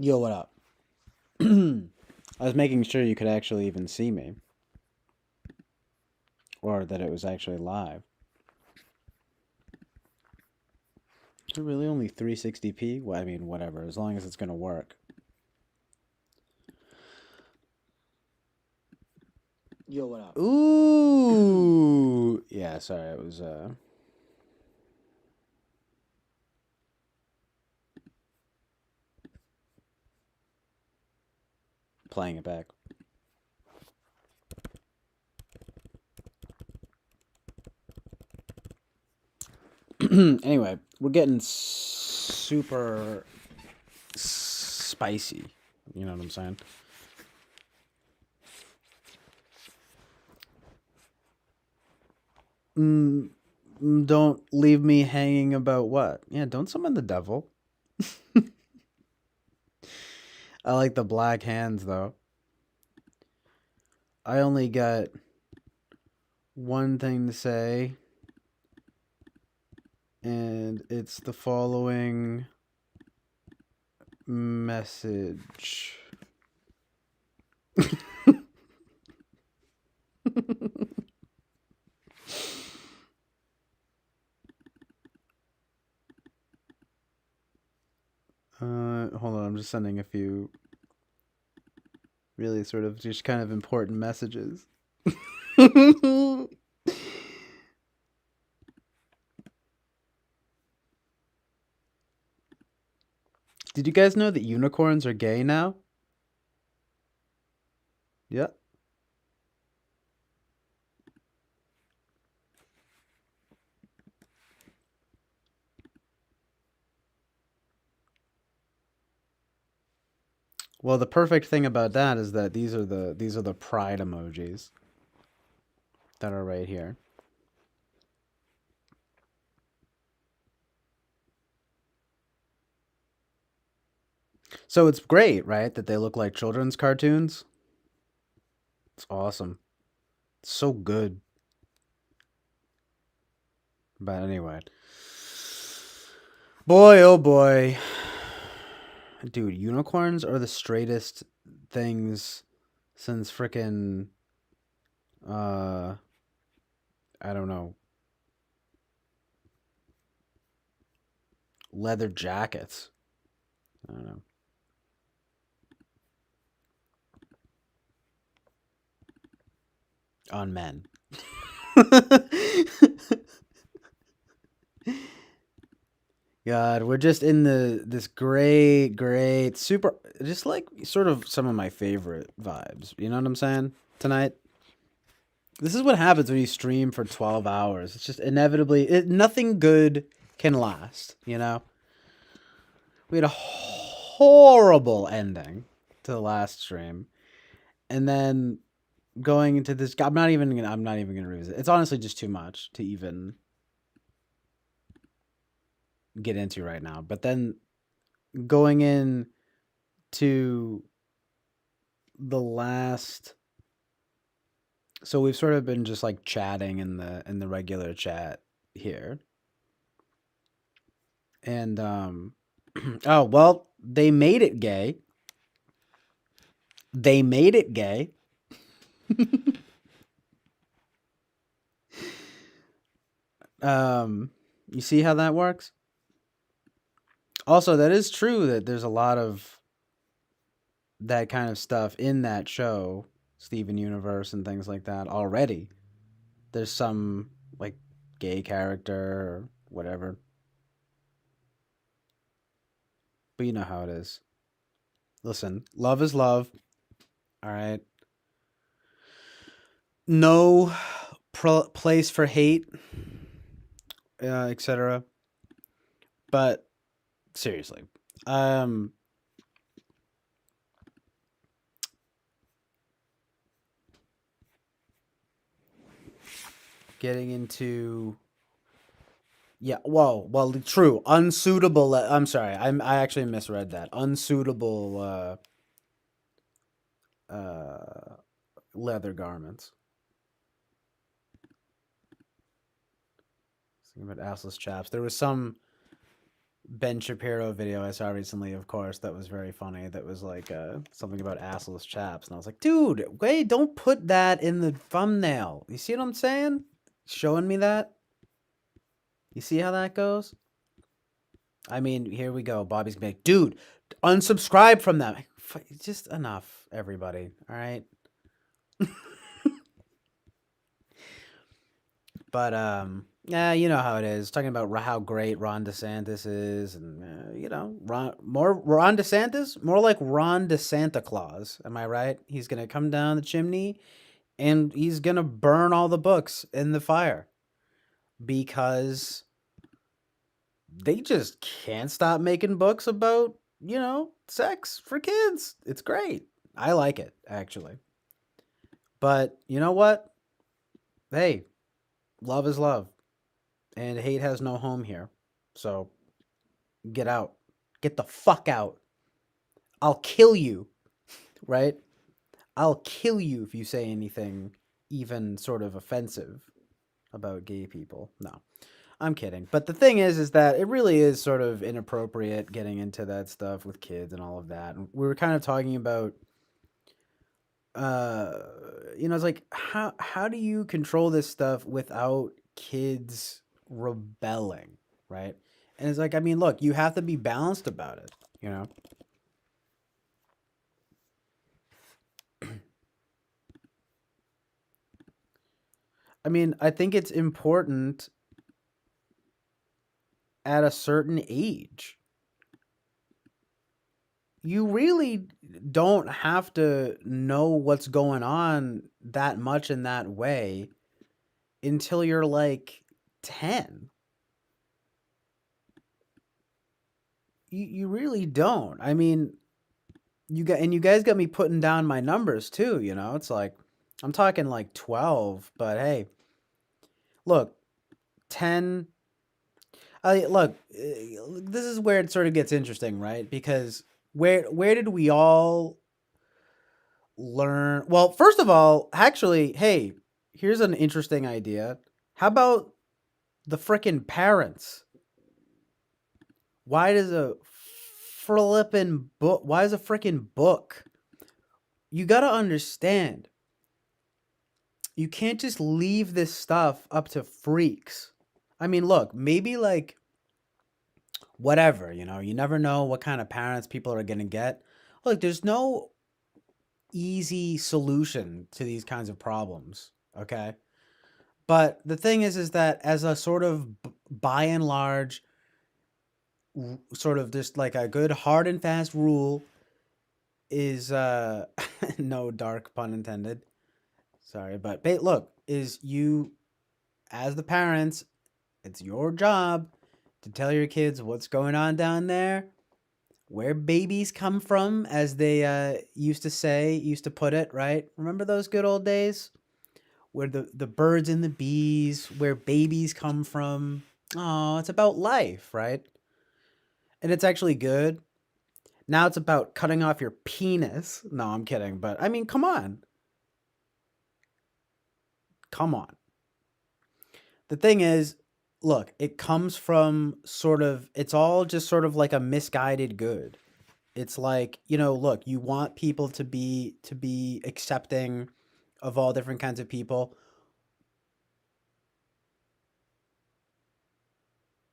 Yo, what up? I was making sure you could actually even see me, or that it was actually live. Is it really only 360p? Well, I mean, whatever, as long as it's gonna work. Yo, what up? Ooh, yeah. Sorry, it was playing it back. Anyway, we're getting super spicy. You know what I'm saying? Mm, don't leave me hanging about what? Yeah, don't summon the devil. I like the black hands though. I only got one thing to say, and it's the following message. Hold on, I'm just sending a few really sort of just kind of important messages. Did you guys know that unicorns are gay now? Yeah. Well, the perfect thing about that is that these are the pride emojis that are right here. So it's great, right? That they look like children's cartoons. It's awesome. It's so good. But anyway, boy, oh boy, dude, unicorns are the straightest things since frickin' uh, I don't know, leather jackets. I don't know. On men. God, we're just in this great super, just like sort of some of my favorite vibes. You know what I'm saying? Tonight. This is what happens when you stream for 12 hours. It's just inevitably nothing good can last, you know? We had a horrible ending to the last stream. And then going into this, I'm not even going to revisit. It's honestly just too much to even get into right now. But then going in to the last, so we've sort of been just like chatting in the regular chat here. And oh, well, they made it gay. They made it gay. You see how that works? Also, that is true that there's a lot of that kind of stuff in that show, Steven Universe and things like that already. There's some like gay character or whatever. But you know how it is. Listen, love is love. All right. No place for hate, etc. But seriously, um, getting into yeah, well, true, unsuitable. I'm sorry, I actually misread that. Unsuitable leather garments. Thinking about assless chaps. There was some Ben Shapiro video I saw recently, of course, that was very funny. That was like something about assless chaps, and I was like, dude, wait, don't put that in the thumbnail. You see what I'm saying? Showing me that. You see how that goes? I mean, here we go. Bobby's gonna be like, dude, unsubscribe from them. Just enough, everybody. All right. But yeah, you know how it is. Talking about how great Ron DeSantis is, and Ron DeSantis, more like Ron DeSanta Claus. Am I right? He's gonna come down the chimney, and he's gonna burn all the books in the fire because they just can't stop making books about sex for kids. It's great. I like it actually. But you know what? Hey, love is love. And hate has no home here. So get out. Get the fuck out. I'll kill you, right? I'll kill you if you say anything even sort of offensive about gay people. No, I'm kidding. But the thing is that it really is sort of inappropriate getting into that stuff with kids and all of that. And we were kind of talking about, uh, it's like how do you control this stuff without kids rebelling, right? And it's like, I mean, look, you have to be balanced about it, you know? I mean, I think it's important at a certain age. You really don't have to know what's going on that much in that way until you're like 10. You really don't. I mean, you guys got me putting down my numbers too, It's like I'm talking like 12, but hey, look, 10. Look, this is where it sort of gets interesting, right? Because where did we all learn? Well, first of all, actually, hey, here's an interesting idea. How about the frickin' parents? Why does a flippin' book? Why is a frickin' book? You gotta understand. You can't just leave this stuff up to freaks. I mean, look, maybe like whatever, you never know what kind of parents people are going to get. Look, there's no easy solution to these kinds of problems, okay? But the thing is that as a sort of by and large, sort of just like a good hard and fast rule is, no dark pun intended. Sorry, but look, is you, as the parents, it's your job to tell your kids what's going on down there, where babies come from, as they used to put it, right? Remember those good old days? Where the birds and the bees, where babies come from. Oh, it's about life, right? And it's actually good. Now it's about cutting off your penis. No, I'm kidding. But I mean, come on. Come on. The thing is, look, it comes from it's all just sort of like a misguided good. It's like, look, you want people to be accepting of all different kinds of people.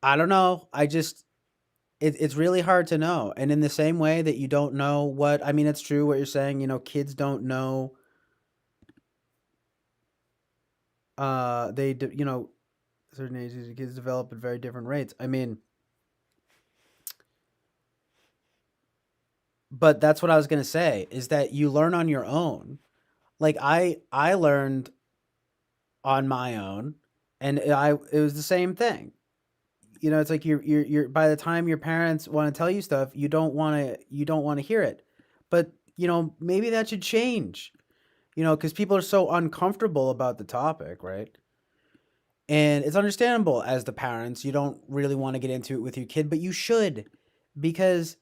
I don't know. It's really hard to know. And in the same way that you don't know I mean, it's true what you're saying, kids don't know, certain ages, kids develop at very different rates. I mean, but that's what I was going to say, is that you learn on your own. Like I learned on my own, and it was the same thing. It's like you're by the time your parents want to tell you stuff, you don't want to hear it. But, maybe that should change. Cuz people are so uncomfortable about the topic, right? And it's understandable, as the parents, you don't really want to get into it with your kid, but you should, because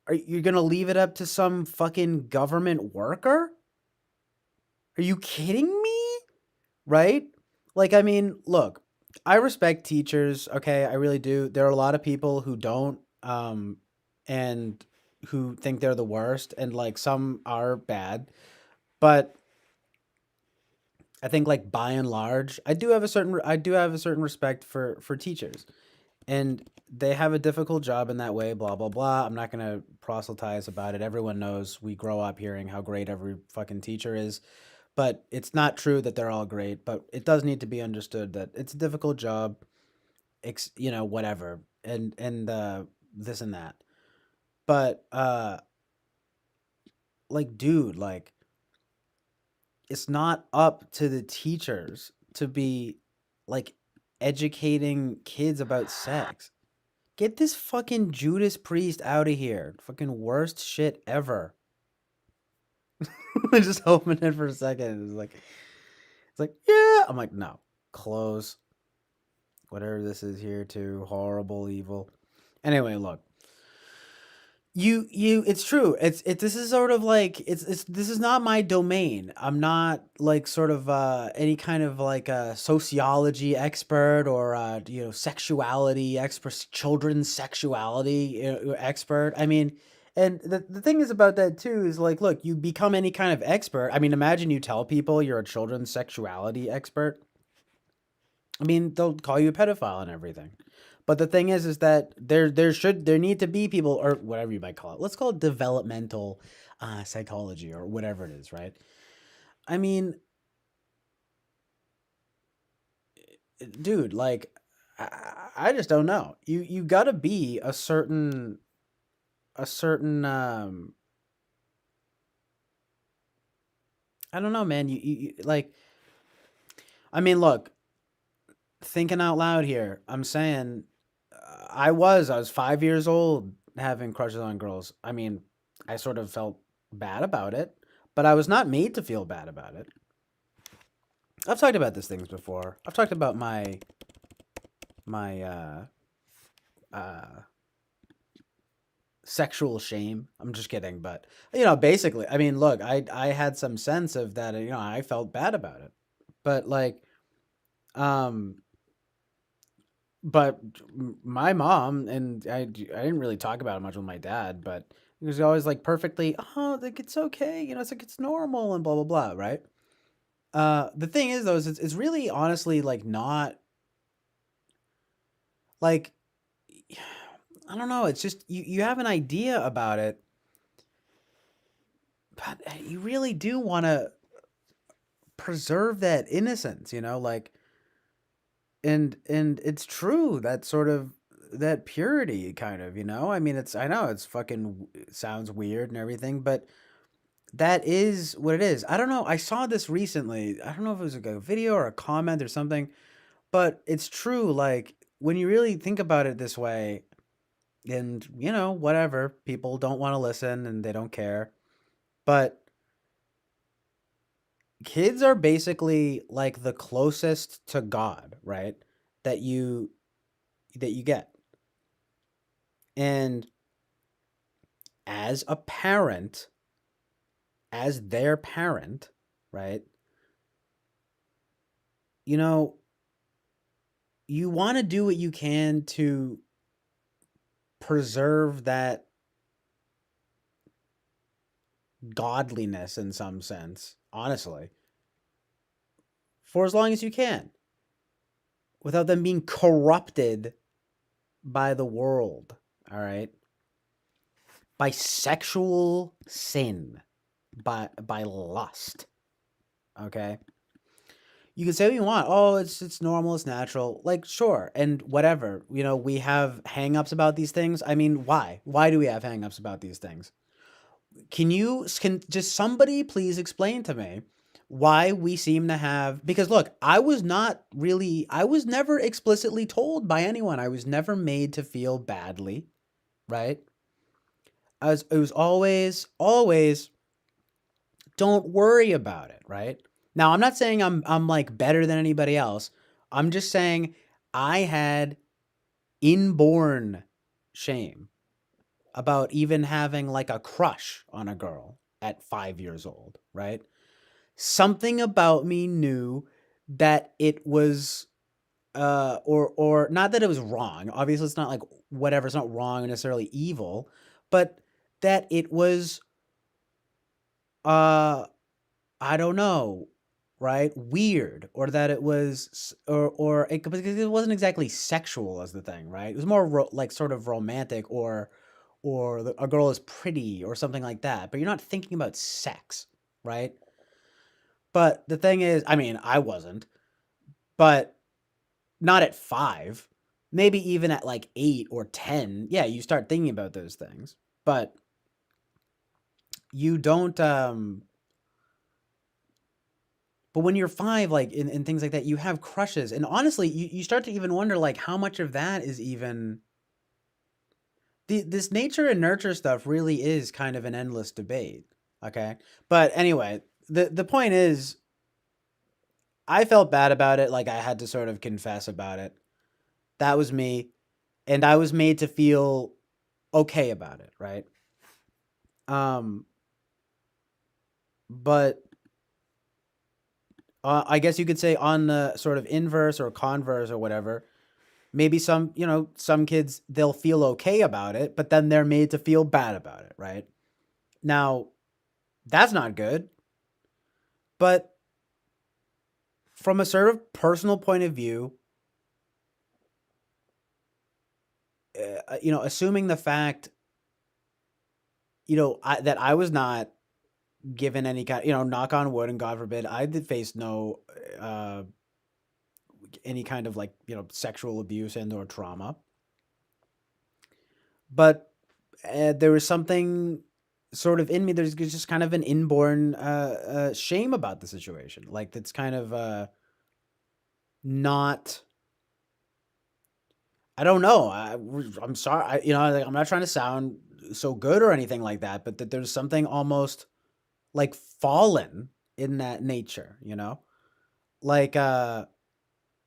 are you going to leave it up to some fucking government worker? Are you kidding me? Right? Like, I mean, look, I respect teachers, okay? I really do. There are a lot of people who don't, and who think they're the worst, and like some are bad. But I think like by and large, I do have a certain respect for teachers. And they have a difficult job in that way, blah blah blah. I'm not going to proselytize about it. Everyone knows we grow up hearing how great every fucking teacher is, but it's not true that they're all great, but it does need to be understood that it's a difficult job, whatever. And this and that. But like dude, like it's not up to the teachers to be like educating kids about sex. Get this fucking Judas Priest out of here. Fucking worst shit ever. I just opened it for a second. It's like, yeah. I'm like, no. Close. Whatever this is here too. Horrible, evil. Anyway, look. It's true. This is sort of like it's this is not my domain. I'm not like sort of any kind of like a sociology expert or sexuality expert, children's sexuality expert. I mean, and the thing is about that too is like, look, you become any kind of expert. I mean, imagine you tell people you're a children's sexuality expert. I mean, they'll call you a pedophile and everything. But the thing is that there need to be people, or whatever you might call it. Let's call it developmental psychology or whatever it is, right? I mean, dude, like I just don't know. You got to be a certain I don't know, man. Like, I mean, look, thinking out loud here. I'm saying I was 5 years old having crushes on girls. I mean, I sort of felt bad about it, but I was not made to feel bad about it. I've talked about these things before. I've talked about my uh sexual shame. I'm just kidding, but basically, I mean, look, I had some sense of that. I felt bad about it, but like, um, but my mom and I didn't really talk about it much with my dad, but he was always like perfectly, oh, like it's okay, it's like it's normal and blah blah blah, right? The thing is though, is it's really honestly like not like I don't know. It's just you have an idea about it, but you really do want to preserve that innocence, like and it's true that sort of that purity kind of, I mean, I know it's fucking it sounds weird and everything, but that is what it is. I don't know. I saw this recently. I don't know if it was like a video or a comment or something, but it's true. Like when you really think about it this way, and whatever, people don't want to listen and they don't care, but kids are basically like the closest to God, right? That you get. And as a parent, as their parent, right? You know, you want to do what you can to preserve that godliness in some sense, honestly, for as long as you can, without them being corrupted by the world, all right? By sexual sin, by lust, okay? You can say what you want. Oh, it's normal, it's natural. Like, sure, and whatever. We have hangups about these things. I mean, why? Why do we have hangups about these things? Can just somebody please explain to me why we seem to have, because look, I was never explicitly told by anyone. I was never made to feel badly, right? It was always don't worry about it, right? Now, I'm not saying I'm like better than anybody else. I'm just saying I had inborn shame about even having like a crush on a girl at 5 years old, right? Something about me knew that it was or not that it was wrong. Obviously, it's not like whatever. It's not wrong or necessarily evil, but that it was uh I don't know, right? Weird, or that it was, or it, because it wasn't exactly sexual as the thing, right? It was more like sort of romantic, or a girl is pretty, or something like that. But you're not thinking about sex, right? But the thing is, I mean, I wasn't, but not at 5. Maybe even at like 8 or 10. Yeah, you start thinking about those things, but you don't. But when you're 5, like, in things like that, you have crushes, and honestly, you start to even wonder, like, how much of that is even this nature and nurture stuff really is kind of an endless debate, okay? But anyway, the point is, I felt bad about it, like, I had to sort of confess about it. That was me, and I was made to feel okay about it, right? Um, but, I guess you could say on the sort of inverse or converse or whatever, maybe some kids, they'll feel okay about it, but then they're made to feel bad about it, right? Now, that's not good, but from a sort of personal point of view, assuming the fact, that I was not given any kind, knock on wood and God forbid, I did face no uh, any kind of, like, sexual abuse and or trauma, but there was something sort of in me. There's just kind of an inborn shame about the situation. Like, that's kind of not. I don't know. I'm sorry. Like, I'm not trying to sound so good or anything like that, but that there's something almost like fallen in that nature. Like,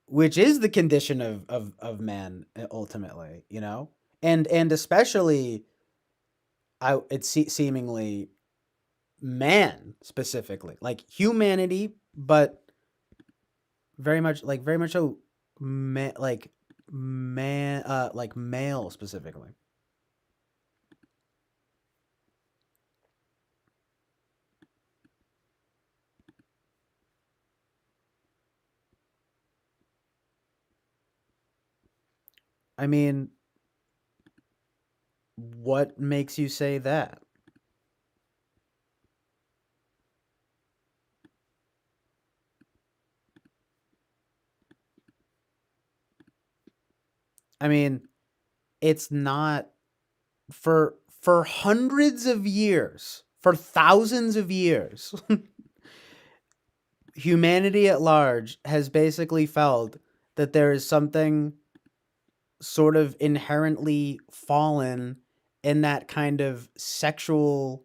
which is the condition of man, ultimately. And especially, it's seemingly man specifically, like humanity, but very much so, like male specifically. I mean, what makes you say that? I mean, it's not for hundreds of years, for thousands of years, humanity at large has basically felt that there is something sort of inherently fallen in that kind of sexual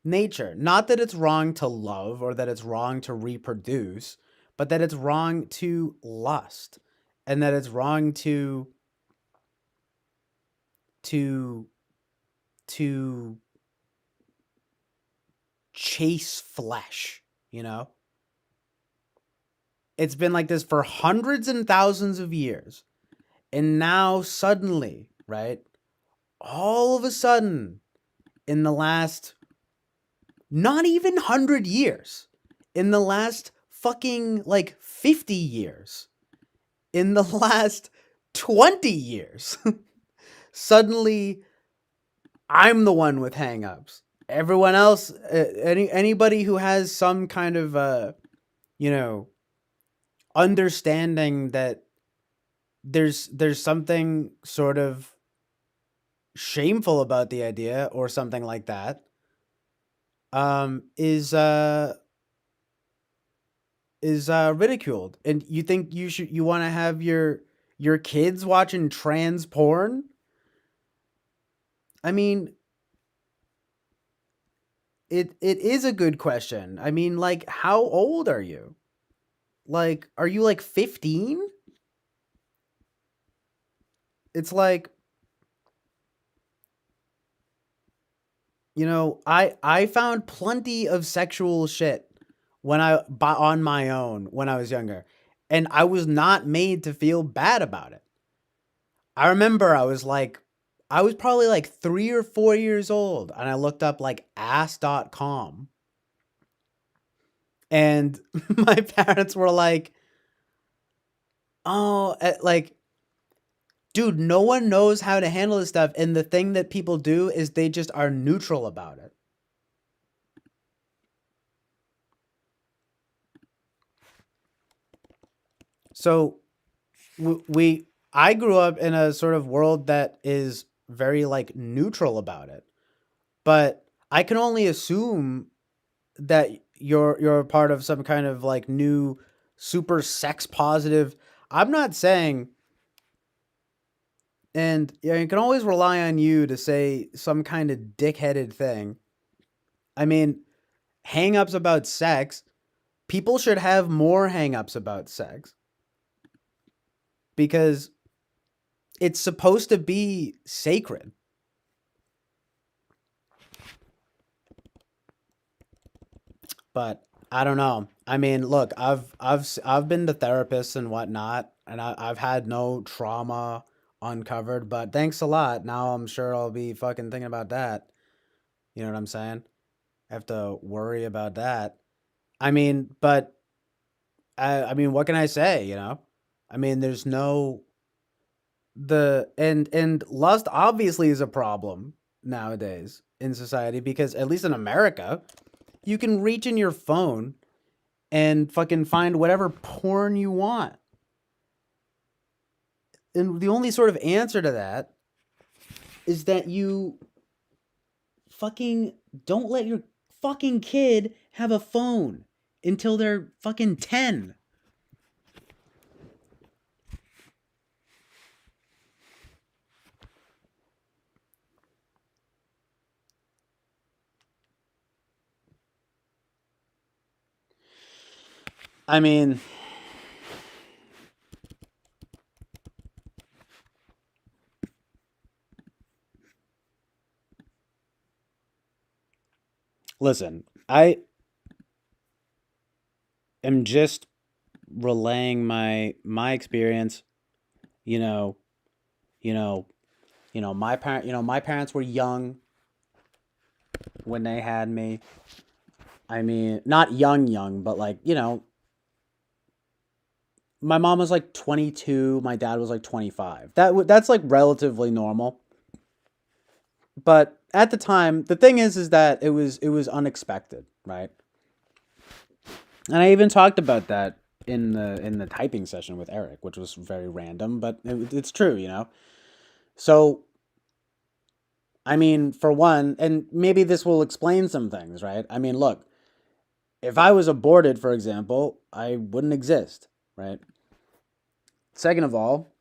nature. Not that it's wrong to love or that it's wrong to reproduce, but that it's wrong to lust, and that it's wrong to to chase flesh, you know? It's been like this for hundreds and thousands of years. And now suddenly, right? All of a sudden, in the last not even 100 years, in the last fucking like 50 years, in the last 20 years, suddenly I'm the one with hangups. Everyone else, anybody who has some kind of you know, understanding that there's something sort of shameful about the idea or something like that, is ridiculed. And you think you want to have your kids watching trans porn? I mean, it is a good question. I mean, like, how old are you? Like, are you like 15? It's like, I found plenty of sexual shit on my own when I was younger. And I was not made to feel bad about it. I remember I was probably like 3 or 4 years old, and I looked up like ass.com. And my parents were like, oh, like, dude, no one knows how to handle this stuff. And the thing that people do is they just are neutral about it. So I grew up in a sort of world that is very like neutral about it. But I can only assume that you're a part of some kind of like new super sex positive. I'm not saying, and yeah, you can always rely on you to say some kind of dickheaded thing. I mean, hang-ups about sex, people should have more hang-ups about sex because it's supposed to be sacred. But I don't know. I mean, look, I've been to therapists and whatnot, and I've had no trauma uncovered. But thanks a lot. Now I'm sure I'll be fucking thinking about that. You know what I'm saying? I have to worry about that. I mean, but I mean, what can I say? You know, I mean, there's no the and lust obviously is a problem nowadays in society because at least in America, you can reach in your phone and fucking find whatever porn you want. And the only sort of answer to that is that you fucking don't let your fucking kid have a phone until they're fucking 10. I mean, listen, I am just relaying my experience, you know, you know, my parents were young when they had me. I mean, not young, but like, my mom was like 22, my dad was like 25. That's like relatively normal. But at the time, the thing is that it was unexpected, right? And I even talked about that in the typing session with Eric, which was very random, but it's true, you know. So, I mean, for one, and maybe this will explain some things, right? I mean, look, if I was aborted, for example, I wouldn't exist, right? Second of all,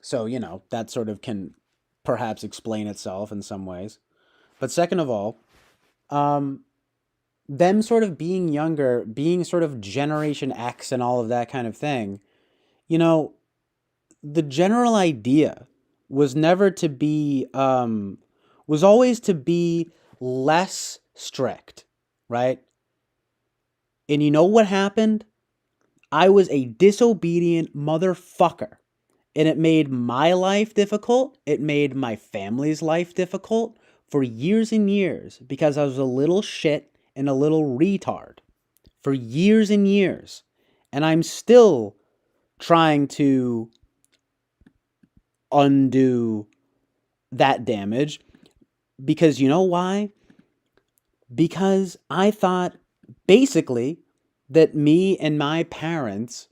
so, that sort of can perhaps explain itself in some ways. But second of all, um, them sort of being younger, being sort of Generation X and all of that kind of thing, you know, the general idea was never to be, was always to be less strict, right? And you know what happened? I was a disobedient motherfucker. And it made my life difficult. It made my family's life difficult for years and years because I was a little shit and a little retard for years and years. And I'm still trying to undo that damage because you know why? Because I thought basically that me and my parents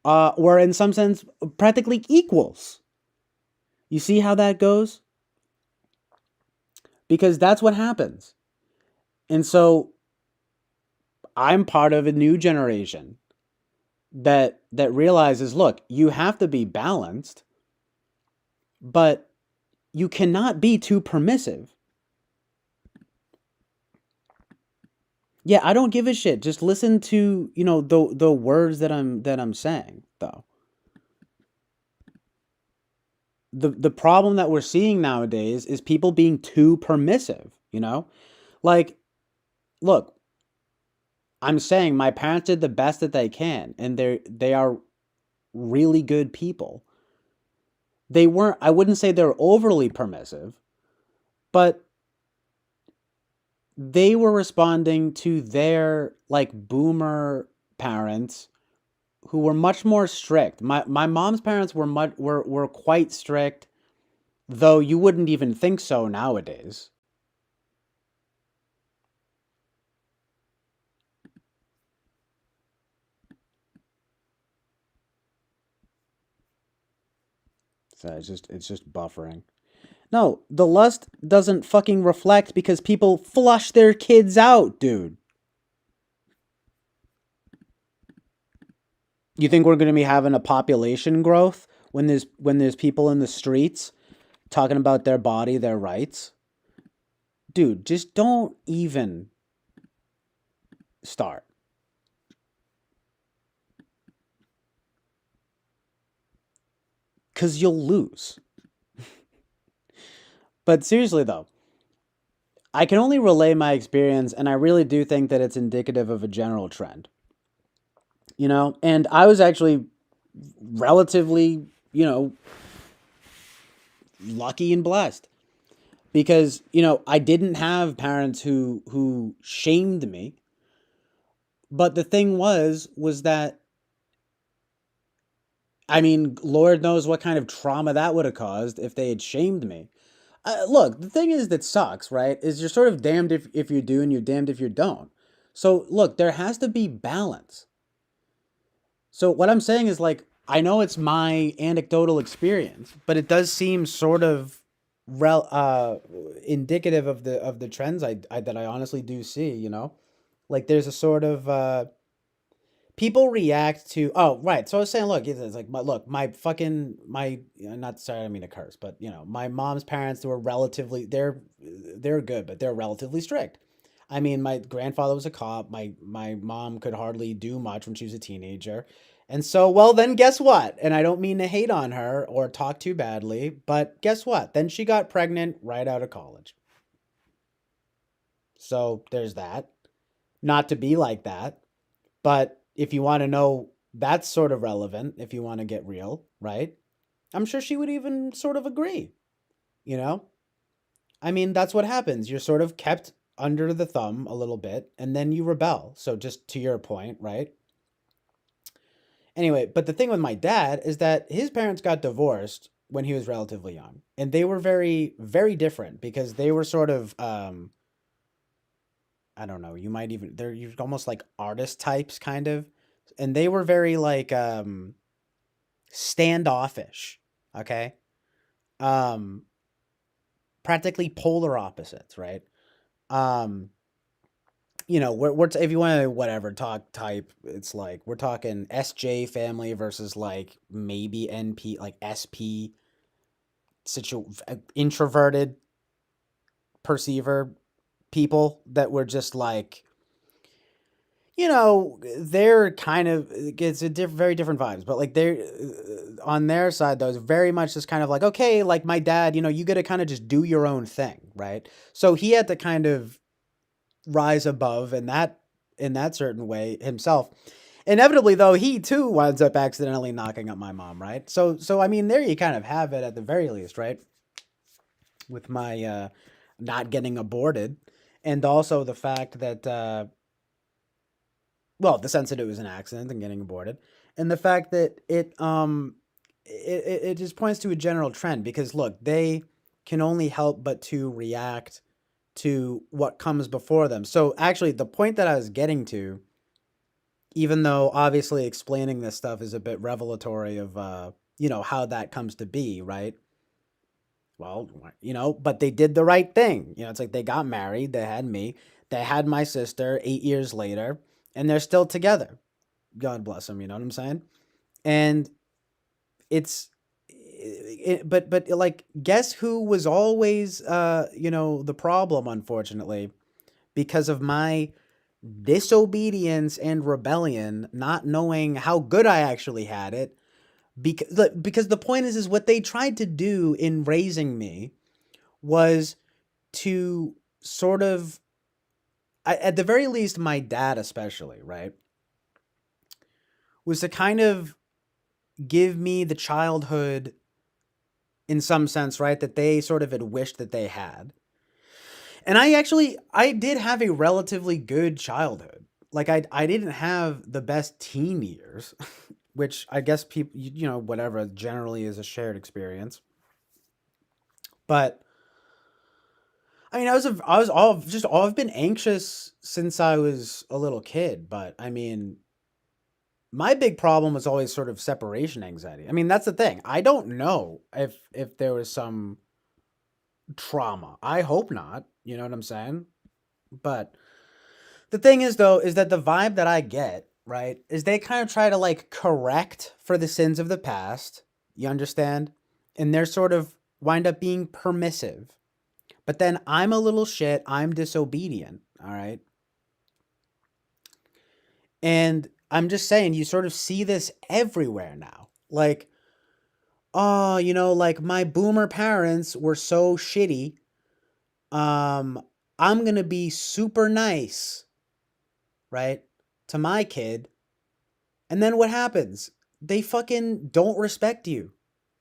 were in some sense practically equals. You see how that goes? Because that's what happens. And so I'm part of a new generation that realizes, look, you have to be balanced, but you cannot be too permissive. Yeah, I don't give a shit. Just listen to, the words that I'm saying, though. The problem that we're seeing nowadays is people being too permissive, you know? Like, look, I'm saying my parents did the best that they can, and they are really good people. They weren't. I wouldn't say they're overly permissive, but they were responding to their like boomer parents who were much more strict. My mom's parents were quite strict, though you wouldn't even think so nowadays. So it's just buffering. No, the lust doesn't fucking reflect because people flush their kids out, dude. You think we're going to be having a population growth when there's people in the streets talking about their body, their rights? Dude, just don't even start cuz you'll lose. But seriously though, I can only relay my experience and I really do think that it's indicative of a general trend. And I was actually relatively, lucky and blessed because I didn't have parents who shamed me, but the thing was that I mean, Lord knows what kind of trauma that would have caused if they had shamed me. Look, the thing is that sucks, right? Is you're sort of damned if you do and you're damned if you don't. So look, there has to be balance. So what I'm saying is like I know it's my anecdotal experience, but it does seem sort of rel indicative of the trends that I honestly do see, Like there's a sort of people react to right. So I was saying, look, it's like look, my fucking my not sorry, I don't mean to curse, but my mom's parents were relatively they're good, but they're relatively strict. I mean, my grandfather was a cop. My mom could hardly do much when she was a teenager. And so, well, then guess what? And I don't mean to hate on her or talk too badly, but guess what? Then she got pregnant right out of college. So there's that. Not to be like that, but if you want to know, that's sort of relevant if you want to get real, right? I'm sure she would even sort of agree, you know? I mean, that's what happens. You're sort of kept under the thumb a little bit and then you rebel. So, just to your point, right? Anyway, but the thing with my dad is that his parents got divorced when he was relatively young. And they were very, very different because they were sort of, I don't know, you might even, they're almost like artist types, kind of. And they were very like, standoffish. Okay. Um, Practically polar opposites, right? Um, if you want to whatever talk type, it's like we're talking SJ family versus like maybe NP, like SP introverted perceiver people that were just like they're kind of it's very different vibes, but like they're on their side though, it's very much just kind of like okay, like my dad, you got to kind of just do your own thing, right? So he had to kind of rise above in that certain way himself. Inevitably, though, he too winds up accidentally knocking up my mom, right? So I mean, there you kind of have it at the very least, right? With my not getting aborted, and also the fact that well, the sense that it was an accident and getting aborted, and the fact that it just points to a general trend because look, they can only help but to react to what comes before them. So actually, the point that I was getting to, even though obviously explaining this stuff is a bit revelatory of how that comes to be, right? Well, but they did the right thing. It's like they got married, they had me, they had my sister 8 years later, and they're still together. God bless them. You know what I'm saying? And it's but like guess who was always the problem, unfortunately, because of my disobedience and rebellion, not knowing how good I actually had it. Because the point is what they tried to do in raising me was to sort of at the very least, my dad especially, right, was to kind of give me the childhood in some sense, right, that they sort of had wished that they had. And I did have a relatively good childhood. Like I didn't have the best teen years, which I guess people, whatever, generally is a shared experience. But I mean, I was all just all I've been anxious since I was a little kid, but I mean, my big problem was always sort of separation anxiety. I mean, that's the thing. I don't know if there was some trauma. I hope not, you know what I'm saying? But the thing is though is that the vibe that I get, right, is they kind of try to like correct for the sins of the past. You understand? And they're sort of wind up being permissive. But then I'm a little shit, I'm disobedient, all right? And I'm just saying, you sort of see this everywhere now. Like, oh, like my boomer parents were so shitty. Um, I'm gonna be super nice, right, to my kid. And then what happens? They fucking don't respect you.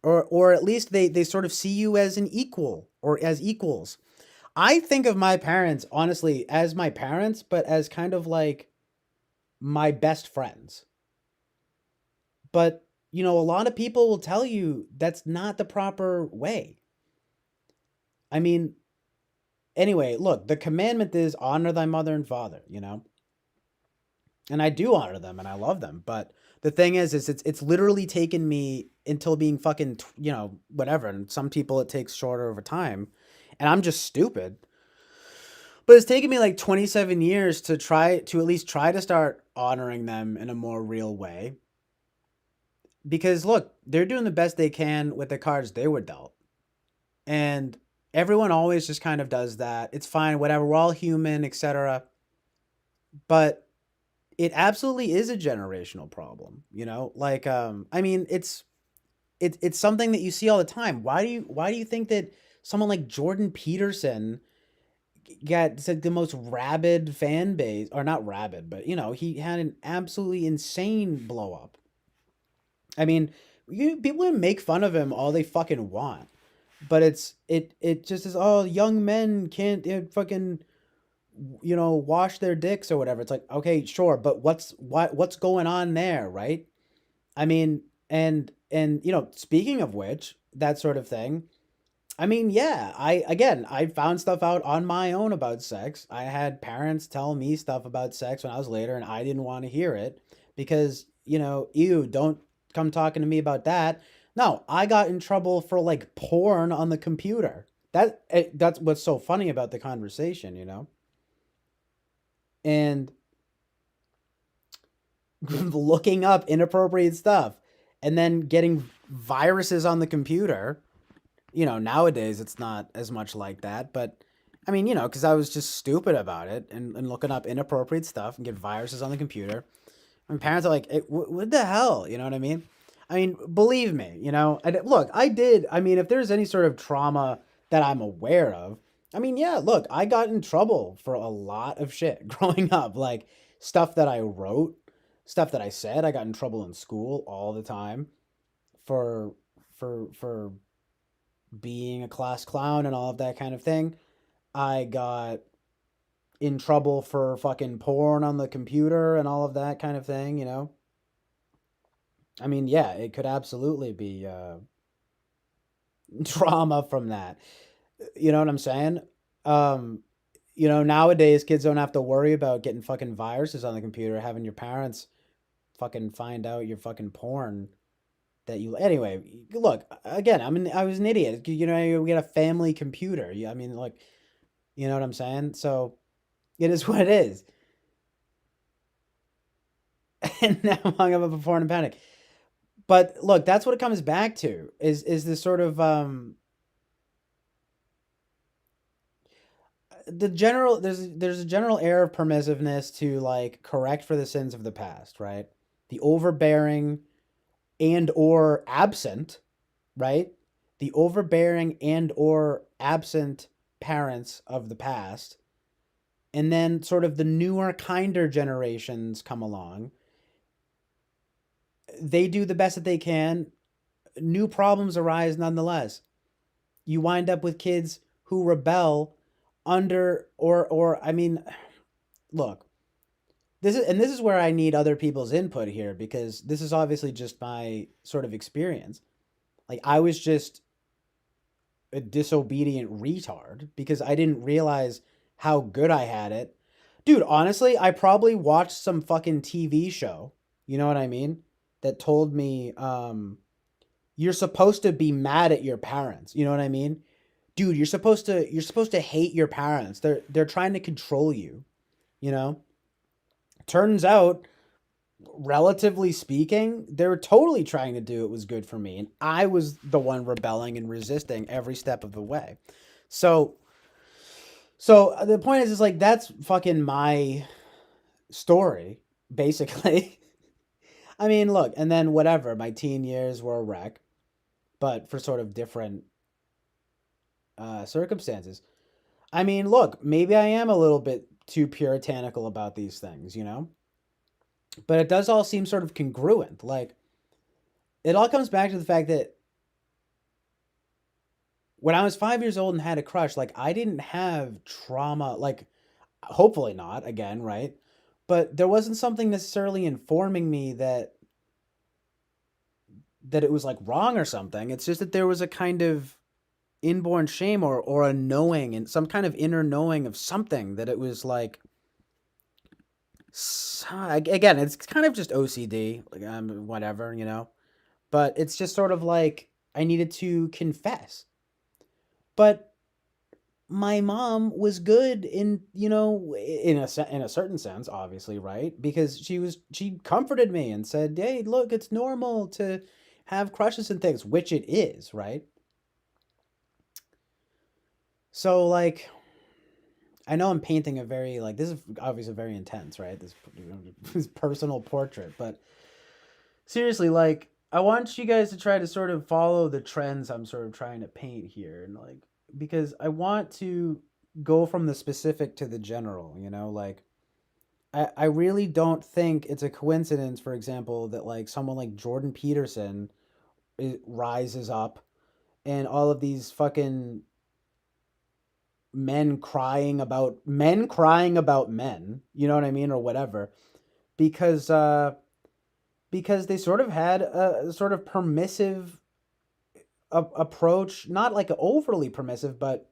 Or at least they sort of see you as an equal or as equals. I think of my parents, honestly, as my parents, but as kind of like my best friends. But, a lot of people will tell you that's not the proper way. I mean, anyway, look, the commandment is honor thy mother and father, And I do honor them and I love them, but the thing is it's literally taken me until being fucking, whatever, and some people it takes shorter over time, and I'm just stupid. But it's taken me like 27 years to try to at least try to start honoring them in a more real way. Because look, they're doing the best they can with the cards they were dealt. And everyone always just kind of does that. It's fine, whatever. We're all human, etc. But it absolutely is a generational problem, Like I mean, it's something that you see all the time. Why do you think that someone like Jordan Peterson got like the most rabid fan base, or not rabid, but he had an absolutely insane blow up. I mean, people can make fun of him all they fucking want, but it just is, oh, young men can't fucking wash their dicks or whatever. It's like, okay, sure, but what's going on there, right? I mean, and speaking of which, that sort of thing. I mean, yeah, I found stuff out on my own about sex. I had parents tell me stuff about sex when I was later, and I didn't want to hear it because, ew, don't come talking to me about that. No, I got in trouble for like porn on the computer. That's what's so funny about the conversation. And looking up inappropriate stuff and then getting viruses on the computer. Nowadays it's not as much like that, but I mean, because I was just stupid about it and looking up inappropriate stuff and get viruses on the computer. My parents are like, hey, what the hell? You know what I mean? I mean, believe me, look, I did. I mean, if there's any sort of trauma that I'm aware of, I mean, yeah, look, I got in trouble for a lot of shit growing up, like stuff that I wrote, stuff that I said. I got in trouble in school all the time for for being a class clown and all of that kind of thing. I got in trouble for fucking porn on the computer and all of that kind of thing. I mean, yeah, it could absolutely be trauma from that. You know what I'm saying? Um, Nowadays kids don't have to worry about getting fucking viruses on the computer, having your parents fucking find out your fucking porn that you anyway. Look, again, I was an idiot. We got a family computer. I mean, like, you know what I'm saying? So it is what it is. And now I'm hung up a porn and panic. But look, that's what it comes back to is this sort of the general there's a general air of permissiveness to like correct for the sins of the past, right? The overbearing and or absent, right? The overbearing and or absent parents of the past, And then sort of the newer, kinder generations come along. They do the best that they can. New problems arise nonetheless. You wind up with kids who rebel under or I mean, look, this is where I need other people's input here because this is obviously just my sort of experience. Like I was just a disobedient retard because I didn't realize how good I had it. Dude, honestly, I probably watched some fucking TV show, you know what I mean? That told me you're supposed to be mad at your parents, you know what I mean? Dude, you're supposed to hate your parents. They're trying to control you, you know? Turns out, relatively speaking, they were totally trying to do what was good for me, and I was the one rebelling and resisting every step of the way. So, so the point is like that's fucking my story, basically. I mean, look, and then whatever, my teen years were a wreck, but for sort of different circumstances. I mean, look, maybe I am a little bit too puritanical about these things, you know? But it does all seem sort of congruent. Like, it all comes back to the fact that when I was 5 years old and had a crush, like, I didn't have trauma, like, hopefully not, again, right? But there wasn't something necessarily informing me that it was like wrong or something. It's just that there was a kind of inborn shame or a knowing and some kind of inner knowing of something that it was like again, it's kind of just OCD, like whatever, you know. But it's just sort of like I needed to confess. But my mom was good in, you know, in a certain sense, obviously, right? Because she comforted me and said, "Hey, look, it's normal to have crushes and things," which it is, right? So like I know I'm painting a very like this is obviously very intense, right? This, this personal portrait, but seriously, like I want you guys to try to sort of follow the trends I'm sort of trying to paint here, and like because I want to go from the specific to the general, you know, like I really don't think it's a coincidence, for example, that like someone like Jordan Peterson rises up and all of these fucking men crying about men, you know what I mean, or whatever, because because they sort of had a sort of permissive approach, not like overly permissive, but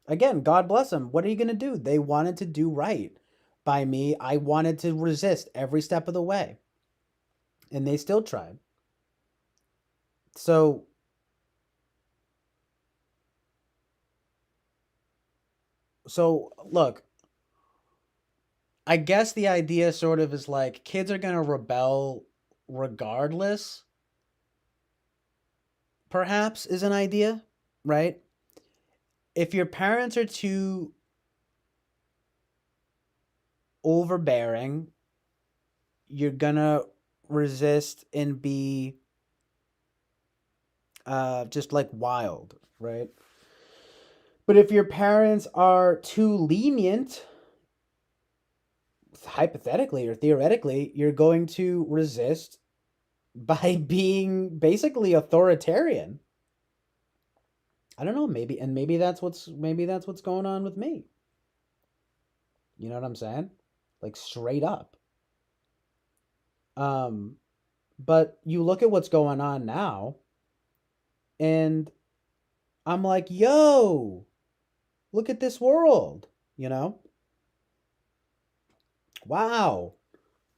again, God bless them. What are you gonna do? They wanted to do right by me. I wanted to resist every step of the way, and they still tried. So look, I guess the idea sort of is like kids are gonna rebel regardless, perhaps, is an idea, right? If your parents are too overbearing, you're gonna resist and be just like wild, right? But if your parents are too lenient, hypothetically or theoretically, you're going to resist by being basically authoritarian. I don't know, maybe that's what's going on with me. You know what I'm saying? Like straight up. Um but you look at what's going on now and I'm like, "Yo, look at this world." You know? Wow.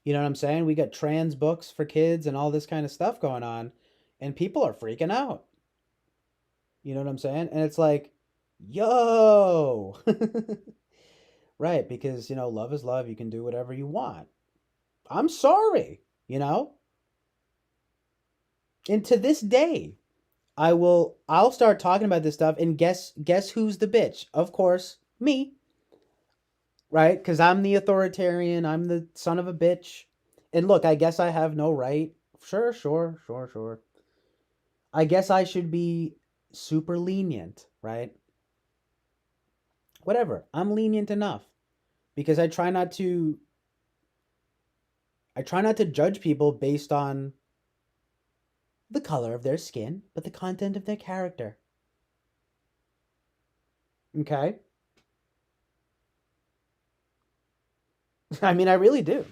You know what I'm saying? We got trans books for kids and all this kind of stuff going on and people are freaking out. You know what I'm saying? And it's like, "Yo." Right, because you know, love is love. You can do whatever you want. I'm sorry, you know? And to this day, I'll start talking about this stuff and guess who's the bitch? Of course, me, right? Cuz I'm the authoritarian, I'm the son of a bitch. And look, I guess I have no right. Sure, sure, sure, sure. I guess I should be super lenient, right? Whatever. I'm lenient enough. because I try not to judge people based on the color of their skin, but the content of their character. Okay? I mean, I really do.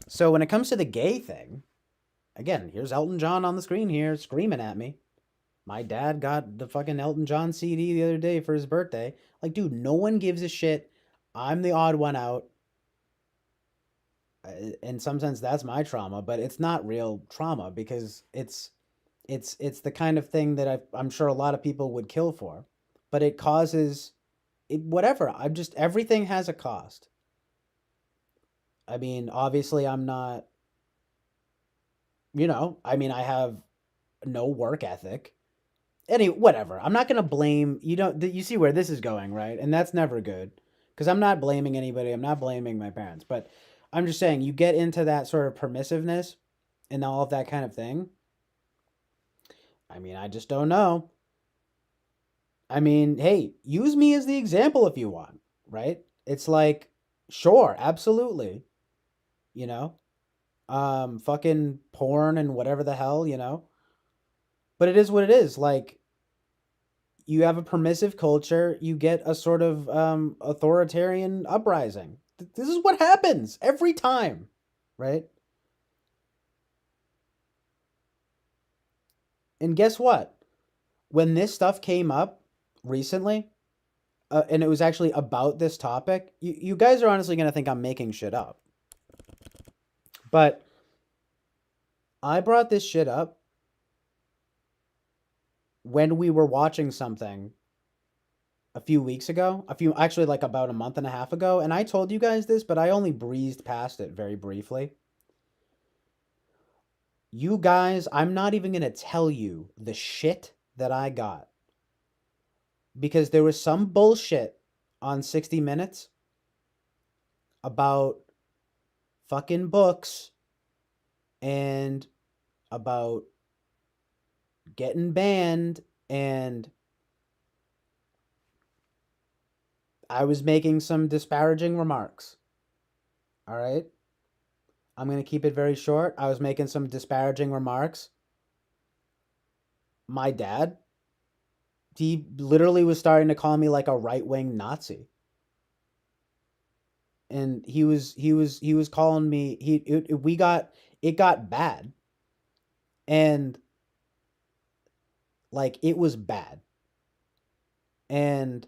So when it comes to the gay thing, again, here's Elton John on the screen here screaming at me. My dad got the fucking Elton John CD the other day for his birthday. Like, dude, no one gives a shit. I'm the odd one out. In some sense, that's my trauma, but it's not real trauma because it's the kind of thing that I'm sure a lot of people would kill for, but it causes it whatever. I'm just everything has a cost. I mean, obviously, I'm not. I mean, I have no work ethic. Whatever. I'm not gonna blame you. Don't you see where this is going, right? And that's never good because I'm not blaming anybody. I'm not blaming my parents, but I'm just saying you get into that sort of permissiveness and all of that kind of thing. I mean, I just don't know. I mean, hey, use me as the example if you want, right? It's like, sure, absolutely, you know, fucking porn and whatever the hell. But it is what it is. Like, you have a permissive culture, you get a sort of authoritarian uprising. This is what happens every time, right? And guess what? When this stuff came up recently, and it was actually about this topic, you guys are honestly going to think I'm making shit up. But I brought this shit up when we were watching something a few weeks ago, actually like about a month and a half ago, and I told you guys this, but I only breezed past it very briefly. You guys, I'm not even going to tell you the shit that I got because there was some bullshit on 60 Minutes about fucking books and about getting banned, and I was making some disparaging remarks. All right? I'm going to keep it very short. I was making some disparaging remarks. My dad, he literally was starting to call me like a right-wing Nazi. And he was calling me it got bad. And like it was bad. And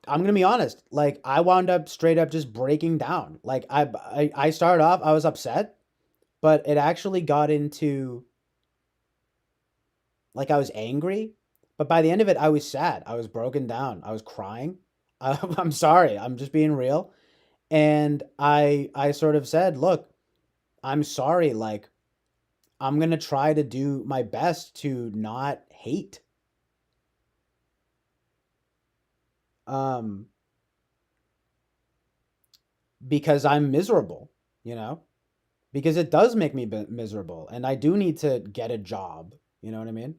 I'm gonna be honest, like I wound up straight up just breaking down. Like I started off, I was upset, but it actually got into like I was angry, but by the end of it, I was sad. I was broken down. I was crying. I'm sorry. I'm just being real. And I sort of said, look, I'm sorry. Like I'm gonna try to do my best to not hate. Um, because I'm miserable, you know? Because it does make me miserable and I do need to get a job, you know what I mean?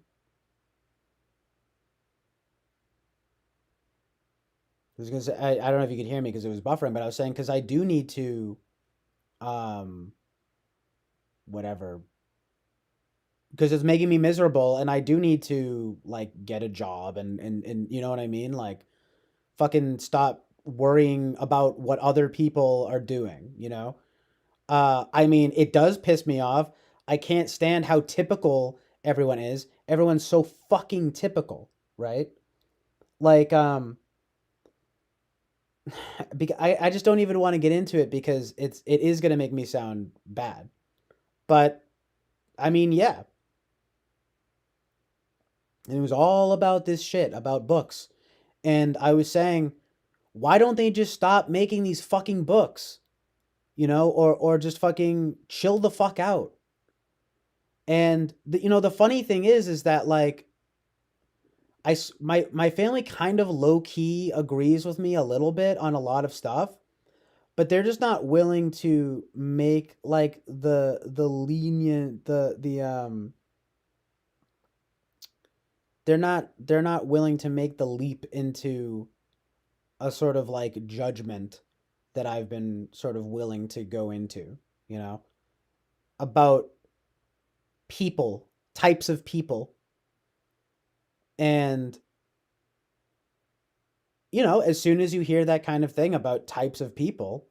I was gonna say I don't know if you could hear me because it was buffering, but I was saying because I do need to um whatever because it's making me miserable and I do need to like get a job and you know what I mean? Like fucking stop worrying about what other people are doing, you know? I mean, it does piss me off. I can't stand how typical everyone is. Everyone's so fucking typical, right? Like, I just don't even want to get into it because it is gonna make me sound bad. But I mean, yeah, and it was all about this shit about books, and I was saying, why don't they just stop making these fucking books, or just fucking chill the fuck out? And the funny thing is that like my family kind of low key agrees with me a little bit on a lot of stuff, but they're just not willing to make like the lenient the they're not willing to make the leap into a sort of like judgment that I've been sort of willing to go into, you know, about people, types of people. And, as soon as you hear that kind of thing about types of people,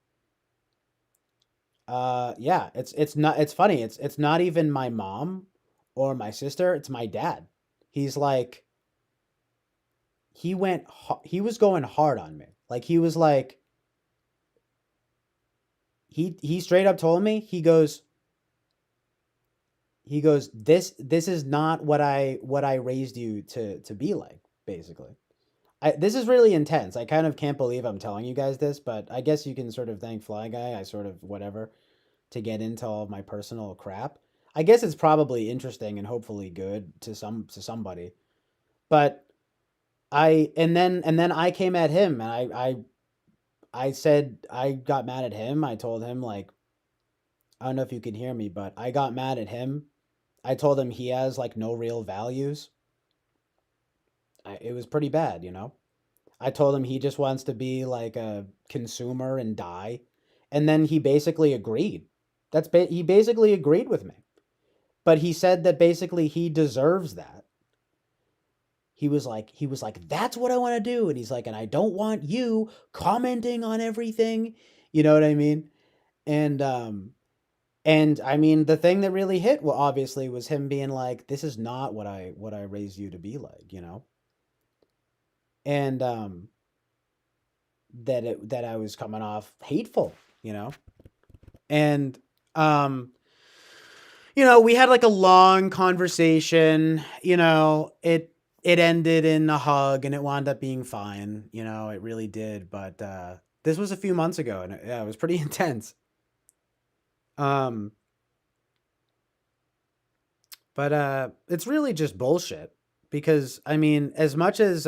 yeah, it's funny. It's not even my mom or my sister, it's my dad. He's like he was going hard on me. Like he was like he straight up told me, he goes, this is not what I raised you to be like, basically. This is really intense. I kind of can't believe I'm telling you guys this, but I guess you can sort of thank Fly Guy. I sort of whatever to get into all of my personal crap. I guess it's probably interesting and hopefully good to somebody. But and then I came at him, and I said I got mad at him. I told him, like, I don't know if you can hear me, but I got mad at him. I told him he has like no real values. It was pretty bad. I told him he just wants to be like a consumer and die. And then he basically agreed. He basically agreed with me. But he said that basically he deserves that. He was like that's what I want to do, and he's like, and I don't want you commenting on everything. You know what I mean? And I mean, the thing that really hit, well, obviously, was him being like, this is not what I raised you to be like. And that I was coming off hateful. And um we had like a long conversation. It ended in a hug, and it wound up being fine. It really did. But this was a few months ago, and yeah, it was pretty intense. Um, but it's really just bullshit, because I mean, as much as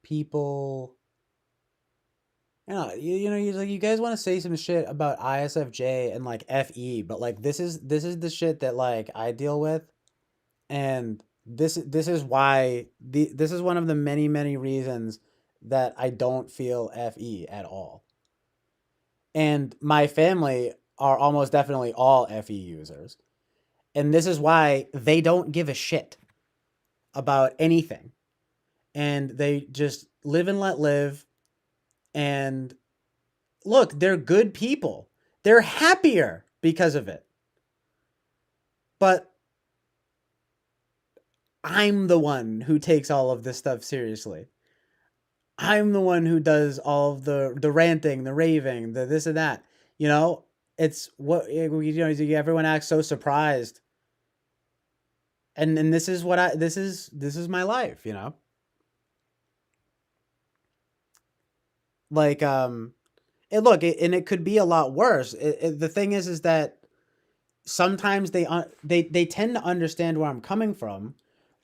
people, you guys want to say some shit about ISFJ and like FE, but like this is the shit that like I deal with. And this is why this is one of the many, many reasons that I don't feel FE at all. And my family are almost definitely all FE users. And this is why they don't give a shit about anything. And they just live and let live. And look, they're good people. They're happier because of it. But I'm the one who takes all of this stuff seriously. I'm the one who does all of the ranting, the raving, the this and that. You know, it's what everyone acts so surprised, and this is what I this is my life. Like and it could be a lot worse. The thing is that sometimes they tend to understand where I'm coming from,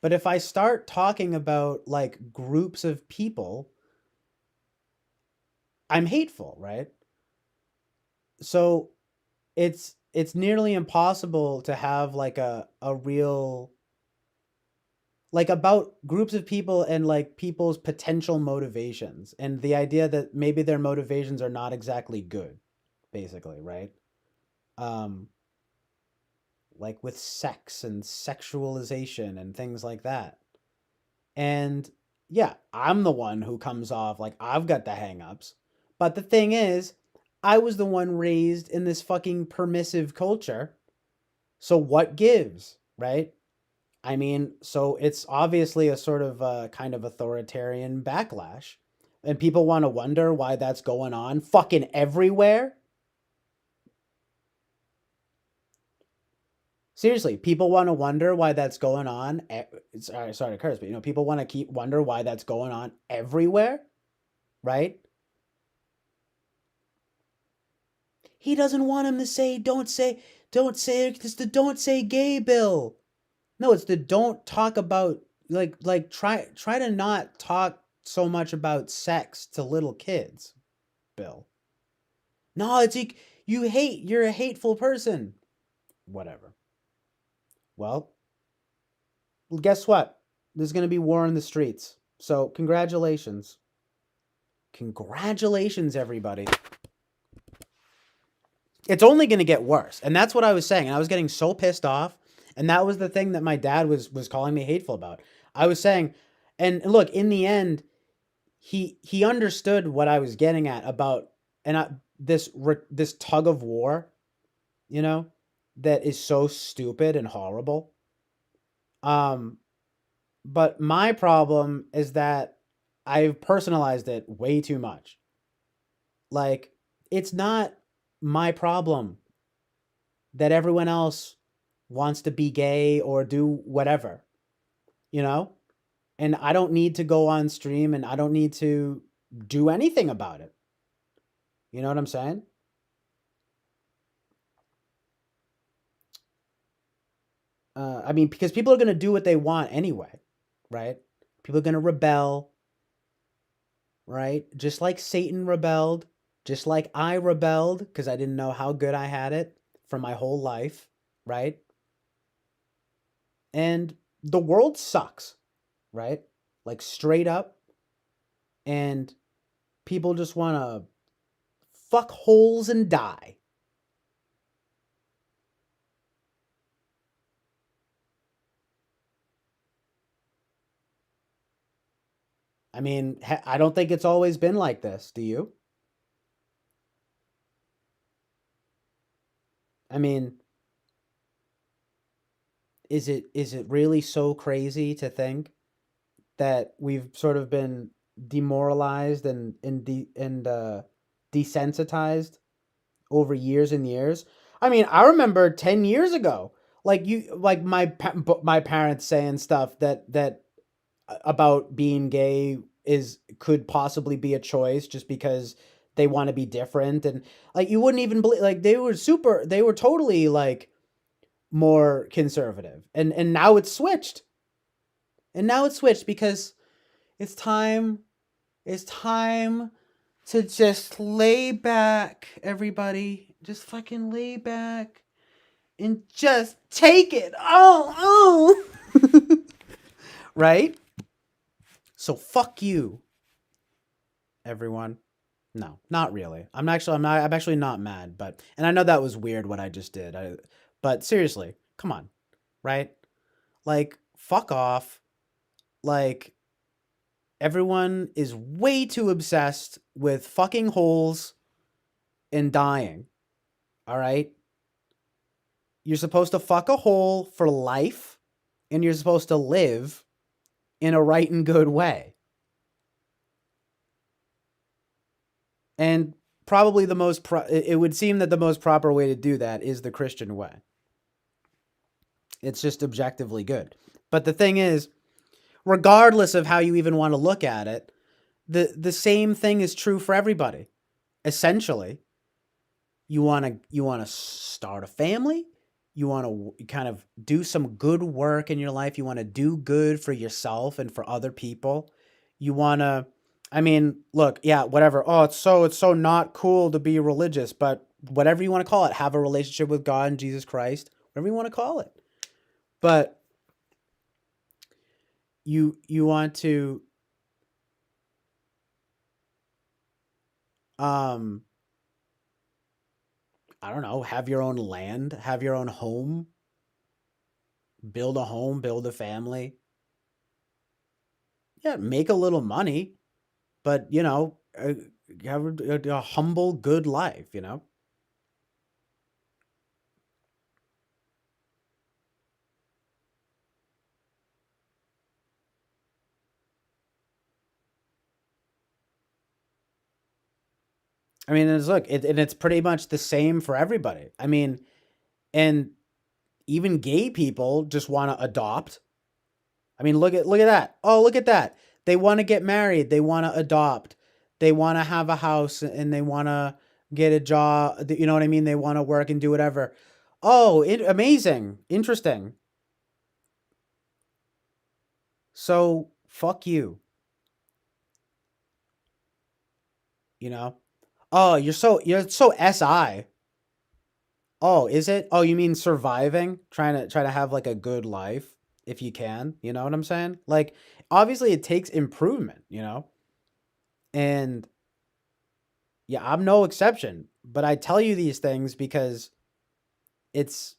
but if I start talking about like groups of people, I'm hateful, right? So it's nearly impossible to have like a real, like, about groups of people and like people's potential motivations, and the idea that maybe their motivations are not exactly good, basically, right? um like with sex and sexualization and things like that. And yeah, I'm the one who comes off like I've got the hangups. But the thing is, I was the one raised in this fucking permissive culture. So what gives, right? I mean, so it's obviously a sort of kind of authoritarian backlash. And people want to wonder why that's going on fucking everywhere. Seriously, people want to wonder why that's going on. Sorry to curse, but people want to keep wonder why that's going on everywhere, right? He doesn't want him to say, don't say, it's the don't say gay bill. No, it's the don't talk about, like try to not talk so much about sex to little kids, Bill. No, it's you're a hateful person. Whatever. Well, guess what? There's going to be war in the streets. So, congratulations. Congratulations, everybody. It's only going to get worse. And that's what I was saying. And I was getting so pissed off. And that was the thing that my dad was calling me hateful about. I was saying, and look, in the end, he understood what I was getting at about this tug of war, you know, that is so stupid and horrible. Um, but my problem is that I've personalized it way too much. Like, it's not my problem that everyone else wants to be gay or do whatever, you know? And I don't need to go on stream and I don't need to do anything about it. You know what I'm saying? I mean, because people are going to do what they want anyway, right? People are going to rebel, right? Just like Satan rebelled, just like I rebelled because I didn't know how good I had it for my whole life, right? And the world sucks, right? Like straight up. And people just want to fuck holes and die. I mean, I don't think it's always been like this. Do you? I mean, is it really so crazy to think that we've sort of been demoralized and desensitized over years and years? I mean, I remember 10 years ago, like my parents saying stuff that about being gay is could possibly be a choice just because they want to be different, and like you wouldn't even believe, like they were totally like more conservative, and now it's switched. And now it's switched because it's time it's time to just lay back, everybody. Just fucking lay back and just take it. Oh. Right? So fuck you, everyone. No, not really. I'm actually not mad, but and I know that was weird what I just did. But seriously, come on, right? Like fuck off. Like everyone is way too obsessed with fucking holes and dying. All right? You're supposed to fuck a hole for life and you're supposed to live in a right and good way. And probably it would seem that the most proper way to do that is the Christian way. It's just objectively good. But the thing is, regardless of how you even want to look at it, the same thing is true for everybody. Essentially, you want to start a family, you want to kind of do some good work in your life, you want to do good for yourself and for other people. You want to I mean, look, yeah, whatever. Oh, it's so not cool to be religious, but whatever you want to call it, have a relationship with God and Jesus Christ, whatever you want to call it. But you want to um I don't know, have your own land, have your own home, build a family. Yeah, make a little money, but have a humble, good life. I mean, and it's pretty much the same for everybody. I mean, and even gay people just want to adopt. I mean, look at that. Oh, look at that. They want to get married. They want to adopt. They want to have a house and they want to get a job. You know what I mean? They want to work and do whatever. Oh, amazing. Interesting. So, fuck you. you know? Oh, you're so SI. Oh, is it? Oh, you mean surviving? Trying to have like a good life if you can, you know what I'm saying? Like obviously it takes improvement, you know? And yeah, I'm no exception, but I tell you these things because it's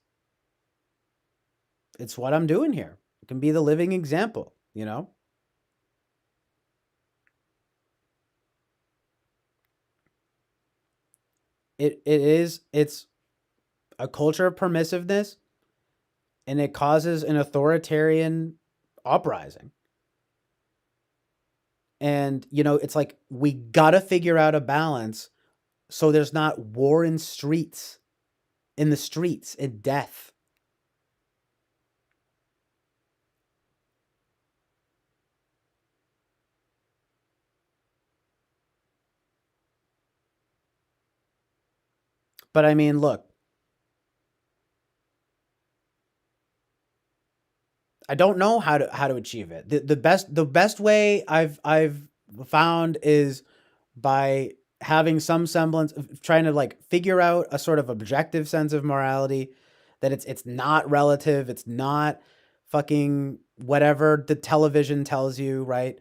it's what I'm doing here. It can be the living example, you know? It's a culture of permissiveness and it causes an authoritarian uprising. And you know, it's like we got to figure out a balance so there's not war in the streets and death. But I mean, look, I don't know how to achieve it. The best way I've found is by having some semblance of trying to like figure out a sort of objective sense of morality that it's not relative, it's not fucking whatever the television tells you, right?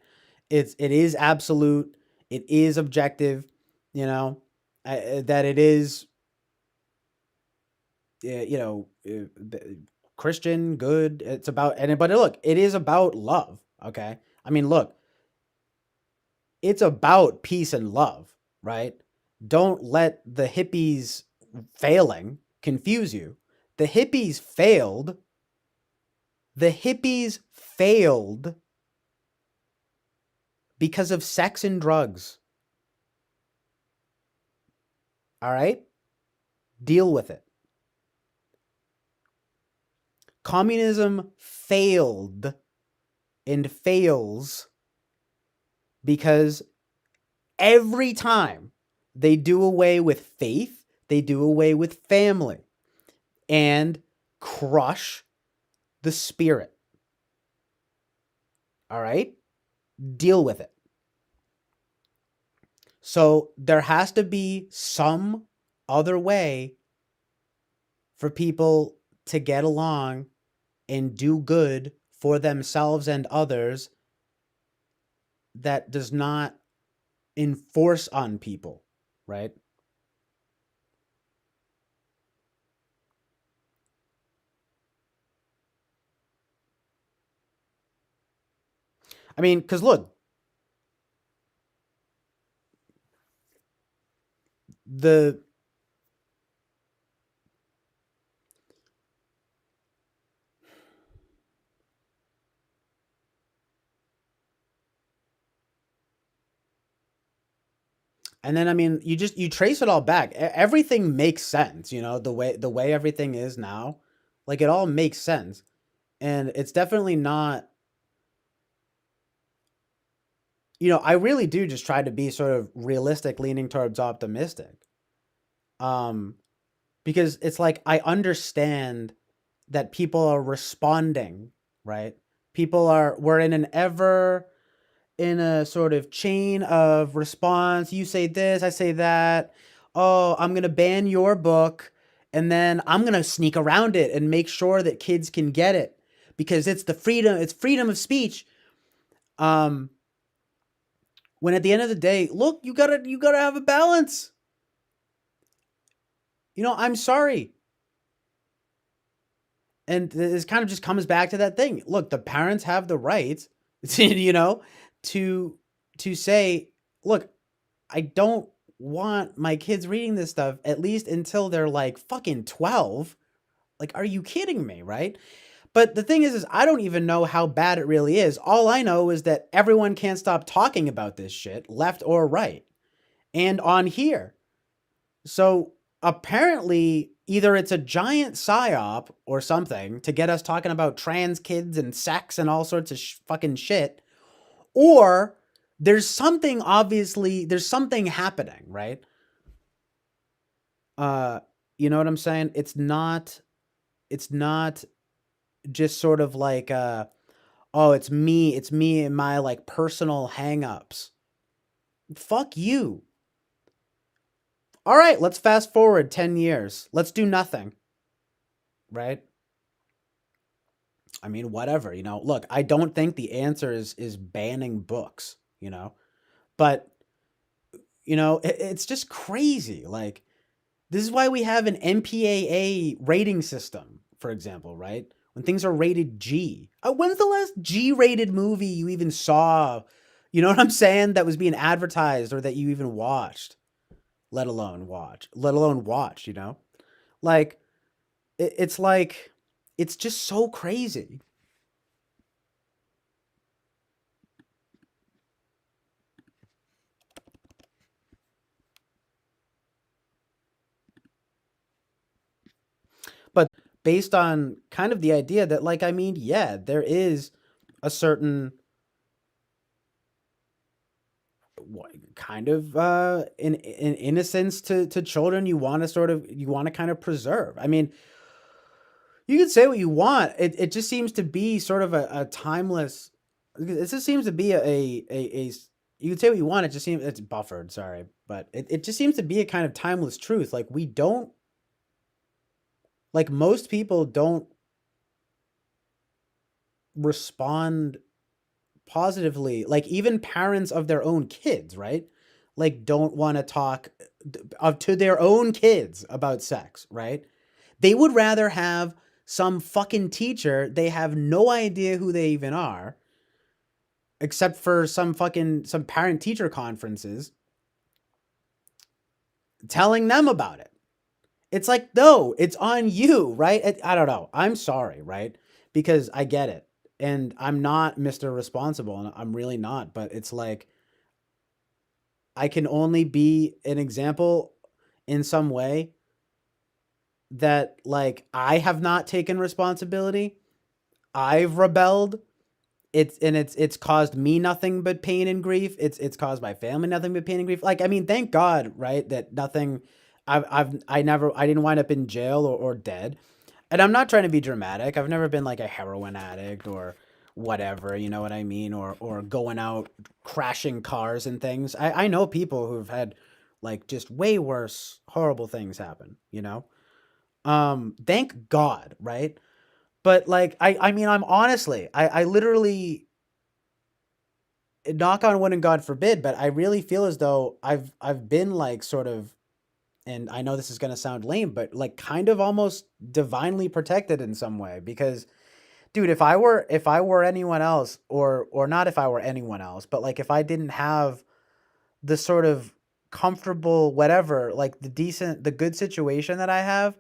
It is absolute, it is objective, you know, that it is you know, Christian, good. It's about and but look, it is about love. Okay, I mean, look, it's about peace and love, right? Don't let the hippies failing confuse you. The hippies failed. The hippies failed because of sex and drugs. All right, deal with it. Communism failed and fails because every time they do away with faith, they do away with family and crush the spirit. All right? Deal with it. So there has to be some other way for people to get along and do good for themselves and others that does not enforce on people, right? I mean, because look, the and then I mean, you trace it all back. Everything makes sense, you know, the way everything is now. Like it all makes sense. And it's definitely not, you know, I really do just try to be sort of realistic leaning towards optimistic. Um because it's like I understand that people are responding, right? People are we're in a sort of chain of response. You say this, I say that. Oh, I'm going to ban your book and then I'm going to sneak around it and make sure that kids can get it because it's freedom of speech. Um when at the end of the day, look, you got to have a balance. You know, I'm sorry. And this kind of just comes back to that thing. Look, the parents have the right to, you know, to say, look, I don't want my kids reading this stuff at least until they're like fucking 12. Like, are you kidding me, right? But the thing is I don't even know how bad it really is. All I know is that everyone can't stop talking about this shit, left or right, and on here. So apparently, either it's a giant psyop or something to get us talking about trans kids and sex and all sorts of fucking shit, or there's something happening, right? Uh, you know what I'm saying? It's not just sort of like oh, it's me and my like personal hangups. Fuck you. All right, let's fast forward 10 years. Let's do nothing, right? I mean, whatever, Look, I don't think the answer is banning books, but it's just crazy. Like, this is why we have an MPAA rating system, for example, right? When things are rated G. When's the last G-rated movie you even saw? You know what I'm saying? That was being advertised or that you even watched, let alone watch. Like, it's like, it's just so crazy. But based on kind of the idea that, like, I mean, yeah, there is a certain kind of in innocence to children you want to kind of preserve. I mean, you can say what you want. It just seems to be sort of a timeless. It just seems to be you can say what you want. It just seems it's buffered. Sorry, but it just seems to be a kind of timeless truth. Like, we don't, like, most people don't respond positively, like, even parents of their own kids, right? Like, don't want to talk of to their own kids about sex, right? They would rather have some fucking teacher they have no idea who they even are, except for some parent teacher conferences, telling them about it. It's like, no, it's on you, right? I don't know. I'm sorry, right? Because I get it. And I'm not Mr. Responsible, and I'm really not, but it's like, I can only be an example in some way that, like, I have not taken responsibility. I've rebelled. It's caused me nothing but pain and grief. It's caused my family nothing but pain and grief. Like, I mean, thank God, right, that nothing. I didn't wind up in jail or dead. And I'm not trying to be dramatic. I've never been like a heroin addict or whatever, you know what I mean? Or going out crashing cars and things. I know people who've had, like, just way worse, horrible things happen. Thank God, right? But, like, I mean, I'm honestly, I literally, knock on wood and God forbid, but I really feel as though I've been, like, sort of, and I know this is gonna sound lame, but, like, kind of almost divinely protected in some way. Because, dude, if I were anyone else, or not if I were anyone else, but, like, if I didn't have the sort of comfortable whatever, like, the good situation that I have,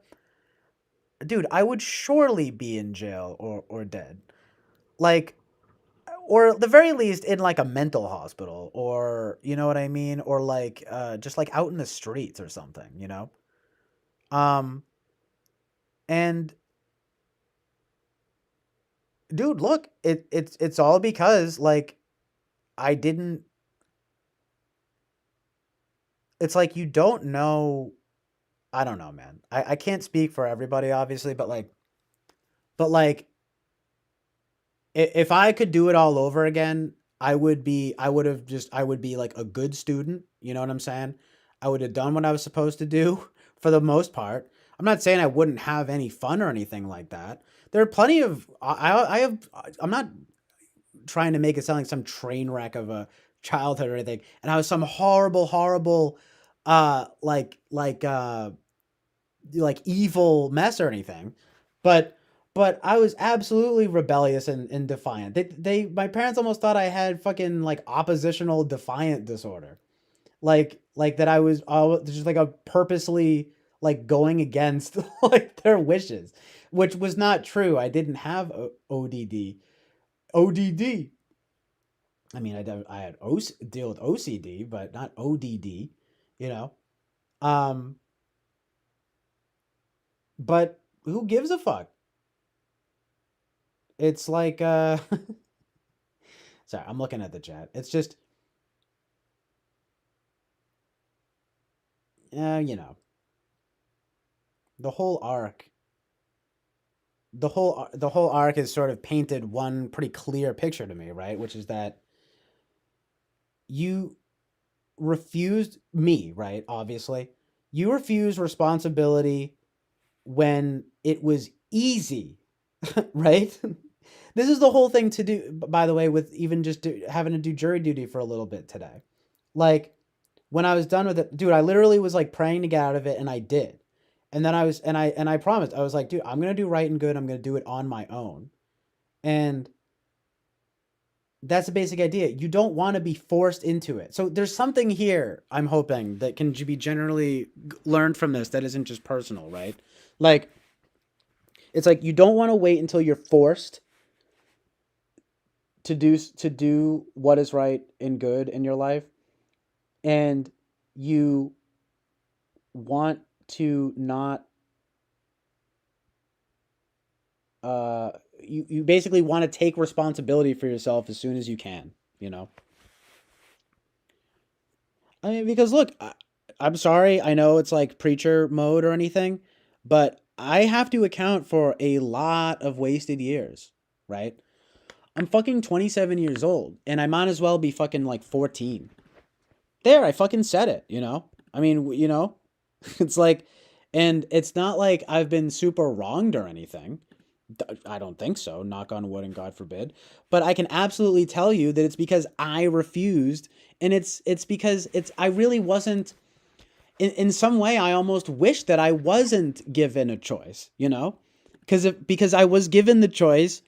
dude, I would surely be in jail or dead. Like, or at the very least in, like, a mental hospital, or you know what I mean, or, like, just, like, out in the streets or something. Um and dude, look, it's all because, like, I didn't it's like, you don't know. I don't know, man. I can't speak for everybody, obviously, but like, if I could do it all over again, I would be, like, a good student, you know what I'm saying? I would have done what I was supposed to do for the most part. I'm not saying I wouldn't have any fun or anything like that. There are plenty of I have I'm not trying to make it sound like some train wreck of a childhood or anything. And I was some horrible, horrible, like evil mess or anything. But I was absolutely rebellious and defiant. My parents almost thought I had fucking, like, oppositional defiant disorder. Like that I was just, like, a purposely, like, going against like their wishes, which was not true. I didn't have ODD. ODD. I mean, I had deal with OCD, but not ODD, you know. Um, but who gives a fuck? It's like, sorry, I'm looking at the chat. It's just, you know, the whole arc, the whole arc is sort of painted one pretty clear picture to me, right? Which is that you refused me, right? Obviously, You refuse responsibility when it was easy, right? This is the whole thing to do, by the way, with even just having to do jury duty for a little bit today. Like, when I was done with it, dude, I literally was like praying to get out of it, and I did. And then I promised, I was like, dude, I'm gonna do right and good. I'm gonna do it on my own. And that's the basic idea. You don't want to be forced into it. So there's something here, I'm hoping, that can be generally learned from this that isn't just personal, right? Like, it's like you don't want to wait until you're forced to do what is right and good in your life, and you want to not you basically want to take responsibility for yourself as soon as you can, you know. I mean, because look, I'm sorry, I know it's like preacher mode or anything, but I have to account for a lot of wasted years, right? I'm fucking 27 years old, and I might as well be fucking like 14. There, I fucking said it, you know? I mean, you know, it's like, and it's not like I've been super wronged or anything. I don't think so, knock on wood and God forbid. But I can absolutely tell you that it's because I refused, and it's because I really wasn't in some way. I almost wish that I wasn't given a choice, you know? Because I was given the choice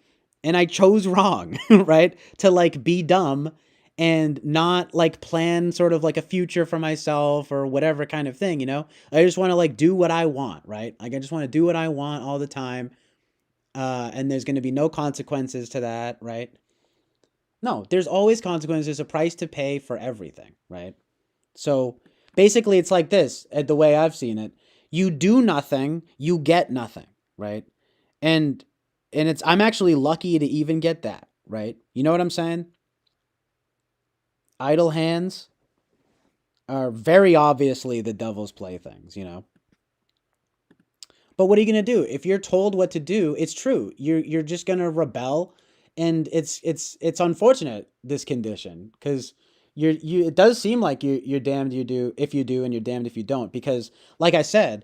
and I chose wrong, right? To like be dumb and not like plan sort of like a future for myself or whatever kind of thing, you know? I just want to like do what I want, right? Like I just want to do what I want all the time. And there's going to be no consequences to that, right? No, there's always consequences. There's a price to pay for everything, right? So basically, it's like this, the way I've seen it: you do nothing, you get nothing, right? And it's I'm actually lucky to even get that, right? You know what I'm saying? Idle hands are very obviously the devil's playthings, you know. But what are you gonna do if you're told what to do? It's true. You're just gonna rebel, and it's unfortunate, this condition, because you it does seem like you're damned you do if you do, and you're damned if you don't. Because like I said,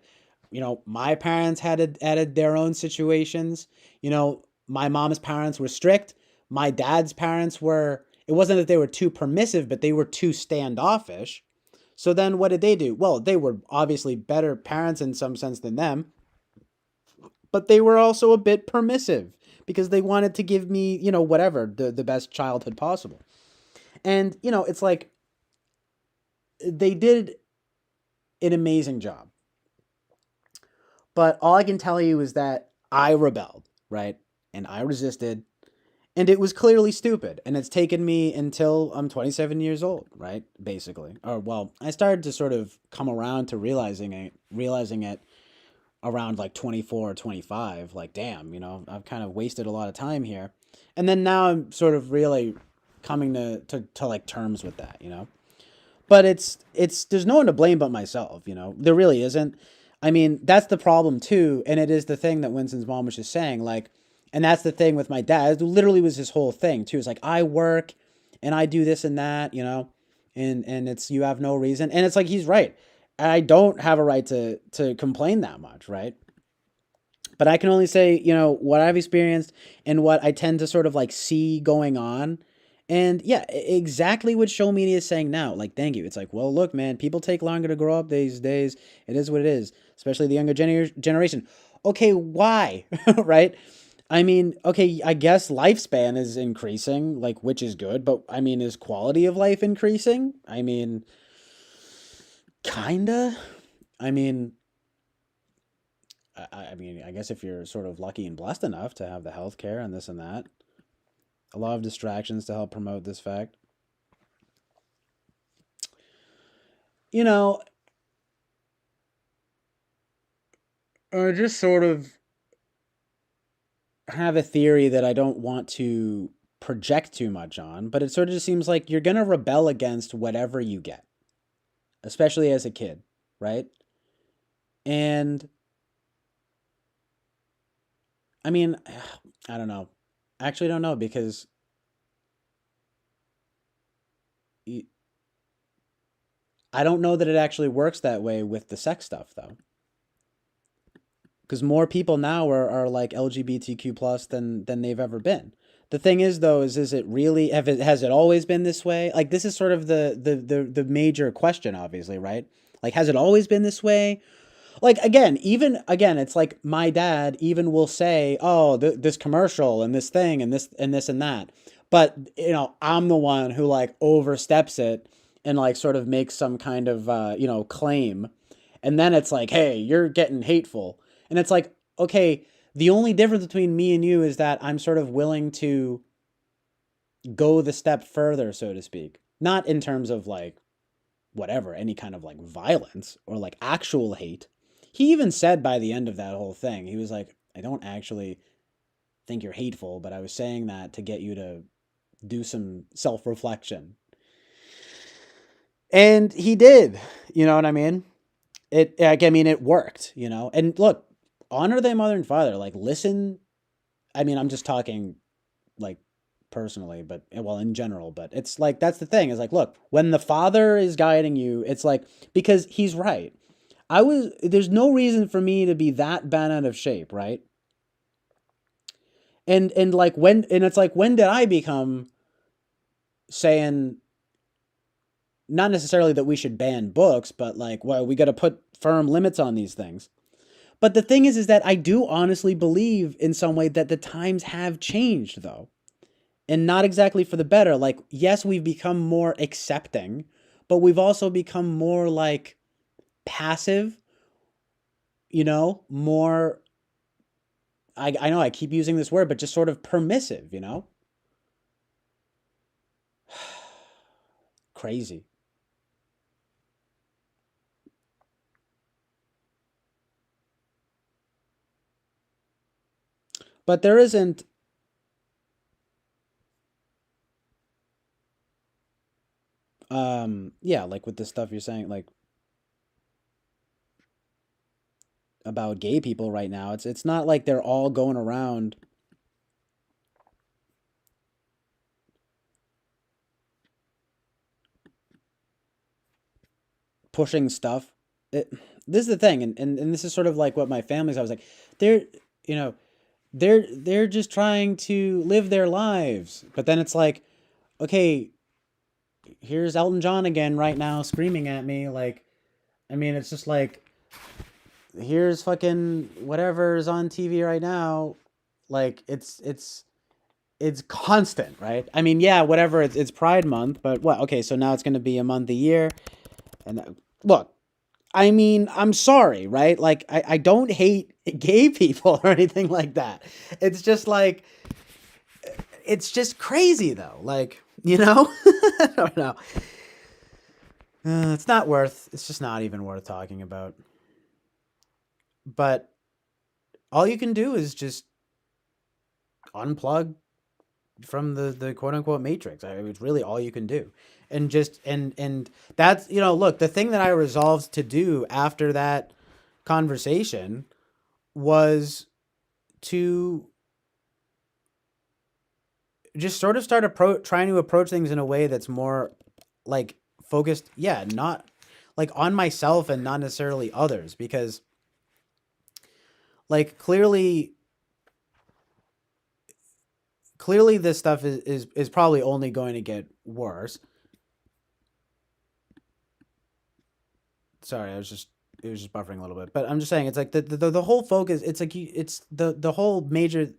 you know, my parents had their own situations. You know, my mom's parents were strict. My dad's parents were. It wasn't that they were too permissive, but they were too standoffish. So then what did they do? Well, they were obviously better parents in some sense than them, but they were also a bit permissive because they wanted to give me, you know, whatever, the best childhood possible. And, you know, it's like they did an amazing job. But all I can tell you is that I rebelled, right? And I resisted. And it was clearly stupid. And it's taken me until I'm 27 years old, right? Basically. Or, well, I started to sort of come around to realizing it around like 24 or 25, like damn, you know, I've kind of wasted a lot of time here. And then now I'm sort of really coming to like terms with that, you know. But it's there's no one to blame but myself, you know. There really isn't. I mean, that's the problem too, and it is the thing that Winston's mom was just saying, like, and that's the thing with my dad. It literally was his whole thing too. It's like I work and I do this and that, you know, and it's you have no reason. And it's like he's right. I don't have a right to complain that much, right? But I can only say, you know, what I've experienced and what I tend to sort of like see going on. And yeah, exactly what show media is saying now. Like, thank you. It's like, well, look, man, people take longer to grow up these days. It is what it is, especially the younger generation. Okay, why? Right? I mean, okay, I guess lifespan is increasing, like, which is good, but I mean, is quality of life increasing? I mean, kinda. I mean, I mean, I guess if you're sort of lucky and blessed enough to have the health care and this and that, a lot of distractions to help promote this fact. You know, I just sort of have a theory that I don't want to project too much on, but it sort of just seems like you're going to rebel against whatever you get, especially as a kid, right? And I mean, I don't know. Actually, I don't know because I don't know that it actually works that way with the sex stuff though, because more people now are like LGBTQ plus than they've ever been. The thing is though, is it really has it always been this way? Like this is sort of the major question, obviously, right? Like has it always been this way? Like again, even again, it's like my dad even will say, "Oh, this commercial and this thing and this and this and that," but I'm the one who like oversteps it and like sort of makes some kind of claim, and then it's like, "Hey, you're getting hateful," and it's like, okay, the only difference between me and you is that I'm sort of willing to go the step further, so to speak, not in terms of like whatever, any kind of like violence or like actual hate. He even said by the end of that whole thing, he was like, I don't actually think you're hateful, but I was saying that to get you to do some self reflection. And he did. You know what I mean? It worked, And look, honor their mother and father. Like, listen. I mean, I'm just talking like personally, but well, in general, but it's like that's the thing is like, look, when the father is guiding you, it's like because he's right. There's no reason for me to be that bent out of shape, right? And like and it's like when did I become saying not necessarily that we should ban books, but like, well, we got to put firm limits on these things. But the thing is that I do honestly believe in some way that the times have changed though. And not exactly for the better. Like, yes, we've become more accepting, but we've also become more like passive, more. I know I keep using this word, but just sort of permissive. Crazy. But there isn't, yeah, like with the stuff you're saying, like about gay people right now, it's not like they're all going around pushing stuff. It, this is the thing, and this is sort of like what my family's. I was like, they're, you know, they're just trying to live their lives, but then it's like, okay, here's Elton John again right now screaming at me. Like, I mean, it's just like, here's fucking whatever's on TV right now. Like, it's constant, right? I mean, yeah, whatever. It's Pride Month, but what? Okay, so now it's going to be a month a year, and look, I mean, I'm sorry, right? Like, I don't hate gay people or anything like that. It's just like, it's just crazy though. Like, I don't know. It's not worth. It's just not even worth talking about. But all you can do is just unplug from the quote unquote matrix. It's really all you can do, and just and that's look, the thing that I resolved to do after that conversation was to just sort of start trying to approach things in a way that's more like focused, yeah, not like on myself and not necessarily others, because like clearly this stuff is probably only going to get worse. Sorry, it was just buffering a little bit, but I'm just saying it's like the whole focus. It's like it's the whole major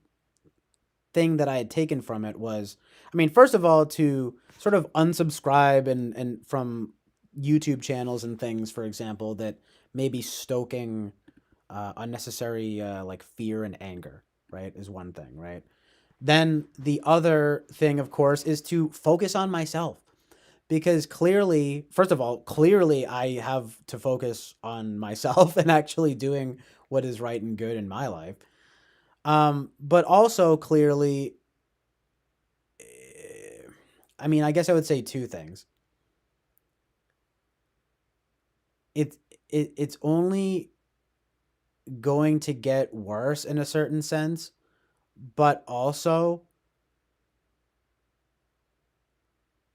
thing that I had taken from it was, I mean, first of all, to sort of unsubscribe and from YouTube channels and things, for example, that may be stoking unnecessary like fear and anger, right? Is one thing, right? Then the other thing, of course, is to focus on myself, because clearly, first of all, clearly I have to focus on myself and actually doing what is right and good in my life. But also clearly, I mean, I guess I would say two things. It, it's only going to get worse in a certain sense, but also,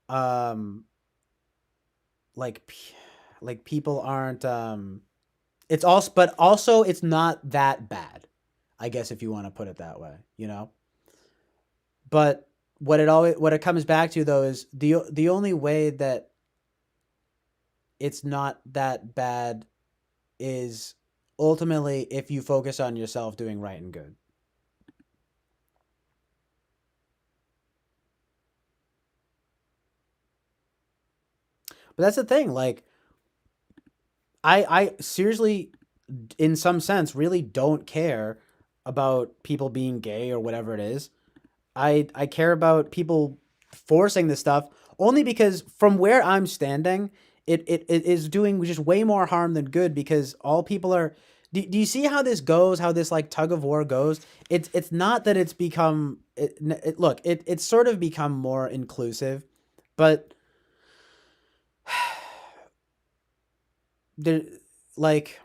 um, like, like people aren't it's also, but also it's not that bad, I guess, if you want to put it that way, you know. But what it comes back to though is the only way that it's not that bad is ultimately if you focus on yourself doing right and good. But that's the thing, like I seriously, in some sense, really don't care about people being gay or whatever it is. I care about people forcing this stuff only because from where I'm standing, it is doing just way more harm than good because all people are. Do you see how this goes? How this like tug of war goes? It's not that it's become look, it's sort of become more inclusive, but there like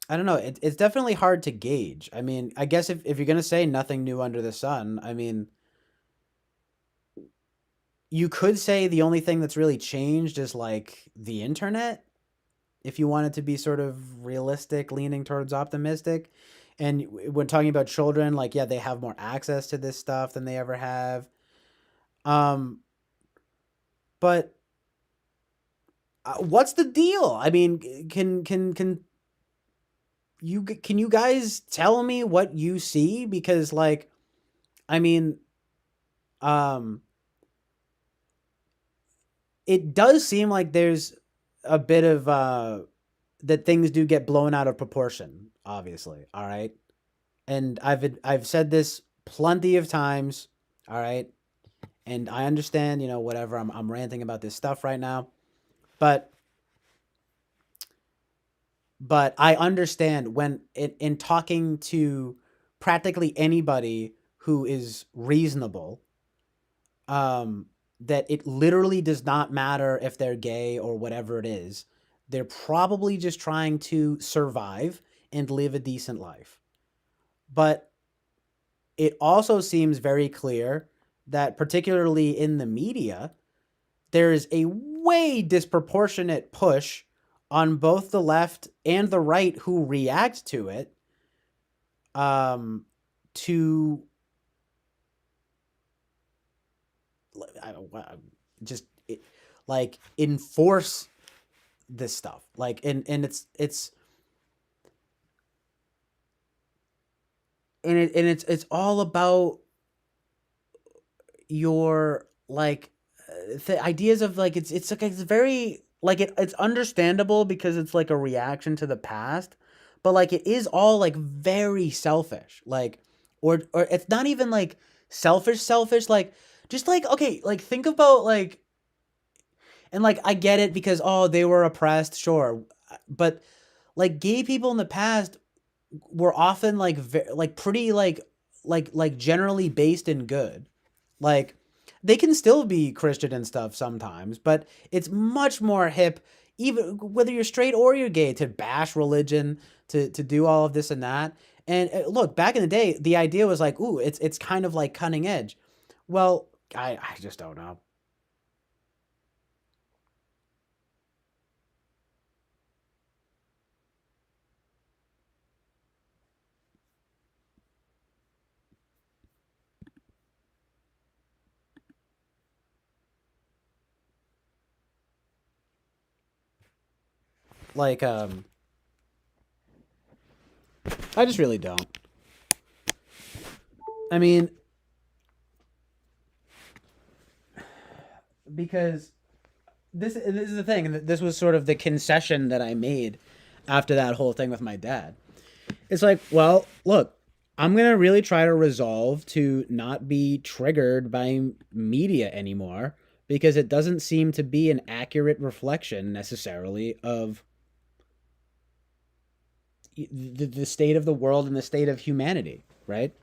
I don't know. It's definitely hard to gauge. I mean, I guess if you're gonna say nothing new under the sun, I mean, you could say the only thing that's really changed is like the internet. If you wanted to be sort of realistic, leaning towards optimistic, and when talking about children, like yeah, they have more access to this stuff than they ever have. Um, but what's the deal? I mean, can you guys tell me what you see? Because like, I mean, um it does seem like there's a bit of that things do get blown out of proportion, obviously. All right. And I've said this plenty of times, all right? And I understand, you know, whatever. I'm ranting about this stuff right now. But I understand when in talking to practically anybody who is reasonable, um, that it literally does not matter if they're gay or whatever it is. They're probably just trying to survive and live a decent life. But it also seems very clear that, particularly in the media, there is a way disproportionate push on both the left and the right who react to it, um, to I don't, just like enforce this stuff like and it's all about your like the ideas of like it's like it's very like it's understandable because it's like a reaction to the past, but like it is all like very selfish, like or it's not even like selfish like just like okay like think about like and like I get it because oh they were oppressed, sure, but like gay people in the past were often like like pretty like generally based in good. Like they can still be Christian and stuff sometimes, but it's much more hip even whether you're straight or you're gay to bash religion, to do all of this and that. And look, back in the day, the idea was like, ooh, it's kind of like cutting edge. Well, I just don't know. Like I just really don't. I mean, because this is the thing. This was sort of the concession that I made after that whole thing with my dad. It's like, well, look, I'm gonna really try to resolve to not be triggered by media anymore because it doesn't seem to be an accurate reflection necessarily of the state of the world and the state of humanity, right?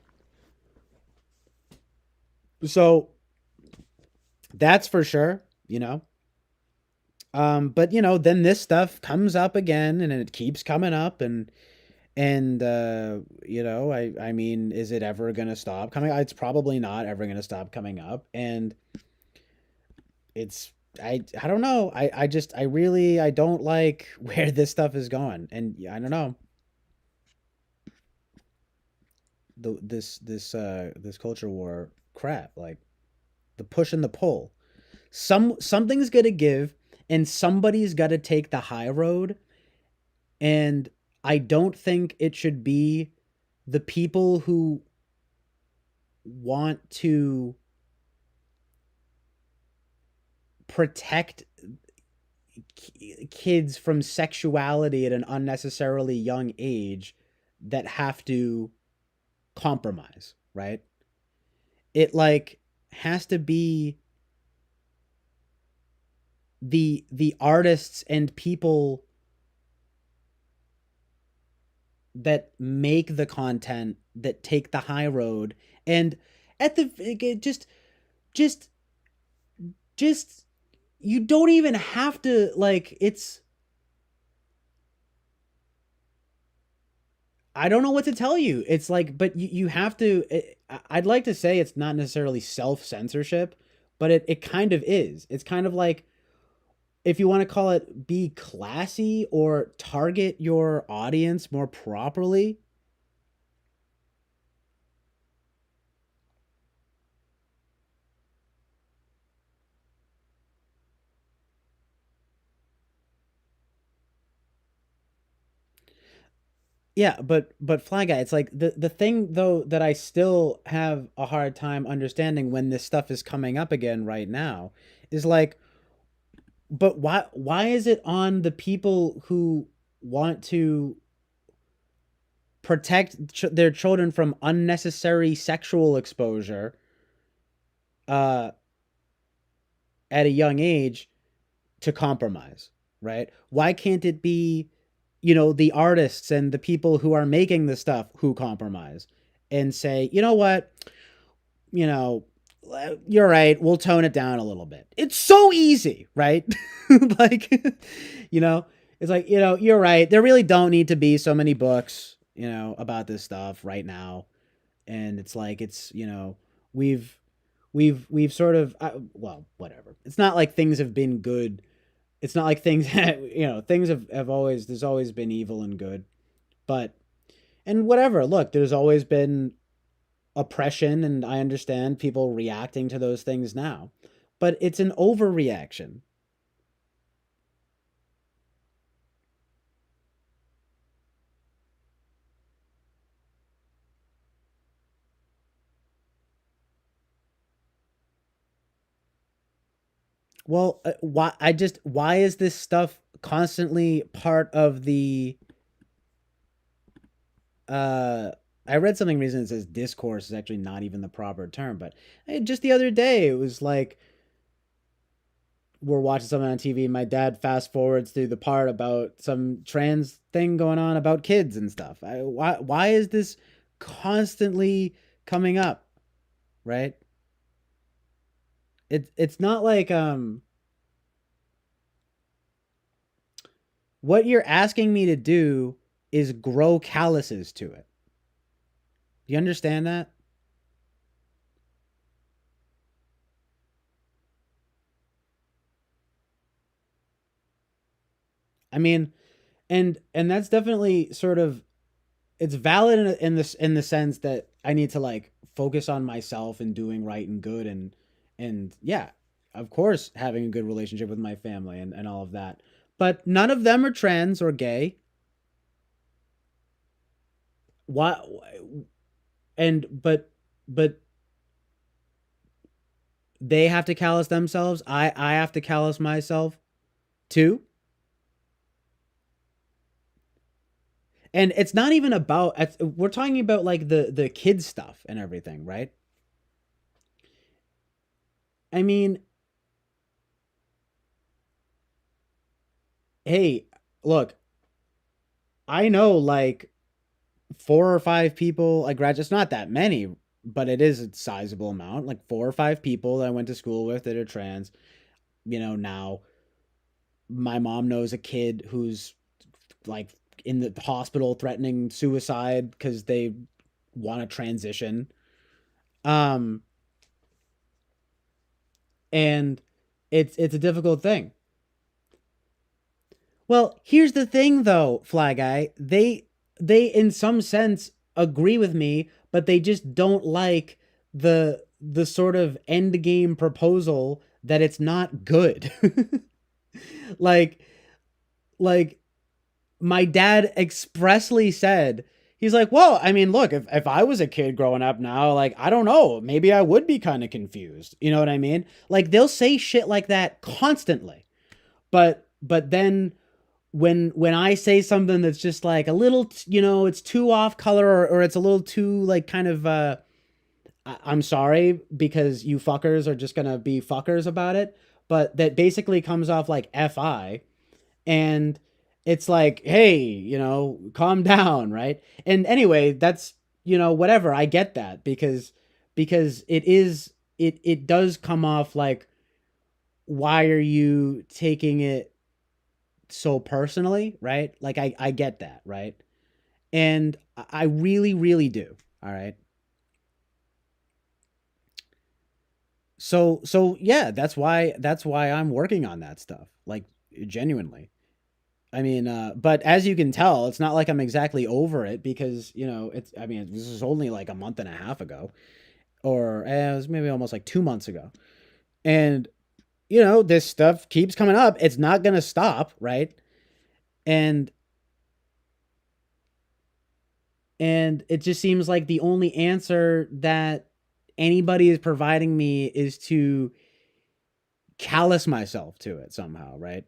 So that's for sure, you know. But you know, then this stuff comes up again, and it keeps coming up, and you know, I mean, is it ever gonna stop coming? It's probably not ever gonna stop coming up, and it's I don't know. I just I really I don't like where this stuff is going. And I don't know. This culture war crap, like the push and the pull. Something's going to give and somebody's got to take the high road, and I don't think it should be the people who want to protect kids from sexuality at an unnecessarily young age that have to compromise, right? It like has to be the artists and people that make the content that take the high road, and at the just just you don't even have to like it's I don't know what to tell you. It's like, but you have to. I'd like to say it's not necessarily self censorship, but it kind of is. It's kind of like, if you want to call it, be classy or target your audience more properly. Yeah, but Fly Guy, it's like the thing though that I still have a hard time understanding when this stuff is coming up again right now is like, but why is it on the people who want to protect their children from unnecessary sexual exposure uh at a young age to compromise, right? Why can't it be, the artists and the people who are making the stuff who compromise and say, you know what, you know, you're right, we'll tone it down a little bit. It's so easy, right? Like, you know, it's like, you're right. There really don't need to be so many books, about this stuff right now. And it's like, we've, we've sort of, well, whatever. It's not like things have been good. It's not like things, things have always, there's always been evil and good. But, and whatever, look, there's always been oppression, and I understand people reacting to those things now, but it's an overreaction. Well, why is this stuff constantly part of the uh I read something recently that says discourse is actually not even the proper term, but just the other day it was like we're watching something on TV. My dad fast forwards through the part about some trans thing going on about kids and stuff. Why is this constantly coming up, right? It's not like what you're asking me to do is grow calluses to it. Do you understand that? I mean, and that's definitely sort of, it's valid in this in the sense that I need to like focus on myself and doing right and good, and yeah, of course having a good relationship with my family and all of that. But none of them are trans or gay. Why and but they have to callous themselves. I have to callous myself too. And it's not even about, we're talking about like the kid stuff and everything, right? I mean, hey, look, I know like four or five people I graduate. It's not that many, but it is a sizable amount. Like four or five people that I went to school with that are trans. Now my mom knows a kid who's like in the hospital threatening suicide because they want to transition. Um, and It's a difficult thing. Well, here's the thing though, Fly Guy. They in some sense agree with me, but they just don't like the sort of end game proposal that it's not good. like like my dad expressly said, he's like, well, I mean, look, if I was a kid growing up now, like, I don't know, maybe I would be kind of confused. You know what I mean? Like, they'll say shit like that constantly. But then when I say something that's just like a little, it's too off color, or it's a little too like kind of, I'm sorry because you fuckers are just gonna be fuckers about it, but that basically comes off like fi, and it's like, hey, calm down, right? And anyway, that's, whatever. I get that because it does come off like, why are you taking it so personally, right? Like I get that, right? And I really, really do. All right. So yeah, that's why I'm working on that stuff. Like, genuinely. I mean, but as you can tell, it's not like I'm exactly over it because, I mean, this is only like a month and a half ago, or it was maybe almost like 2 months ago. And, this stuff keeps coming up. It's not going to stop, right? And and it just seems like the only answer that anybody is providing me is to callous myself to it somehow, right?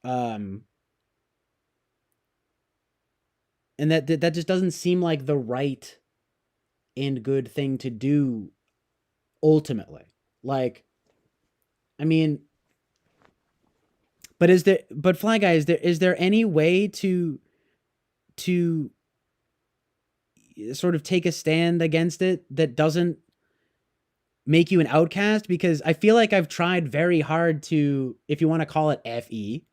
Um and that just doesn't seem like the right and good thing to do ultimately. Like, I mean, but Fly Guy, is there any way to sort of take a stand against it that doesn't make you an outcast? Because I feel like I've tried very hard to, if you want to call it FE,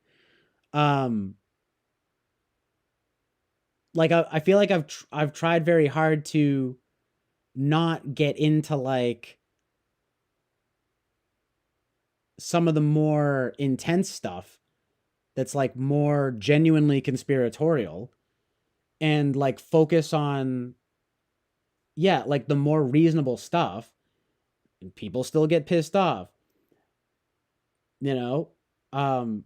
um like I feel like I've tried very hard to not get into like some of the more intense stuff that's like more genuinely conspiratorial, and like focus on, yeah, like the more reasonable stuff, and people still get pissed off, you know. um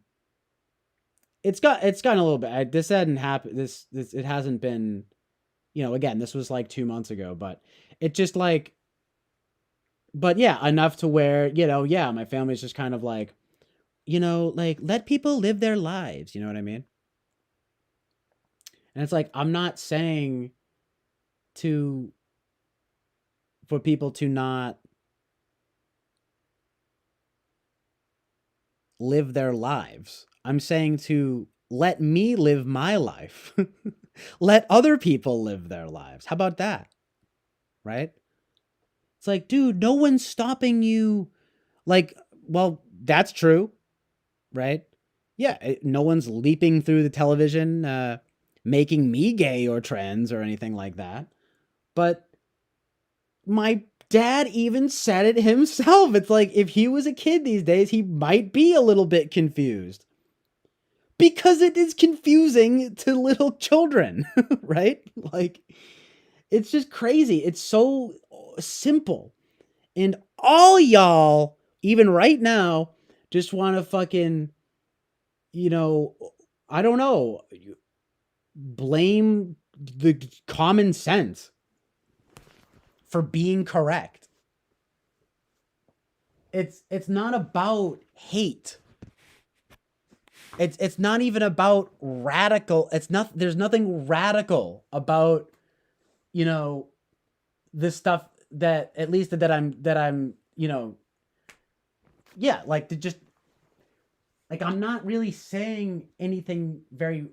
it's gotten a little bit, this hadn't happened, this it hasn't been, again, this was like 2 months ago, but it just like, but yeah, enough to where, yeah, my family's just kind of like, like, let people live their lives, you know what I mean? And it's like, I'm not saying to for people to not live their lives. I'm saying to let me live my life. Let other people live their lives. How about that? Right? It's like, dude, no one's stopping you. Like, well, that's true, right? Yeah, no one's leaping through the television, making me gay or trans or anything like that. But my dad even said it himself. It's like, if he was a kid these days, he might be a little bit confused because it is confusing to little children, right? Like, it's just crazy. It's so simple. And all y'all, even right now, just want to fucking, you know, I don't know, blame the common sense for being correct. It's not about hate. It's not even about radical. It's not, there's nothing radical about, you know, this stuff that, at least that I'm, yeah, like, to just, like, I'm not really saying anything very,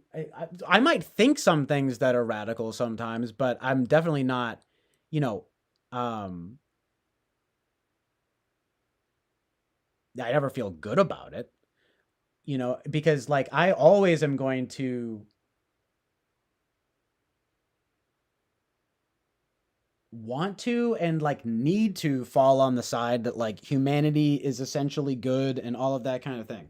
I might think some things that are radical sometimes, but I'm definitely not, you know, um I never feel good about it, because like I always am going to, want to and like need to fall on the side that like humanity is essentially good and all of that kind of thing.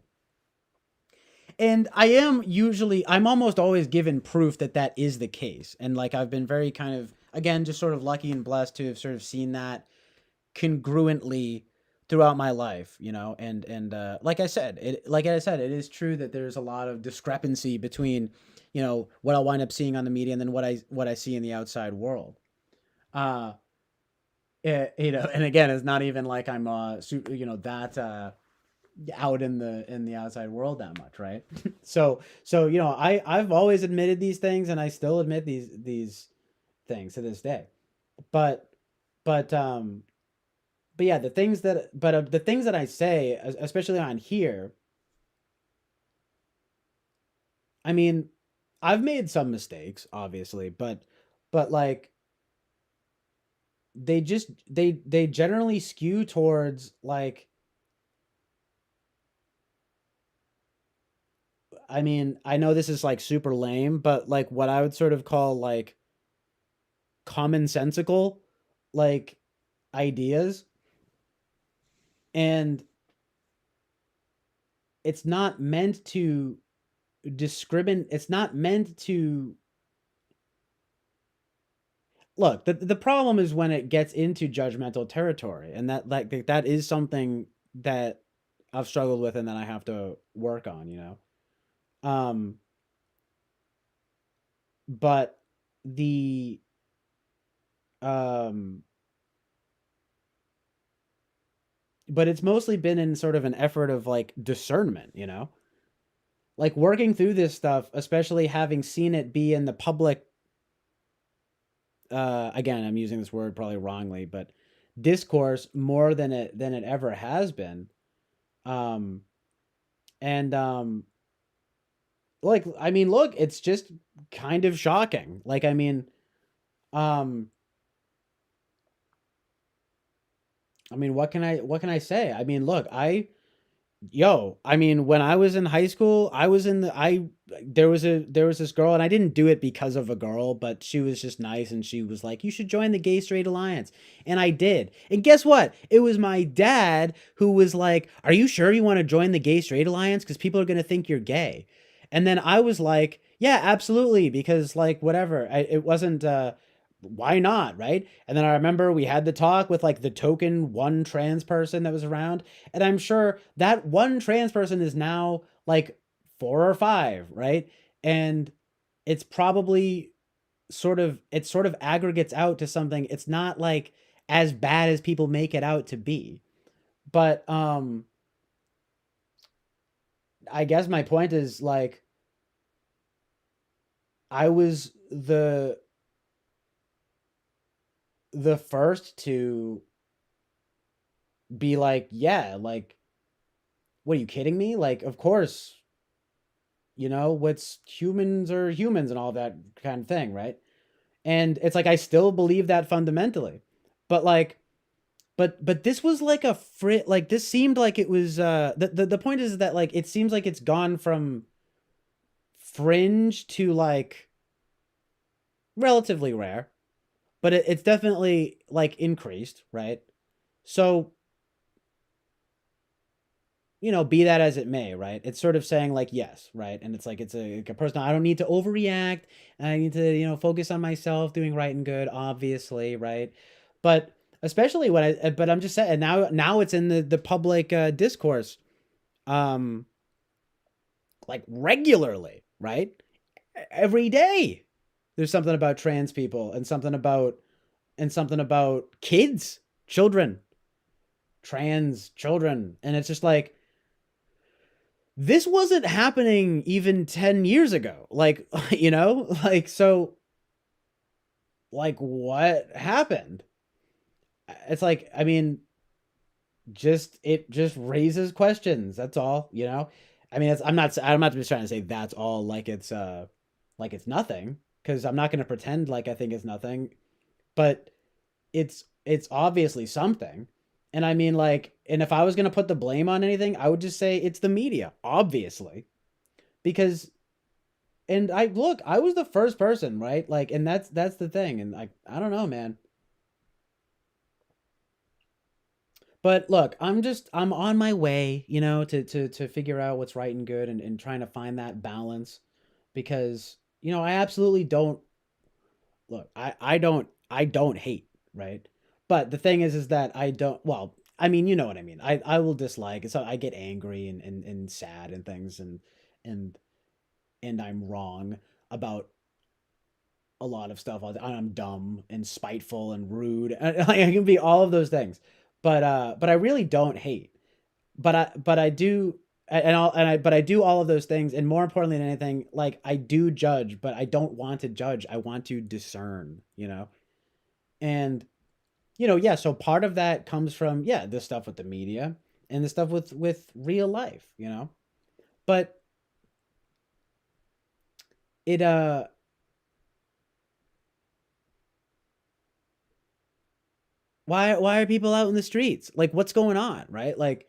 And I'm almost always given proof that that is the case. And like I've been very kind of, again, just sort of lucky and blessed to have sort of seen that congruently throughout my life, you know. And like I said, it is true that there's a lot of discrepancy between, you know, what I'll wind up seeing on the media and then what I see in the outside world. Uh, you know, and again, it's not even like I'm you know, that out in the outside world that much, right? So you know, I've always admitted these things, and I still admit these things to this day. But but um but yeah, the things that I say, especially on here, I mean, I've made some mistakes, obviously, but like they generally skew towards like, I mean, I know this is like super lame, but like what I would sort of call like commonsensical like ideas. And it's not meant to discriminate. It's not meant to look. The problem is when it gets into judgmental territory, and that like that is something that I've struggled with and that I have to work on, you know. Um, but the um but it's mostly been in sort of an effort of like discernment, you know? Like working through this stuff, especially having seen it be in the public, again, I'm using this word probably wrongly, but discourse more than it ever has been. Um and like I mean, look, it's just kind of shocking. Like um I mean, what can I say? I mean, look, I mean, when I was in high school, I was in the I there was this girl, and I didn't do it because of a girl, but she was just nice, and she was like, "You should join the Gay Straight Alliance." And I did. And guess what? It was my dad who was like, "Are you sure you want to join the Gay Straight Alliance, cuz people are going to think you're gay?" And then I was like, "Yeah, absolutely, because like whatever. It wasn't why not, right?" And then I remember we had the talk with like the token one trans person that was around, and I'm sure that one trans person is now like four or five, right? And it's probably it sort of aggregates out to something. It's not like as bad as people make it out to be. But I guess my point is like I was the first to be like, yeah, like what are you kidding me? Like of course, you know, what's humans are humans and all that kind of thing, right? And it's like I still believe that fundamentally. But like but this was like like this seemed like it was the point is that like it seems like it's gone from fringe to like relatively rare, but it's definitely like increased, right? So, you know, be that as it may, right? It's sort of saying like yes, right? And it's like a personal. I don't need to overreact. I need to, you know, focus on myself, doing right and good, obviously, right? But especially when but I'm just saying now it's in the public discourse, um, like regularly, right? Every day, there's something about trans people and something about kids, children, trans children, and it's just like this wasn't happening even 10 years ago. Like, you know, like, so, like, what happened? It's like, I mean, it just raises questions. That's all, you know? I mean, I'm not just trying to say that's all like it's nothing, because I'm not going to pretend like I think it's nothing, but it's obviously something. And I mean, like, and if I was going to put the blame on anything, I would just say it's the media, obviously, because and I was the first person, right? Like, and that's the thing, and like I don't know, man. But look, I'm on my way, to figure out what's right and good, and trying to find that balance, because I absolutely don't look. I don't hate, right? But the thing is that I don't. Well, I mean, you know what I mean. I will dislike. So I get angry and sad and things, and and I'm wrong about a lot of stuff. I'm dumb and spiteful and rude. I can be all of those things, but I really don't hate. But I do, but I do all of those things, and more importantly than anything, like, I do judge, but I don't want to judge. I want to discern. And yeah. So part of that comes from, the stuff with the media and the stuff with real life. But it why are people out in the streets? Like, what's going on, right? Like,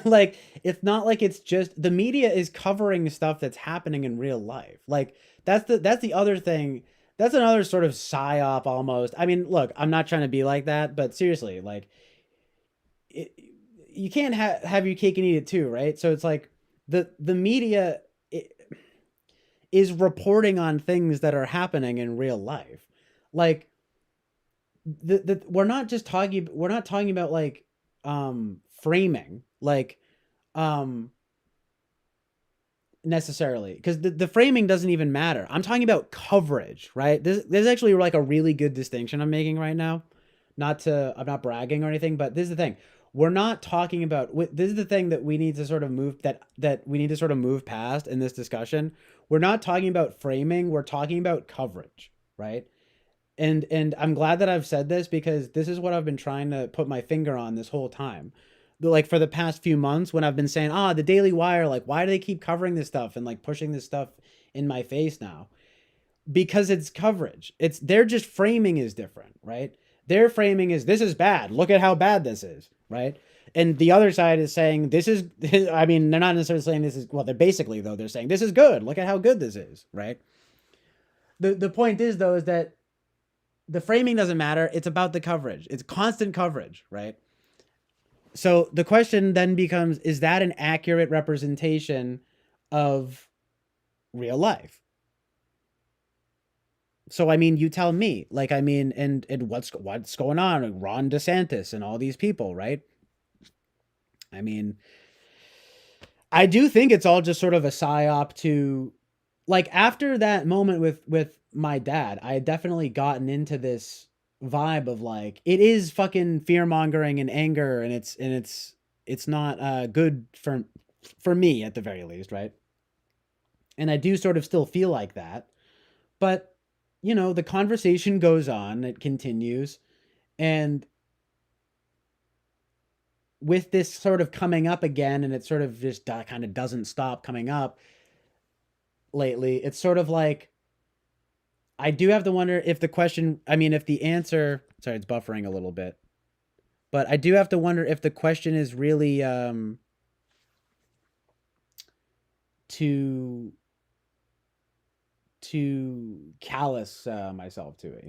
like, it's not like it's just the media is covering stuff that's happening in real life. Like, that's the other thing. That's another sort of psyop almost. I mean, look, I'm not trying to be like that, but seriously, like, it, you can't have your cake and eat it too, right? So it's like the media is reporting on things that are happening in real life. Like, we're not talking about, like, framing, like, um necessarily, because the framing doesn't even matter. I'm talking about coverage, right? This is actually like a really good distinction I'm making right now. I'm not bragging or anything, but this is the thing. We're not talking about this is the thing that we need to sort of move past in this discussion. We're not talking about framing, we're talking about coverage, right? And I'm glad that I've said this, because this is what I've been trying to put my finger on this whole time. Like, for the past few months, when I've been saying, the Daily Wire, like, why do they keep covering this stuff and, like, pushing this stuff in my face now? Because it's coverage. It's Their just framing is different, right? Their framing is, this is bad. Look at how bad this is, right? And the other side is saying, this is I mean, they're not necessarily saying this is, well, they're basically, though, they're saying this is good. Look at how good this is, right? The point is, though, is that the framing doesn't matter. It's about the coverage. It's constant coverage, right? So the question then becomes, is that an accurate representation of real life? So, I mean, you tell me. Like, I mean, and what's going on with Ron DeSantis and all these people, right? I mean, I do think it's all just sort of a psyop to, like, after that moment with my dad, I had definitely gotten into this vibe of, like, it is fucking fear mongering and anger, and it's not good for me, at the very least, right? And I do sort of still feel like that, but the conversation goes on, it continues, and with this sort of coming up again, and it sort of just kind of doesn't stop coming up lately. It's sort of like, I do have to wonder if the question, I mean, if the answer, sorry, it's buffering a little bit, but I do have to wonder if the question is really to callous myself to it.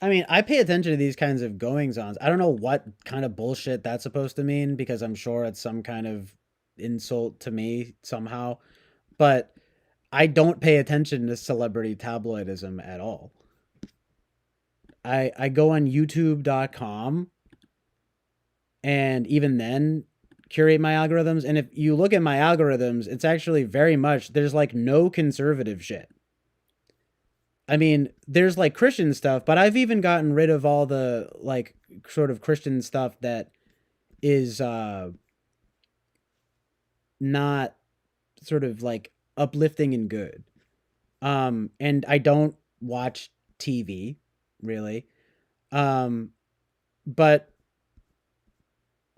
I mean, I pay attention to these kinds of goings ons. I don't know what kind of bullshit that's supposed to mean, because I'm sure it's some kind of insult to me somehow, but I don't pay attention to celebrity tabloidism at all. I go on youtube.com, and even then curate my algorithms, and if you look at my algorithms, it's actually very much, there's like no conservative shit. I mean, there's like Christian stuff, but I've even gotten rid of all the, like, sort of Christian stuff that is not sort of like uplifting and good. And I don't watch TV, really. Um but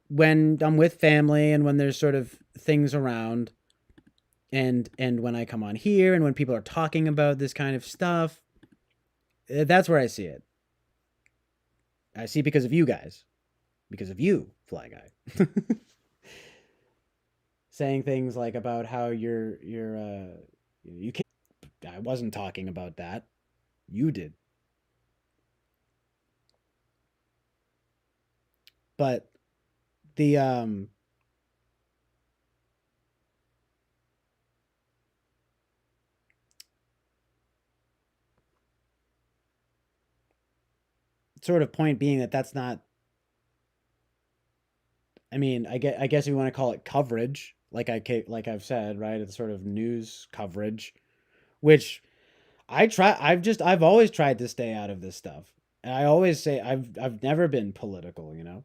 when I'm with family, and when there's sort of things around, and when I come on here, and when people are talking about this kind of stuff, that's where I see it. I see it because of you guys. because of you, Fly Guy. Saying things like about how you can't. I wasn't talking about that. You did. But the sort of point being that that's not. I mean, I guess you want to call it coverage, like I've said, right? It's sort of news coverage, which I've always tried to stay out of this stuff. And I always say I've never been political, you know.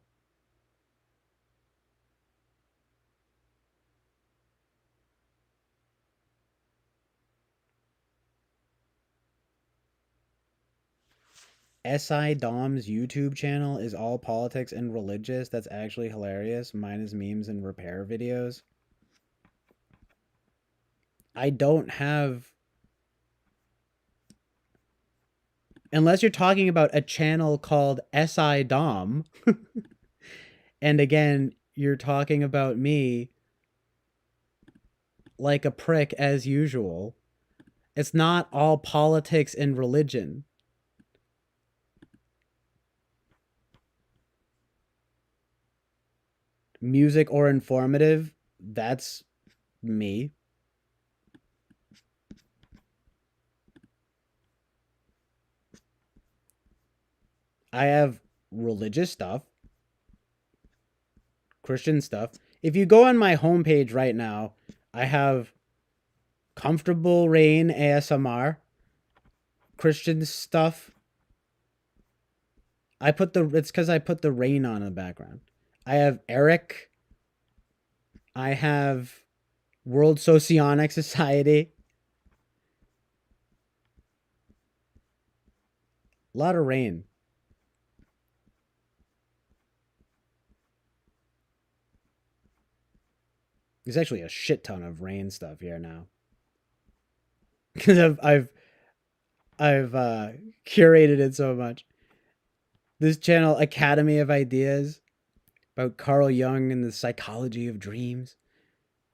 SI Dom's YouTube channel is all politics and religious. That's actually hilarious. Mine is memes and repair videos. I don't have, unless you're talking about a channel called SI Dom, and again, you're talking about me like a prick as usual. It's not all politics and religion. Music or informative, that's me. I have religious stuff, Christian stuff. If you go on my homepage right now, I have Comfortable Rain ASMR, Christian stuff. It's because I put the rain on in the background. I have Eric. I have World Socionic Society. A lot of rain. There's actually a shit ton of rain stuff here now. Because I've curated it so much. This channel, Academy of Ideas, about Carl Jung and the psychology of dreams.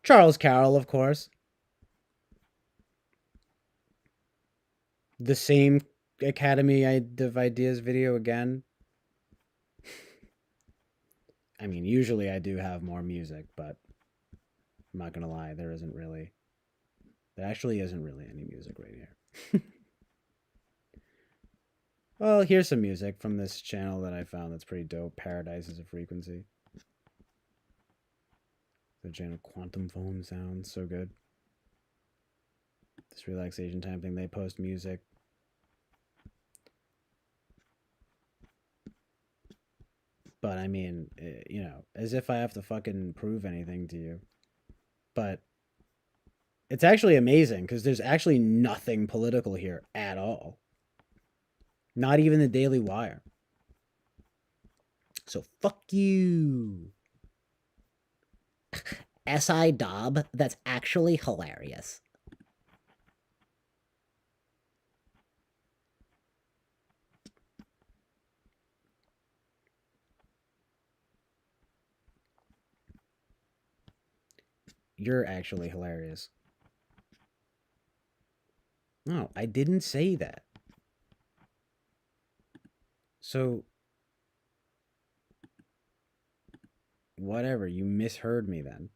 Charles Carroll, of course. The same Academy of Ideas video again. I mean, usually I do have more music, but I'm not gonna lie, there actually isn't really any music right here. Well, here's some music from this channel that I found that's pretty dope. Paradise is a Frequency. The channel Quantum Foam sounds so good. This relaxation time thing, they post music. But I mean, you know, as if I have to fucking prove anything to you. But it's actually amazing because there's actually nothing political here at all. Not even the Daily Wire. So fuck you. SI Dob, that's actually hilarious. You're actually hilarious. No, I didn't say that. So, whatever, you misheard me then.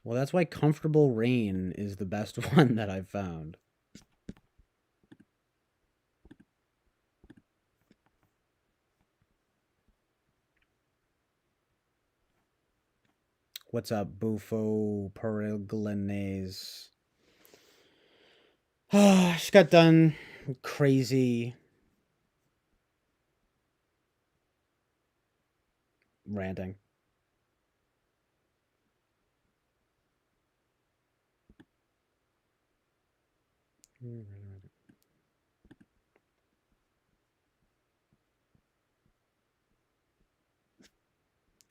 Well, that's why Comfortable Rain is the best one that I've found. What's up, Bufo Peregrinase? I just got done crazy ranting.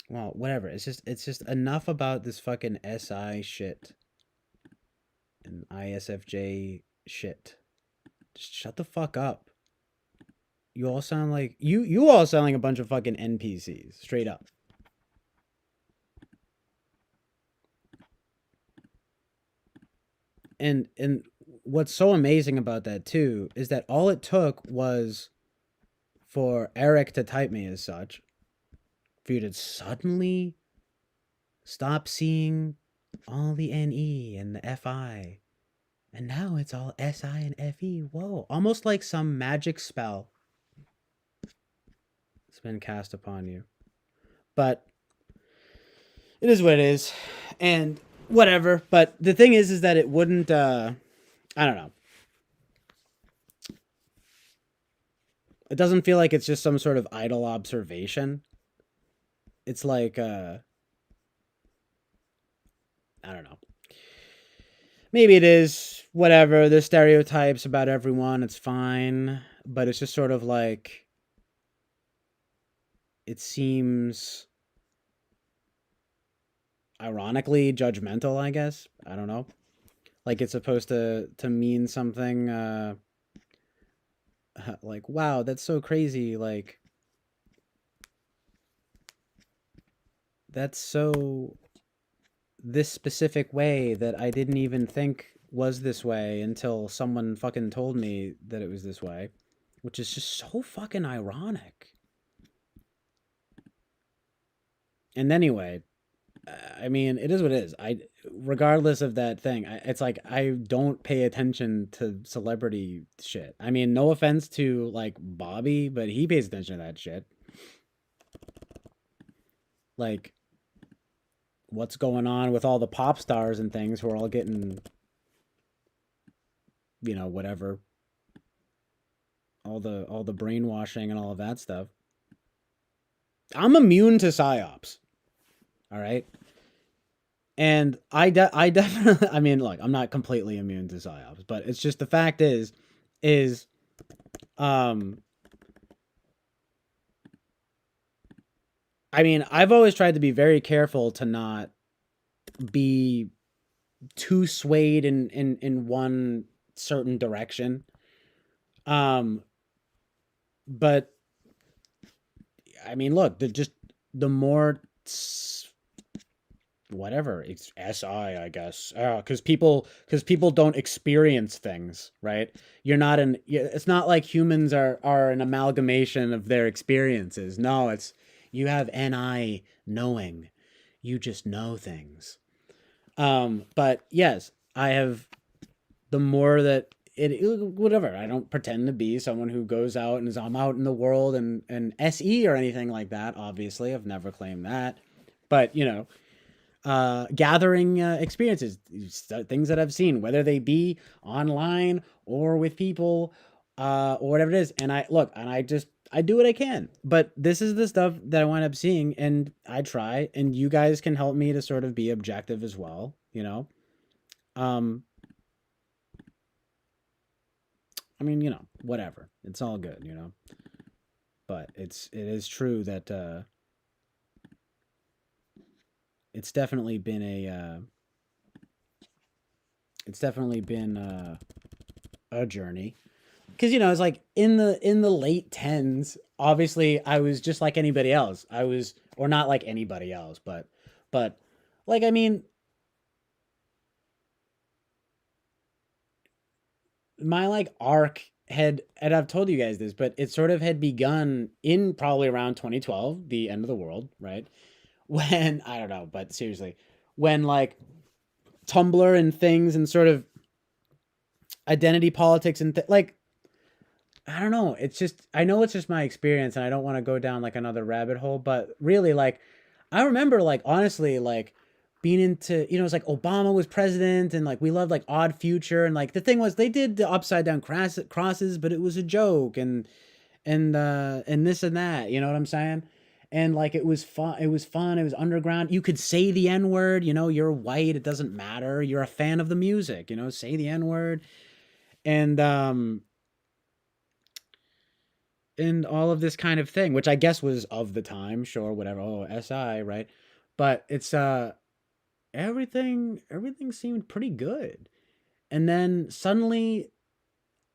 Well, whatever. It's just enough about this fucking SI shit. and ISFJ shit. Just shut the fuck up. You all sound like you all sound like a bunch of fucking NPCs, straight up. And what's so amazing about that too is that all it took was for Eric to type me as such, for you to suddenly stop seeing all the NE and the FI. And now it's all SI and FE. Whoa. Almost like some magic spell has been cast upon you. But it is what it is. And whatever. But the thing is that it wouldn't I don't know. It doesn't feel like it's just some sort of idle observation. It's like I don't know. Maybe it is whatever. There's stereotypes about everyone. It's fine, but it's just sort of like it seems ironically judgmental, I guess. I don't know. Like it's supposed to mean something like wow, that's so crazy, like that's so this specific way that I didn't even think was this way until someone fucking told me that it was this way, which is just so fucking ironic. And anyway, I mean, it is what it is. Regardless of that thing, it's like I don't pay attention to celebrity shit. I mean, no offense to like Bobby, but he pays attention to that shit. Like, what's going on with all the pop stars and things who are all getting, whatever, all the brainwashing and all of that stuff. I'm immune to psyops. All right. And I definitely, I mean, look, I'm not completely immune to psyops, but it's just the fact is, um, I mean, I've always tried to be very careful to not be too swayed in one certain direction. Um, but I mean, look, the more whatever it's I guess because people don't experience things, right? It's not like humans are an amalgamation of their experiences. No, it's you have ni knowing, you just know things. But yes, I have the more that whatever, I don't pretend to be someone who goes out and is I'm out in the world and SE or anything like that. Obviously, I've never claimed that. But gathering experiences, things that I've seen, whether they be online or with people, or whatever it is. And I do what I can. But this is the stuff that I wind up seeing, and I try, and you guys can help me to sort of be objective as well. Um, I mean, whatever. It's all good. But it is true that it's definitely been a journey, because it's like in the late tens. Obviously, I was just like anybody else. I was, or not like anybody else, but like, I mean, my like arc had, and I've told you guys this, but it sort of had begun in probably around 2012, the end of the world, right? When I don't know, but seriously, when like Tumblr and things and sort of identity politics and like I don't know, it's just I know it's just my experience, and I don't want to go down like another rabbit hole, but really, like, I remember, like, honestly, like being into, it's like Obama was president, and like we loved like Odd Future, and like the thing was they did the upside down crosses, but it was a joke, and this and that, you know what I'm saying? And like it was fun, it was underground. You could say the N-word, you're white, it doesn't matter. You're a fan of the music, say the N-word. And all of this kind of thing, which I guess was of the time, sure, whatever. Oh, SI, right? But it's everything seemed pretty good. And then suddenly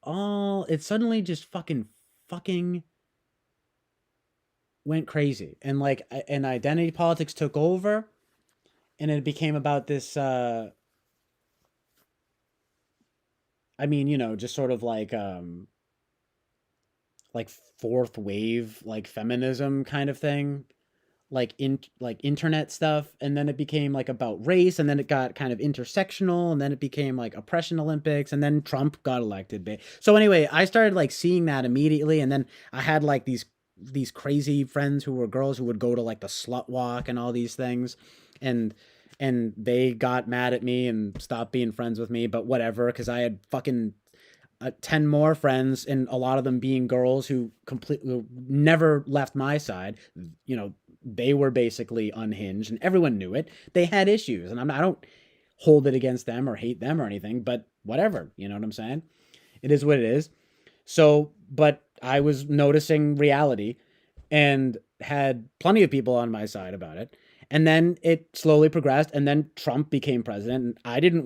all it suddenly just fucking went crazy. And like and identity politics took over, and it became about this I mean, just sort of like fourth wave like feminism kind of thing, like internet stuff, and then it became like about race, and then it got kind of intersectional, and then it became like oppression Olympics, and then Trump got elected. So anyway, I started like seeing that immediately, and then I had like these crazy friends who were girls who would go to like the slut walk and all these things, and they got mad at me and stopped being friends with me, but whatever, because I had fucking 10 more friends, and a lot of them being girls who completely never left my side. They were basically unhinged, and everyone knew it. They had issues, and I don't hold it against them or hate them or anything, but whatever. You know what I'm saying? It is what it is. So, but I was noticing reality and had plenty of people on my side about it. And then it slowly progressed, and then Trump became president. And I didn't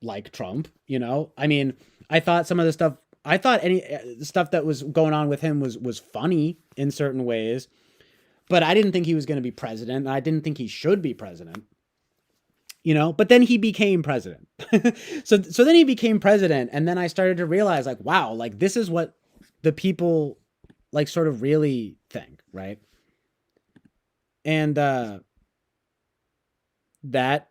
like Trump, I mean, I thought some of the stuff, I thought any stuff that was going on with him was funny in certain ways, but I didn't think he was going to be president. And I didn't think he should be president, but then he became president. So then he became president. And then I started to realize, like, wow, like this is what the people like sort of really think, right? And that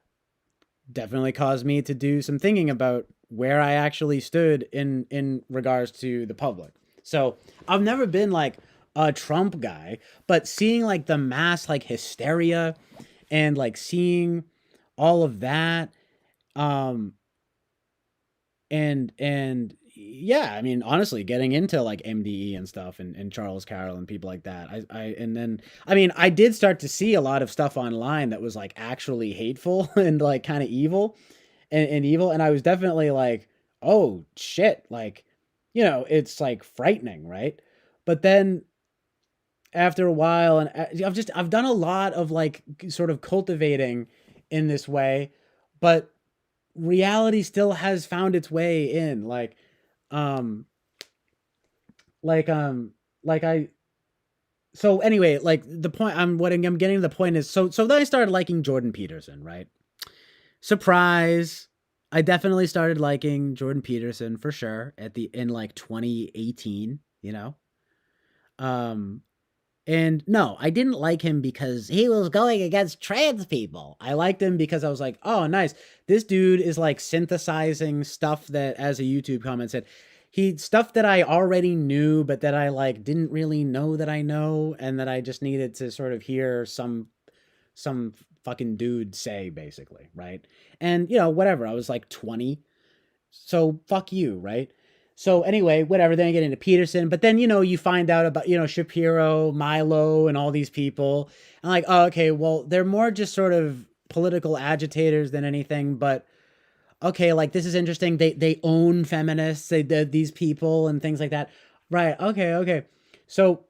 definitely caused me to do some thinking about where I actually stood in regards to the public. So I've never been like a Trump guy, but seeing like the mass like hysteria and like seeing all of that, um and yeah, I mean, honestly, getting into like MDE and stuff, and Charles Carroll and people like that. I and then I mean, I did start to see a lot of stuff online that was like actually hateful and like kind of evil and evil. And I was definitely like, oh shit, like, it's like frightening, right? But then after a while, and I've done a lot of like sort of cultivating in this way, but reality still has found its way in, um like like I so anyway, like the point I'm getting to the point is, so then I started liking Jordan Peterson, right? Surprise. I definitely started liking Jordan Peterson for sure in like 2018, um and no, I didn't like him because he was going against trans people. I liked him because I was like, oh, nice. This dude is like synthesizing stuff that, as a YouTube comment said, stuff that I already knew, but that I like didn't really know that I know, and that I just needed to sort of hear some fucking dude say, basically, right? And whatever. I was like 20, so fuck you, right? So anyway, whatever. Then I get into Peterson, but then you find out about Shapiro, Milo, and all these people. And like, oh, okay, well, they're more just sort of political agitators than anything. But okay, like this is interesting. They own feminists. These people and things like that. Right. Okay. Okay. So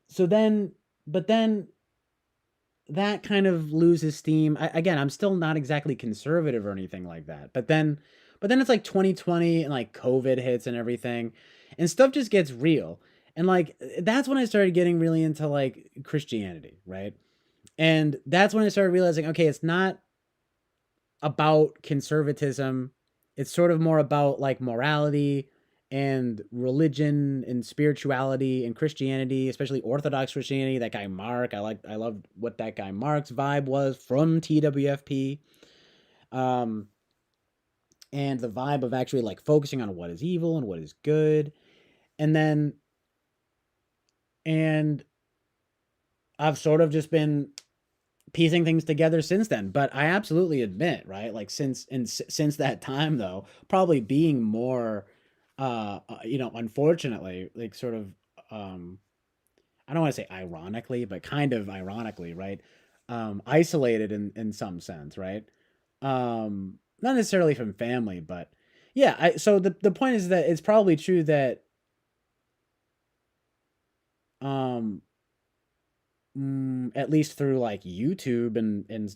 so then, but then that kind of loses steam. Again, I'm still not exactly conservative or anything like that. But then it's like 2020, and like COVID hits and everything, and stuff just gets real. And like that's when I started getting really into like Christianity, right? And that's when I started realizing, okay, it's not about conservatism. It's sort of more about like morality and religion and spirituality and Christianity, especially Orthodox Christianity. That guy Mark, I love what that guy Mark's vibe was from TWFP. Um, and the vibe of actually like focusing on what is evil and what is good. And then and I've sort of just been piecing things together since then. But I absolutely admit, right? Like since that time though, probably being more unfortunately, like sort of um I don't want to say ironically, but kind of ironically, right? Isolated in some sense, right? Not necessarily from family, but yeah, so the point is that it's probably true that um at least through like YouTube and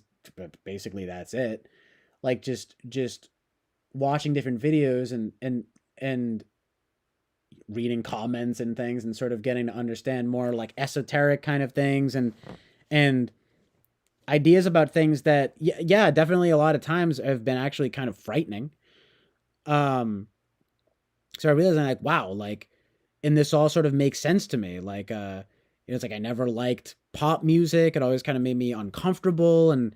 basically that's it. Like just watching different videos and reading comments and things and sort of getting to understand more like esoteric kind of things and ideas about things that yeah, definitely a lot of times have been actually kind of frightening. Um so I realized I'm like, wow, like, and this all sort of makes sense to me. Like, it's like I never liked pop music. It always kind of made me uncomfortable, and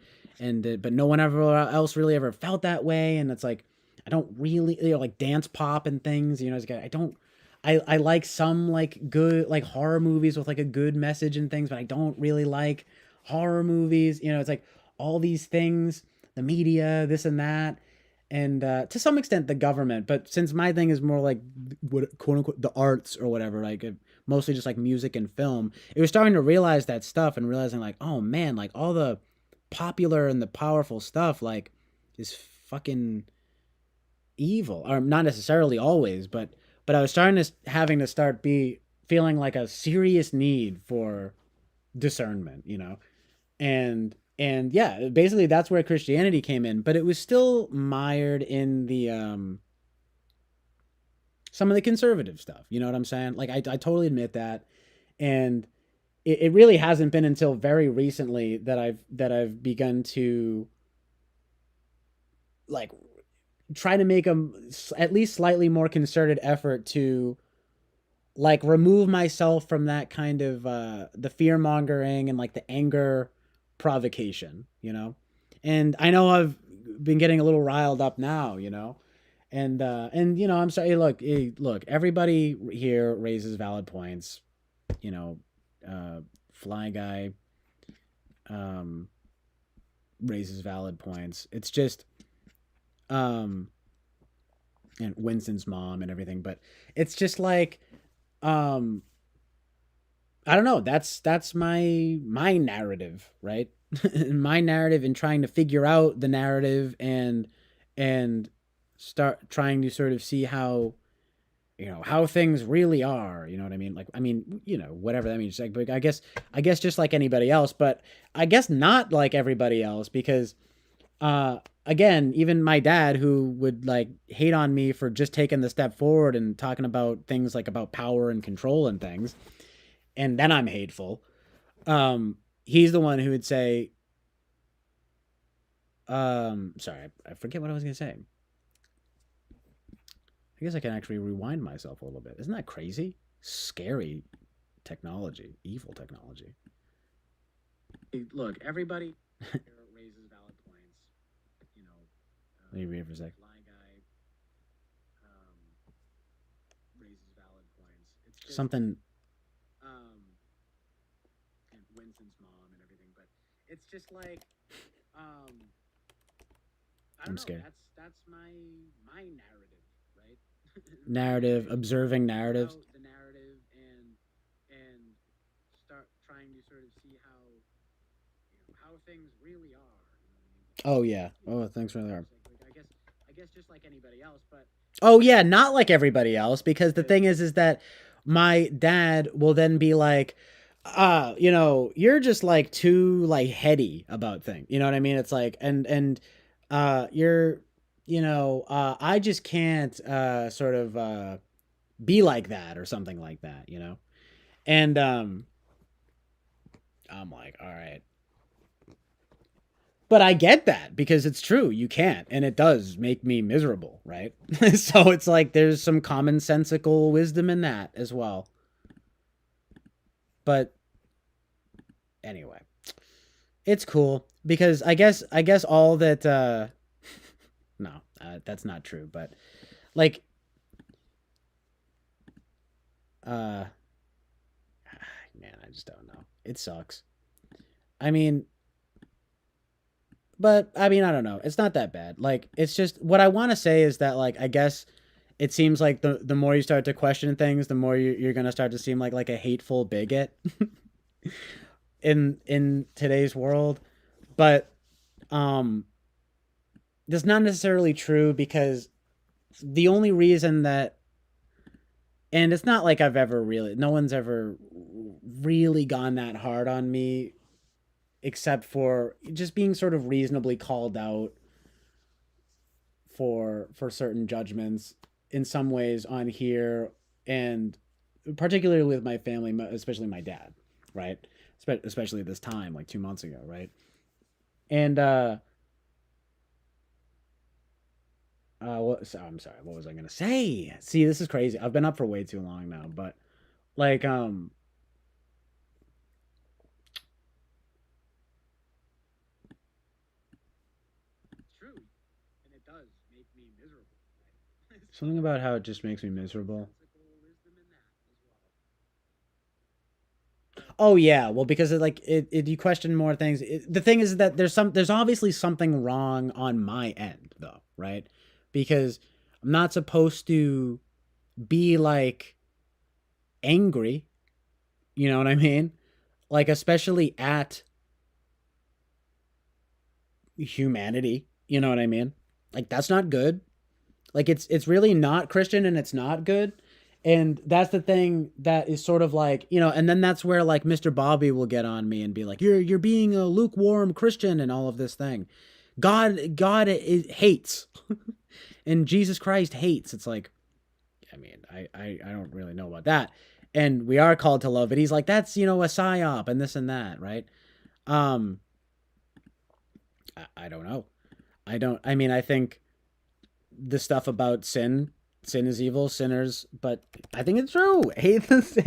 but no one ever else really ever felt that way. And it's like I don't really, like dance pop and things. It's like I don't. I like some like good like horror movies with like a good message and things, but I don't really like horror movies. It's like all these things, the media, this and that, and to some extent the government. But since my thing is more like what quote unquote the arts or whatever, like mostly just like music and film, it was starting to realize that stuff and realizing like, oh man, like all the popular and the powerful stuff like is fucking evil, or not necessarily always, but I was starting to having to start be feeling like a serious need for discernment, and yeah, basically that's where Christianity came in, but it was still mired in the some of the conservative stuff. You know what I'm saying? Like I totally admit that, and it really hasn't been until very recently that I've begun to like try to make a at least slightly more concerted effort to like remove myself from that kind of the fear mongering and like the anger provocation, and I know I've been getting a little riled up now, and I'm sorry. Hey, look, everybody here raises valid points. You know, Fly Guy um, raises valid points. It's just um, and Winston's mom and everything, but it's just like um, I don't know. That's my narrative, right? My narrative in trying to figure out the narrative and start trying to sort of see how how things really are. You know what I mean? Like, I mean, whatever that means. Like, but I guess just like anybody else, but I guess not like everybody else because, again, even my dad who would like hate on me for just taking the step forward and talking about things like about power and control and things, and then I'm hateful. He's the one who would say, sorry, I forget what I was gonna say. I guess I can actually rewind myself a little bit. Isn't that crazy? Scary technology, evil technology. Look, everybody raises valid points. You know, Let me read for a sec. Fly Guy um, raises valid points. It's just, something. And Winston's mom and everything, but it's just like, um, I don't know. Scared. That's my narrative, right? Narrative, observing narratives. The narrative and start trying to sort of see how things really are. Oh yeah. Oh, thanks for that. I guess just like anybody else, but oh yeah, not like everybody else because the thing is that my dad will then be like, you're just like too like heady about things. You know what I mean? It's like and you're I just can't sort of be like that or something like that. And I'm like, all right. But I get that because it's true. You can't. And it does make me miserable, right? So it's like there's some commonsensical wisdom in that as well. But anyway, it's cool because I guess all that no, that's not true, but like uh man, I just don't know. It sucks. I mean, but I mean, I don't know. It's not that bad. Like, it's just what I want to say is that, like, I guess it seems like the more you start to question things, the more you're gonna start to seem like a hateful bigot in today's world. But um, that's not necessarily true because the only reason that, and it's not like I've ever really, no one's ever really gone that hard on me except for just being sort of reasonably called out for certain judgments in some ways on here, and particularly with my family, especially my dad, right? Especially this time, like 2 months ago, right? And I'm sorry, what was I gonna say? See, this is crazy. I've been up for way too long now, but like, it's true, and it does make me miserable. Right? Something about how it just makes me miserable. Oh yeah, well because it you question more things. The thing is that there's obviously something wrong on my end though, right? Because I'm not supposed to be like angry, you know what I mean? Like especially at humanity, you know what I mean? Like that's not good. Like it's really not Christian and it's not good. And that's the thing that is sort of like, and then that's where like Mr. Bobby will get on me and be like, you're being a lukewarm Christian and all of this thing. God hates. And Jesus Christ hates. It's like, I mean, I don't really know about that. And we are called to love, but he's like, that's, a psyop and this and that, right? Um, I don't know. I mean, I think the stuff about sin is evil, sinners, but I think it's true. Hate this,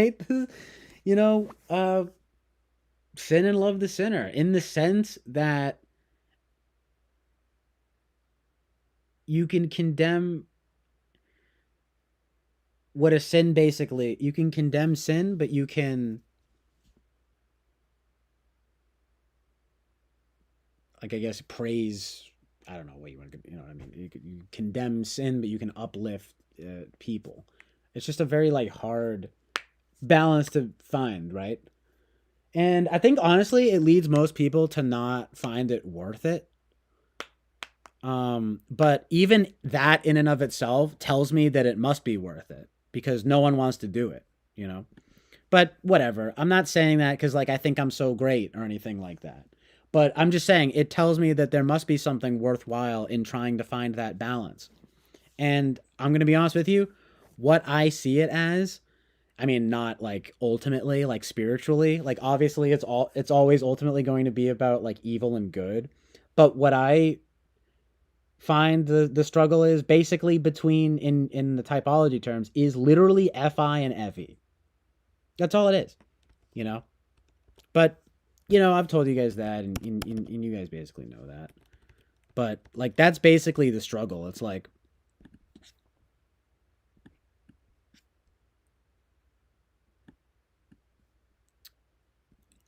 you know, uh, sin and love the sinner in the sense that you can condemn what a sin basically. You can condemn sin, but you can, like, I guess, praise. I don't know what you want to, you know what I mean? You condemn sin, but you can uplift people. It's just a very, like, hard balance to find, right? And I think honestly, it leads most people to not find it worth it. But even that in and of itself tells me that it must be worth it because no one wants to do it, you know? But whatever. I'm not saying that because, like, I think I'm so great or anything like that. But I'm just saying it tells me that there must be something worthwhile in trying to find that balance. And I'm going to be honest with you, what I see it as, I mean, not like ultimately, like spiritually, like obviously it's always ultimately going to be about like evil and good. But what I find the struggle is basically between in the typology terms is literally fi and fe. That's all it is, you know. But I've told you guys that, and you guys basically know that. But like that's basically the struggle. It's like,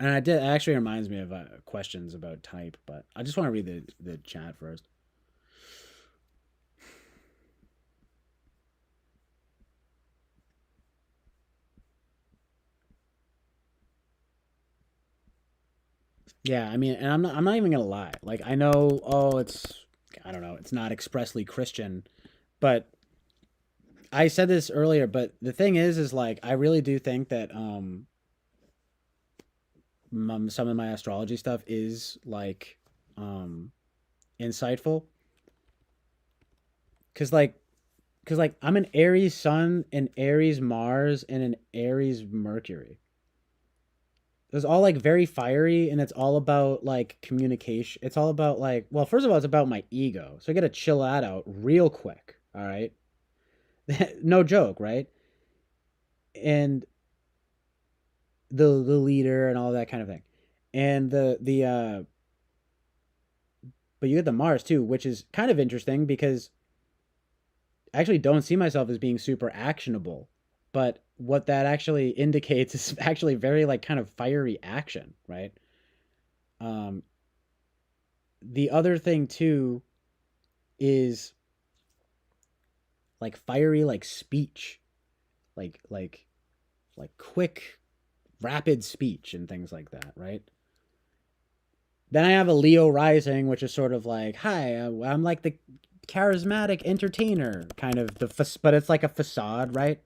and I did it actually reminds me of questions about type, but I just want to read the chat first. Yeah, I mean, and I'm not even gonna lie. Like I know, oh, I don't know, it's not expressly Christian, but I said this earlier. But the thing is like I really do think that some of my astrology stuff is like um insightful because I'm an Aries Sun, an Aries Mars, and an Aries Mercury. It's all like very fiery, and it's all about like communication. It's all about like, well, first of all, it's about my ego, so I got to chill that out real quick. All right, no joke, right? And the leader and all that kind of thing, and the but you get the Mars too, which is kind of interesting because I actually don't see myself as being super actionable, but what that actually indicates is actually very like kind of fiery action, right? Um, the other thing too is like fiery like speech, like like like quick, rapid speech and things like that, right? Then I have a Leo rising, which is sort of like, hi, I'm like the charismatic entertainer, kind of but it's like a facade, right?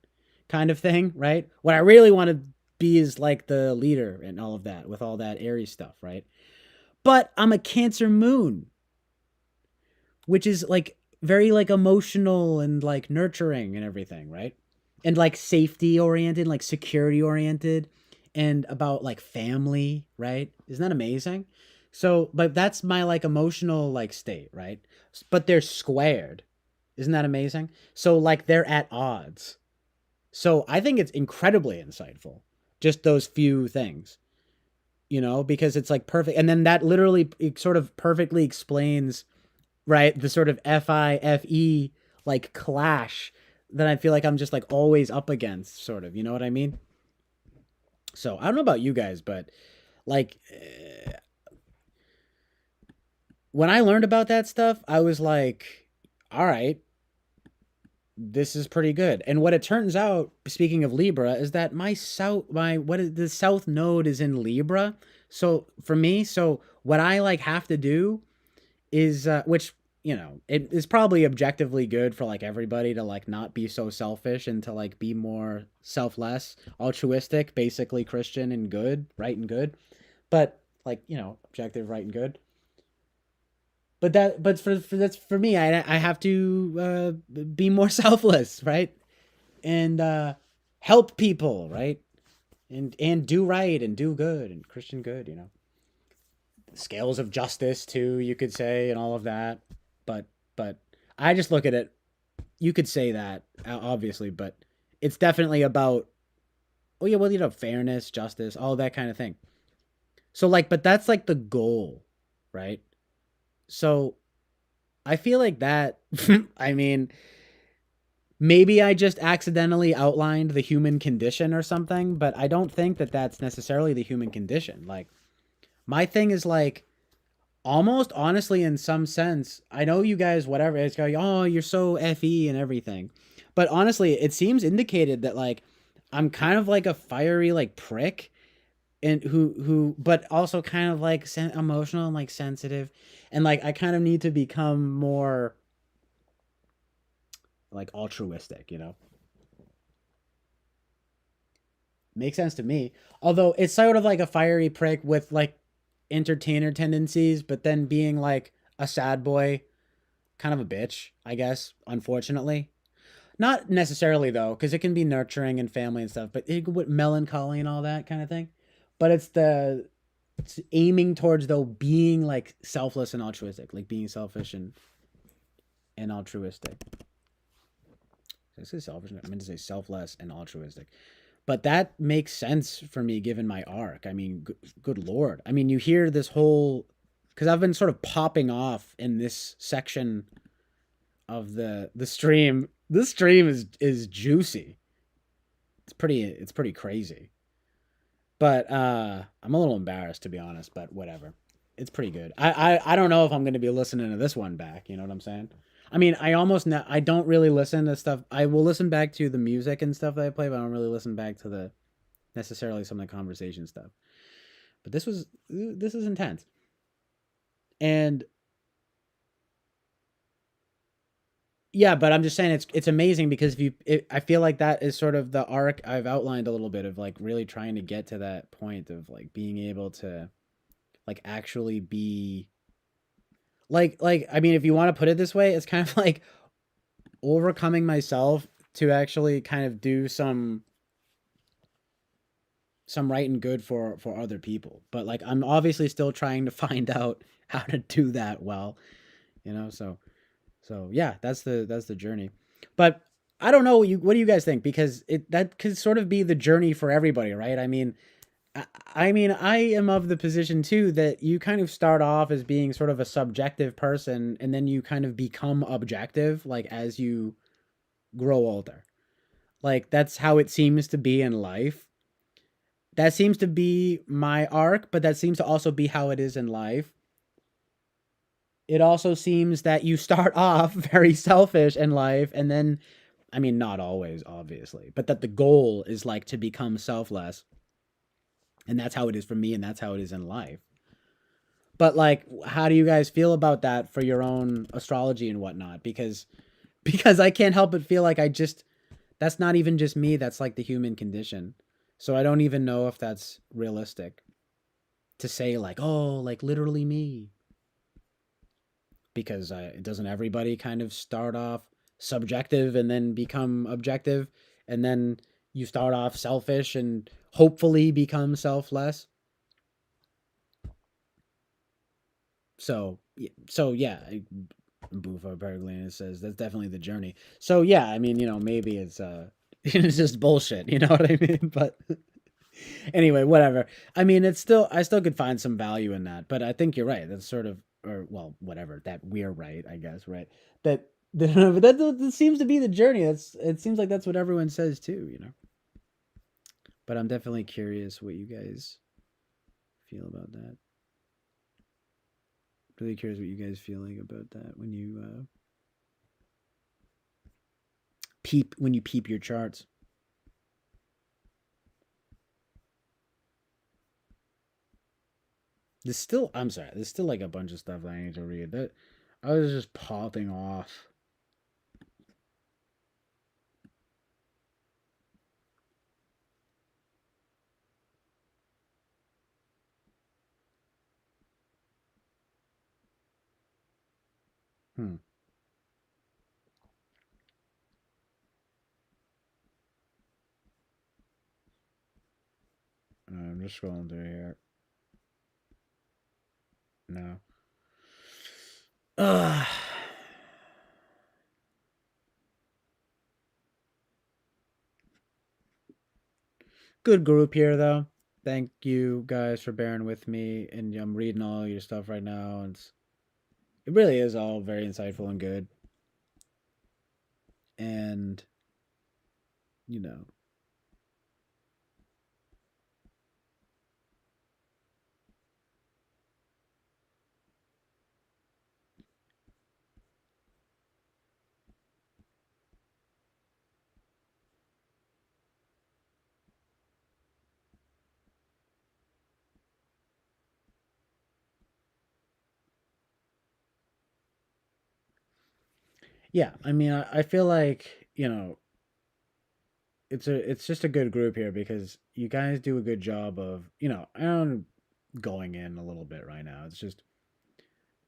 Kind of thing, right? What I really want to be is like the leader and all of that with all that Aries stuff, right? But I'm a Cancer moon, which is like very like emotional and like nurturing and everything, right? And like safety oriented, like security oriented, and about like family, right? Isn't that amazing? So, but that's my like emotional like state, right? But they're squared. Isn't that amazing? So like they're at odds. So I think it's incredibly insightful. Just those few things, because it's like perfect. And then that literally it sort of perfectly explains, right, the sort of FIFE like clash that I feel like I'm just like always up against, sort of. You know what I mean? So I don't know about you guys, but like when I learned about that stuff, I was like, all right, this is pretty good. And what it turns out, speaking of Libra, is that the south node is in Libra. So for me, so what I like have to do is which it is probably objectively good for like everybody to like not be so selfish and to like be more selfless, altruistic, basically Christian and good, right and good. But like, objective, right and good. But for that's for me, I have to be more selfless, right? And help people, right? And do right and do good and Christian good. Scales of justice too, you could say, and all of that. But I just look at it. You could say that obviously, but it's definitely about fairness, justice, all that kind of thing. So like, but that's like the goal, right? So I feel like that. I mean, maybe I just accidentally outlined the human condition or something, but I don't think that that's necessarily the human condition. Like, my thing is like almost honestly in some sense. I know you guys, whatever, it's going, oh, you're so FE and everything. But honestly, it seems indicated that like I'm kind of like a fiery like prick and who but also kind of like emotional and like sensitive and like I kind of need to become more like altruistic. Makes sense to me. Although it's sort of like a fiery prick with like entertainer tendencies, but then being like a sad boy, kind of a bitch, I guess, unfortunately. Not necessarily though, because it can be nurturing and family and stuff, but with melancholy and all that kind of thing. But it's aiming towards though being like selfless and altruistic, like being selfish and altruistic. Did I say selfish? I meant to say selfless and altruistic. But that makes sense for me given my arc. I mean, good lord. I mean, you hear this whole because I've been sort of popping off in this section of the stream. This stream is juicy. It's pretty crazy. But I'm a little embarrassed to be honest, but whatever. It's pretty good. I don't know if I'm going to be listening to this one back, you know what I'm saying? I mean, I don't really listen to stuff. I will listen back to the music and stuff that I play, but I don't really listen back to the necessarily some of the conversation stuff. But this is intense. And yeah, but I'm just saying it's amazing because I feel like that is sort of the arc I've outlined a little bit of like really trying to get to that point of like being able to like actually be like I mean if you want to put it this way, it's kind of like overcoming myself to actually kind of do some right and good for other people. But like I'm obviously still trying to find out how to do that well. So yeah, that's the journey. But I don't know what do you guys think because that could sort of be the journey for everybody, right? I mean, I am of the position too that you kind of start off as being sort of a subjective person and then you kind of become objective like as you grow older. Like that's how it seems to be in life. That seems to be my arc, but that seems to also be how it is in life. It also seems that you start off very selfish in life and then I mean not always obviously, but that the goal is like to become selfless. And that's how it is for me and that's how it is in life. But like how do you guys feel about that for your own astrology and whatnot? Because I can't help but feel like that's not even just me, that's like the human condition. So I don't even know if that's realistic to say like, oh, like literally me. because doesn't everybody kind of start off subjective and then become objective, and then you start off selfish and hopefully become selfless. So yeah, Buffa Berglina says that's definitely the journey. So yeah, I mean, maybe it's it's just bullshit, you know what I mean? But anyway, whatever. I mean, I still could find some value in that, but I think you're right. That's sort of, or well, whatever. That we're right, I guess, right? That but that seems to be the journey. It seems like that's what everyone says too. But I'm definitely curious what you guys feel about that. Really curious what you guys feeling about that when you peep your charts. I'm sorry, there's still like a bunch of stuff that I need to read. That I was just popping off. Hmm. I'm just scrolling through here. No. Ugh. Good group here, though. Thank you guys for bearing with me. And I'm reading all your stuff right now, and it really is all very insightful and good. And you know, yeah. I mean, I feel like it's just a good group here because you guys do a good job of I'm going in a little bit right now. It's just,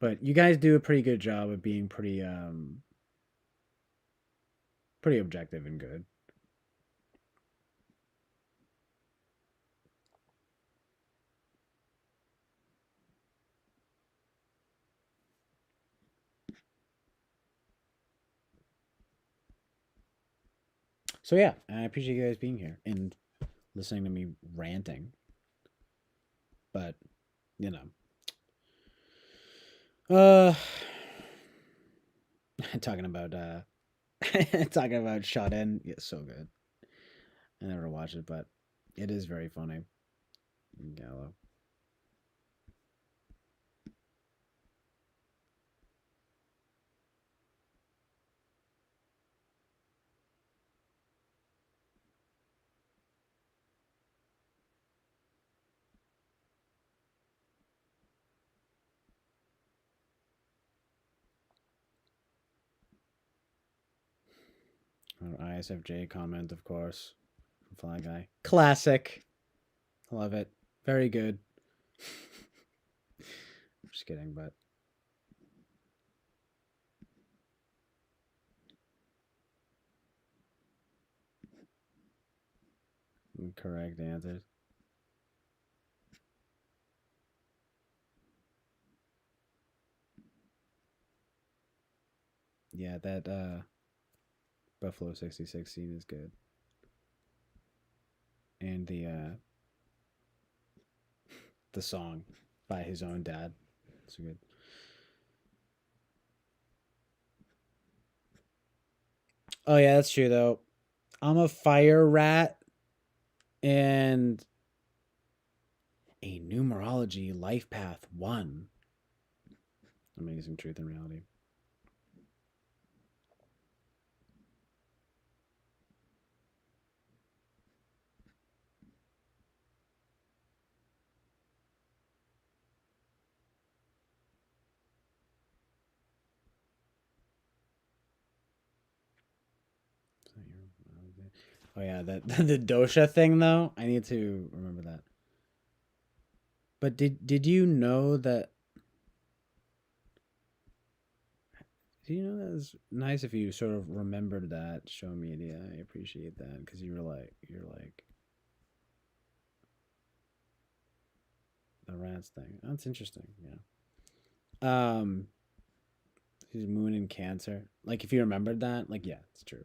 but you guys do a pretty good job of being pretty objective and good. So yeah, I appreciate you guys being here and listening to me ranting. But you know, uh, talking about talking about Shot In, yeah, so good. I never watched it, but it is very funny. Gallo. ISFJ comment, of course. Fly Guy. Classic. Love it. Very good. Just kidding, but correct answers. Yeah, that Buffalo 66 scene is good. And the song by his own dad. It's good. Oh yeah, that's true though. I'm a fire rat and a numerology life path 1. Amazing truth and reality. Oh yeah, that the dosha thing though. I need to remember that. But did you know that You know, that's nice if you sort of remembered that show media. I appreciate that because you're like the rats thing. That's interesting. Yeah. His moon in Cancer. Like if you remembered that, like yeah, it's true.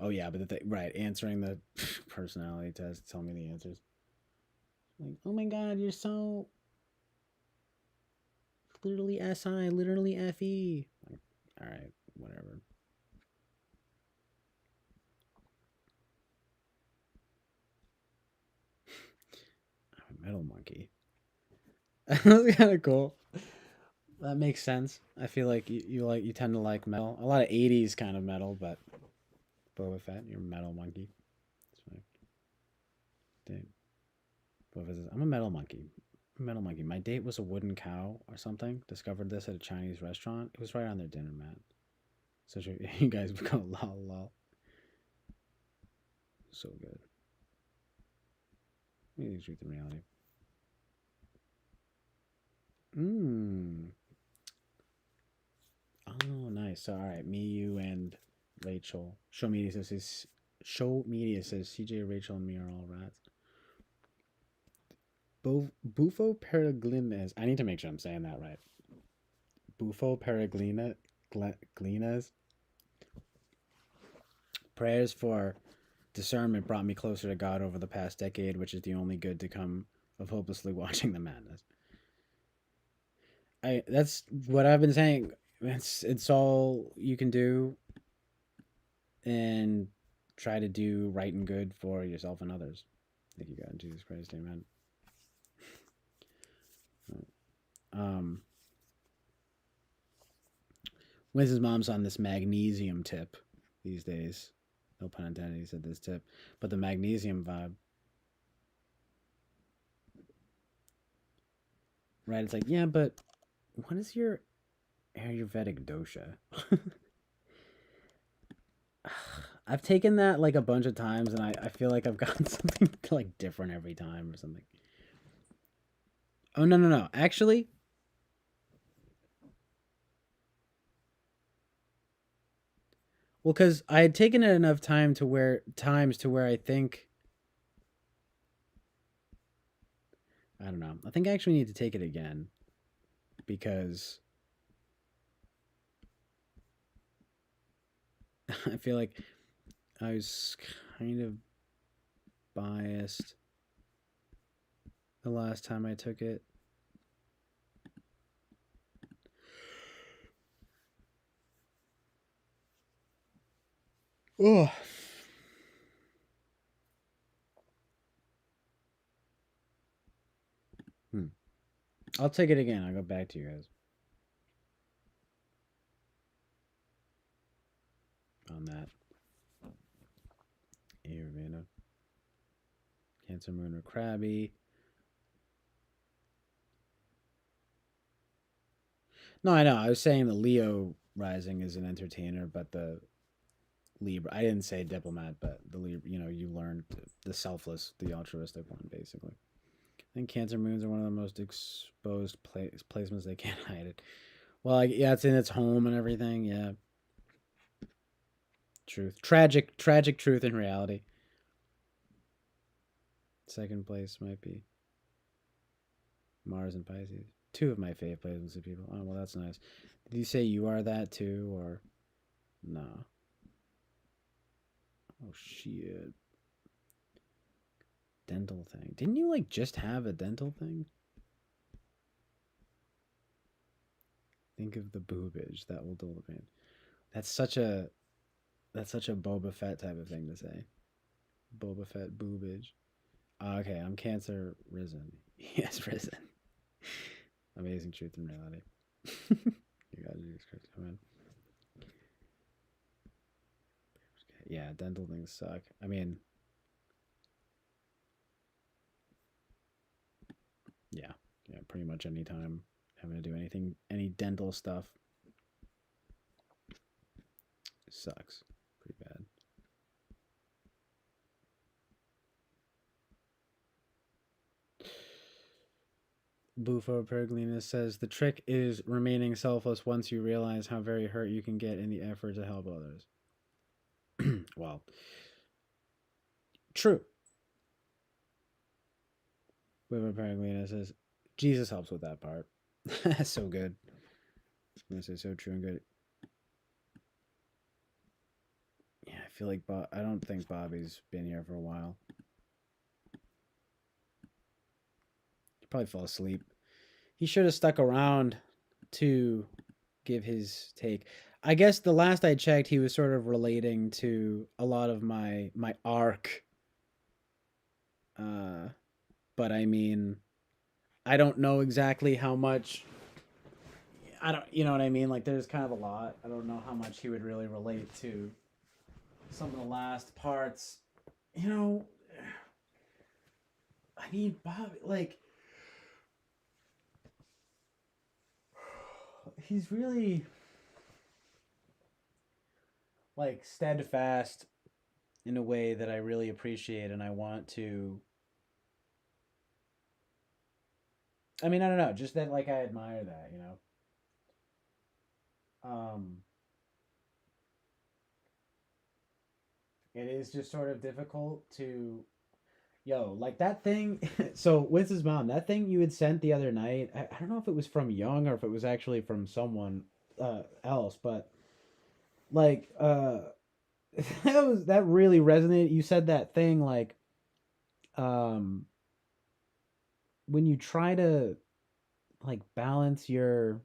Oh yeah, but right, answering the personality test, tell me the answers. Like, oh my god, you're so literally SI, literally FE. Like, all right, whatever. I'm a metal monkey. That's kind of cool. That makes sense. I feel like you tend to like metal. A lot of '80s kind of metal, but Boba Fett, you're a metal monkey. That's fine. Dude, Boba Fett says, I'm a metal monkey. Metal monkey. My date was a wooden cow or something. Discovered this at a Chinese restaurant. It was right on their dinner mat. So you guys would go lol lol. So good. Maybe truth and reality. Mmm. Oh, nice. So, all right, me, you, and Rachel. Show media says CJ, Rachel, and me are all rats. Bufo Pereglines. I need to make sure I'm saying that right. Bufo Pereglines. Prayers for discernment brought me closer to God over the past decade, which is the only good to come of hopelessly watching the madness. That's what I've been saying. It's all you can do, and try to do right and good for yourself and others. Thank you, God, Jesus Christ, Amen. Um, When's mom's on this magnesium tip these days? No pun intended. He said this tip, but the magnesium vibe, right? It's like, yeah, but what is your Ayurvedic dosha? I've taken that like a bunch of times, and I feel like I've gotten something like different every time or something. Oh no no no! Actually, well, because I had taken it enough to where I think I don't know. I think I actually need to take it again because I feel like I was kind of biased the last time I took it. Oh, hmm. I'll take it again. I'll go back to you guys on that. Ayurveda, Cancer Moon or Crabby. No, I know. I was saying the Leo rising is an entertainer, but the Libra. I didn't say diplomat, but the Libra. You know, you learned the selfless, the altruistic one, basically. I think Cancer Moons are one of the most exposed placements they can't hide it. Well, like, yeah, it's in its home and everything. Yeah, truth, tragic truth in reality. Second place might be Mars and Pisces. Two of my fave placements of people. Oh well, that's nice. Did you say you are that too, or no? Oh shit, dental thing. Didn't you like just have a dental thing? Think of the boobage that will dull the pain. That's such a Boba Fett type of thing to say. Boba Fett boobage. Okay, I'm Cancer risen. Yes, risen. Amazing truth and reality. You gotta do this, come in. Yeah, dental things suck. I mean, yeah, yeah, pretty much any time having to do any dental stuff sucks. Pretty bad. Bufo Periglina says the trick is remaining selfless once you realize how very hurt you can get in the effort to help others. Well, true. Bufo Periglina says Jesus helps with that part. That's so good. I was gonna say so true and good. Yeah, I feel like I don't think Bobby's been here for a while. He probably fell asleep. He should have stuck around to give his take. I guess the last I checked, he was sort of relating to a lot of my arc. Uh, but I mean, I don't know exactly how much. I don't, you know what I mean? Like, there's kind of a lot. I don't know how much he would really relate to some of the last parts. You know, I mean, Bob, like, he's really like steadfast in a way that I really appreciate, and I want to. I mean, I don't know, just that like I admire that, you know. Um, it is just sort of difficult to, yo, like that thing. So with his mom, that thing you had sent the other night. I don't know if it was from Young or if it was actually from someone else, but like that really resonated. You said that thing like um when you try to like balance your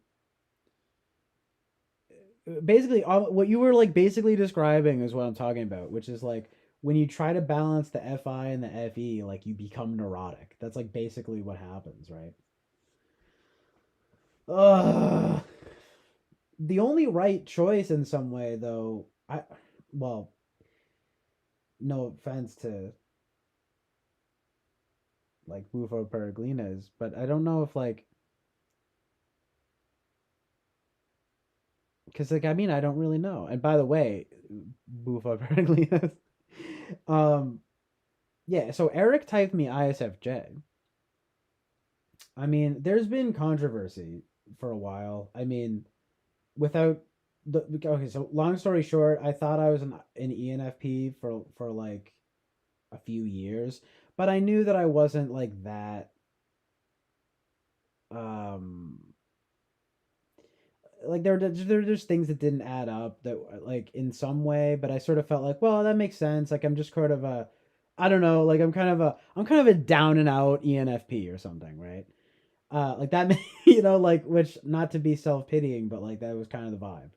basically what you were like basically describing is what I'm talking about, which is like when you try to balance the FI and the FE, like you become neurotic. That's like basically what happens, right? Ugh. The only right choice in some way, though, well, no offense to like Bufo Peregrinas, but I don't know if like because like I mean I don't really know. And by the way, Bufo Peregrinas, um, yeah. So Eric typed me ISFJ. I mean, there's been controversy for a while. I mean, without the okay. So long story short, I thought I was an ENFP for like a few years, but I knew that I wasn't like that. Um, like there just things that didn't add up that like in some way, but I sort of felt like, well, that makes sense. Like I'm just sort of a, I don't know, like I'm kind of a down and out ENFP or something, right? Like that, you know, like which not to be self pitying, but like that was kind of the vibe.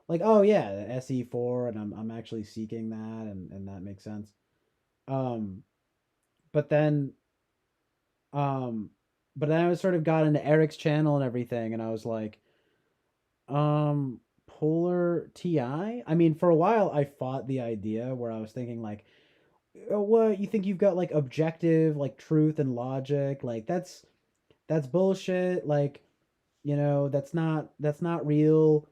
Like, oh yeah, the SE4, and I'm actually seeking that, and that makes sense. Um, but then um, but then I was sort of got into Eric's channel and everything, and I was like, polar TI. I mean, for a while, I fought the idea where I was thinking like, oh, what you think you've got like objective, like truth and logic, like that's bullshit. Like, you know, that's not real.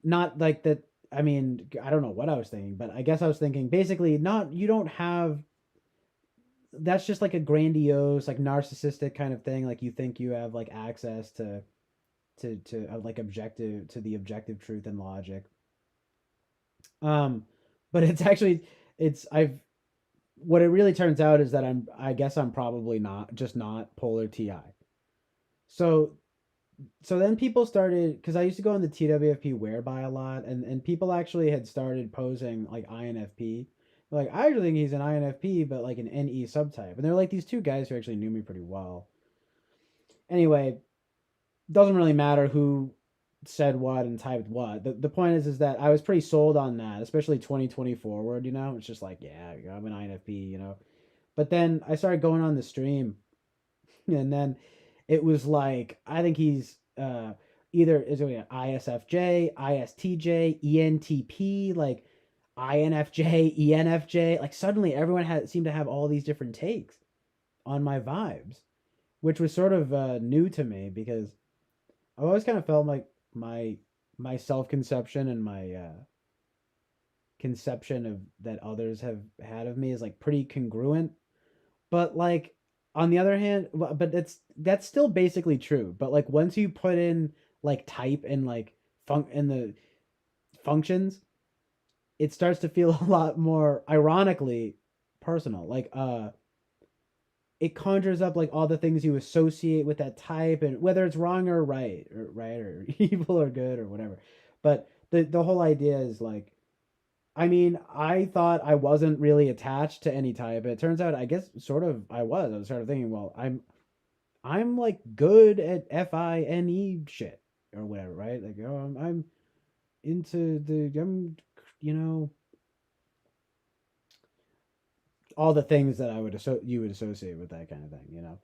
Not like that. I mean, I don't know what I was thinking, but I guess I was thinking basically not. You don't have that's just like a grandiose, like narcissistic kind of thing. Like you think you have like access to like objective to the objective truth and logic. Um, but it's actually it's I've what it really turns out is that I guess I'm probably not polar TI. So so then people started because I used to go on the TWFP whereby a lot, and people actually had started posing like INFP. Like I actually think he's an INFP, but like an NE subtype, and they're like these two guys who actually knew me pretty well. Anyway, doesn't really matter who said what and typed what. The point is that I was pretty sold on that, especially 2020 forward. You know, it's just like yeah, I'm an INFP. You know, but then I started going on the stream, and then it was like I think he's either is it ISFJ, ISTJ, ENTP, like INFJ, ENFJ. Like suddenly everyone had seemed to have all these different takes on my vibes, which was sort of new to me because I've always kind of felt like my my self conception and my conception of that others have had of me is like pretty congruent, but like On the other hand, but that's still basically true. But like once you put in like type and like in the functions, it starts to feel a lot more ironically personal. Like it conjures up like all the things you associate with that type, and whether it's wrong or right or evil or good or whatever. But the whole idea is like, I mean, I thought I wasn't really attached to any type, but it turns out I guess sort of I was. I was sort of thinking, well, I'm like good at FINE shit or whatever, right? Like, oh, I'm into you know, all the things that you would associate with that kind of thing, you know.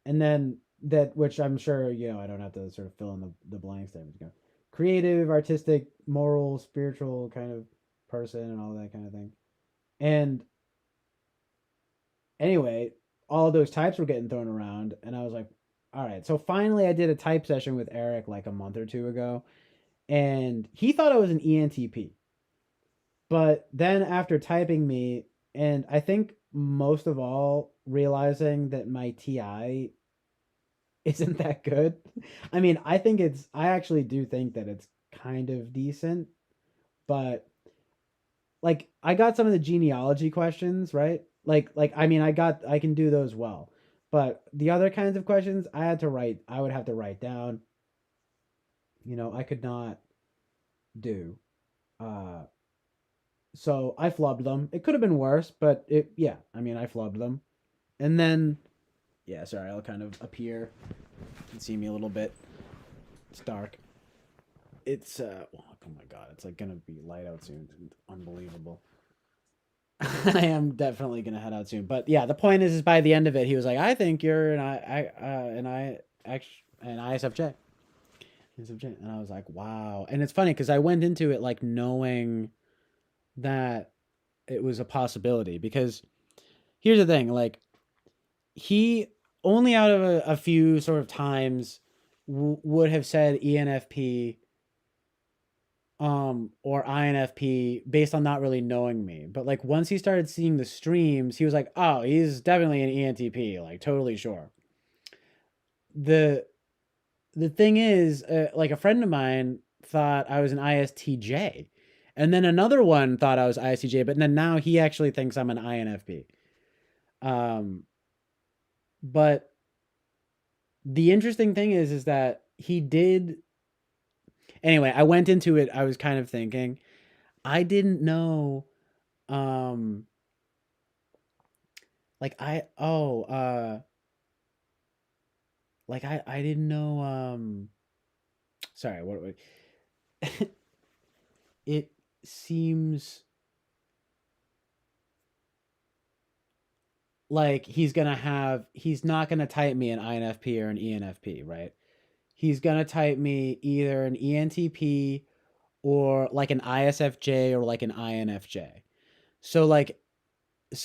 And then that, which I'm sure, you know, I don't have to sort of fill in the blanks there. But, you know, creative, artistic, moral, spiritual kind of person, and all that kind of thing. And anyway, all those types were getting thrown around, and I was like, all right. So finally, I did a type session with Eric like a month or two ago, and he thought I was an ENTP. But then after typing me, and I think most of all, realizing that my TI isn't that good. I mean, I actually do think that it's kind of decent, but like I got some of the genealogy questions, right? I mean, I can do those well. But the other kinds of questions I would have to write down, you know, I could not do. Uh so I flubbed them. It could have been worse, but yeah, I mean, I flubbed them. And then yeah, sorry, I'll kind of appear. You can see me a little bit. It's dark. It's oh my god, it's like gonna be light out soon. It's unbelievable. I am definitely gonna head out soon. But yeah, the point is by the end of it, he was like, "I think you're an ISFJ, ISFJ," and I was like, "Wow!" And it's funny because I went into it like knowing that it was a possibility. Because here's the thing, like he only out of a few sort of times would have said ENFP or INFP based on not really knowing me. But like once he started seeing the streams, he was like, "Oh, he's definitely an ENTP, like totally sure." The the thing is, like a friend of mine thought I was an ISTJ. And then another one thought I was ISTJ, but then now he actually thinks I'm an INFP. Um but the interesting thing is that he did anyway, I went into it, I was kind of thinking, I didn't know um like I didn't know sorry, what it seems like he's not gonna type me an INFP or an ENFP, right? He's gonna type me either an ENTP or like an ISFJ or like an INFJ. So like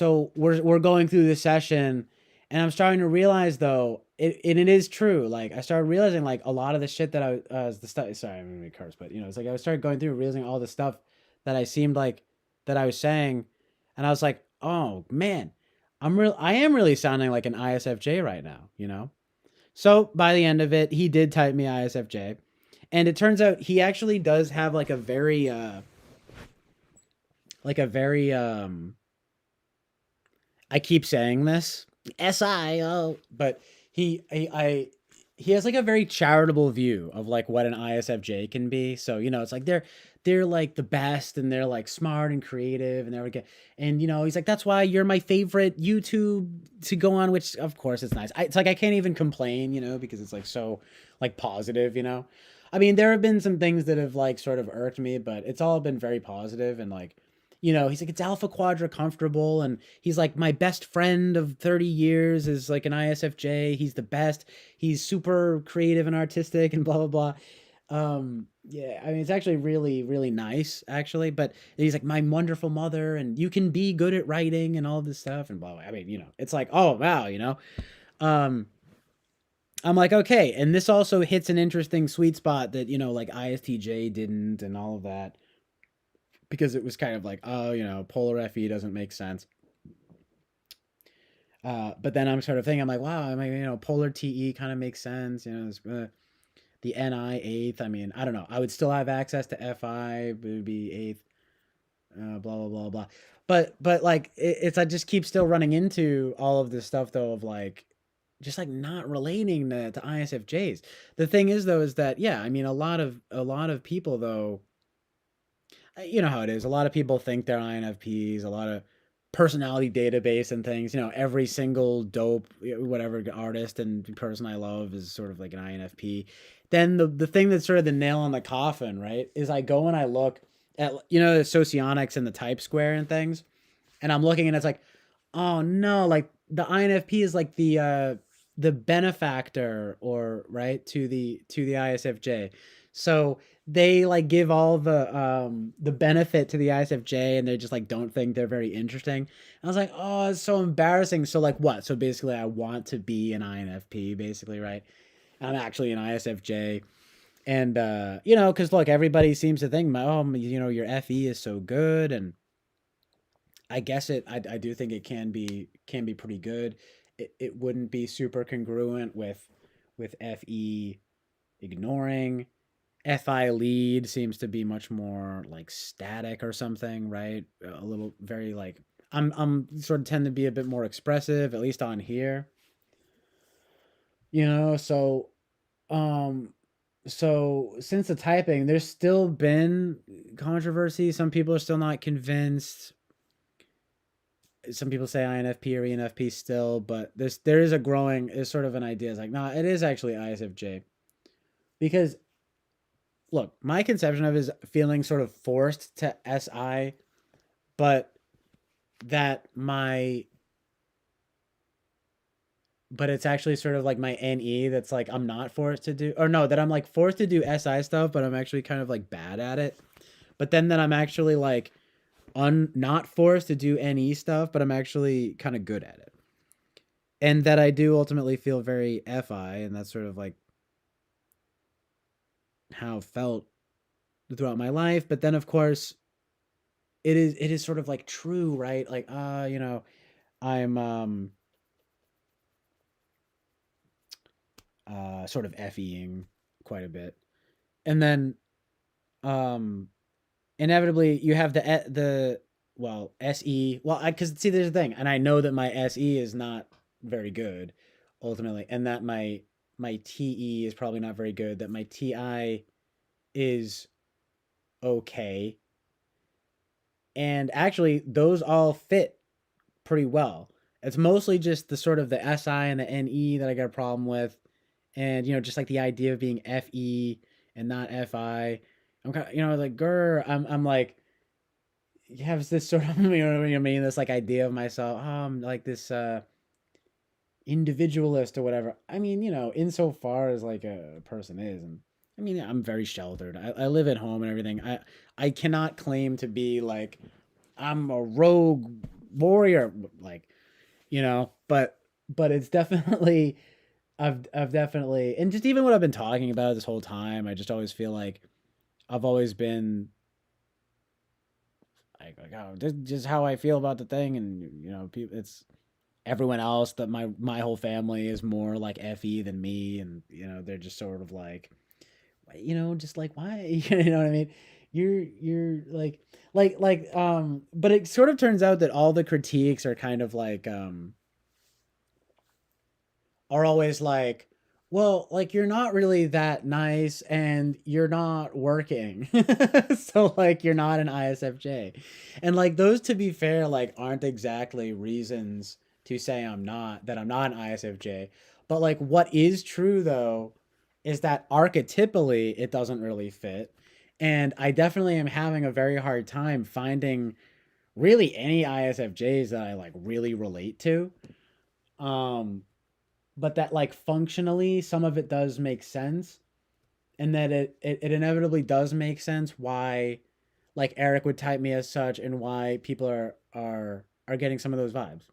we're going through this session, and I'm starting to realize though it is true. Like I started realizing like a lot of the shit that the stuff. Sorry, I'm gonna curse, but you know, it's like I started going through realizing all the stuff that I seemed like that I was saying, and I was like, oh man, I am really sounding like an ISFJ right now, you know. So by the end of it, he did type me ISFJ, and it turns out he actually does have like a very I keep saying this SIO, but he has like a very charitable view of like what an ISFJ can be. So you know, it's like they're like the best, and they're like smart and creative, and they're like, and you know, he's like, that's why you're my favorite YouTube to go on. Which of course it's nice. It's like I can't even complain, you know, because it's like so like positive, you know. I mean, there have been some things that have like sort of irked me, but it's all been very positive and like, you know, he's like, it's Alpha Quadra comfortable. And he's like, my best friend of 30 years is like an ISFJ. He's the best. He's super creative and artistic and blah, blah, blah. Yeah, I mean, it's actually really, really nice, actually. But he's like, my wonderful mother, and you can be good at writing and all this stuff and blah, blah. I mean, you know, it's like, oh, wow, you know. Um, I'm like, okay. And this also hits an interesting sweet spot that, you know, like ISTJ didn't and all of that, because it was kind of like, oh, you know, polar FE doesn't make sense. But then I'm sort of thinking, I'm like, wow, I mean, polar TE kind of makes sense. The NI eighth. I mean, I don't know. I would still have access to FI, but it would be eighth. Blah blah blah blah. But like it's I just keep still running into all of this stuff though of like just like not relating to ISFJs. The thing is though is that yeah, I mean a lot of people though, you know how it is. A lot of people think they're INFPs. A lot of personality database and things. Every single dope whatever artist and person I love is sort of like an INFP. Then the thing that's sort of the nail on the coffin, right, is I go and I look at the socionics and the type square and things, and I'm looking and it's like, oh no, like the INFP is like the benefactor or right to the ISFJ. So they like give all the benefit to the ISFJ and they just like don't think they're very interesting. And I was like, oh, it's so embarrassing. So like what? So basically I want to be an INFP, basically, right? I'm actually an ISFJ. And because look, everybody seems to think, oh, your FE is so good, and I guess I do think it can be pretty good. It wouldn't be super congruent with FE ignoring. FI lead seems to be much more like static or something, right? A little very like I'm sort of tend to be a bit more expressive, at least on here. So um since the typing, there's still been controversy. Some people are still not convinced. Some people say INFP or ENFP still, but there is a growing is sort of an idea. It's like, no, it is actually ISFJ. Because look, my conception of it is feeling sort of forced to SI, but that my but it's actually sort of like my NE that's like I'm not forced to do, or no, that I'm like forced to do SI stuff, but I'm actually kind of like bad at it. But then that I'm actually like not forced to do NE stuff, but I'm actually kind of good at it. And that I do ultimately feel very FI, and that's sort of like how it felt throughout my life. But then of course it is sort of like true, right? Like I'm sort of FEing quite a bit. And then um inevitably you have the well, SE. Well, I cuz see there's a thing, and I know that my SE is not very good ultimately, and that my TE is probably not very good, that my TI is okay. And actually those all fit pretty well. It's mostly just the sort of the SI and the NE that I got a problem with, and just like the idea of being FE and not FI. I'm kind of like grr. I'm like you have this sort of what I mean, this like idea of myself. I'm like this individualist or whatever. I mean, insofar as like a person is, and I mean, I'm very sheltered. I live at home and everything. I cannot claim to be like I'm a rogue warrior, like but it's definitely I've definitely, and just even what I've been talking about this whole time, I just always feel like I've always been like oh, this is just how I feel about the thing, and people, it's everyone else that my whole family is more like FE than me, and they're just sort of like just like why you know what I mean. You're but it sort of turns out that all the critiques are kind of like are always like, well, like you're not really that nice and you're not working. So like you're not an ISFJ. And like those, to be fair, like aren't exactly reasons to say I'm not an ISFJ. But like what is true though is that archetypally it doesn't really fit. And I definitely am having a very hard time finding really any ISFJs that I like really relate to. Um but that like functionally some of it does make sense, and that it inevitably does make sense why like Eric would type me as such, and why people are getting some of those vibes.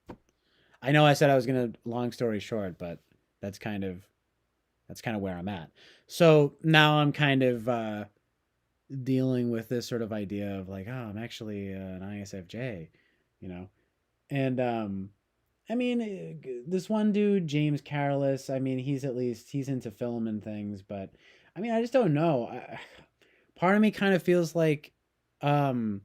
I know I said I was gonna long story short, but that's kind of where I'm at. So now I'm kind of dealing with this sort of idea of like, oh, I'm actually an ISFJ, you know and I mean, this one dude, James Careless. I mean, he's into film and things, but I mean, I just don't know. Part of me kind of feels like um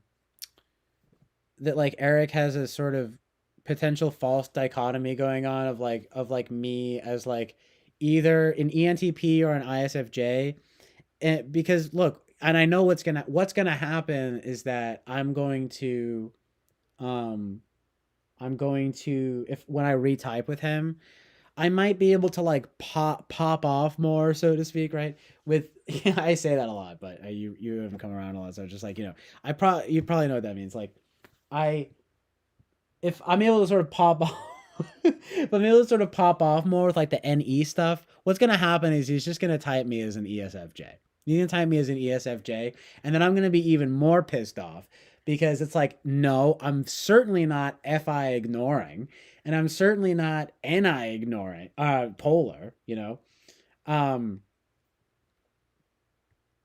that like Eric has a sort of potential false dichotomy going on of like me as like either an ENTP or an ISFJ. And because look, and I know what's gonna happen is that um I'm going to if when I retype with him, I might be able to like pop off more, so to speak, right? With yeah, I say that a lot, but you haven't come around a lot, so just like you probably know what that means. Like I if I'm able to sort of pop off, if I'm able to sort of pop off more with like the NE stuff, what's gonna happen is he's just gonna type me as an ESFJ. He's gonna type me as an ESFJ, and then I'm gonna be even more pissed off because it's like, no, I'm certainly not FI ignoring, and I'm certainly not NI ignoring, polar, you know. Um,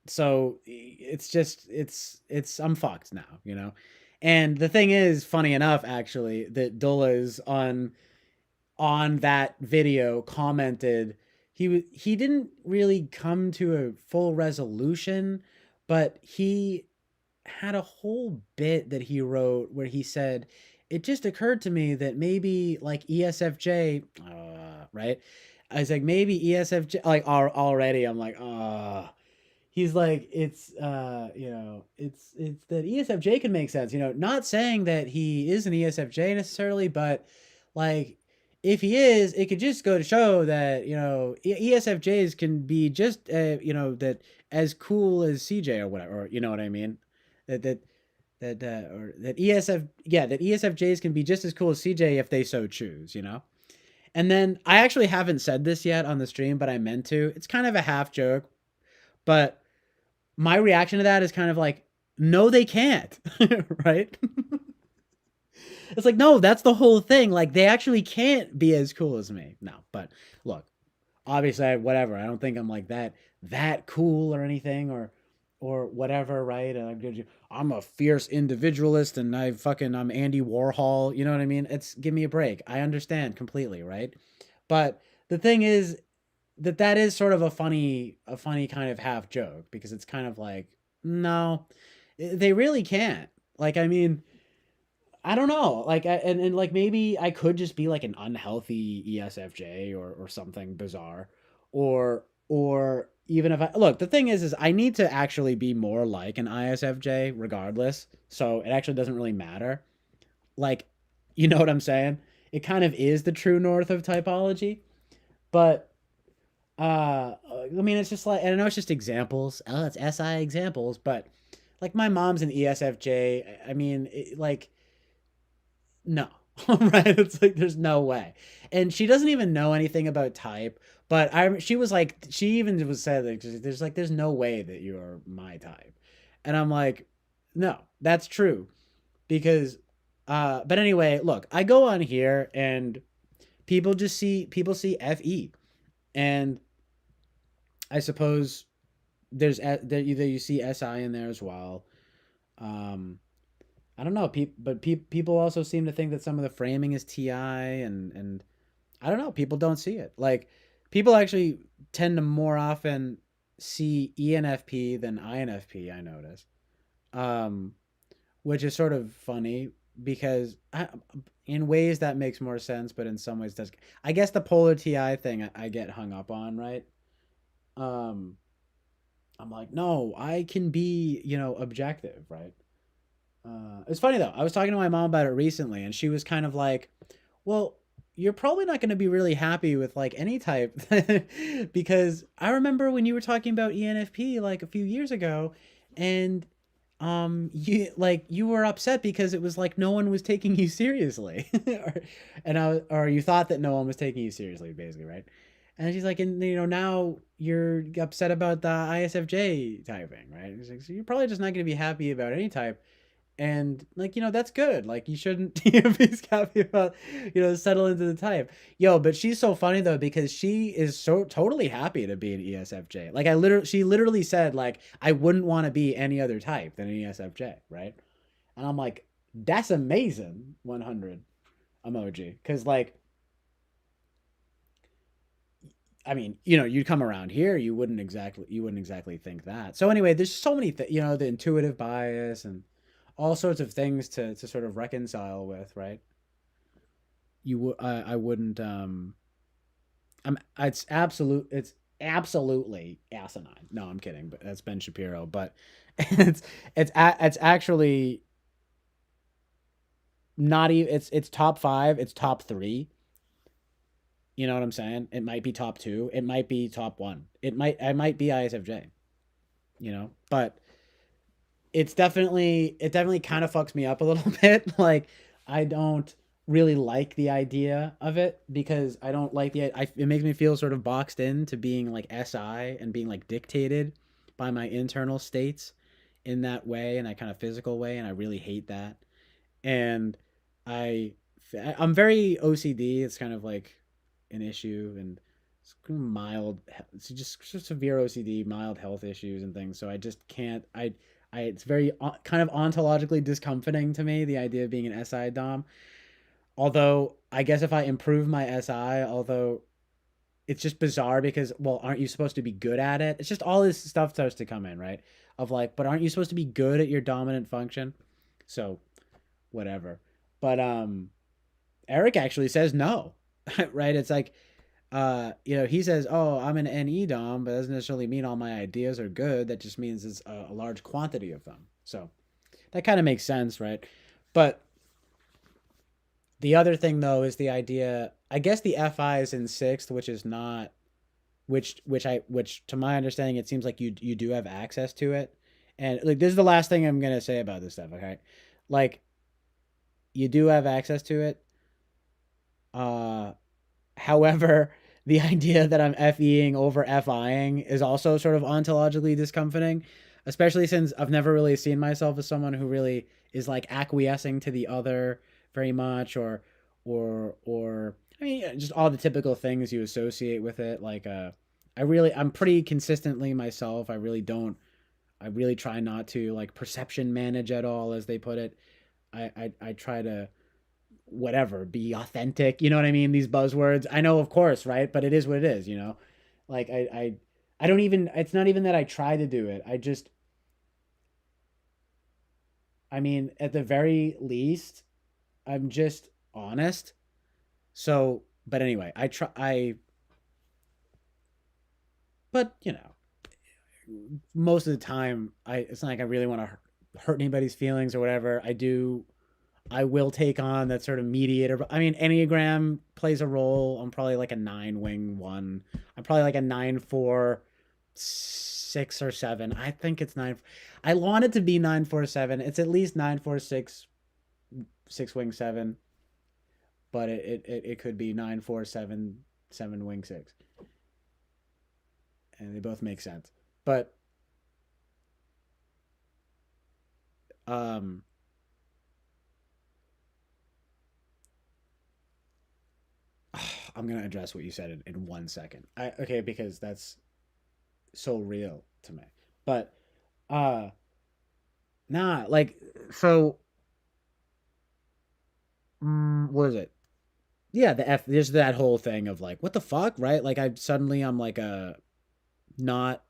so it's just it's I'm fucked now, you know. And the thing is, funny enough, actually, that Dulla's on that video commented he didn't really come to a full resolution, but he had a whole bit that he wrote where he said it just occurred to me that maybe like ESFJ, right? I was like maybe ESFJ like already I'm like he's like it's that ESFJ can make sense, not saying that he is an ESFJ necessarily, but like if he is, it could just go to show that ESFJs can be just that as cool as CJ or whatever, or you know what I mean, that that or that ESF yeah that ESFJs can be just as cool as CJ if they so choose, and then I actually haven't said this yet on the stream, but I meant to. It's kind of a half joke, but my reaction to that is kind of like, no, they can't, right? It's like, no, that's the whole thing. Like, they actually can't be as cool as me. No, but look, obviously, whatever. I don't think I'm like that cool or anything or whatever, right? And I'm a fierce individualist and I'm Andy Warhol. You know what I mean? It's give me a break. I understand completely, right? But the thing is, that is sort of a funny kind of half joke because it's kind of like no, they really can't. Like I mean, I don't know. Like and like maybe I could just be like an unhealthy ESFJ or something bizarre, or even if I look, the thing is I need to actually be more like an ISFJ regardless. So it actually doesn't really matter. Like, you know what I'm saying? It kind of is the true north of typology, but I mean, it's just like, and I know it's just examples. Oh, it's SI examples, but like my mom's an ESFJ. I mean, like, no, right? It's like there's no way, and she doesn't even know anything about type. But she was like, she even was said like, there's no way that you are my type, and I'm like, no, that's true because, but anyway, look, I go on here and people see FE, and I suppose there either you see SI in there as well. Um, I don't know, but people also seem to think that some of the framing is TI, and I don't know. People don't see it. Like people actually tend to more often see ENFP than INFP. I notice, um, which is sort of funny because in ways that makes more sense, but in some ways does. I guess the polar TI thing I get hung up on, right? Um, I'm like, no, I can be, objective, right? It's funny though. I was talking to my mom about it recently, and she was kind of like, "Well, you're probably not going to be really happy with like any type," because I remember when you were talking about ENFP like a few years ago, and you were upset because it was like no one was taking you seriously, or you thought that no one was taking you seriously, basically, right? And she's like, and now you're upset about the ISFJ typing, right? She's like, so you're probably just not going to be happy about any type, and like that's good. Like you shouldn't be happy about settle into the type. Yo, but she's so funny though because she is so totally happy to be an ESFJ. Like she literally said like I wouldn't want to be any other type than an ESFJ, right? And I'm like, that's amazing, 100. emoji. Because like, I mean, you'd come around here, you wouldn't exactly think that. So anyway, there's so many the intuitive bias and all sorts of things to sort of reconcile with, right? I wouldn't it's absolutely asinine. No, I'm kidding, but that's Ben Shapiro, but it's actually not even it's top 5, it's top 3. You know what I'm saying? It might be top 2, it might be top 1. I might be ISFJ, but it definitely kind of fucks me up a little bit. Like I don't really like the idea of it because I don't like it makes me feel sort of boxed into being like SI and being like dictated by my internal states in that way, and that kind of physical way, and I really hate that. And I I'm very OCD. It's kind of like an issue, and it's mild, it's just severe OCD, mild health issues and things. So I just can't. It's very kind of ontologically discomforting to me, the idea of being an SI dom. Although I guess if I improve my SI, although it's just bizarre because, well, aren't you supposed to be good at it? It's just all this stuff starts to come in, right? Of like, but aren't you supposed to be good at your dominant function? So whatever. But Eric actually says no, right? It's like, he says, "Oh, I'm an NE dom, but that doesn't necessarily mean all my ideas are good. That just means it's a large quantity of them." So that kind of makes sense, right? But the other thing though is the idea. I guess the FI is in sixth, which is not, which to my understanding, it seems like you do have access to it. And like this is the last thing I'm gonna say about this stuff. Okay, like you do have access to it. Uh, However, the idea that I'm FEing over FIing is also sort of ontologically discomforting, especially since I've never really seen myself as someone who really is like acquiescing to the other very much, or I mean just all the typical things you associate with it. Like I'm pretty consistently myself. I really try not to like perception manage at all, as they put it. I try to whatever, be authentic. You know what I mean? These buzzwords. I know, of course, right? But it is what it is. Like I don't even. It's not even that I try to do it. I mean, at the very least, I'm just honest. So, but anyway, I try. But most of the time, it's not like I really want to hurt anybody's feelings or whatever. I will take on that sort of mediator. I mean, Enneagram plays a role. I'm probably like a 9 wing 1. I'm probably like a 9 4 6 or 7. I think it's 9. I want it to be 9 4 7. It's at least 9 4 6 6 wing 7, but it could be 9 4 7 7 wing 6, and they both make sense. But um, I'm gonna address what you said in 1 second. Okay, because that's so real to me. But uh nah, like, so what is it? Yeah, there's that whole thing of like, what the fuck, right? Like I'm like a not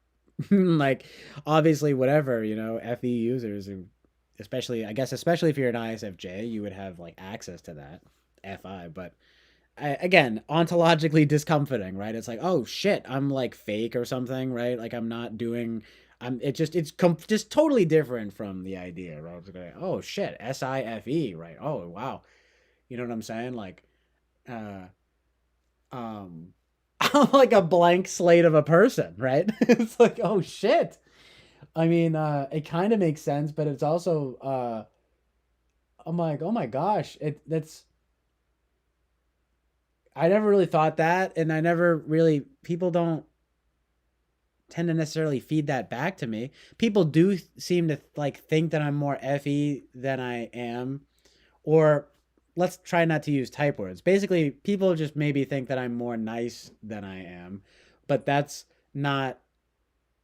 like, obviously whatever, FE users who, especially, I guess, especially if you're an ISFJ, you would have like access to that FI. But again, ontologically discomforting, right? It's like, oh shit, I'm like fake or something, right? Like I'm not doing. Just totally different from the idea, right? It's like, oh shit, SIFE, right? Oh wow, you know what I'm saying? Like, uh, um, I'm like a blank slate of a person, right? It's like, oh shit. I mean, it kind of makes sense, but it's also, I'm like, oh my gosh, that's I never really thought that, and I never really people don't tend to necessarily feed that back to me. People do seem to like think that I'm more FE than I am, or let's try not to use type words. Basically, people just maybe think that I'm more nice than I am, but that's not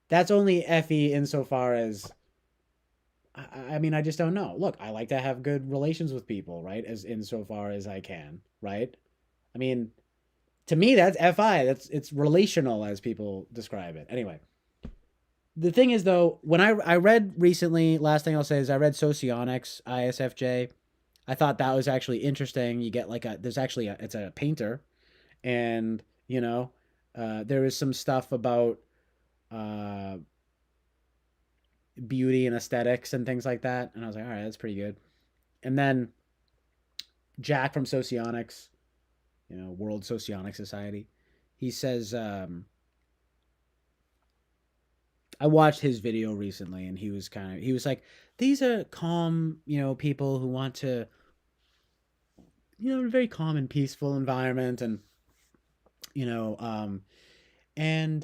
that's only FE insofar as I mean, I just don't know. Look, I like to have good relations with people, right? As insofar as I can, right? I mean, to me, that's FI. It's relational, as people describe it. Anyway, the thing is, though, when I read recently, last thing I'll say is I read Socionics ISFJ. I thought that was actually interesting. You get like there's actually it's a painter, and there is some stuff about uh, beauty and aesthetics and things like that, and I was like, all right, that's pretty good. And then Jack from Socionics, World Socionic Society, he says, I watched his video recently, and he was like, these are calm, people who want to, a very calm and peaceful environment, and you know, and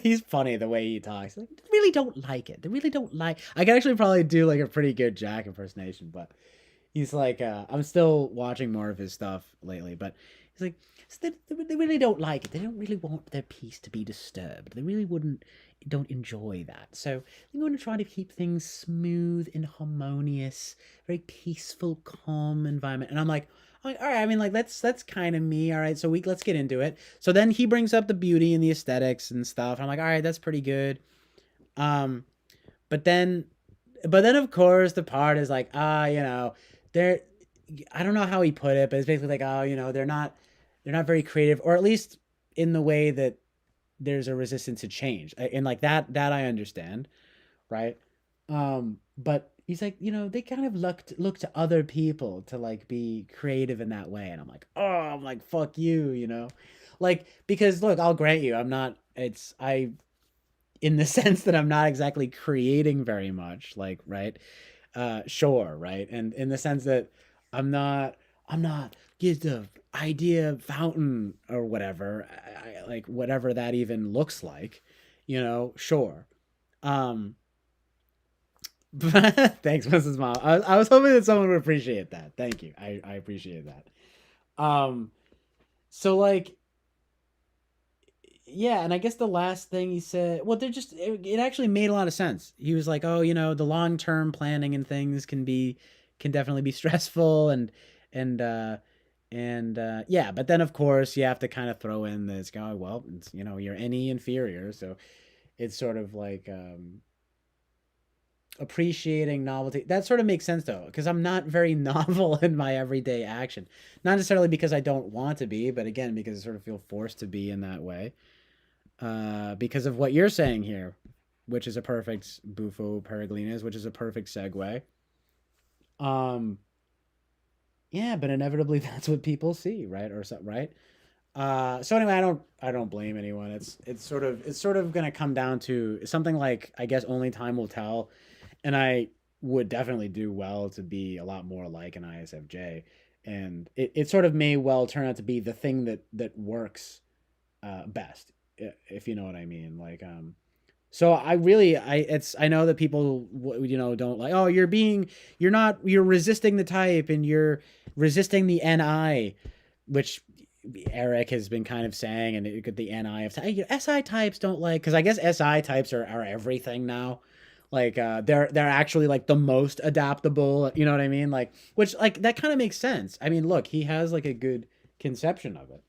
he's funny the way he talks. Like, they really don't like it. They really don't like. I can actually probably do like a pretty good Jack impersonation, but he's like, I'm still watching more of his stuff lately, but he's like, so they really don't like it. They don't really want their peace to be disturbed. They really don't enjoy that. So they're going to try to keep things smooth and harmonious, very peaceful, calm environment. And I'm like, all right. I mean, like that's kind of me. All right, so let's get into it. So then he brings up the beauty and the aesthetics and stuff. I'm like, all right, that's pretty good. Um, but then of course the part is like, they're I don't know how he put it, but it's basically like, oh, they're not very creative, or at least in the way that there's a resistance to change. And like that I understand, right? But he's like, they kind of look to other people to like be creative in that way. And I'm like, fuck you, like, because look, I'll grant you, I'm not, it's, I, in the sense that I'm not exactly creating very much, like, right? Sure, right? And in the sense that I'm not get the idea fountain or whatever, like whatever that even looks like, sure. Um, thanks, Mrs. Mom. I was hoping that someone would appreciate that. Thank you. I appreciate that. Um, so like, yeah, and I guess the last thing he said, well, it actually made a lot of sense. He was like, "Oh, the long-term planning and things can definitely be stressful and yeah, but then of course you have to kind of throw in this guy, well, it's, you're any inferior, so it's sort of like appreciating novelty. That sort of makes sense though, because I'm not very novel in my everyday action. Not necessarily because I don't want to be, but again, because I sort of feel forced to be in that way. Because of what you're saying here, which is a perfect Bufo Peregrinus, which is a perfect segue. Um, yeah, but inevitably that's what people see, right? Or so, right? So anyway, I don't blame anyone. It's sort of gonna come down to something like, I guess only time will tell, and I would definitely do well to be a lot more like an ISFJ, and it sort of may well turn out to be the thing that works best, if you know what I mean. Like, so I know that people don't like, oh, you're resisting the type, and you're resisting the NI, which Eric has been kind of saying, and the NI of SI types don't like, because I guess SI types are everything now. Like, they're actually like the most adaptable. You know what I mean? Like, which, like, that kind of makes sense. I mean, look, he has like a good conception of it.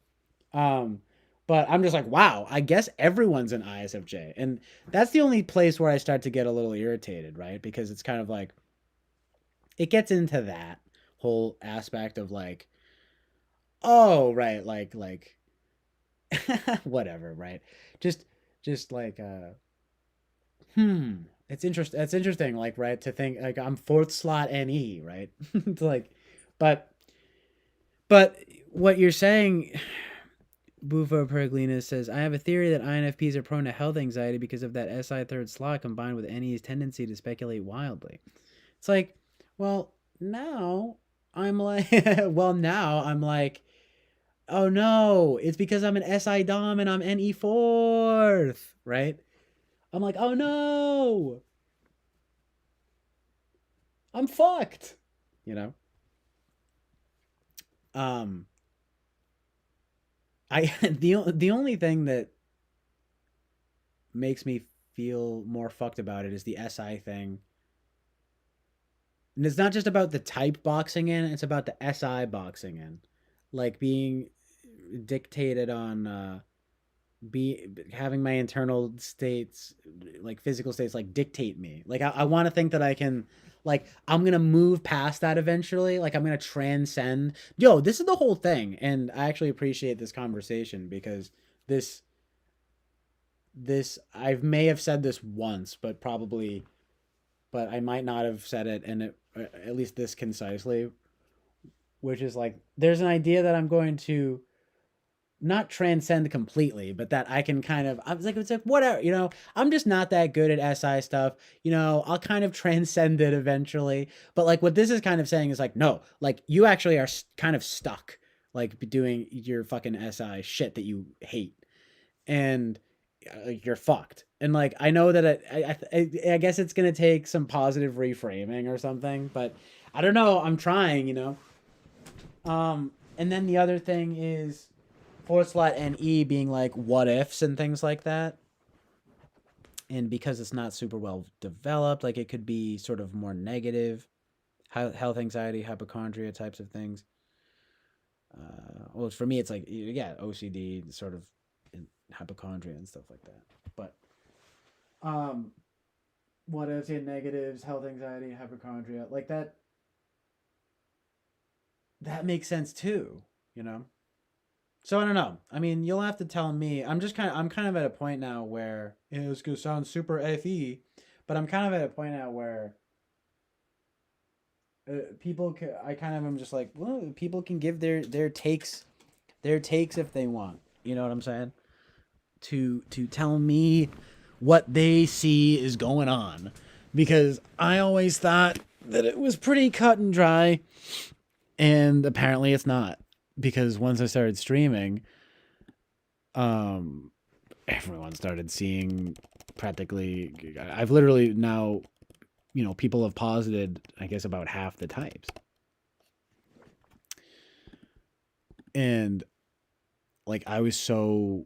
Um, but I'm just like, wow, I guess everyone's an ISFJ. And that's the only place where I start to get a little irritated, right? Because it's kind of like, it gets into that whole aspect of like, oh, right, like whatever, right? Just just like it's interesting. That's interesting, like, right, to think like I'm fourth slot NE, right? It's like, but but what you're saying, Bufo Periglina says, I have a theory that INFPs are prone to health anxiety because of that SI third slot combined with NE's tendency to speculate wildly. It's like, well, now now I'm like, oh no, it's because I'm an SI Dom and I'm NE fourth, right? I'm like, oh no, I'm fucked, you know? Um, the only thing that makes me feel more fucked about it is the SI thing. And it's not just about the type boxing in, it's about the SI boxing in. Like being dictated on be having my internal states, like physical states, like dictate me. Like I want to think that I can, like I'm gonna move past that eventually. Like I'm gonna transcend. Yo, this is the whole thing, and I actually appreciate this conversation because this I may have said this once, but probably, but I might not have said it, and at least this concisely, which is like there's an idea that I'm going to not transcend completely, but that I can kind of, I was like, it's like, whatever, I'm just not that good at SI stuff. I'll kind of transcend it eventually. But like what this is kind of saying is like, no, like you actually are kind of stuck, like doing your fucking SI shit that you hate. And you're fucked. And like, I know that I guess it's going to take some positive reframing or something, but I don't know. I'm trying. And then the other thing is, /NE being like what ifs and things like that. And because it's not super well developed, like it could be sort of more negative, health, anxiety, hypochondria types of things. Well, for me, it's like, yeah, OCD, sort of hypochondria and stuff like that. But what ifs and negatives, health, anxiety, hypochondria, like that makes sense too, So I don't know. I mean, you'll have to tell me. I'm kind of at a point now where it's gonna sound super FE, but I'm kind of at a point now where I kind of am just like, well, people can give their takes if they want. You know what I'm saying? To tell me what they see is going on, because I always thought that it was pretty cut and dry, and apparently it's not. Because once I started streaming, everyone started seeing practically. I've literally now, people have posited, I guess, about half the types, and like I was so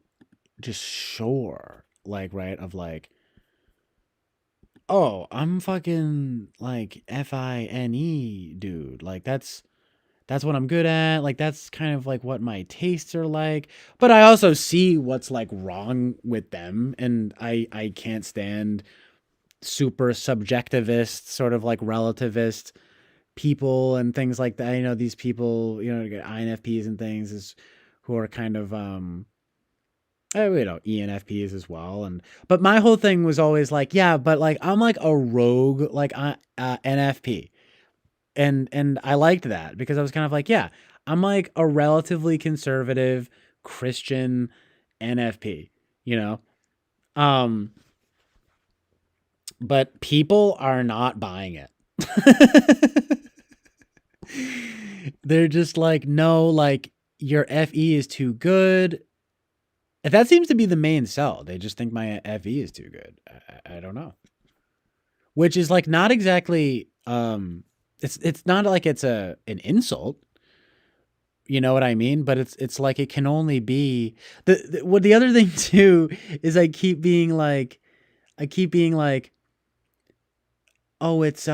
just sure, like, right, of like, oh, I'm fucking like FINE, dude. Like that's what I'm good at. Like that's kind of like what my tastes are like. But I also see what's like wrong with them, and I can't stand super subjectivist, sort of like relativist people and things like that. These people, get INFPs and things is who are kind of ENFPs as well. But my whole thing was always like, yeah, but like I'm like a rogue like NFP. And I liked that because I was kind of like, yeah, I'm like a relatively conservative Christian NFP, you know? Um, but people are not buying it. They're just like, no, like your FE is too good. That seems to be the main sell. They just think my FE is too good. I don't know. Which is like not exactly it's not like it's an insult. You know what I mean? But it's like it can only be the other thing too is I keep being like oh, it's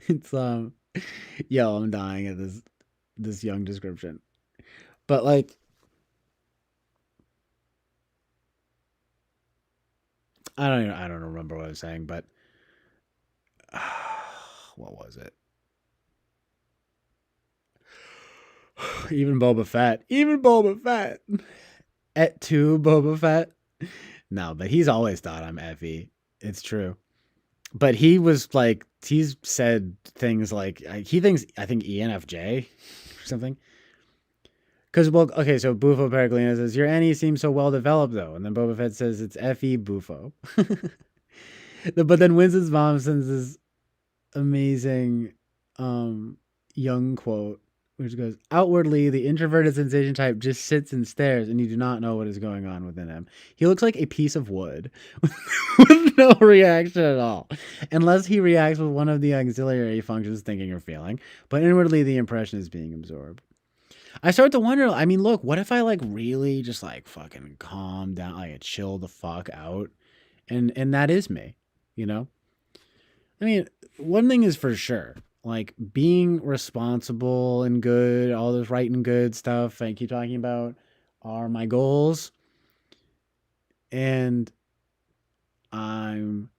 it's yo, I'm dying at this young description. But like I don't remember what I was saying, but what was it? Even Boba Fett. Et tu, Boba Fett. No, but he's always thought I'm FE. It's true. But he was like, he's said things like, he thinks, I think ENFJ or something. Because, well, okay, so Bufo Peregrino says, your Annie seems so well developed, though. And then Boba Fett says, it's FE Bufo. But then Winston's mom sends this amazing young quote, which goes, outwardly, the introverted sensation type just sits and stares, and you do not know what is going on within him. He looks like a piece of wood with no reaction at all, unless he reacts with one of the auxiliary functions, thinking or feeling. But inwardly, the impression is being absorbed. I start to wonder, I mean, look, what if I like really just like fucking calm down, like chill the fuck out, and that is me, you know. I mean, one thing is for sure, like being responsible and good, all this right and good stuff I keep talking about are my goals, and I'm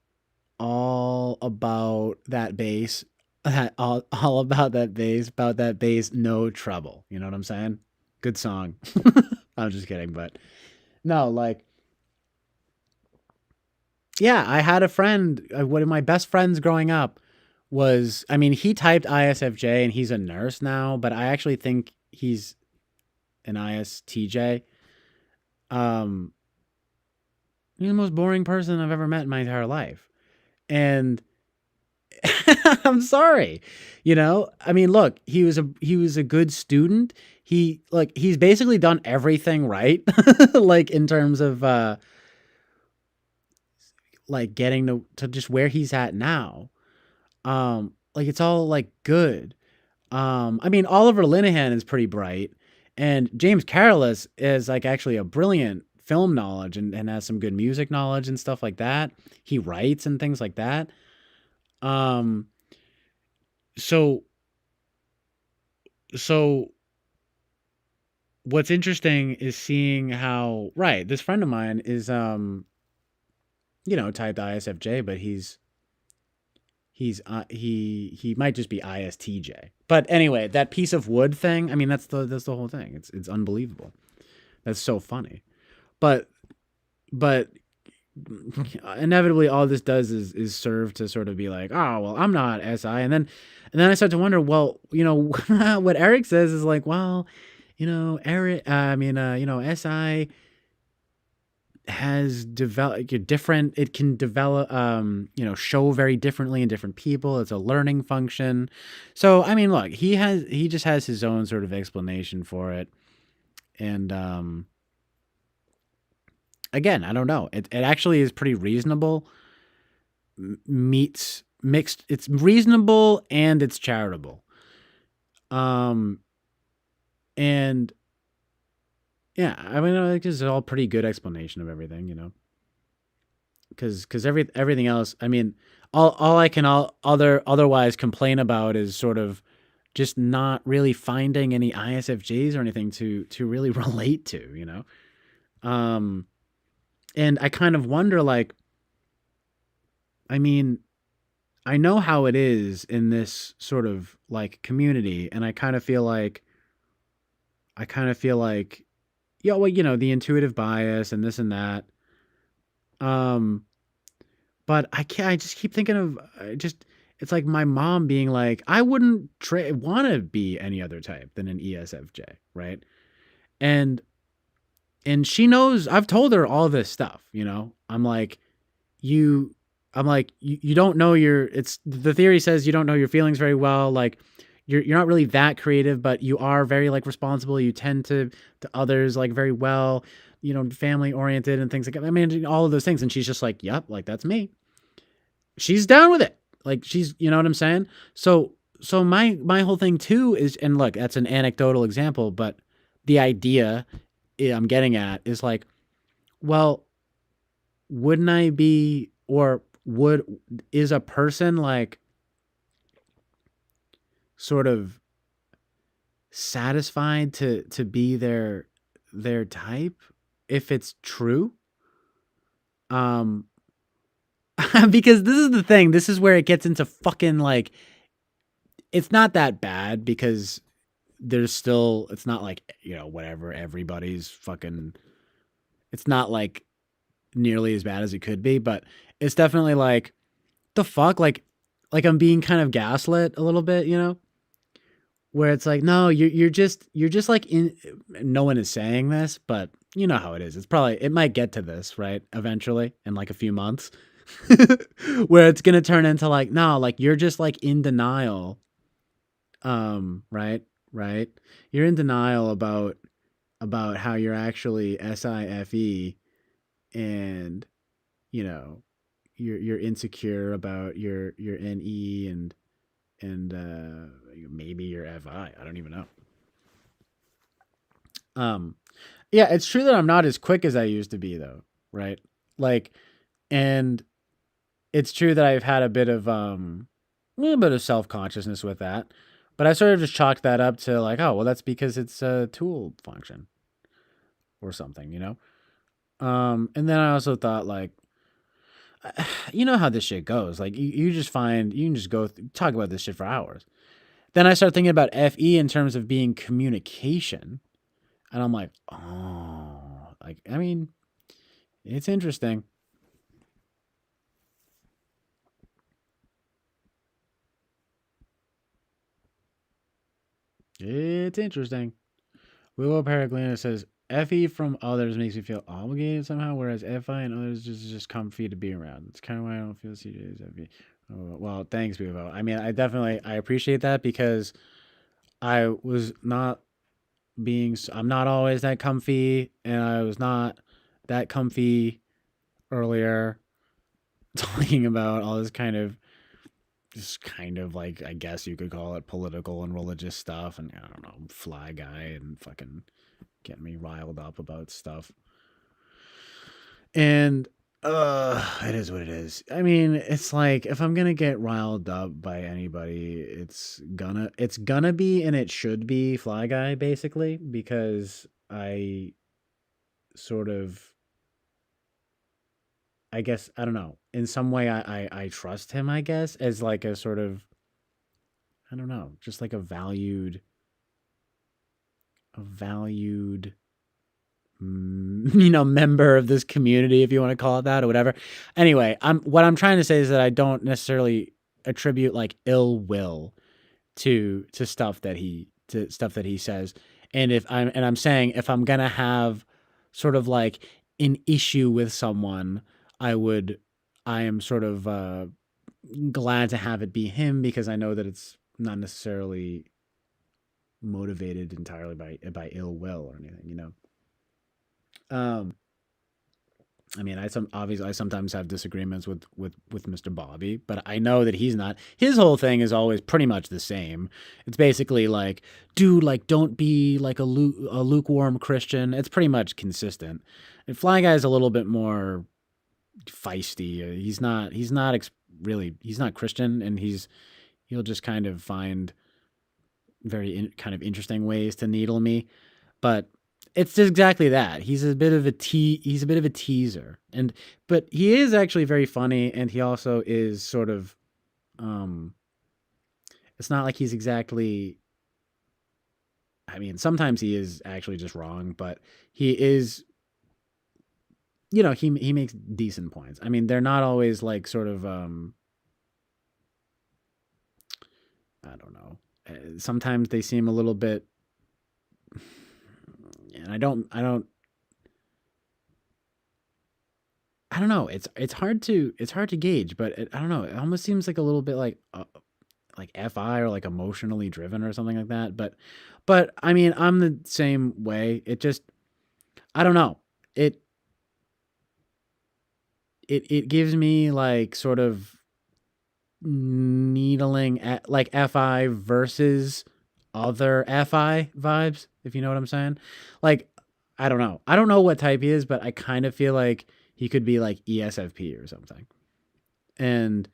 all about that bass. All about that bass, no trouble. You know what I'm saying? Good song. I'm just kidding, but no, like, yeah, I had a friend. One of my best friends growing up was, I mean, he typed ISFJ and he's a nurse now, but I actually think he's an ISTJ. Um, he's the most boring person I've ever met in my entire life. And I'm sorry. You know, I mean, look, he was a good student. He's basically done everything right. Like in terms of like getting to just where he's at now. Like it's all like good. I mean, Oliver Linehan is pretty bright, and James Carolus is like actually a brilliant film knowledge and has some good music knowledge and stuff like that. He writes and things like that. Um, so so what's interesting is seeing how right this friend of mine is you know typed ISFJ, but he might just be ISTJ. But anyway, that piece of wood thing. I mean, that's the whole thing. It's unbelievable. That's so funny. But inevitably, all this does is serve to sort of be like, oh well, I'm not SI, and then I start to wonder, well, you know, what Eric says is like, well, you know, Eric, you know, SI has developed a different it can develop you know show very differently in different people. It's a learning function. So I mean, look, he just has his own sort of explanation for it. And again, I don't know, it actually is pretty reasonable. Meets mixed, it's reasonable and it's charitable. um and yeah, I mean, I think this is all pretty good explanation of everything, you know, because everything else, I mean, all I can otherwise complain about is sort of just not really finding any ISFJs or anything to really relate to, you know. Um, and I kind of wonder, like, I mean, I know how it is in this sort of like community, and I kind of feel like, yeah, well, you know, the intuitive bias and this and that. Um, But I can't. I just keep thinking of just. It's like my mom being like, I wouldn't want to be any other type than an ESFJ, right? And she knows. I've told her all this stuff. You know, you. I'm like you don't know your. It's the theory says you don't know your feelings very well. Like you're not really that creative, but you are very like responsible. You tend to others like very well. You know, family oriented and things like that. I mean, all of those things. And she's just like, yep, like that's me. She's down with it. Like she's, you know what I'm saying? So my whole thing too is, and look, that's an anecdotal example, but the idea I'm getting at is like, well, wouldn't I be, or would, is a person like sort of satisfied to be their type if it's true? Um because this is the thing. This is where it gets into fucking like, it's not that bad because there's still, it's not like, you know, whatever, everybody's fucking, it's not like nearly as bad as it could be, but it's definitely like the fuck, like I'm being kind of gaslit a little bit, you know, where it's like, no, you're just like in, no one is saying this, but you know how it is. It's probably, it might get to this, right? Eventually in like a few months where it's going to turn into like, no, like you're just like in denial. Right, right. You're in denial about how you're actually SIFE, and you know, you're insecure about your NE, and maybe your FI. I don't even know. Um yeah, it's true that I'm not as quick as I used to be though, right? Like And it's true that I've had a little bit of self-consciousness with that. But I sort of just chalked that up to like, oh, well, that's because it's a tool function or something, you know? And then I also thought like, you know how this shit goes. Like you just find you can just talk about this shit for hours. Then I start thinking about FE in terms of being communication, and I'm like, oh, like I mean, it's interesting. It's interesting. Willow Paraglina says FE from others makes me feel obligated somehow, whereas FI and others just comfy to be around. It's kind of why I don't feel CJ's FE. Oh, well, thanks, Bevo. I mean, I appreciate that because I was not I'm not always that comfy, and I was not that comfy earlier talking about all this kind of just kind of like I guess you could call it political and religious stuff, and I don't know, fly guy and fucking getting me riled up about stuff. And it is what it is. I mean, it's like if I'm gonna get riled up by anybody, it's gonna be and it should be Fly Guy basically because I sort of I guess I don't know. In some way I trust him, I guess, as like a sort of I don't know, just like a valued member of this community, if you want to call it that or whatever. Anyway, what I'm trying to say is that I don't necessarily attribute like ill will to stuff that he says. And I'm saying if I'm gonna have sort of like an issue with someone, I am sort of glad to have it be him because I know that it's not necessarily motivated entirely by ill will or anything, you know. Um, I mean, obviously I sometimes have disagreements with Mr. Bobby, but I know that he's not. His whole thing is always pretty much the same. It's basically like, dude, like don't be like a lukewarm Christian. It's pretty much consistent. And Fly Guy is a little bit more feisty. He's not Christian, and he'll just kind of find kind of interesting ways to needle me. But it's just exactly that. He's a bit of a teaser. But he is actually very funny, and he also is sort of um it's not like he's exactly I mean, sometimes he is actually just wrong, but he is he makes decent points. I mean, they're not always like sort of I don't know. Sometimes they seem a little bit and I don't know. It's hard to gauge, but I don't know. It almost seems like a little bit like FI or like emotionally driven or something like that. But I mean, I'm the same way. It just I don't know. It it gives me like sort of needling at like FI versus other FI vibes, if you know what I'm saying. Like I don't know. I don't know what type he is, but I kind of feel like he could be like ESFP or something. And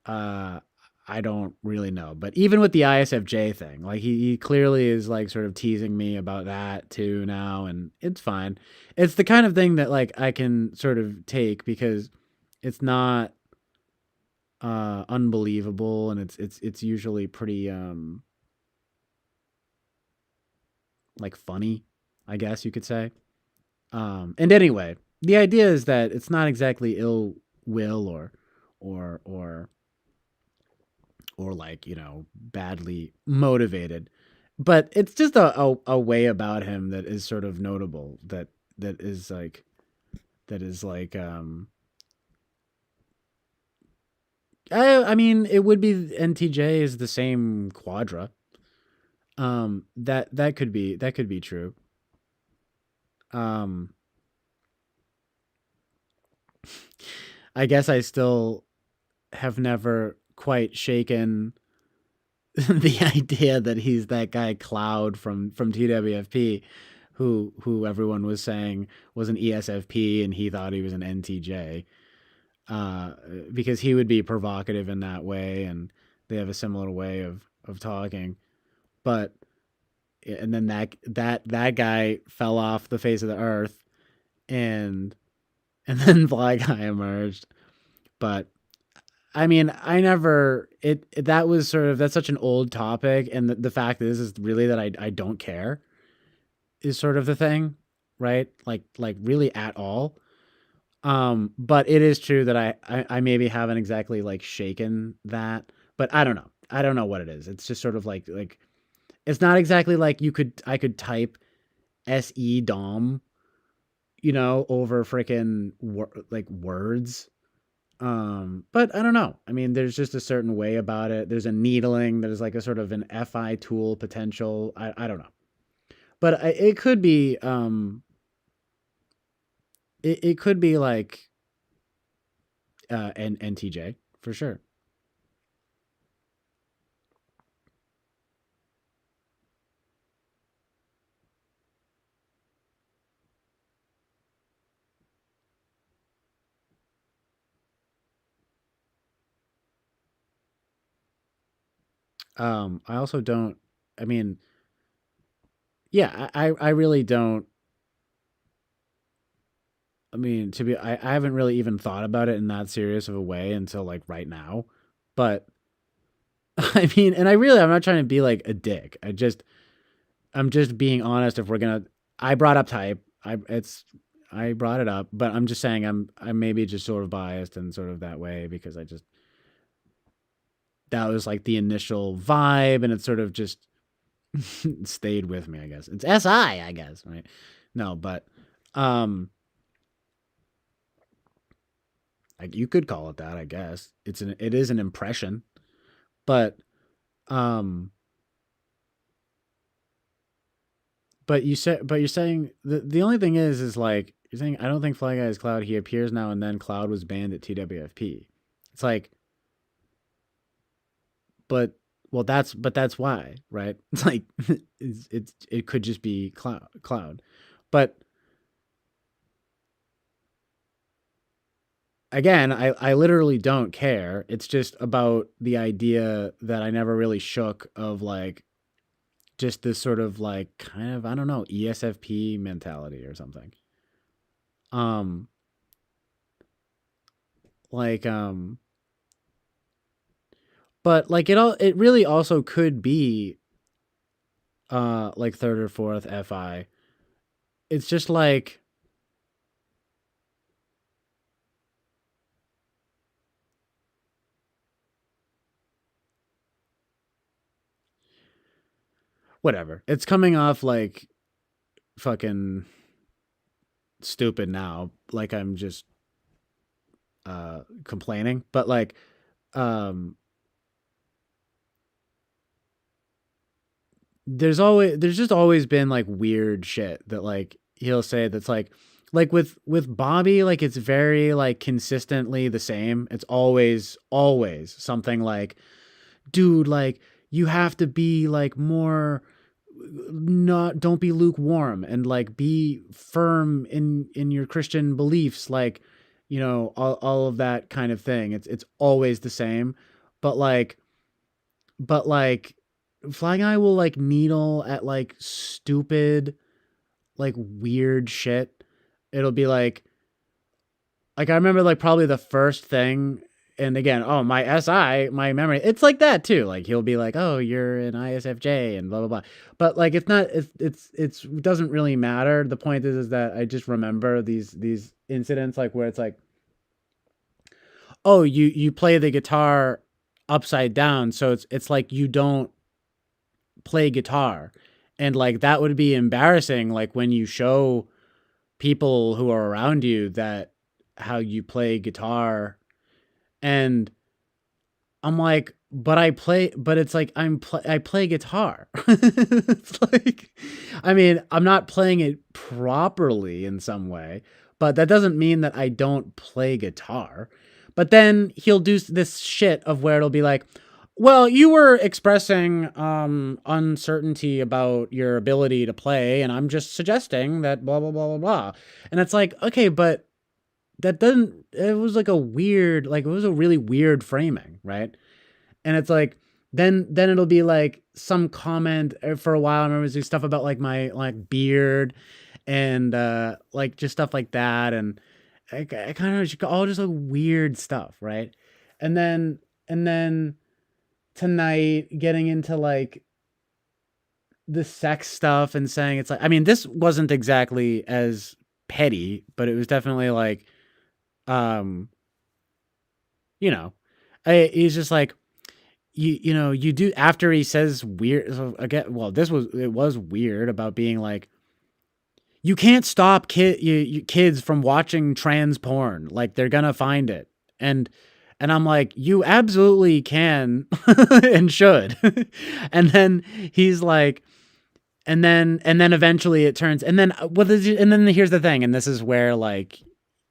uh I don't really know. But even with the ISFJ thing, like he clearly is like sort of teasing me about that too now, and it's fine. It's the kind of thing that like I can sort of take because it's not unbelievable, and it's usually pretty like funny, I guess you could say. And anyway, the idea is that it's not exactly ill will or or or like badly motivated, but it's just a way about him that is sort of notable that is like that is like I mean it would be NTJ is the same quadra. That could be true. Um, I guess I still have never quite shaken the idea that he's that guy Cloud from TWFP who everyone was saying was an ESFP and he thought he was an NTJ, uh, because he would be provocative in that way, and they have a similar way of talking. But and then that guy fell off the face of the earth, and then Fly Guy emerged. But I mean, I never that was sort of that's such an old topic, and the fact is really that I don't care is sort of the thing, right? Like really at all. But it is true that I maybe haven't exactly like shaken that, but I don't know. I don't know what it is. It's just sort of like it's not exactly like I could type SE Dom, over freaking like words. But I don't know. I mean, there's just a certain way about it. There's a needling. There's like a sort of an FI tool potential. I don't know, but it could be. It could be like an NTJ for sure. I also don't. I mean, yeah, I really don't. I mean, I haven't really even thought about it in that serious of a way until like right now. But I mean, and I'm not trying to be like a dick. I'm just being honest. If we're gonna, I brought up type. I brought it up, but I'm just saying I'm maybe just sort of biased and sort of that way because that was like the initial vibe, and it sort of just stayed with me. I guess it's I guess, right? No, but um, like you could call it that. I guess it is an impression, but um, but you're saying the only thing is like you're saying I don't think Fly Guy is Cloud. He appears now and then. Cloud was banned at TWFP. It's like, but well, that's why, right? It's like it could just be Cloud, but again, I literally don't care. It's just about the idea that I never really shook of like just this sort of like kind of I don't know ESFP mentality or something. Um, like but like it really also could be like third or fourth FI. It's just like whatever. It's coming off like fucking stupid now, like I'm just complaining, but like um there's just always been like weird shit that like he'll say that's like with Bobby, like it's very like consistently the same. It's always something like, dude, like you have to be like more, not don't be lukewarm and like be firm in your Christian beliefs, like all of that kind of thing. It's always the same, but like Fly Guy will like needle at like stupid, like weird shit. It'll be like I remember like probably the first thing, and again, oh my my memory, it's like that too. Like he'll be like, oh, you're an ISFJ and blah blah blah. But like it's not, it doesn't really matter. The point is that I just remember these incidents like where it's like, oh, you play the guitar upside down, so it's like you don't play guitar, and like that would be embarrassing. Like when you show people who are around you that how you play guitar, and I'm like, but it's like I play guitar. It's like, I mean, I'm not playing it properly in some way, but that doesn't mean that I don't play guitar. But then he'll do this shit of where it'll be like, Well, you were expressing uncertainty about your ability to play, and I'm just suggesting that blah blah blah blah blah. And it's like, okay, but that doesn't. It was like a weird, like it was a really weird framing, right? And it's like, then it'll be like some comment for a while. I remember doing stuff about like my like beard and like just stuff like that, and I kind of all just like weird stuff, right? And then tonight getting into like the sex stuff and saying it's like, I mean, this wasn't exactly as petty, but it was definitely like, um, you know, he's just like, you know, you do after he says weird. So again, well, it was weird about being like, you can't stop kids from watching trans porn. Like they're gonna find it. And I'm like, you absolutely can and should. And then he's like, and then eventually it turns, and then and then here's the thing, and this is where like,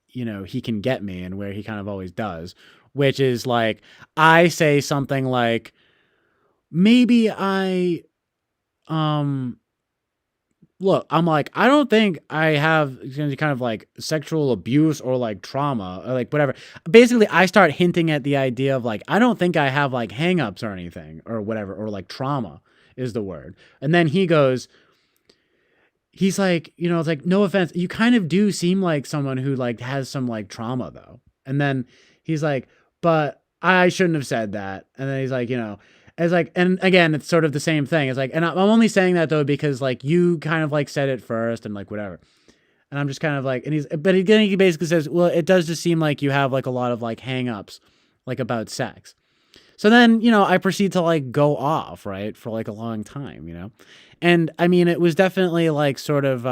you know, he can get me, and where he kind of always does, which is like, I say something like, maybe I um look, I'm like, I don't think I have any kind of like sexual abuse or like trauma or like whatever. Basically, I start hinting at the idea of like, I don't think I have like hangups or anything or whatever, or like trauma is the word. And then he's like, you know, it's like, no offense, you kind of do seem like someone who like has some like trauma though. And then he's like, but I shouldn't have said that. And then he's like, you know, it's like, and again, it's sort of the same thing. It's like, and I'm only saying that though because like you kind of like said it first and like whatever. And I'm just kind of like, and he basically says, well, it does just seem like you have like a lot of like hangups, like about sex. So then, you know, I proceed to like go off, right, for like a long time, you know? And I mean, it was definitely like sort of,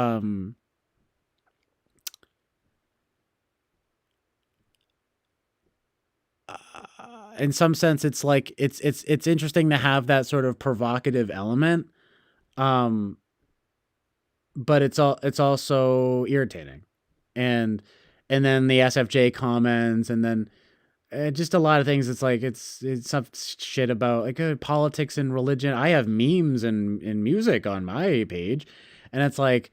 in some sense, it's like, it's interesting to have that sort of provocative element. Um, but it's also irritating. And, then the SFJ comments, and then just a lot of things. It's like it's some shit about like politics and religion. I have memes and music on my page, and it's like,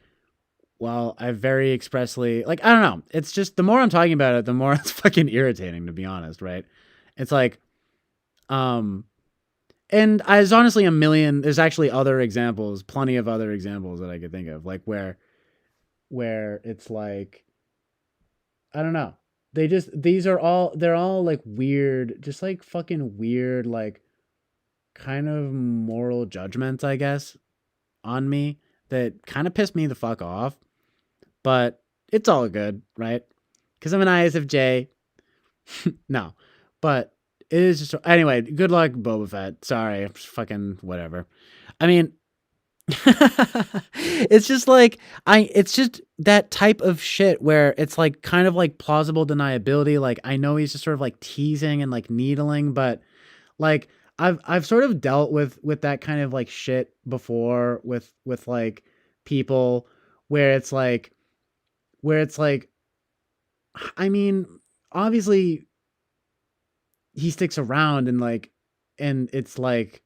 well, I very expressly like, I don't know. It's just the more I'm talking about it, the more it's fucking irritating, to be honest. Right? It's like, um, and there's honestly a million. There's actually other examples, plenty of other examples that I could think of, like where it's like, I don't know. They're all like weird, just like fucking weird, like kind of moral judgments, I guess, on me that kind of pissed me the fuck off. But it's all good, right? Because I'm an ISFJ. No, but it is just anyway. Good luck, Boba Fett. Sorry, fucking whatever. I mean, it's just like it's just that type of shit where it's like kind of like plausible deniability. Like I know he's just sort of like teasing and like needling, but like I've sort of dealt with that kind of like shit before with like people where it's like, I mean, obviously he sticks around and like, and it's like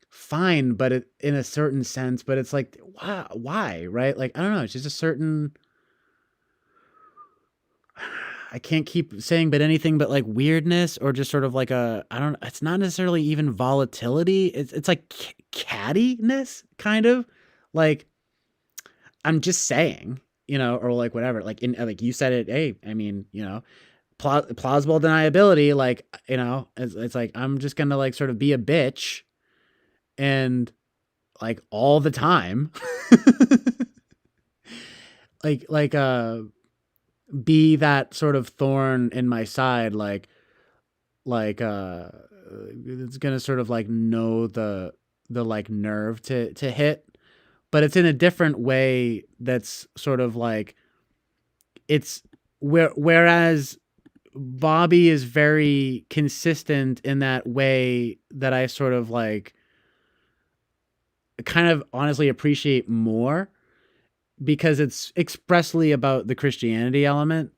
fine, but it in a certain sense, but it's like, why, right? Like, I don't know, it's just a certain, I can't keep saying, but anything but like weirdness, or just sort of like a, I don't, it's not necessarily even volatility. It's like cattiness, kind of like, I'm just saying, you know, or like whatever, like in, like you said it, hey, I mean, you know, plausible deniability, like, you know, it's like, I'm just gonna like sort of be a bitch and like all the time, like be that sort of thorn in my side, like it's gonna sort of like know the like nerve to hit, but it's in a different way. That's sort of like, it's whereas Bobby is very consistent in that way that I sort of like kind of honestly appreciate more, because it's expressly about the Christianity element.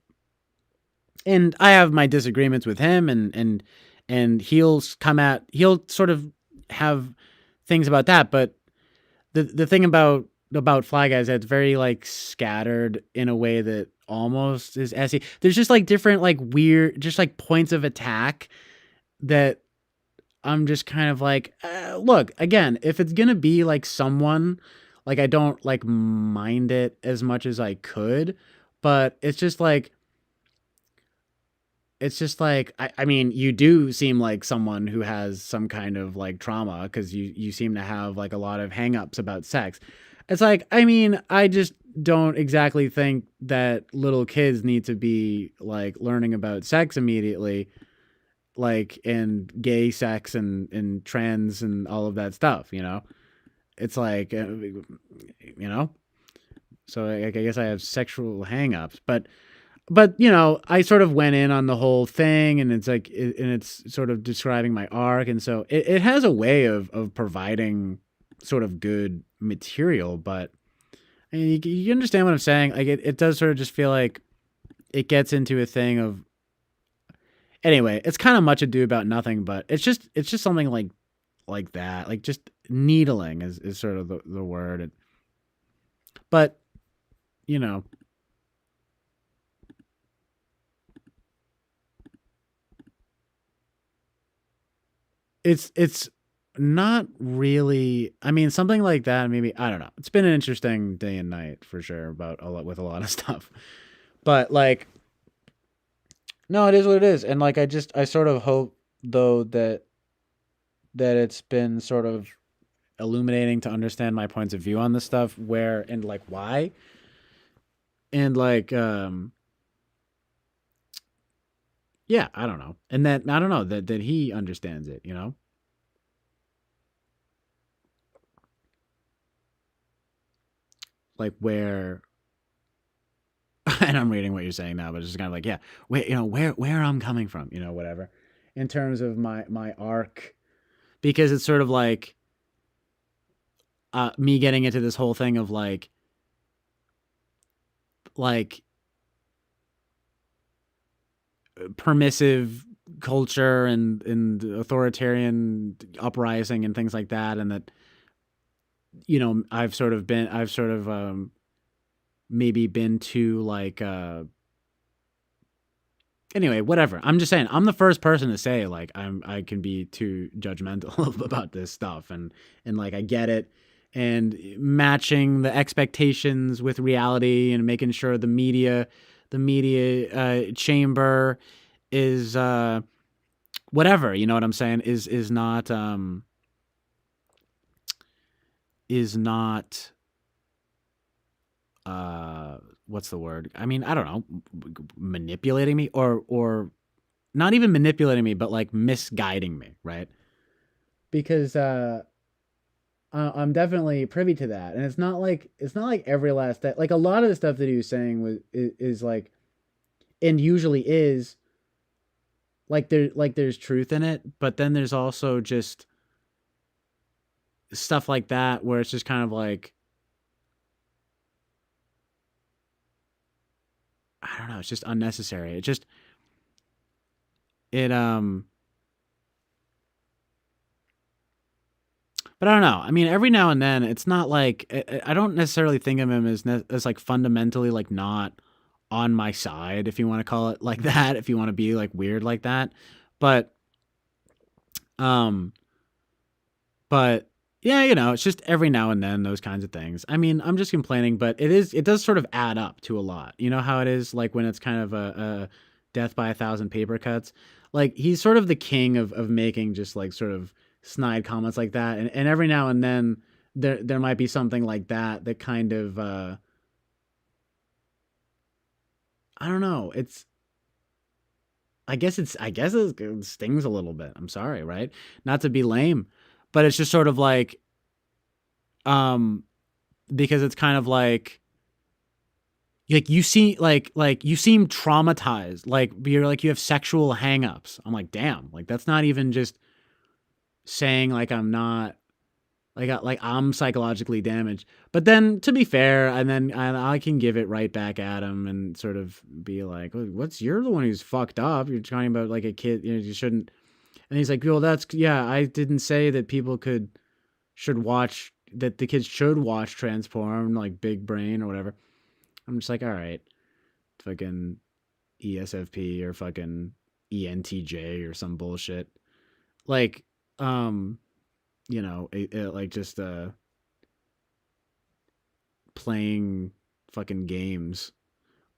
And I have my disagreements with him, and he'll sort of have things about that. But the thing about Fly Guys, that's very like scattered in a way that almost is essay. There's just like different like weird, just like points of attack that I'm just kind of like, look, again, if it's gonna be like someone, like I don't like mind it as much as I could, but I mean, you do seem like someone who has some kind of like trauma because you seem to have like a lot of hangups about sex. It's like, I mean, I just don't exactly think that little kids need to be like learning about sex immediately, like and gay sex and trans and all of that stuff, you know? It's like, you know? So I guess I have sexual hangups, but you know, I sort of went in on the whole thing, and it's like, and it's sort of describing my arc, and so it has a way of providing sort of good material. But I mean, you understand what I'm saying? Like it does sort of just feel like it gets into a thing of, anyway, it's kind of much ado about nothing, but it's just something like that, like just needling is sort of the word. But you know, it's not really. I mean, something like that. Maybe I don't know. It's been an interesting day and night for sure about a lot with a lot of stuff. But like, no, it is what it is. And like, I sort of hope though that it's been sort of illuminating to understand my points of view on this stuff, where and like why, and like yeah, I don't know, and that I don't know that he understands it. You know, like where and I'm reading what you're saying now, but it's just kind of like, yeah, where you know where I'm coming from, you know, whatever, in terms of my arc, because it's sort of like me getting into this whole thing of like permissive culture and authoritarian uprising and things like that, and that you know I've sort of maybe been too like anyway, whatever. I'm just saying, I'm the first person to say like I can be too judgmental about this stuff, and like I get it, and matching the expectations with reality and making sure the media chamber is whatever, you know what I'm saying, is not what's the word? I mean, I don't know, manipulating me, or not even manipulating me, but like misguiding me, right? Because I'm definitely privy to that, and it's not like every last day. Like a lot of the stuff that he was saying is like, and usually is there's truth in it, but then there's also just stuff like that where it's just kind of like, I don't know, it's just unnecessary. It but I don't know. I mean, every now and then, it's not like I don't necessarily think of him as like fundamentally like not on my side, if you want to call it like that, if you want to be like weird like that. But um, but yeah, you know, it's just every now and then those kinds of things. I mean, I'm just complaining, but it does sort of add up to a lot. You know how it is like when it's kind of a death by a thousand paper cuts. Like he's sort of the king of making just like sort of snide comments like that, and every now and then there might be something like that that kind of I don't know. It stings a little bit. I'm sorry, right? Not to be lame, but it's just sort of um because it's kind of like you seem traumatized, like you're like you have sexual hangups. I'm like, damn, like that's not even just saying like I'm not like I'm psychologically damaged. But then to be fair, and then I can give it right back at him and sort of be like, "Oh, what's you're the one who's fucked up. You're talking about like a kid, you know, you shouldn't." And he's like, well, that's, yeah, I didn't say that people should watch, that the kids should watch Transform, like Big Brain or whatever. I'm just like, all right, fucking ESFP or fucking ENTJ or some bullshit. Like, um, like just playing fucking games.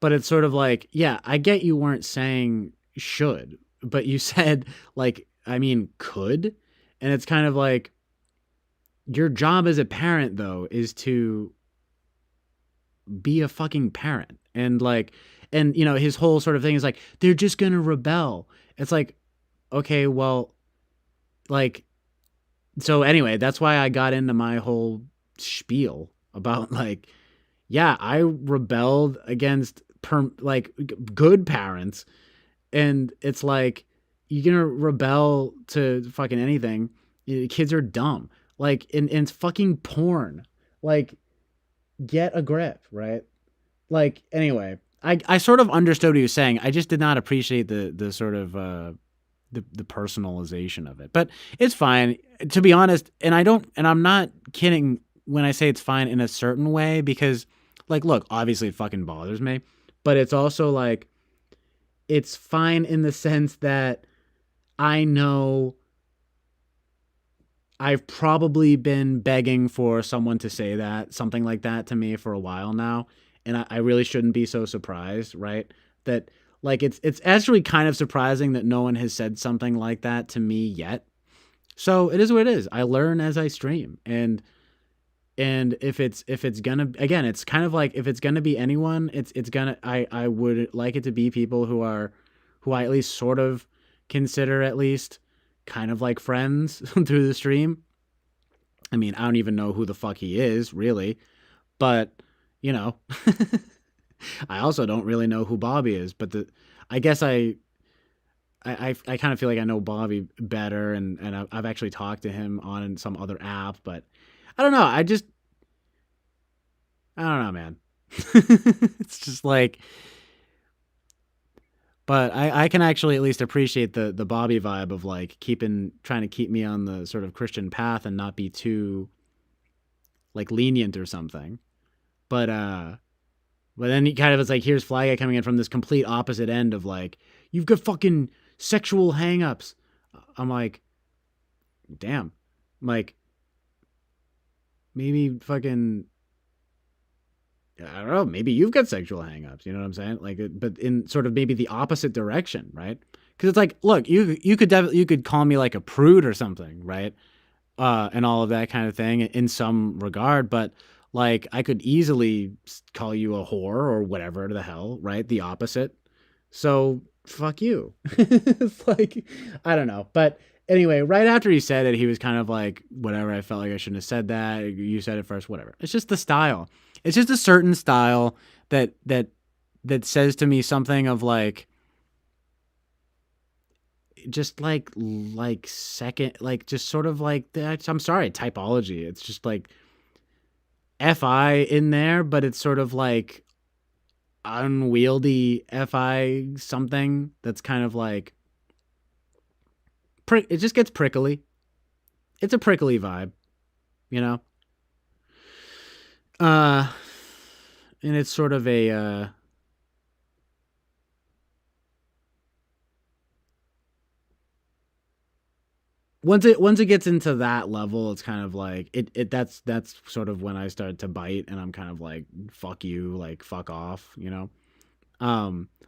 But it's sort of like, yeah, I get you weren't saying should, but you said like, I mean, could. And it's kind of like, your job as a parent though is to be a fucking parent. And like, and his whole sort of thing is like, they're just gonna rebel. It's like, okay, well, like, so anyway, that's why I got into my whole spiel about like, yeah, I rebelled against like good parents. And it's like, you're gonna rebel to fucking anything. Kids are dumb. Like, in it's fucking porn. Like, get a grip, right? Like, anyway, I sort of understood what he was saying. I just did not appreciate the sort of the personalization of it. But it's fine, to be honest. And I'm not kidding when I say it's fine in a certain way, because, like, look, obviously it fucking bothers me, but it's also like, it's fine in the sense that I know I've probably been begging for someone to say something like that to me for a while now. And I really shouldn't be so surprised, right? That, like, it's actually kind of surprising that no one has said something like that to me yet. So it is what it is. I learn as I stream. And if it's gonna, again, it's kind of like, if it's gonna be anyone, it's gonna, I would like it to be people who I at least sort of consider, at least kind of like friends through the stream. I mean, I don't even know who the fuck he is, really, but you know, I also don't really know who Bobby is. But I guess I kind of feel like I know Bobby better, and I've actually talked to him on some other app, but I don't know. I don't know, man. It's just like, but I can actually at least appreciate the Bobby vibe of like trying to keep me on the sort of Christian path and not be too like lenient or something. But but then he kind of is like, here's Fly Guy coming in from this complete opposite end of like, you've got fucking sexual hangups. I'm like, damn. I'm like, maybe fucking, I don't know, maybe you've got sexual hangups. You know what I'm saying? Like, but in sort of maybe the opposite direction, right? Because it's like, look, you could call me like a prude or something, right? And all of that kind of thing in some regard, but like, I could easily call you a whore or whatever the hell, right? The opposite. So fuck you. It's like, I don't know, but anyway, right after he said it, he was kind of like, whatever. I felt like I shouldn't have said that. You said it first, whatever. It's just the style. It's just a certain style that says to me something of like, just like second, like, just sort of like that. I'm sorry, typology. It's just like fi in there, but it's sort of like unwieldy fi something that's kind of like it just gets prickly. It's a prickly vibe, you know. uh and it's sort of a once it gets into that level, it's kind of like that's sort of when I start to bite, and I'm kind of like, fuck you, like, fuck off, you know.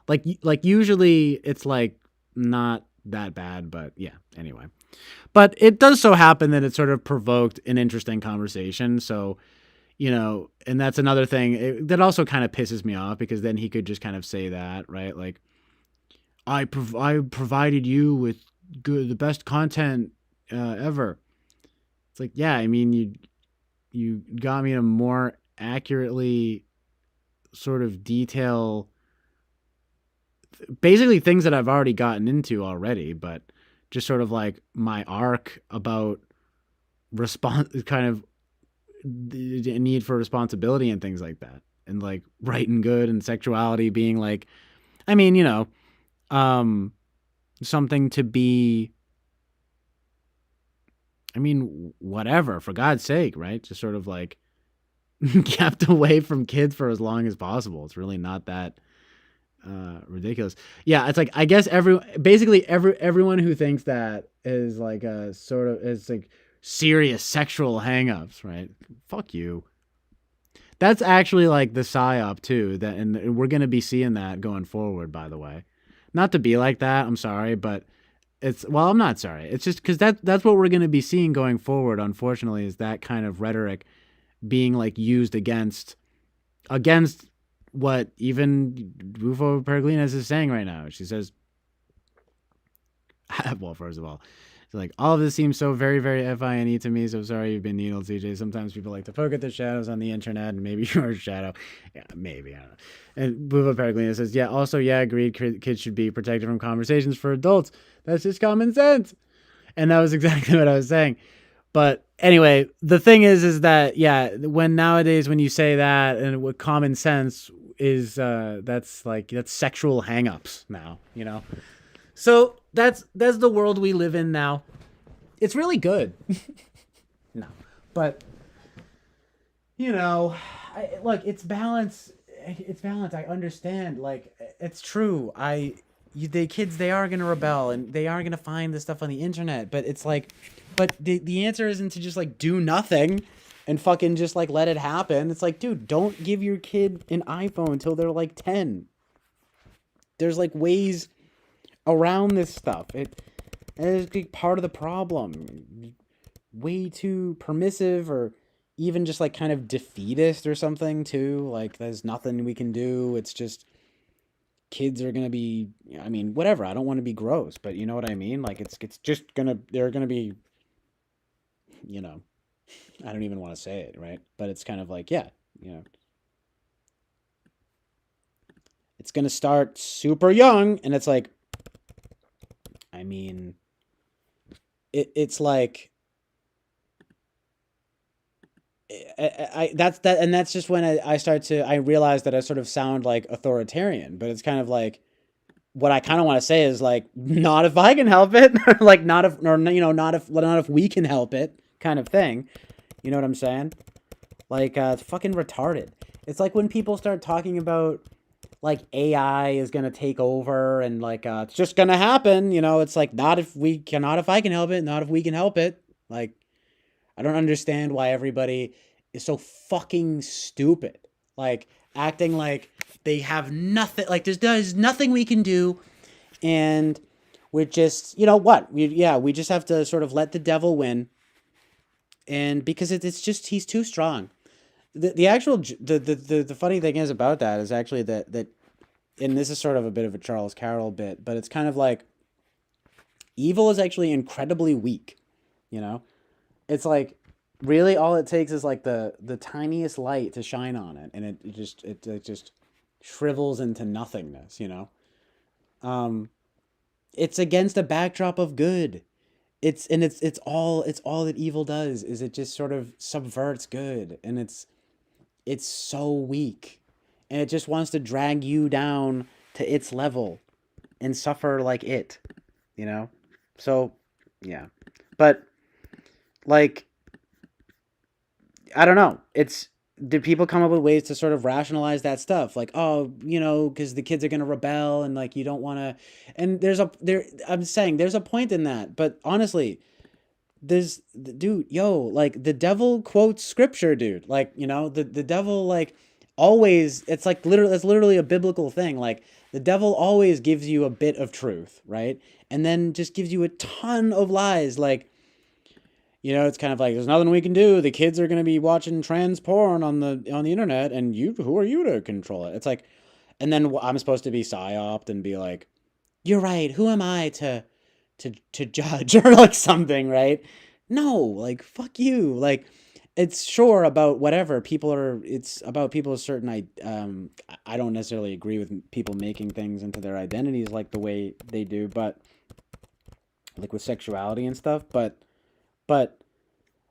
Like usually it's like not that bad, but yeah, anyway. But it does so happen that it sort of provoked an interesting conversation. So, and that's another thing that also kind of pisses me off, because then he could just kind of say that, right? Like, I provided you with the best content ever. It's like, yeah, I mean, you got me to more accurately sort of detail basically things that I've already gotten into already, but just sort of like my arc about response, kind of the need for responsibility and things like that, and like right and good and sexuality being like, I mean, um, something to be I mean, whatever, for God's sake, right? Just sort of like kept away from kids for as long as possible. It's really not that ridiculous. Yeah, it's like I guess everyone who thinks that is like a sort of is like serious sexual hangups, right? Fuck you. That's actually like the psyop too. That and we're gonna be seeing that going forward. By the way, not to be like that. I'm sorry, but it's well, I'm not sorry. It's just because that's what we're gonna be seeing going forward. Unfortunately, is that kind of rhetoric being like used against what even Bufo Pereglinas is saying right now. She says, well, first of all, it's like all of this seems so very, very FINE to me. So sorry you've been needled, CJ. Sometimes people like to poke at the shadows on the internet, and maybe you're a shadow. Yeah, maybe. I don't know. And Bufo Pereglina says, yeah, also, yeah, agreed. Kids should be protected from conversations for adults. That's just common sense. And that was exactly what I was saying. But anyway, the thing is that yeah, when nowadays when you say that and what common sense is, that's sexual hangups now, you know. So that's the world we live in now. It's really good. No, but you know, look, it's balance. It's balance. I understand. Like it's true. The kids, they are gonna rebel and they are gonna find this stuff on the internet. But it's like, but the answer isn't to just like do nothing and fucking just like let it happen. It's like, dude, don't give your kid an iPhone until they're like 10. There's like ways around this stuff. It is part of the problem. Way too permissive or even just like kind of defeatist or something too. Like there's nothing we can do. It's just kids are gonna be. I mean, whatever. I don't want to be gross, but you know what I mean. Like it's just gonna. They're gonna be. You know, I don't even want to say it, right? But it's kind of like yeah, you know, it's gonna start super young, and it's like. I mean, it's like that's that, and that's just when I start to I realize that I sort of sound like authoritarian, but it's kind of like what I kind of want to say is like not if I can help it, like not if or you know not if we can help it, kind of thing. You know what I'm saying? Like it's fucking retarded. It's like when people start talking about like AI is gonna take over and like it's just gonna happen. You know, it's like not if I can help it, not if we can help it. Like I don't understand why everybody is so fucking stupid. Like acting like they have nothing. Like there's nothing we can do, and we're just you know what we just have to sort of let the devil win, and because it's just he's too strong. The actual the funny thing is about that is actually that and this is sort of a bit of a Charles Carroll bit, but it's kind of like evil is actually incredibly weak. You know, it's like really all it takes is like the tiniest light to shine on it, and it just shrivels into nothingness. You know, it's against a backdrop of good. It's all that evil does is it just sort of subverts good, and it's so weak, and it just wants to drag you down to its level and suffer like it, you know. So yeah, but like I don't know. It's do people come up with ways to sort of rationalize that stuff? Like, oh, you know, because the kids are gonna rebel, and like you don't want to. And I'm saying there's a point in that, but honestly, there's dude, yo, like the devil quotes scripture, dude. Like you know, the devil like always. It's literally a biblical thing. Like the devil always gives you a bit of truth, right? And then just gives you a ton of lies, like you know, it's kind of like there's nothing we can do. The kids are going to be watching trans porn on the internet, and who are you to control it? It's like, and then I'm supposed to be psyoped and be like, you're right. Who am I to judge or like something, right? No, like fuck you. Like it's sure about whatever people are. It's about people's certain. I don't necessarily agree with people making things into their identities like the way they do, but like with sexuality and stuff, but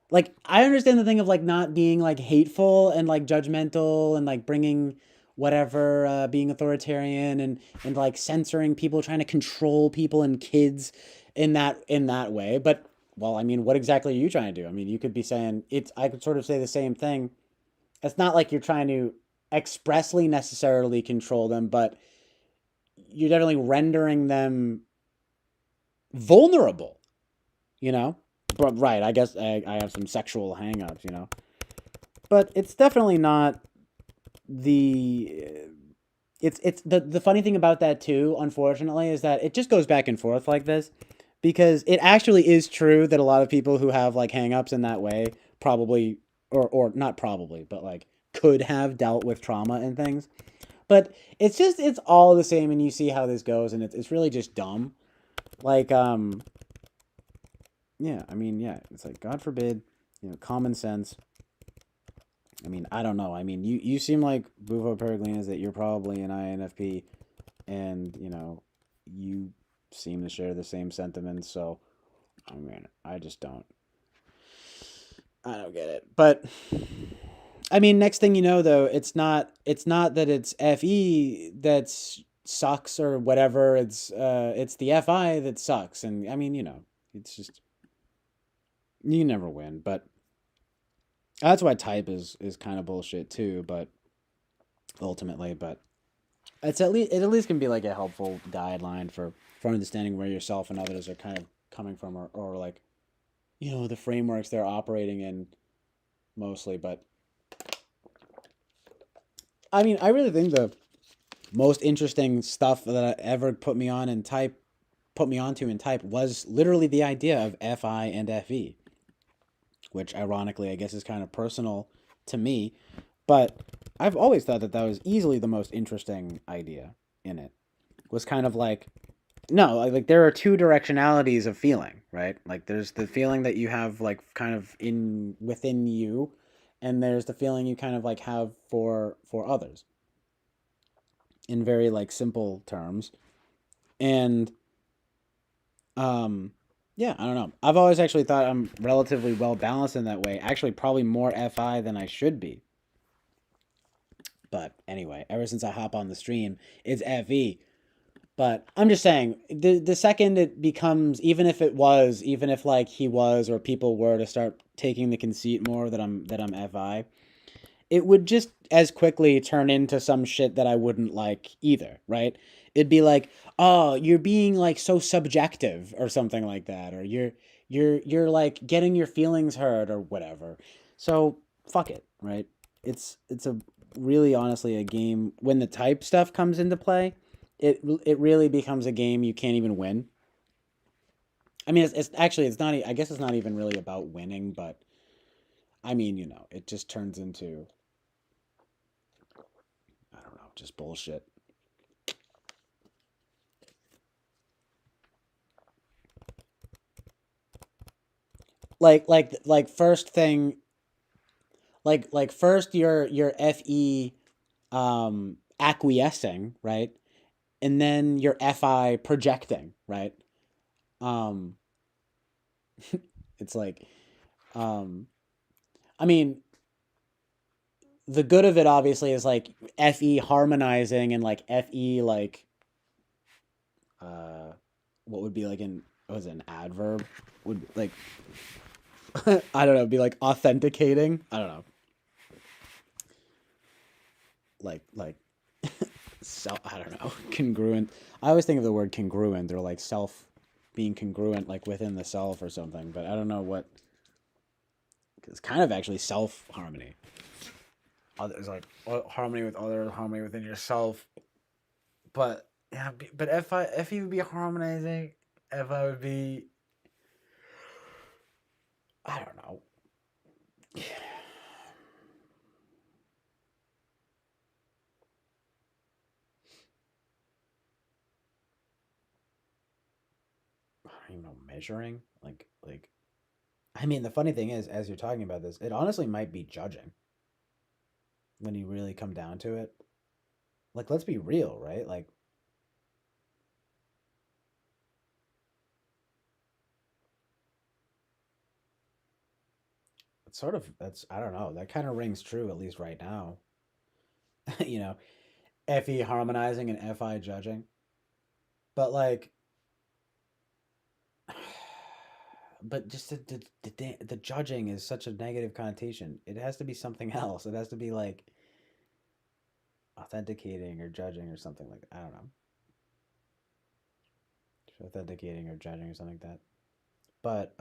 like I understand the thing of like not being like hateful and like judgmental and like bringing whatever being authoritarian and like censoring people trying to control people and kids in that way, but Well, I mean, what exactly are you trying to do? I mean, you could be saying it's. I could sort of say the same thing. It's not like you're trying to expressly necessarily control them, but you're definitely rendering them vulnerable. You know, but right. I guess I have some sexual hangups. But it's definitely not the. It's the funny thing about that too. Unfortunately, is that it just goes back and forth like this, because it actually is true that a lot of people who have like hangups in that way probably, or not probably, but like could have dealt with trauma and things. But it's all the same, and you see how this goes, and it's really just dumb. Like yeah, I mean yeah, it's like God forbid, common sense. I mean, I don't know. I mean, you seem like Buvo Pereglinas that you're probably an INFP, and you seem to share the same sentiments. So, I mean, I don't get it. But I mean, next thing you know, though, it's not that it's FE that's sucks or whatever. It's the FI that sucks, and I mean, it's just you never win. But that's why type is kind of bullshit too. But ultimately, but it at least can be like a helpful guideline for understanding where yourself and others are kind of coming from, or like the frameworks they're operating in mostly. But I mean, I really think the most interesting stuff that I ever put me onto in type was literally the idea of FI and FE, which ironically I guess is kind of personal to me, but I've always thought that was easily the most interesting idea in it. Was kind of like, no, like there are two directionalities of feeling, right? Like there's the feeling that you have like kind of in within you, and there's the feeling you kind of like have for others in very like simple terms. And yeah, I don't know. I've always actually thought I'm relatively well balanced in that way. Actually, probably more FI than I should be. But anyway, ever since I hop on the stream, it's FE. But I'm just saying, the second it becomes, even if like he was or people were to start taking the conceit more that I'm FI, it would just as quickly turn into some shit that I wouldn't like either, right? It'd be like, "Oh, you're being like so subjective," or something like that, or you're like getting your feelings hurt or whatever. So, fuck it, right? It's a really honestly a game when the type stuff comes into play, it really becomes a game you can't even win. I mean, it's actually it's not I guess it's not even really about winning, but I mean, it just turns into I don't know, just bullshit. Like first thing, like first your FE acquiescing, right? And then your FI projecting, right? Um it's like um I mean, the good of it obviously is like FE harmonizing and like FE like uh what would be like an what was it, an adverb would like I don't know, be like authenticating. I don't know. Like self I don't know, congruent. I always think of the word congruent or like self being congruent like within the self or something, but I don't know what it's kind of actually self harmony. Others like harmony with others, harmony within yourself. But yeah, but if you would be harmonizing, if I would be I don't know. I don't even know, measuring like I mean the funny thing is as you're talking about this, it honestly might be judging when you really come down to it. Like let's be real, right? Like it's sort of that's I don't know, that kind of rings true at least right now. you know, FE harmonizing and FI judging. But like but just the judging is such a negative connotation. It has to be something else. It has to be like authenticating or judging or something like that. I don't know. Authenticating or judging or something like that. But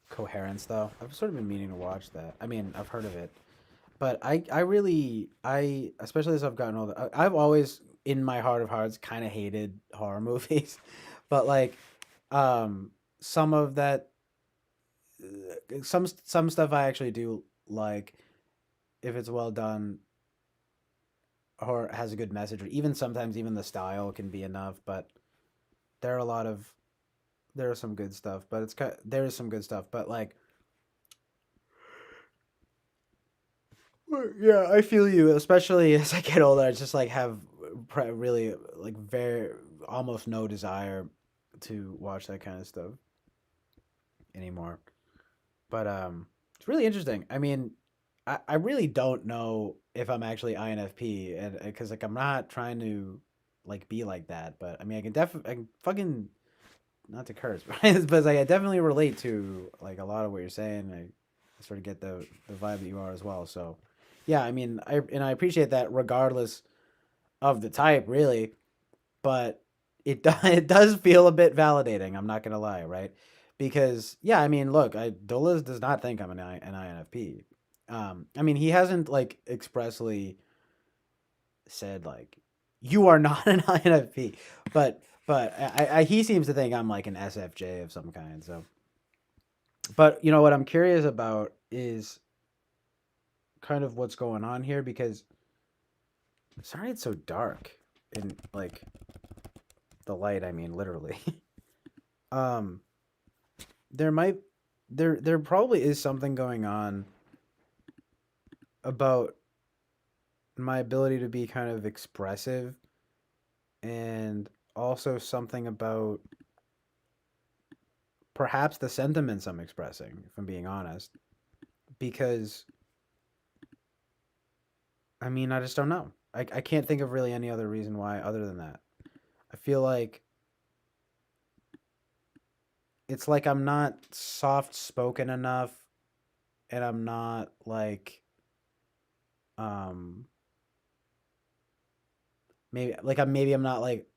coherence though. I've sort of been meaning to watch that. I mean, I've heard of it, but I really especially as I've gotten older, I've always in my heart of hearts kind of hated horror movies, but like some of that some stuff I actually do like if it's well done or has a good message, or even sometimes even the style can be enough. But there are a lot of there is some good stuff, but there is some good stuff, but like yeah, I feel you. Especially as I get older, I just like have really like very almost no desire to watch that kind of stuff anymore. But it's really interesting. I mean, I really don't know if I'm actually INFP, and because like I'm not trying to like be like that, but I mean I can fucking not to curse, but like I definitely relate to like a lot of what you're saying. I sort of get the vibe that you are as well. So yeah, I mean I appreciate that regardless of the type, really. But it does feel a bit validating. I'm not gonna lie, right? Because yeah, I mean, look, Dulles does not think I'm an INFP. I mean, he hasn't like expressly said like you are not an INFP, but he seems to think I'm like an SFJ of some kind. So, but you know what I'm curious about is kind of what's going on here because sorry it's so dark in like the light. I mean, literally. um, there might there probably is something going on about my ability to be kind of expressive and also something about perhaps the sentiments I'm expressing, if I'm being honest. Because I mean, I just don't know. I can't think of really any other reason why other than that. I feel like it's like I'm not soft spoken enough and I'm not like um maybe I'm not like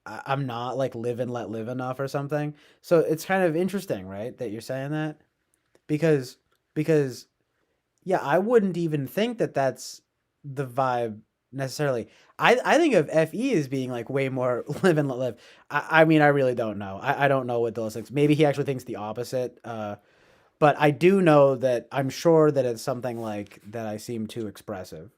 I'm not like live and let live enough or something. So it's kind of interesting, right, that you're saying that because because yeah, I wouldn't even think that that's the vibe necessarily. I think of FE as being like way more live and let live. I mean, I really don't know. I don't know what Dulles thinks. Maybe he actually thinks the opposite. But I do know that I'm sure that it's something like that I seem too expressive.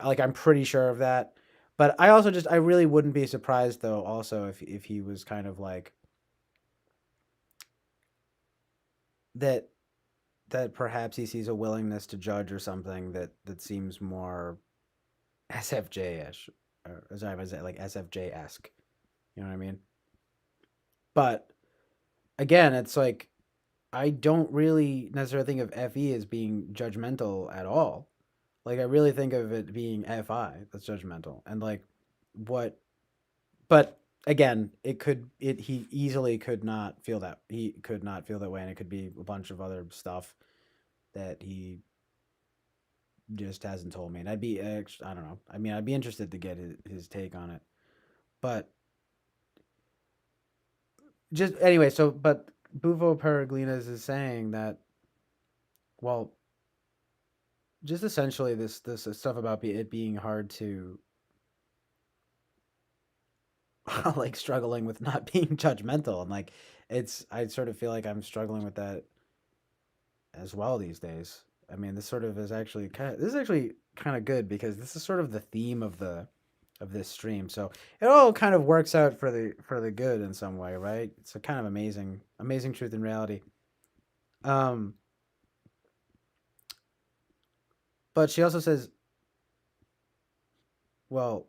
Like I'm pretty sure of that. But I also just I really wouldn't be surprised though also if he was kind of like that that perhaps he sees a willingness to judge or something that seems more SFJ-ish, or sorry, was it like SFJ-esque? You know what I mean? But again, it's like I don't really necessarily think of FE as being judgmental at all. Like I really think of it being FI that's judgmental, and like what. But again, he easily could not feel that he could not feel that way, and it could be a bunch of other stuff that he just hasn't told me. And I don't know. I mean, I'd be interested to get his take on it. But just anyway, so but Bufo Peregrinas is saying that well, just essentially this stuff about it being hard to like struggling with not being judgmental and like it's I sort of feel like I'm struggling with that as well these days. I mean, this is actually kind of good because this is sort of the theme of this stream. So it all kind of works out for the good in some way, right? It's a kind of amazing truth and reality. Um, but she also says, well,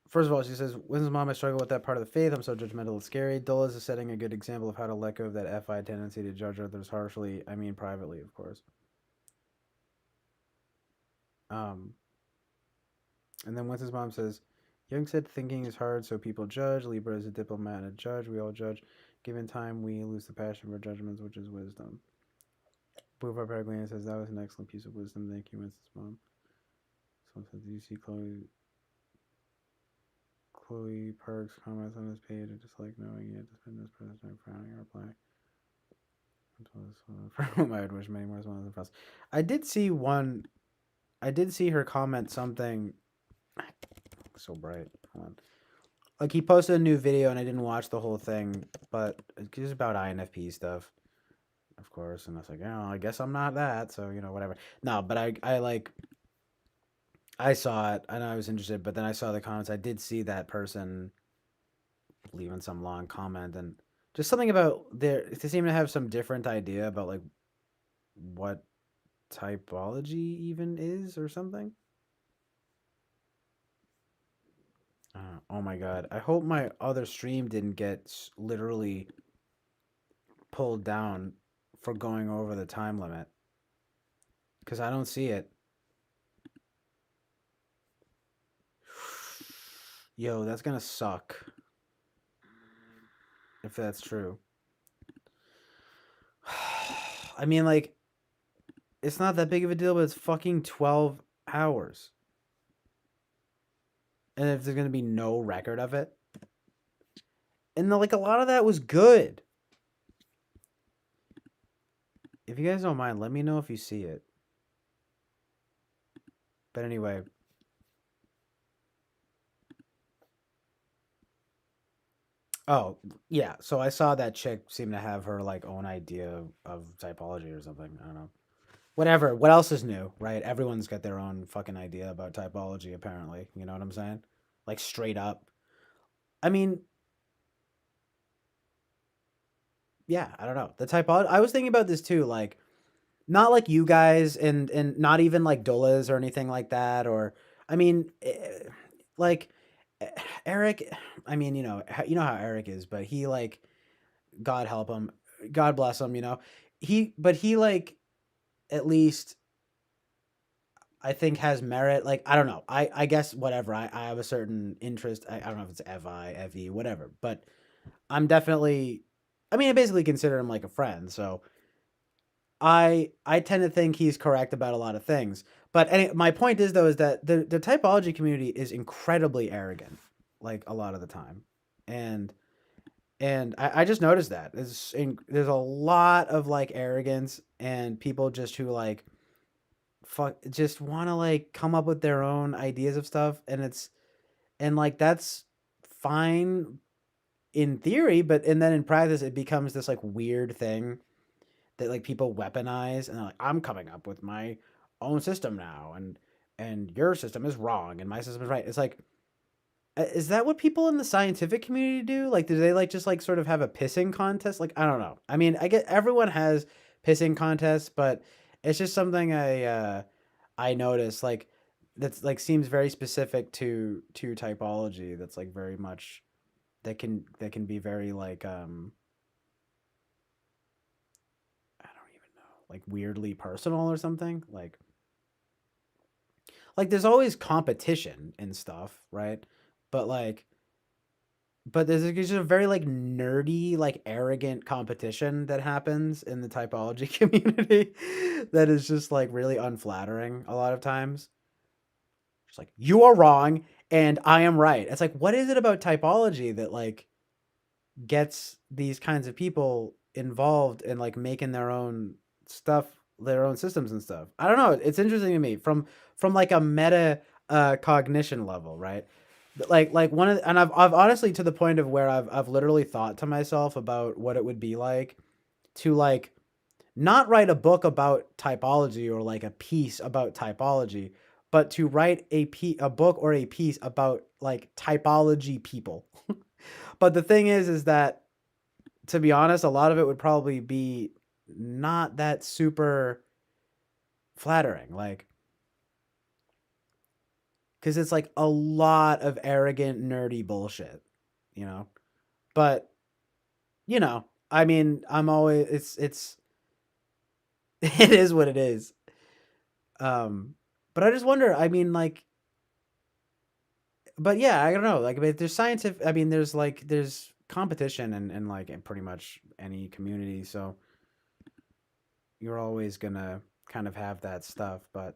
first of all, she says, "When's mom? I struggle with that part of the faith. I'm so judgmental and scary. Dulles is setting a good example of how to let go of that FI tendency to judge others harshly. I mean, privately, of course." Um, and then once his mom says, Jung said thinking is hard, so people judge. Libra is a diplomat and a judge. We all judge. Given time, we lose the passion for judgments, which is wisdom. Boulevard Paraglina says that was an excellent piece of wisdom. Thank you, Mrs. Mom. Someone says, do you see Chloe Park's comments on this page? I just like knowing you had to spend this present time frowning or replying. For whom I would wish many more smiles and frowns. I did see one. I did see her comment something. So bright. Hold on. Like he posted a new video and I didn't watch the whole thing, but it's just about INFP stuff, of course. And I was like, oh, I guess I'm not that, so whatever. No, but I like I saw it and I was interested, but then I saw the comments. I did see that person leaving some long comment and just something about they seem to have some different idea about like what typology even is or something. Oh my god! I hope my other stream didn't get literally pulled down for going over the time limit because I don't see it. Yo, that's gonna suck if that's true. I mean, like, it's not that big of a deal, but it's fucking 12 hours. And if there's gonna be no record of it, and like a lot of that was good. If you guys don't mind, let me know if you see it. But anyway. Oh, yeah. So I saw that chick seem to have her like own idea of typology or something. I don't know. Whatever. What else is new, right? Everyone's got their own fucking idea about typology apparently. You know what I'm saying? Like straight up. I mean, yeah, I don't know. The typology I was thinking about this too, like not like you guys and not even like doulas or anything like that or I mean like eh, Eric, I mean, you know how Eric is, but he like God help him, God bless him, he like at least I think has merit. Like I don't know, I guess whatever. I have a certain interest. I don't know if it's Evi, whatever, but I'm definitely. I mean, I basically consider him like a friend, so I tend to think he's correct about a lot of things. But my point is though is that the typology community is incredibly arrogant, like a lot of the time, and I just noticed that there's a lot of like arrogance and people just who like fuck just want to like come up with their own ideas of stuff and like that's fine in theory, but and then in practice it becomes this like weird thing that like people weaponize and they're like I'm coming up with my own system now and your system is wrong and my system is right. It's like is that what people in the scientific community do? Like, do they like just like sort of have a pissing contest? Like, I don't know. I mean, I get everyone has pissing contests, but it's just something I notice like that's like seems very specific to typology. That's like very much that can be very like I don't even know like weirdly personal or something like there's always competition and stuff, right? But like but there's just a very like nerdy, like arrogant competition that happens in the typology community that is just like really unflattering a lot of times. It's like you are wrong and I am right. It's like what is it about typology that like gets these kinds of people involved in like making their own stuff, their own systems and stuff? I don't know. It's interesting to me from like a meta cognition level, right? Like one of and I've honestly to the point of where I've literally thought to myself about what it would be like to like not write a book about typology or like a piece about typology, but to write a book or a piece about like typology people. But the thing is that to be honest, a lot of it would probably be not that super flattering, like because it's like a lot of arrogant, nerdy bullshit, you know. But I mean, I'm always it's it is what it is. Um, but I just wonder. I mean, like, but yeah, I don't know. Like, but there's scientific. I mean, there's competition and like in pretty much any community. So you're always gonna kind of have that stuff. But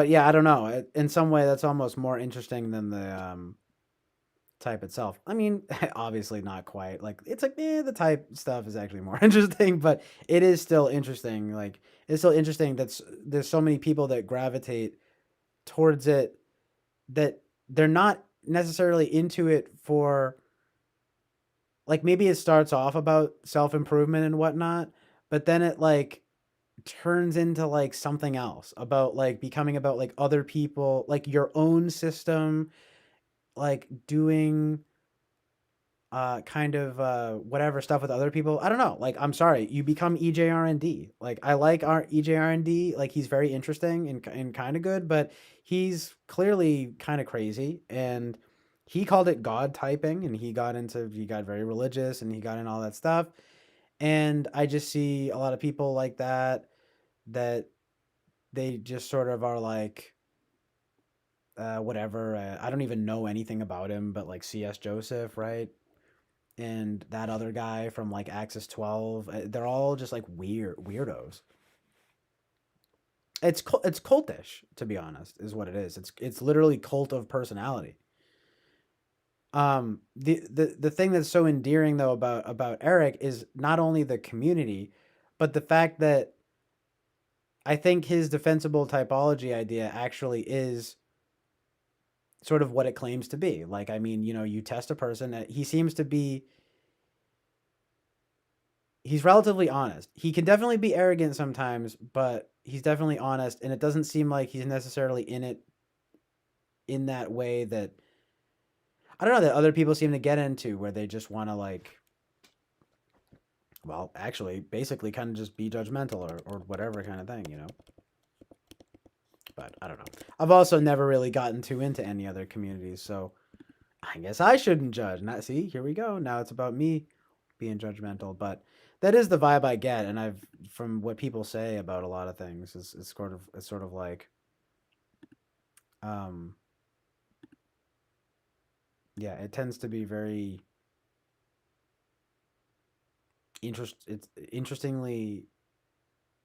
yeah, I don't know. In some way, that's almost more interesting than the type itself. I mean, obviously not quite. Like it's like the type stuff is actually more interesting, but it is still interesting. Like it's still interesting that there's so many people that gravitate towards it that they're not necessarily into it for like maybe it starts off about self improvement and whatnot, but then it like turns into like something else about like becoming about like other people, like your own system, like doing kind of whatever stuff with other people. I don't know. Like I'm sorry, you become EJRND. Like I like our EJRND. Like he's very interesting and kind of good, but he's clearly kind of crazy. And he called it God typing, and he got very religious, and he got in all that stuff. And I just see a lot of people like that they just sort of are like whatever. I don't even know anything about him, but like C.S. Joseph, right? And that other guy from like Axis 12, they're all just like weirdos. It's cultish, to be honest, is what it is. It's literally cult of personality. The thing that's so endearing though about Eric is not only the community, but the fact that I think his defensible typology idea actually is sort of what it claims to be. Like, I mean, you test a person. He seems to be he's relatively honest. He can definitely be arrogant sometimes, but he's definitely honest, and it doesn't seem like he's necessarily in it in that way that I don't know that other people seem to get into, where they just want to like, well, actually, basically, kind of just be judgmental or whatever kind of thing. But I don't know. I've also never really gotten too into any other communities, so I guess I shouldn't judge. Not see, here we go. Now it's about me being judgmental, but that is the vibe I get, and I've from what people say about a lot of things. It's sort of like, um, yeah, it tends to be very It's interestingly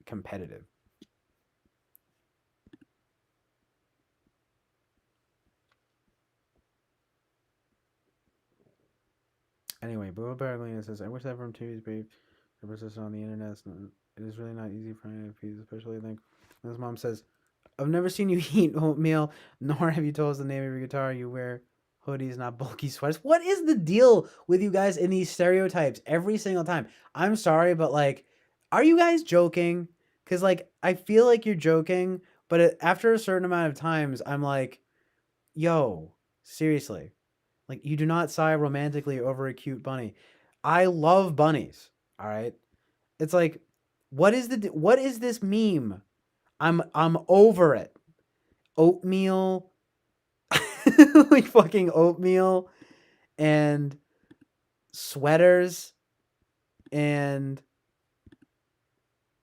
competitive. Anyway, Boo apparently says, "I wish that from TV's brave. The persist on the internet. It is really not easy for any peas, especially I think." And his mom says, "I've never seen you eat oatmeal, nor have you told us the name of your guitar. You wear hoodies, not bulky sweaters. What is the deal with you guys in these stereotypes every single time? I'm sorry, but like, are you guys joking? Because like, I feel like you're joking, but after a certain amount of times, I'm like, yo, seriously, like, you do not sigh romantically over a cute bunny. I love bunnies. All right, it's like, what is this meme? I'm over it. Oatmeal, like fucking oatmeal and sweaters and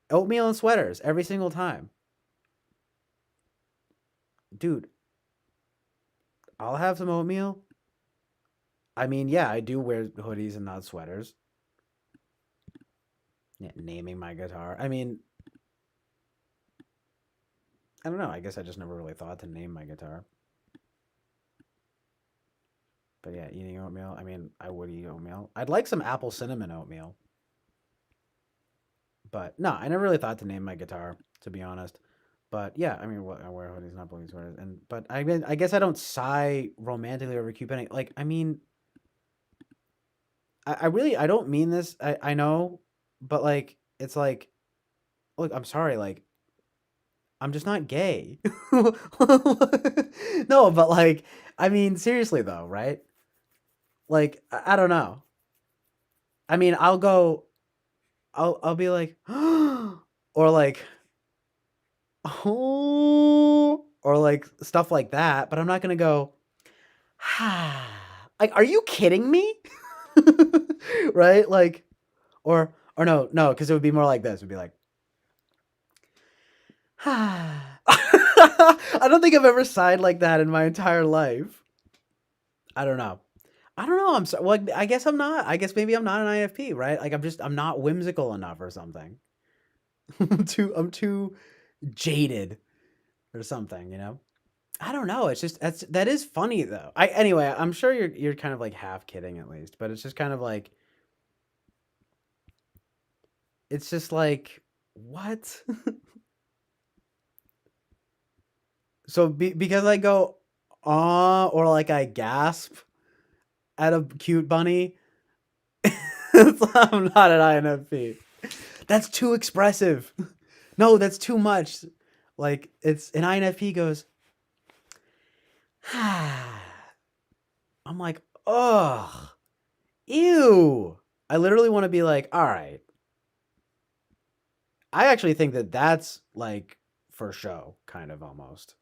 oatmeal and sweaters every single time, dude. I'll have some oatmeal. I mean, yeah, I do wear hoodies and not sweaters. Yeah, naming my guitar. I mean, I don't know. I guess I just never really thought to name my guitar. But yeah, eating oatmeal. I mean, I would eat oatmeal. I'd like some apple cinnamon oatmeal. But no, I never really thought to name my guitar, to be honest. But yeah, I mean, I wear hoodies, not bulky sweaters, and but I mean, I guess I don't sigh romantically over cute penny. Like, I mean, I really I don't mean this. I know, but like, it's like, look, I'm sorry, like, I'm just not gay. No, but like, I mean, seriously though, right? Like, I don't know. I mean, I'll be like, or like, oh, or like stuff like that. But I'm not gonna go, like, are you kidding me? Right? Like, or no, because it would be more like this. It would be like, I don't think I've ever sighed like that in my entire life. I don't know. I don't know. I'm so well. I guess I'm not. I guess maybe I'm not an IFP, right? Like I'm not whimsical enough or something. I'm too jaded or something. I don't know. It's just that is funny though. Anyway. I'm sure you're kind of like half kidding at least, but it's just kind of like it's just like what? So because I go or like I gasp at a cute bunny, I'm not an INFP. That's too expressive. No, that's too much. Like it's an INFP goes. I'm like, ugh, ew. I literally want to be like, all right. I actually think that that's like for show, kind of almost.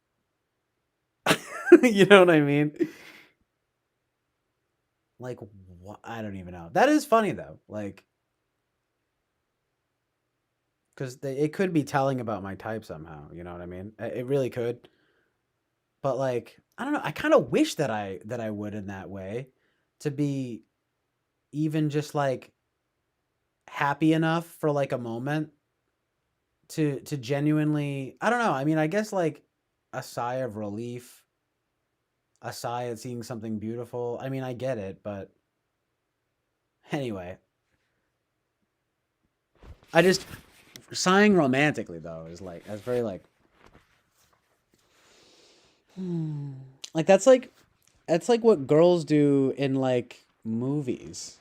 You know what I mean? Like, what? I don't even know. That is funny though. Like, because it could be telling about my type somehow. You know what I mean? It really could. But like, I don't know. I kind of wish that I would in that way, to be even just like happy enough for like a moment to genuinely. I don't know. I mean, I guess like a sigh of relief, a sigh at seeing something beautiful. I mean, I get it, but anyway, I just sighing romantically though is like that's very like hmm. Like that's like what girls do in like movies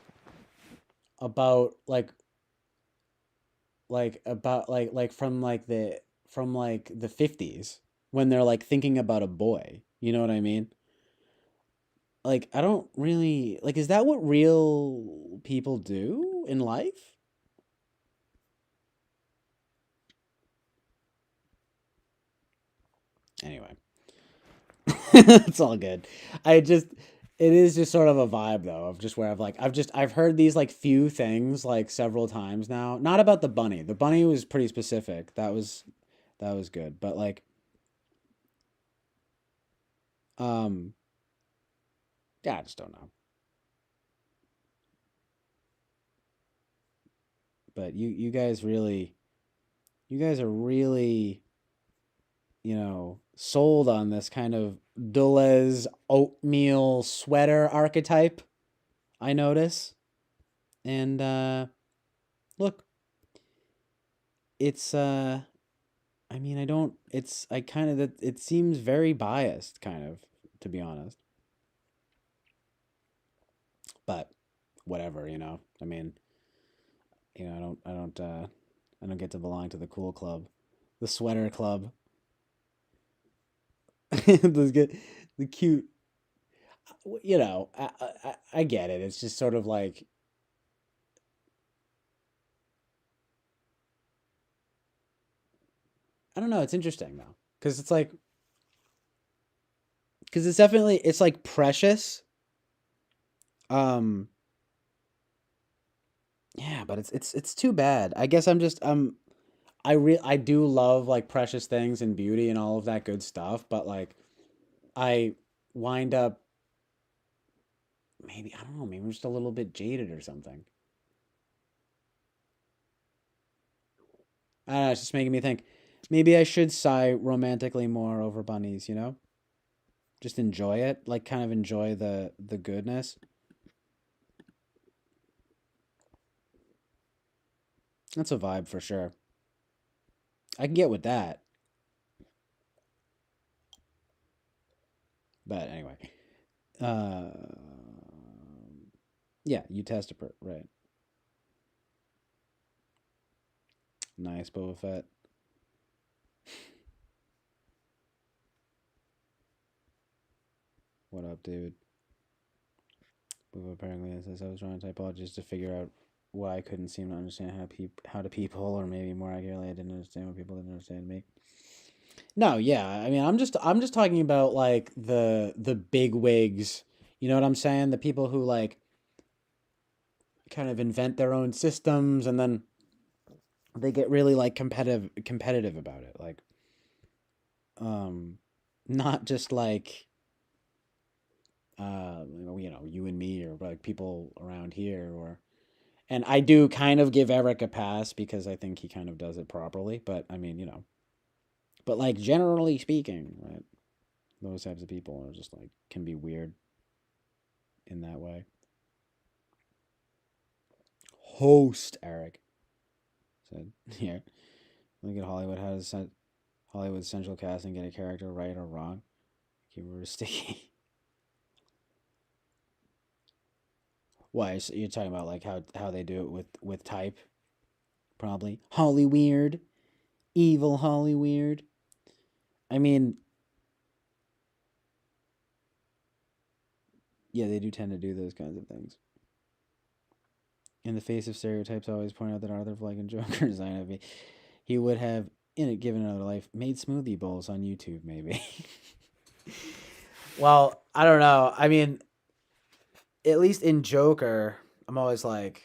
about like from like the 50s when they're like thinking about a boy. You know what I mean? Like I don't really like is that what real people do in life? Anyway, it's all good. I just it is just sort of a vibe though of just where I've heard these like few things like several times now. Not about the bunny. The bunny was pretty specific. That was good. But like um yeah, I just don't know. But you guys are really, sold on this kind of Deleuze oatmeal sweater archetype, I notice. And look, it's I mean, I don't it's I kind of that it seems very biased kind of, to be honest. But whatever, I mean, I don't get to belong to the cool club. The sweater club. The cute, I get it. It's just sort of like I don't know. It's interesting though, because it's definitely it's like precious. Um, yeah, but it's too bad. I guess I do love like precious things and beauty and all of that good stuff, but like I wind up maybe I don't know, maybe I'm just a little bit jaded or something. I don't know. It's just making me think. Maybe I should sigh romantically more over bunnies. Just enjoy it, like kind of enjoy the goodness. That's a vibe for sure. I can get with that. But anyway, uh, yeah, you test it, right? Nice, Boba Fett. What up, dude? Boba apparently says I was drawing typologies to figure out why I couldn't seem to understand how to people, or maybe more accurately, I didn't understand what people didn't understand me. No, yeah, I mean, I'm just talking about like the big wigs. You know what I'm saying? The people who like kind of invent their own systems and then they get really like competitive about it. Like Um, not just like you and me or like people around here or and I do kind of give Eric a pass because I think he kind of does it properly, but I mean, but like generally speaking, right? Those types of people are just like can be weird in that way. Host Eric said here. Look at Hollywood. How does Hollywood central casting get a character right or wrong? Keyword is sticky. Why? So you're talking about like how they do it with type? Probably Holly weird, evil Holly weird. I mean, yeah, they do tend to do those kinds of things. In the face of stereotypes, I always point out that Arthur Fleck and Joker design of he would have, in a given another life, made smoothie bowls on YouTube, maybe. Well, I don't know. I mean, at least in Joker, I'm always like,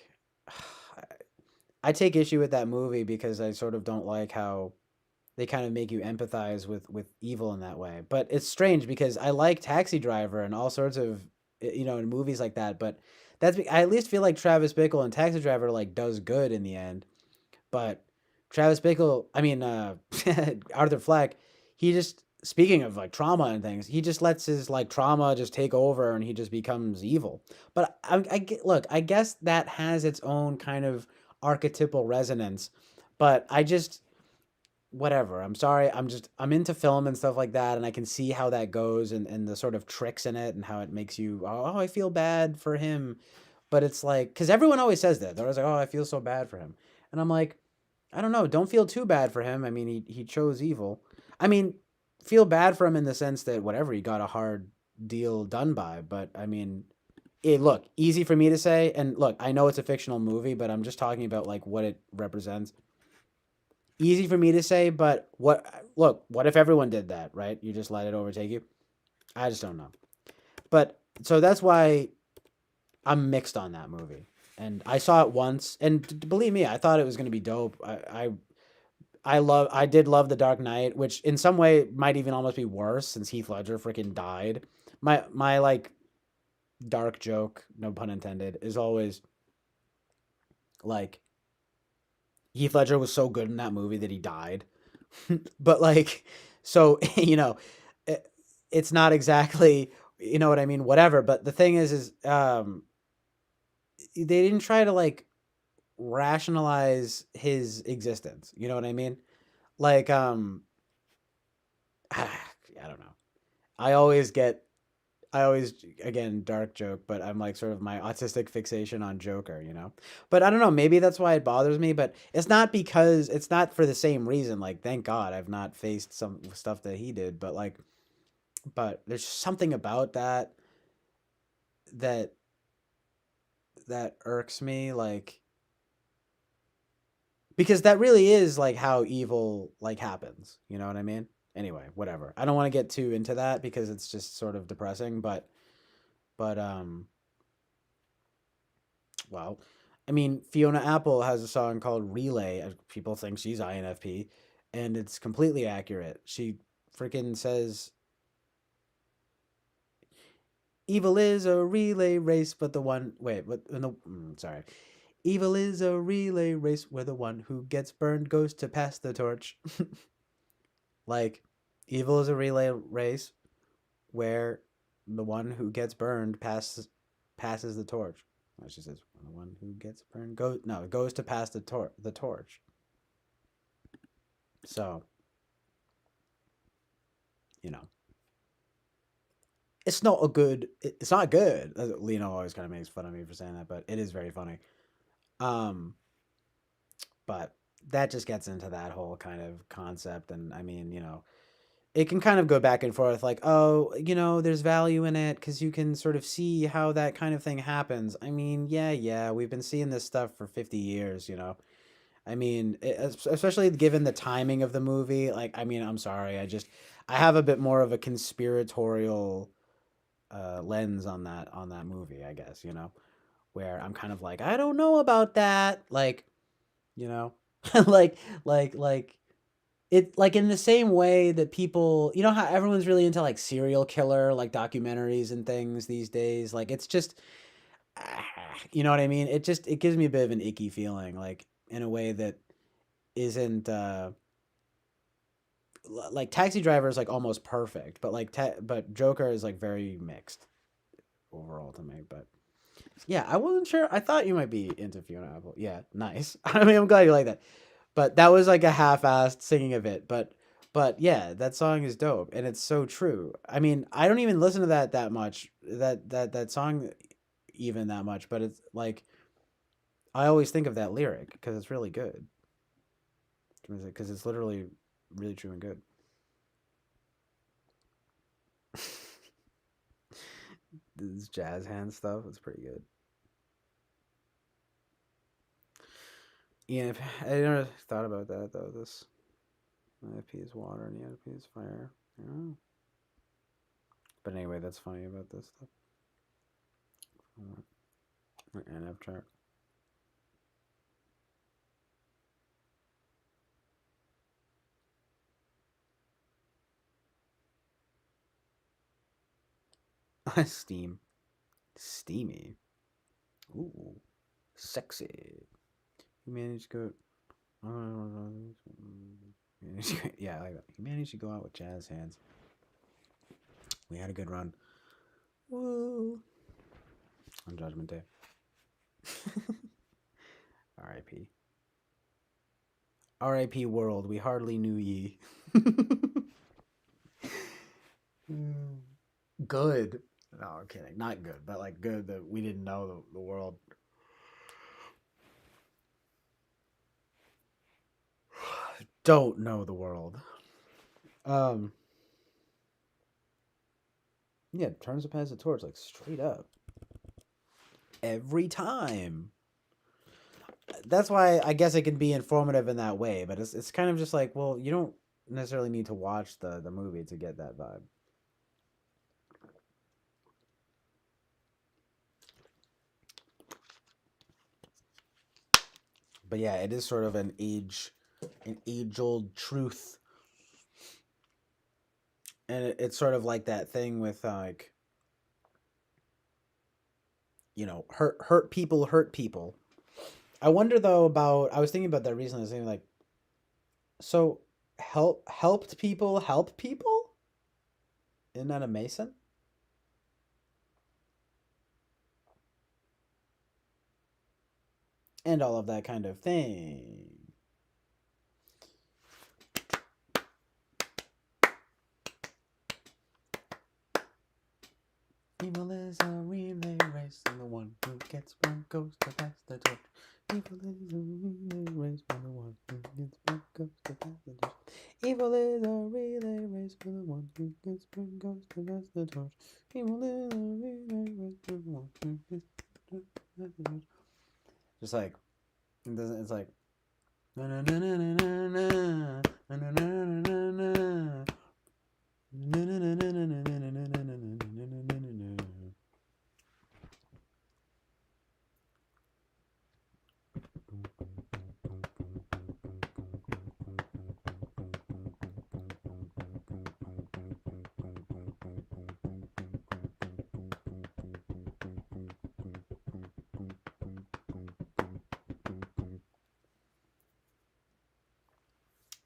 I take issue with that movie because I sort of don't like how they kind of make you empathize with evil in that way. But it's strange because I like Taxi Driver and all sorts of in movies like that. But I at least feel like Travis Bickle and Taxi Driver like does good in the end. But Travis Bickle, I mean Arthur Fleck, he just speaking of like trauma and things, he just lets his like trauma just take over and he just becomes evil. But look, I guess that has its own kind of archetypal resonance. But I just whatever. I'm sorry. I'm into film and stuff like that, and I can see how that goes and the sort of tricks in it and how it makes you I feel bad for him, but it's like because everyone always says that they're always like I feel so bad for him, and I'm like I don't know. Don't feel too bad for him. I mean he chose evil. I mean feel bad for him in the sense that whatever he got a hard deal done by, but I mean. Look, easy for me to say, and look, I know it's a fictional movie, but I'm just talking about like what it represents easy for me to say, but what if everyone did that, right? You just let it overtake you? I just don't know. But so that's why I'm mixed on that movie. And I saw it once, and believe me, I thought it was going to be dope. I did love The Dark Knight, which in some way might even almost be worse since Heath Ledger freaking died. My like dark joke, no pun intended, is always like Heath Ledger was so good in that movie that he died. But like so it, it's not exactly what I mean whatever, but the thing is they didn't try to like rationalize his existence, you know what I mean? Like I don't know. I always again dark joke, but I'm like sort of my autistic fixation on Joker. But I don't know, maybe that's why it bothers me, but it's not for the same reason. Like thank God I've not faced some stuff that he did, but there's something about that that irks me like because that really is like how evil like happens, you know what I mean? Anyway, whatever. I don't want to get too into that because it's just sort of depressing, but well, I mean, Fiona Apple has a song called Relay. People think she's INFP, and it's completely accurate. She freaking says, "Evil is a relay race, but the one wait, but no, sorry. Evil is a relay race where the one who gets burned goes to pass the torch." Like, evil is a relay race where the one who gets burned passes the torch. She says, the one who gets burned goes to pass the torch. So, you know, it's not good. Lino always kind of makes fun of me for saying that, but it is very funny. Um, but that just gets into that whole kind of concept, and I mean, it can kind of go back and forth like, oh, there's value in it because you can sort of see how that kind of thing happens. I mean, yeah, we've been seeing this stuff for 50 years. I mean, especially given the timing of the movie. Like, I mean, I'm sorry, I have a bit more of a conspiratorial lens on that movie, I guess. Where I'm kind of like, I don't know about that, like, you know, like, like it like in the same way that people, you know how everyone's really into like serial killer like documentaries and things these days. Like it's just, you know what I mean? It gives me a bit of an icky feeling, like in a way that isn't like Taxi Driver is like almost perfect, but like but Joker is like very mixed overall to me. But yeah, I wasn't sure. I thought you might be into Fiona Apple. Yeah, nice. I mean, I'm glad you like that. But that was like a half-assed singing of it. But yeah, that song is dope, and it's so true. I mean, I don't even listen to that much. That song even that much, but it's like I always think of that lyric because it's really good. Because it's literally really true and good. This jazz hand stuff is pretty good. Yeah, I never thought about that though. This ENFP is water and ENFP is fire. Yeah. But anyway, that's funny about this stuff. My NF chart. Steam. Steamy. Ooh. Sexy. He managed to go. Yeah, I like that. He managed to go out with jazz hands. We had a good run. Woo. On Judgment Day. R.I.P. R.I.P. world. We hardly knew ye. Good. No, I'm kidding. Not good, but like good that we didn't know the world. Don't know the world. Um. Yeah, turns to pass the torch like straight up every time. That's why I guess it can be informative in that way, but it's kind of just like, well, you don't necessarily need to watch the movie to get that vibe. But yeah, it is sort of an age old truth, and it's sort of like that thing with like, you know, hurt people hurt people. I wonder though about, I was thinking about that recently. I was thinking like, so helped people help people. Isn't that a Mason? And all of that kind of thing. Evil is a relay race, and the one who gets one goes to pass the torch. Evil is a relay race, and the one who gets one goes to pass the torch. Evil is a relay race, and the one who gets one goes to pass the torch. Evil is a relay race, and the one who gets one goes to pass the torch. Just like it doesn't. It's like. Na na na na na na na na na na na.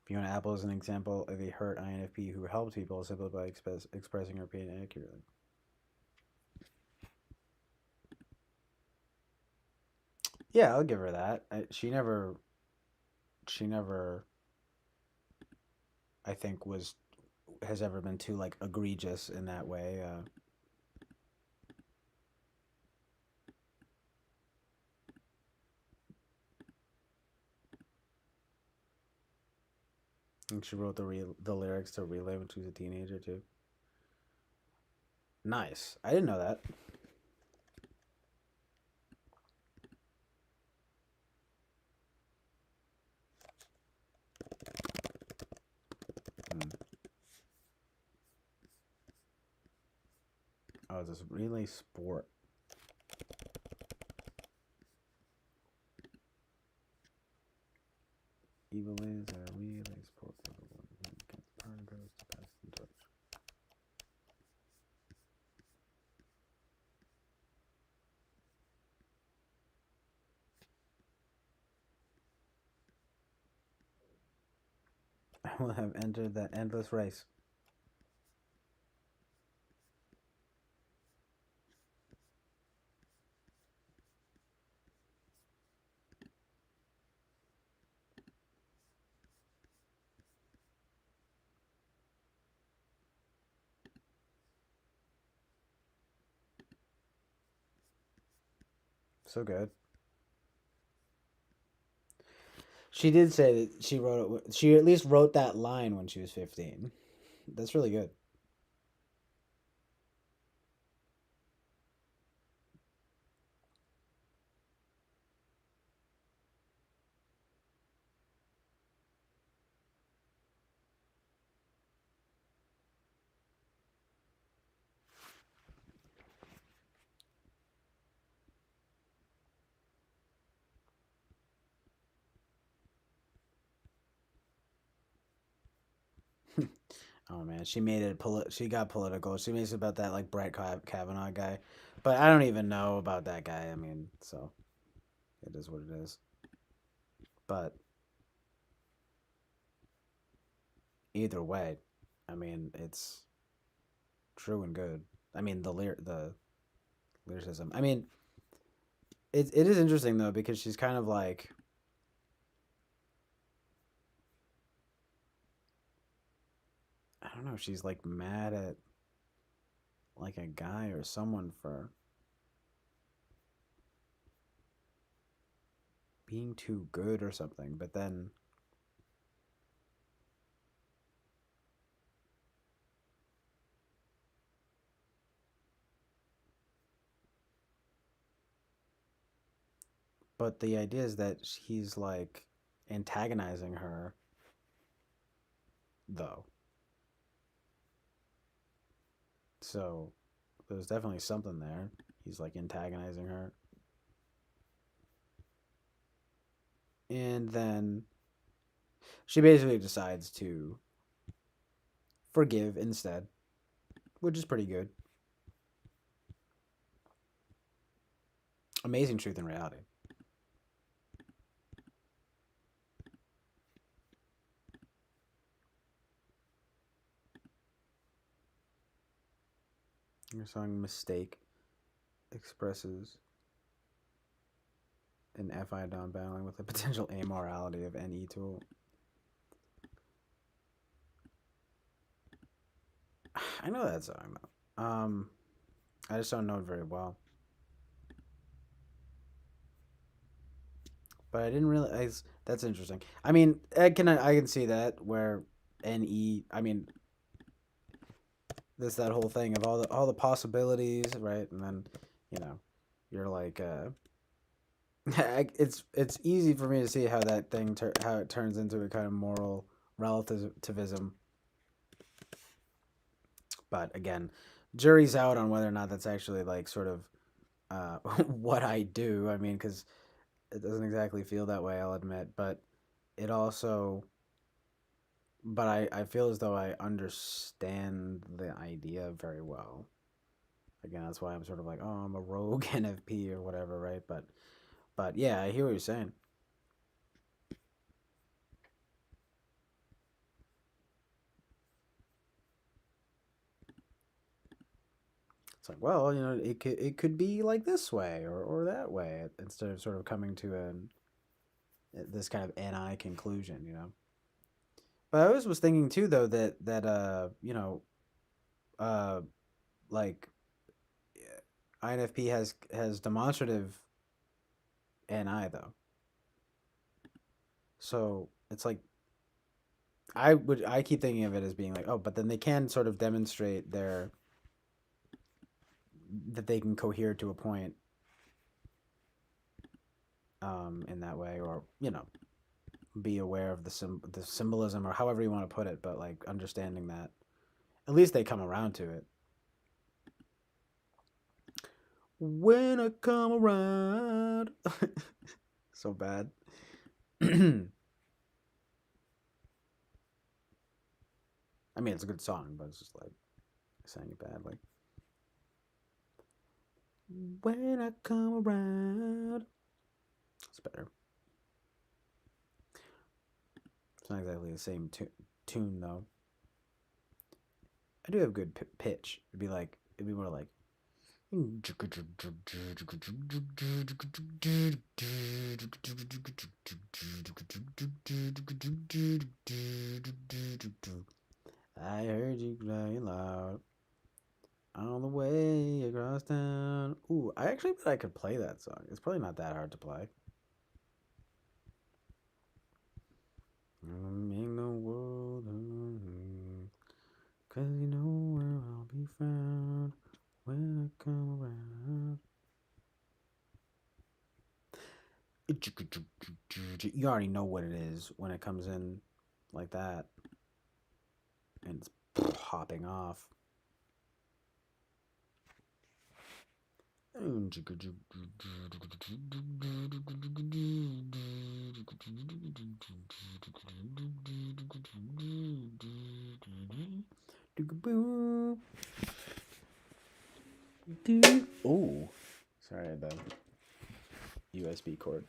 Fiona Apple is an example of a hurt INFP who helped people simply by expressing her pain accurately. Yeah, I'll give her that. She never, I think, has ever been too like egregious in that way. And she wrote the lyrics to Relay when she was a teenager too. Nice. I didn't know that. Hmm. Oh, this Relay Sport. Evil is a Relay Sport for the I will have entered that endless race. So good. She did say that she wrote it. She at least wrote that line when she was 15. That's really good. Oh man, she made it. She got political. She makes it about that like Brett Kavanaugh guy, but I don't even know about that guy. I mean, so it is what it is. But either way, I mean, it's true and good. I mean, the lyricism. I mean, it is interesting though because she's kind of like I don't know. She's like mad at like a guy or someone for being too good or something. But then, but the idea is that he's like antagonizing her though. So there's definitely something there. He's like antagonizing her. And then she basically decides to forgive instead, which is pretty good. Amazing truth and reality. Your song Mistake expresses an FI down battling with the potential amorality of NE tool. I know that song though. I just don't know it very well. But I didn't realize that's interesting. I mean, I can see that where NE. I mean, there's that whole thing of all the possibilities, right? And then, you know, you're like, it's easy for me to see how that thing how it turns into a kind of moral relativism. But again, jury's out on whether or not that's actually like sort of what I do. I mean, because it doesn't exactly feel that way, I'll admit. But it also, but I feel as though I understand the idea very well. Again, that's why I'm sort of like, oh, I'm a rogue NFP or whatever, right? But yeah, I hear what you're saying. It's like, well, it could be like this way or that way instead of sort of coming to this kind of NI conclusion. But I always was thinking too, though, that uh, like INFP has demonstrative NI though, so it's like I keep thinking of it as being like, oh, but then they can sort of demonstrate their that they can cohere to a point in that way, or be aware of the symbolism or however you want to put it, but like understanding that at least they come around to it. When I come around, so bad. I mean, it's a good song, but it's just like I sang it badly. When I come around, it's better. It's not exactly the same tune though. I do have good pitch. It'd be more like. I heard you crying loud on the way across town. Ooh, I actually bet I could play that song. It's probably not that hard to play. Make the world cause you know where I'll be found when I come around. You already know what it is when it comes in like that and it's popping off. Oh, sorry, the USB cord.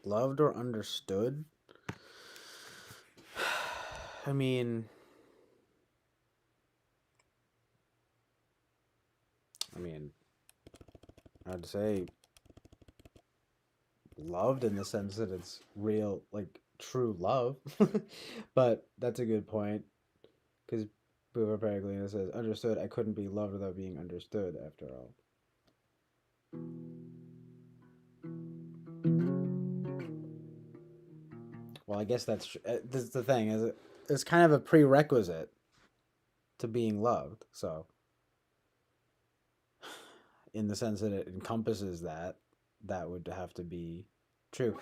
Loved or understood? I mean, I mean, I'd say loved in the sense that it's real, like true love. But that's a good point because Boomer Paraglina says, understood, I couldn't be loved without being understood after all. Well, I guess this is the thing, is it's kind of a prerequisite to being loved. So, in the sense that it encompasses that, that would have to be true.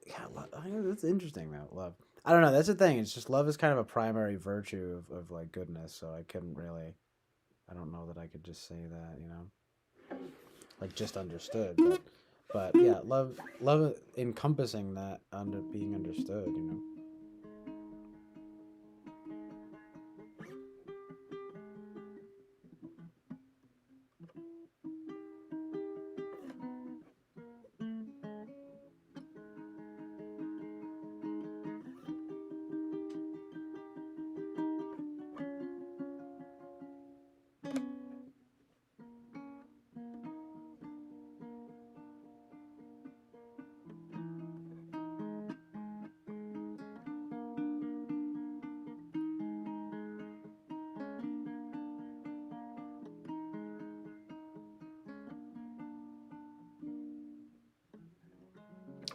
Yeah, that's interesting though. Love. I don't know. That's the thing. It's just love is kind of a primary virtue of like goodness. So I couldn't really. I don't know that I could just say that. Like just understood. But yeah, love encompassing that under being understood.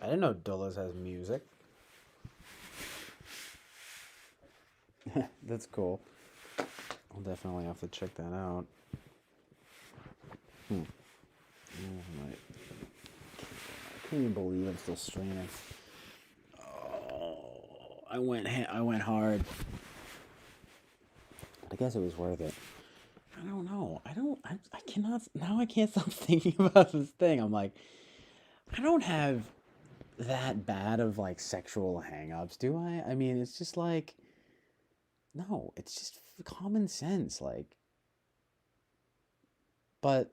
I didn't know Dulles has music. That's cool. I'll definitely have to check that out. Hmm. Oh, I can't even believe I'm still streaming. Oh, I went hard. I guess it was worth it. I don't know. I cannot. Now I can't stop thinking about this thing. I'm like, I don't have that bad of like sexual hangups, do I? I mean, it's just like, no, it's just common sense. Like, but,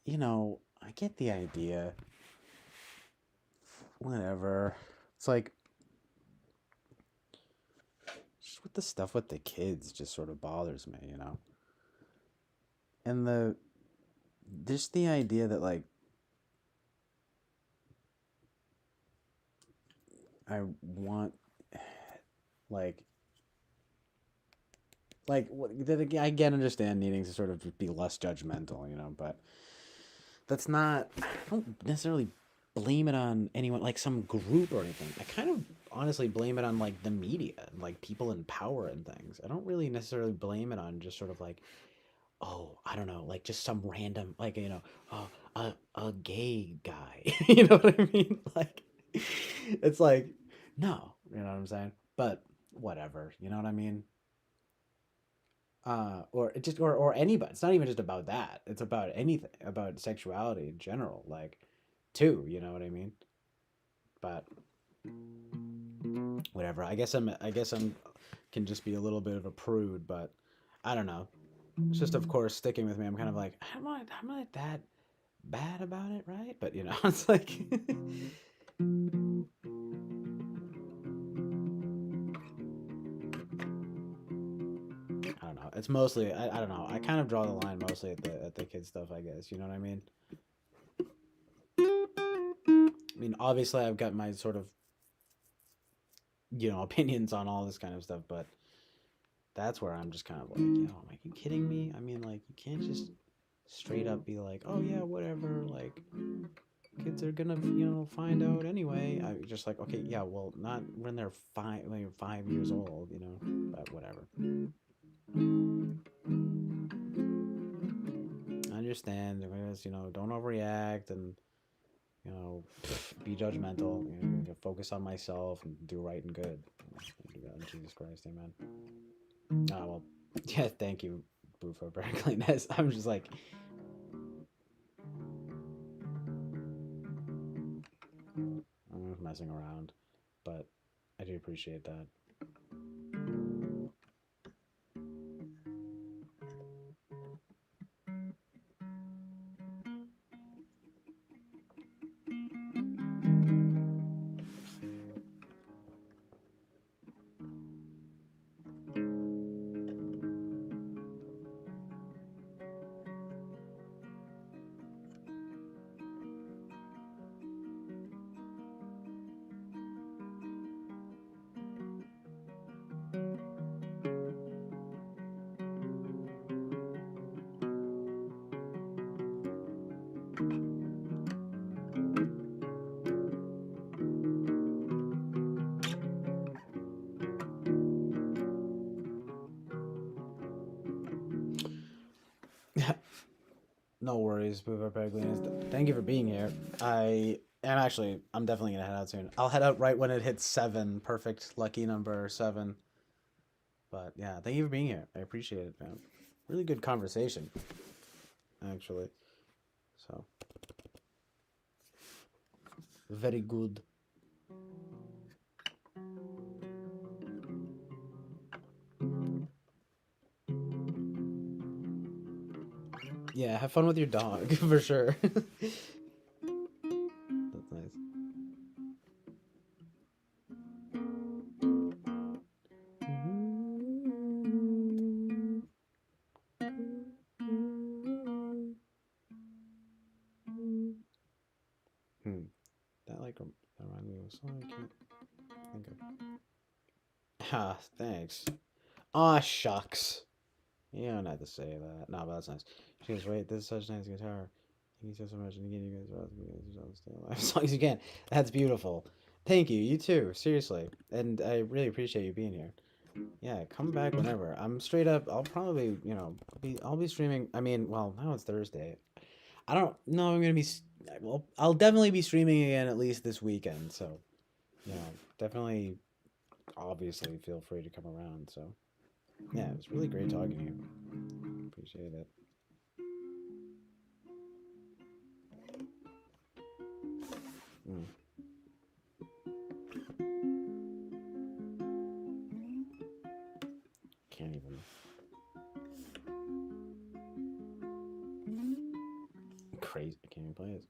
I get the idea. Whatever. It's like, just with the stuff with the kids just sort of bothers me. And just the idea that like I want like I can understand needing to sort of be less judgmental, but that's not. I don't necessarily blame it on anyone, like some group or anything. I kind of honestly blame it on like the media and like people in power and things. I don't really necessarily blame it on just sort of like, oh, I don't know, like just some random, like, uh, a gay guy. You know what I mean? Like, it's like, no, you know what I'm saying? But whatever, you know what I mean? Or it just, or anybody. It's not even just about that. It's about anything, about sexuality in general, like, too. You know what I mean? But whatever. I guess I'm can just be a little bit of a prude, but I don't know. It's just, of course, sticking with me. I'm kind of like, I'm not that bad about it, right? But it's like, I don't know. It's mostly, I don't know. I kind of draw the line mostly at the kid stuff, I guess. You know what I mean? I mean, obviously, I've got my sort of opinions on all this kind of stuff, but that's where I'm just kind of like, are you kidding me? I mean, like, you can't just straight up be like, oh yeah, whatever, like, kids are gonna, find out anyway. I just like, okay, yeah, well, not when they're 5 years old, but whatever. I understand, don't overreact and, be judgmental, focus on myself and do right and good. Jesus Christ, amen. Well, yeah, thank you, Boo, for cleanness. I'm just like, I'm just messing around, but I do appreciate that. No worries, Boover Pereglinis. Thank you for being here. I'm definitely gonna head out soon. I'll head out right when it hits 7. Perfect, lucky number 7. But yeah, thank you for being here. I appreciate it, man. Really good conversation, actually. So very good. Yeah, have fun with your dog for sure. That's nice. Hmm. That reminded me of a song I can't think of. Ah, thanks. Ah, shucks. You don't have to say that. No, but that's nice. She goes, wait, this is such a nice guitar. Thank you so much. And again, you guys stay alive as long as you can. That's beautiful. Thank you. You too. Seriously. And I really appreciate you being here. Yeah, come back whenever. I'm straight up. I'll probably, I'll be streaming. I mean, well, now it's Thursday. I don't know. I'm gonna be. Well, I'll definitely be streaming again at least this weekend. So, definitely. Obviously, feel free to come around. So, yeah, it was really great talking to you. Appreciate it. Mm, can't even. Crazy. I can't even play it.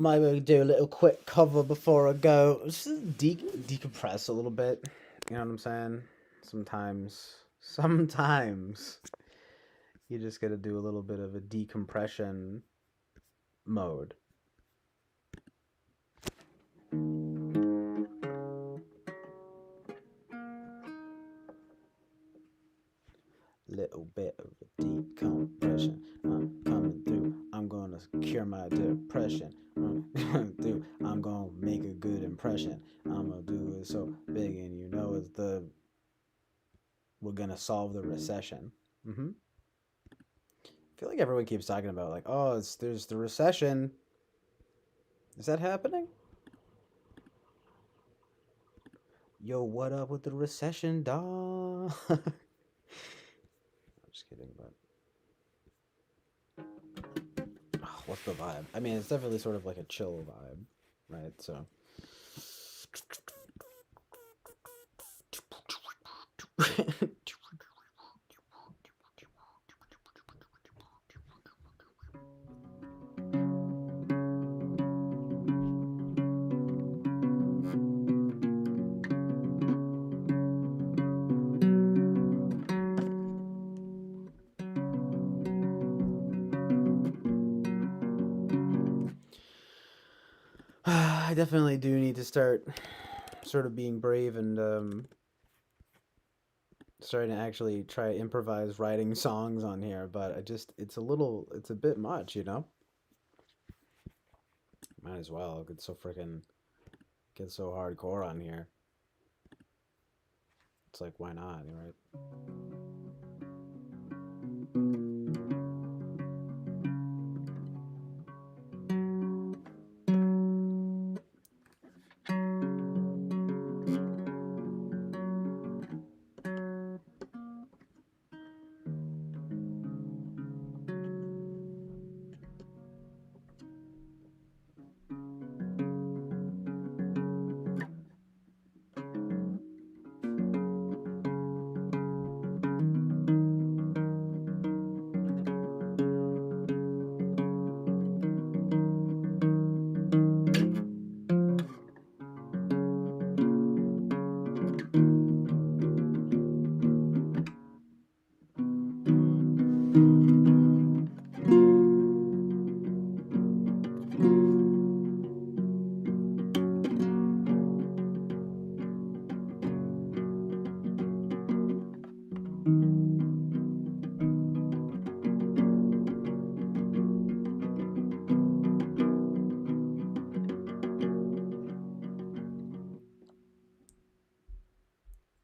Might do a little quick cover before I go. Just decompress a little bit. You know what I'm saying? Sometimes you just gotta do a little bit of a decompression mode. Little bit of a decompression. I'm coming through. I'm gonna cure my depression. I'm gonna make a good impression. I'm gonna do it so big, and you know it's we're gonna solve the recession. I feel like everyone keeps talking about like, oh, there's the recession. Is that happening? Yo, what up with the recession, dawg? I'm just kidding, but oh, what's the vibe? I mean, it's definitely sort of like a chill vibe, right? So. I definitely do need to start sort of being brave and starting to actually try to improvise writing songs on here, but it's a bit much, you know? Might as well get so hardcore on here. It's like, why not, right?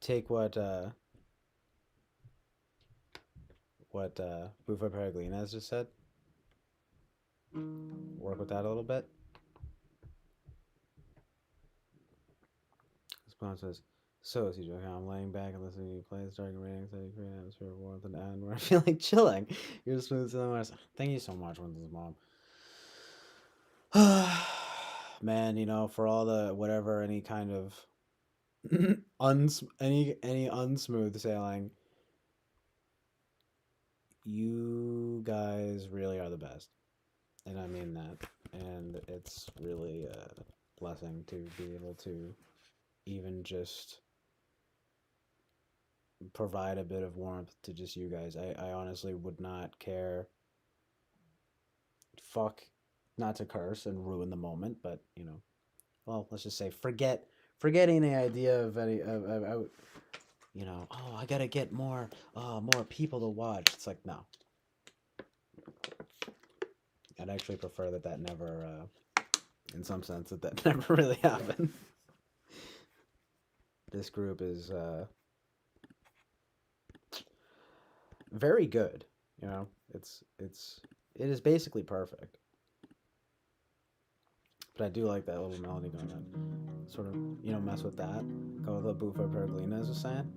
Take what Bufo Peregrina's just said. Work with that a little bit. This poem says, so, CJ, I'm laying back and listening to you play, starting reading, so you create an atmosphere of warmth and end where I feel like chilling. You're smooth to thank you so much, Winston's mom. Man, you know, for all the whatever, any kind of any unsmooth sailing, you guys really are the best, and I mean that. And it's really a blessing to be able to even just provide a bit of warmth to just you guys. I honestly would not care. Fuck, not to curse and ruin the moment, but you know, well, let's just say forgetting the idea of any of you know, oh, I gotta get more people to watch. It's like, no, I'd actually prefer that never in some sense that never really happened. This group is very good, you know. It is basically perfect. But I do like that little melody going on. Sort of, you know, mess with that. Go with what Bufo Peregrina is saying.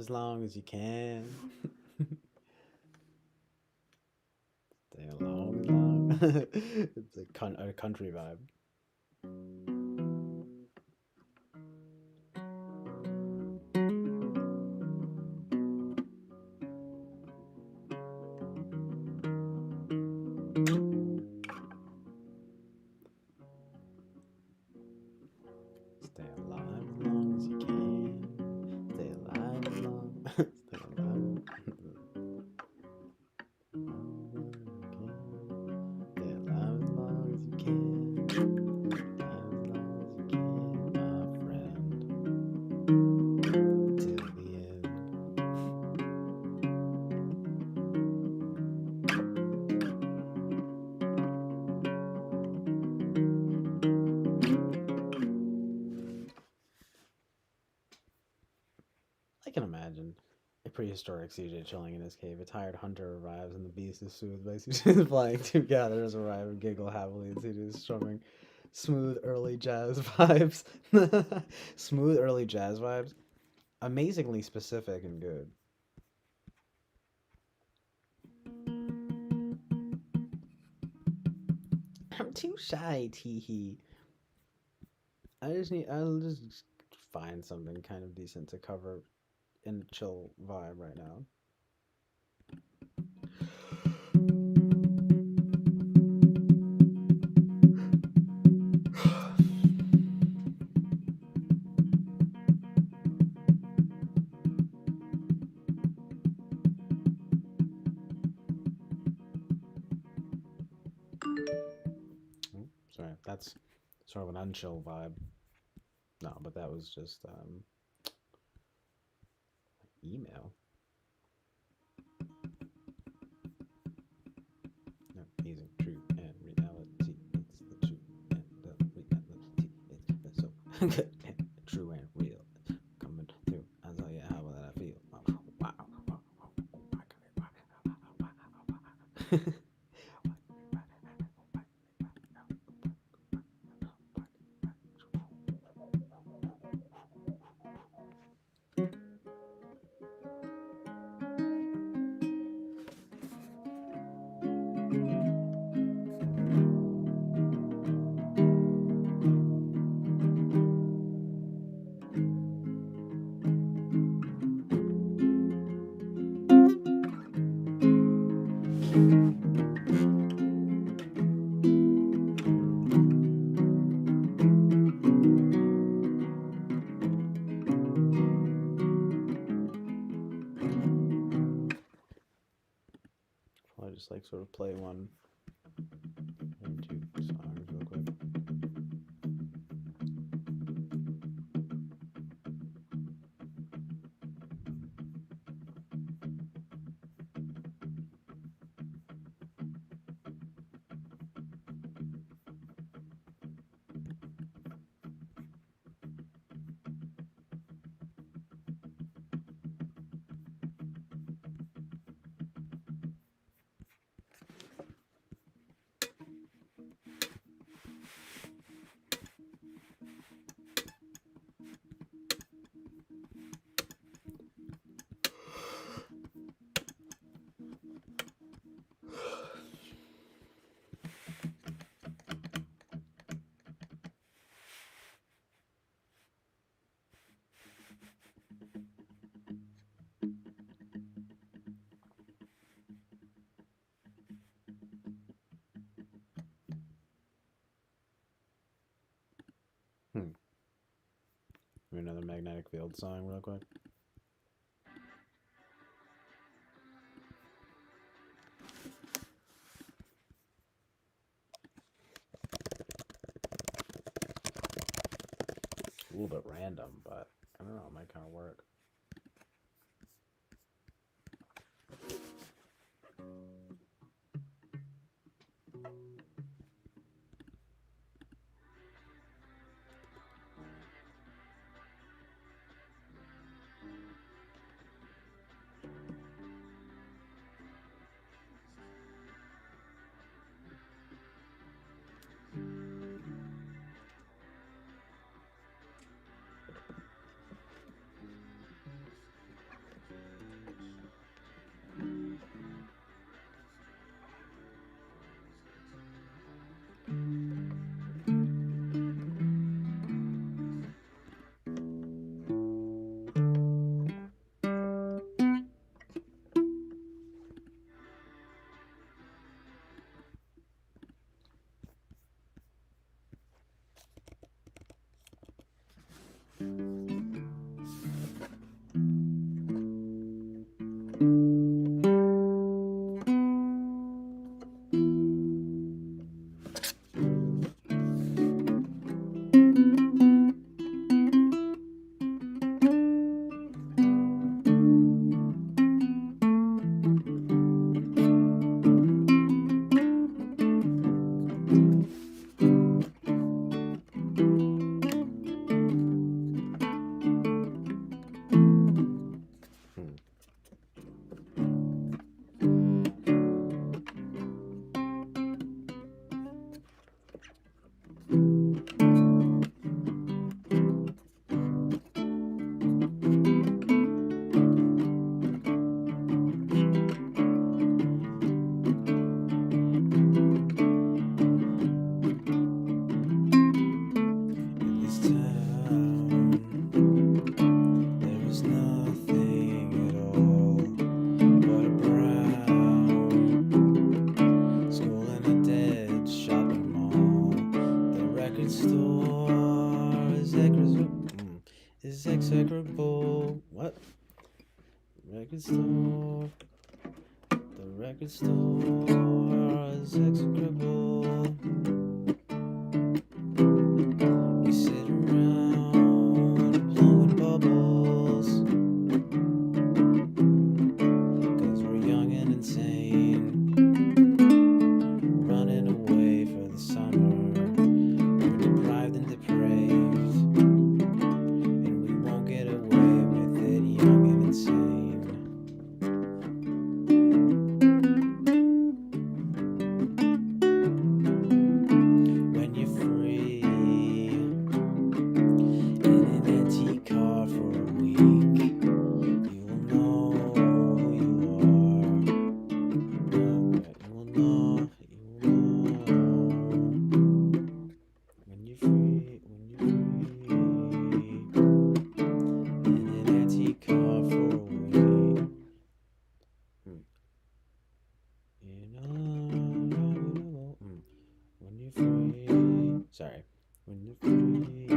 as long as you can. Stay along as long. It's a country vibe. Stay alive as long as you can. Stay alive as long. Stay alive. Stay alive as long as you can. Alive as long as you can, my friend. Till the end. I can imagine a prehistoric CJ chilling in his cave. A tired hunter arrives, and the beast is soothed by CJ's flying. Two gatherers arrive and giggle happily, and CJ is strumming smooth early jazz vibes. Smooth early jazz vibes. Amazingly specific and good. I'm too shy, teehee. I'll just find something kind of decent to cover in a chill vibe right now. Sorry, that's sort of an unchill vibe. No, but that was just email. No, easy, true and reality. It's the truth and the reality. It's so good and true and real. Coming through. I'll tell you how that I feel. Wow. I'll just like sort of play one or two songs real quick. Another magnetic field song real quick. A little bit random, but I don't know, it might kind of work. Execrable. What? Record store. The record store is execrable. We sit around blowing bubbles, 'cause we're young and insane, running away for the summer. We're deprived and depraved, and we won't get away with it, young and insane. When you're free in an antique car for a week, you will know who you are. You will know. When you're free in an antique car for a week, you know. When you're free, sorry. When you're free in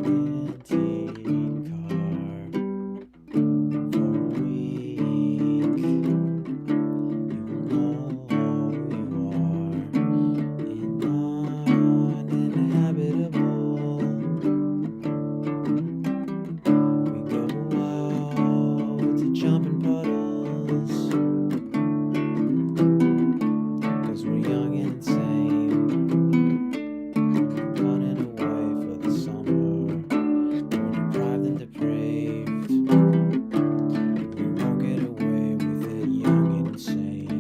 an antique car for a week, you will know who you are. Uninhabitable. We go out to jumping puddles, 'cause we're young and insane, running away for the summer. We're deprived and depraved, and we won't get away with it, young and insane.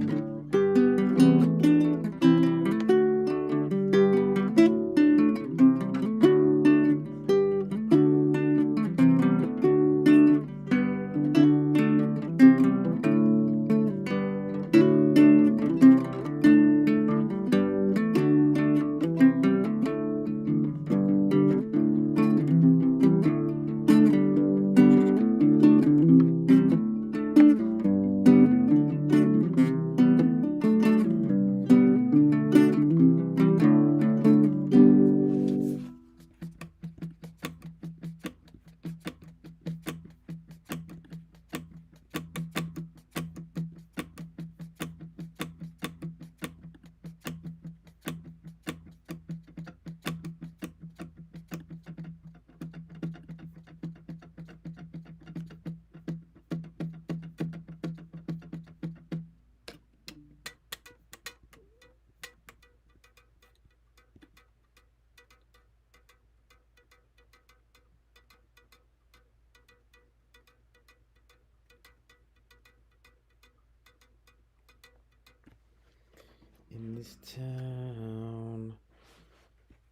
In this town,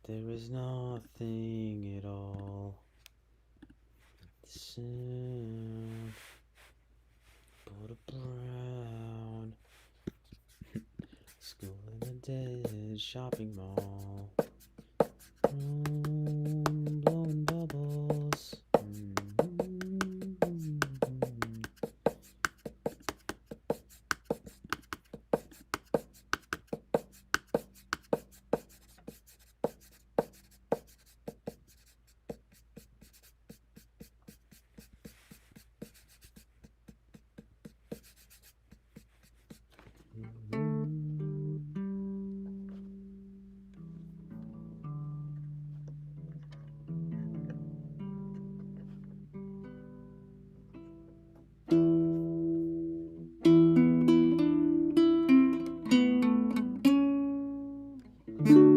there is nothing at all. Soon, but a brown school in a dead shopping mall. Blowing bubbles. Hmm.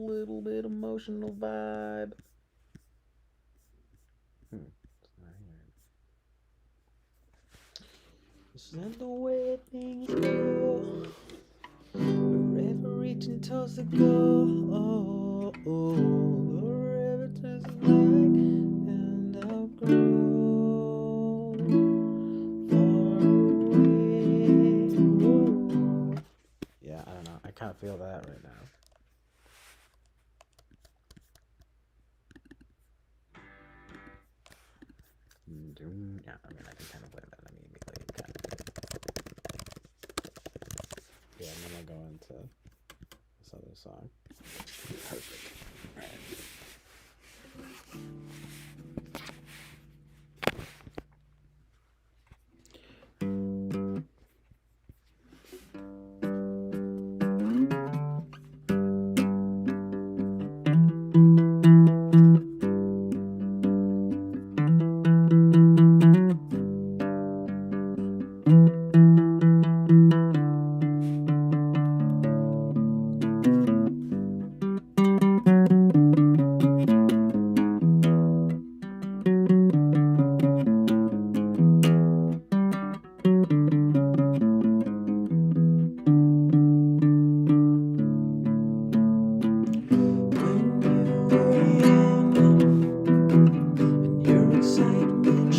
little bit emotional vibe. This isn't the way things go. Forever reaching towards the goal. Oh, forever turns the light and I'll grow far away. Whoa. Yeah, I don't know. I kind of feel that right now. Yeah, I mean, I can kind of play that immediately. Kind of. Yeah, and then I'll go into this other song. Perfect. All right. When you were young and your excitement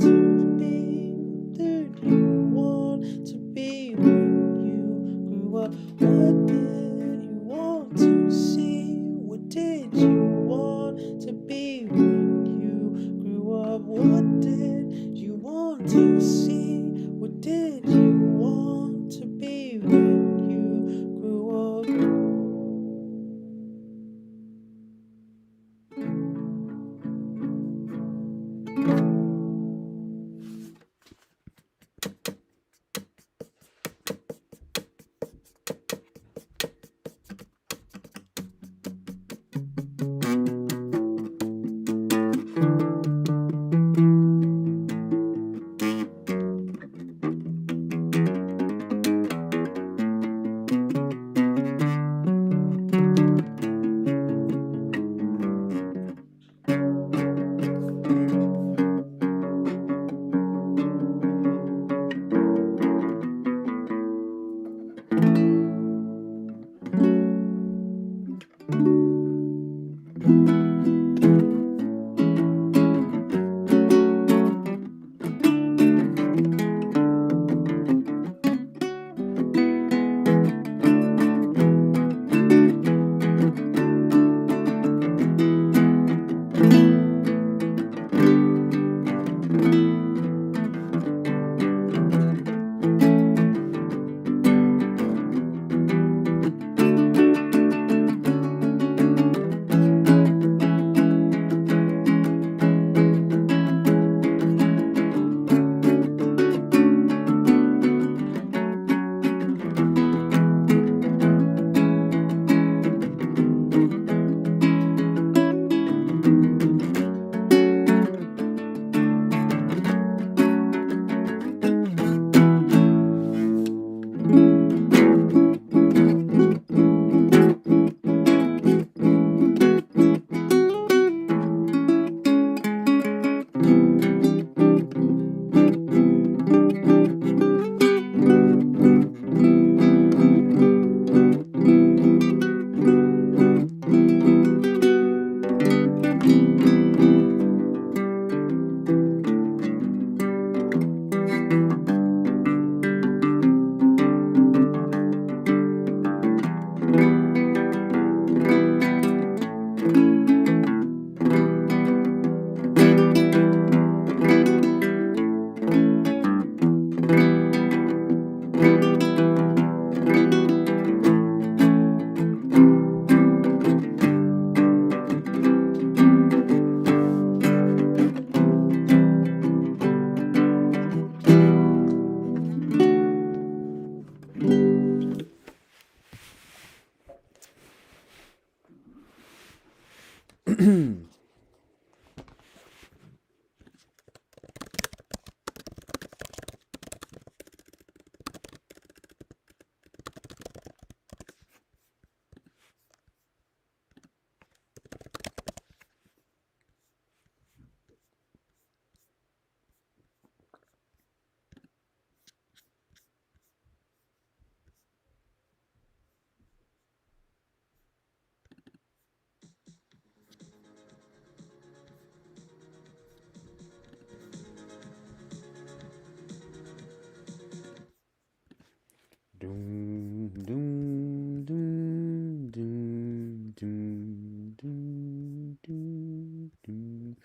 to be? What did you want to be when you grew up? What did you want to see? What did you want to be when you grew up? What did you want to see? What did you want to be when you grew up? Doom, doom, doom, doom, doom, doom, doom, doom.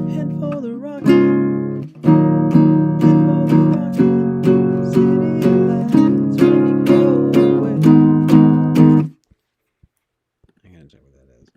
Head for the rocket. Head for the rocket. City lights when you go away. I gotta check what that is.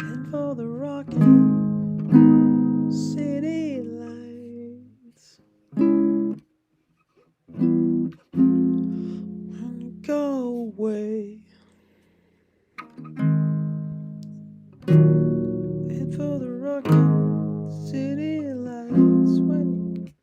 Head for the rocket. City lights. And go away. Head for the rocket. City lights. When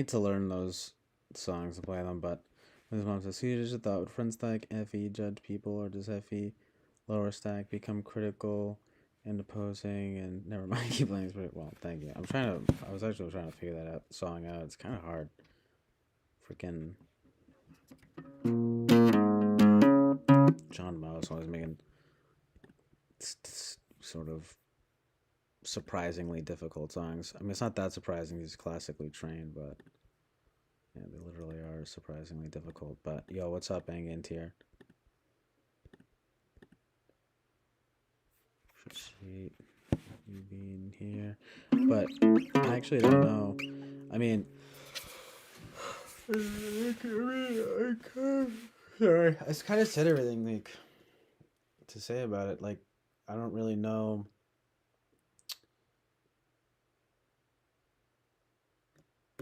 need to learn those songs to play them, but his mom says, he just thought, would friends like FE judge people, or does FE lower stack become critical and opposing? And never mind, keep playing this. Well, thank you. I was actually trying to figure that song out. It's kind of hard. Freaking John Mouse always making sort of surprisingly difficult songs. I mean, it's not that surprising. He's classically trained, but yeah, they literally are surprisingly difficult. But yo, what's up, Angin Tier? Appreciate you being here. But I actually don't know. I mean, sorry, I kind of said everything like to say about it. Like, I don't really know.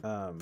Um,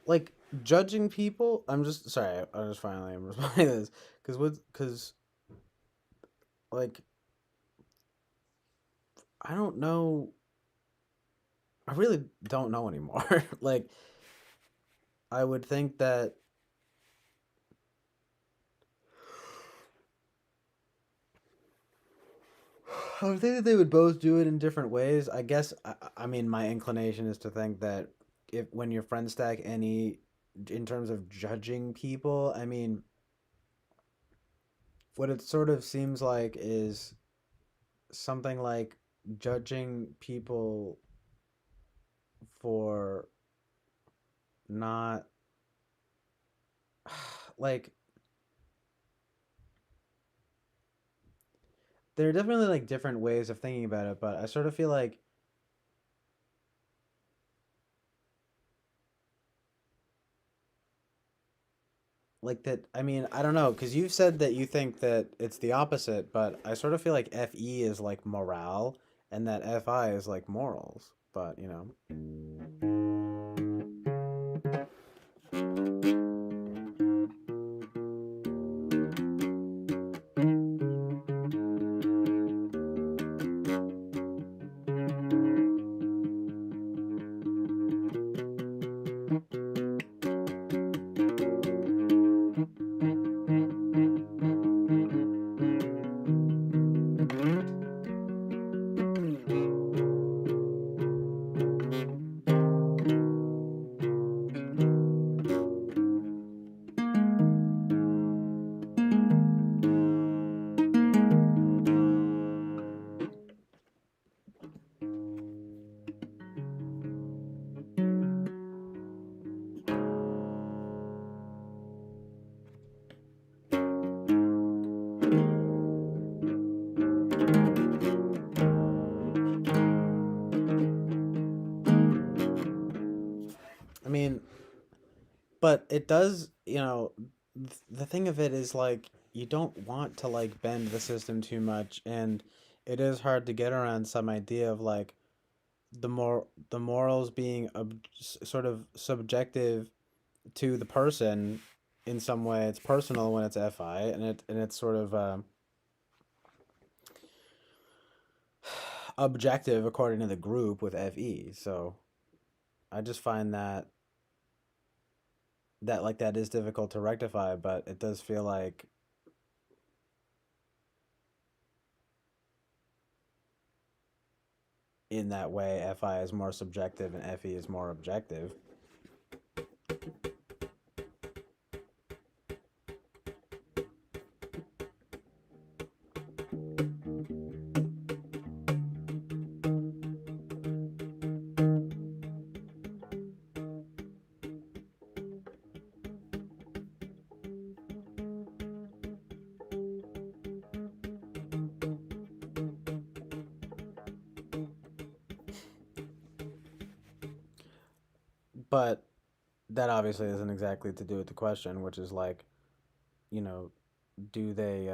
like judging people. I'm just sorry. I just finally am responding to this because like I don't know. I really don't know anymore. Like I would think that I would think that they would both do it in different ways. I guess I mean my inclination is to think that if when your friend stack any in terms of judging people, I mean what it sort of seems like is something like judging people for not like there are definitely like different ways of thinking about it, but I sort of feel like that. I mean, I don't know because you've said that you think that it's the opposite, but I sort of feel like FE is like morale and that FI is like morals, but you know. But it does, the thing of it is like you don't want to like bend the system too much, and it is hard to get around some idea of like the morals being sort of subjective to the person in some way. It's personal when it's FI, and it's sort of objective according to the group with FE. So I just find that like that is difficult to rectify, but it does feel like in that way FI is more subjective and FE is more objective. But that obviously isn't exactly to do with the question, which is like, you know, do they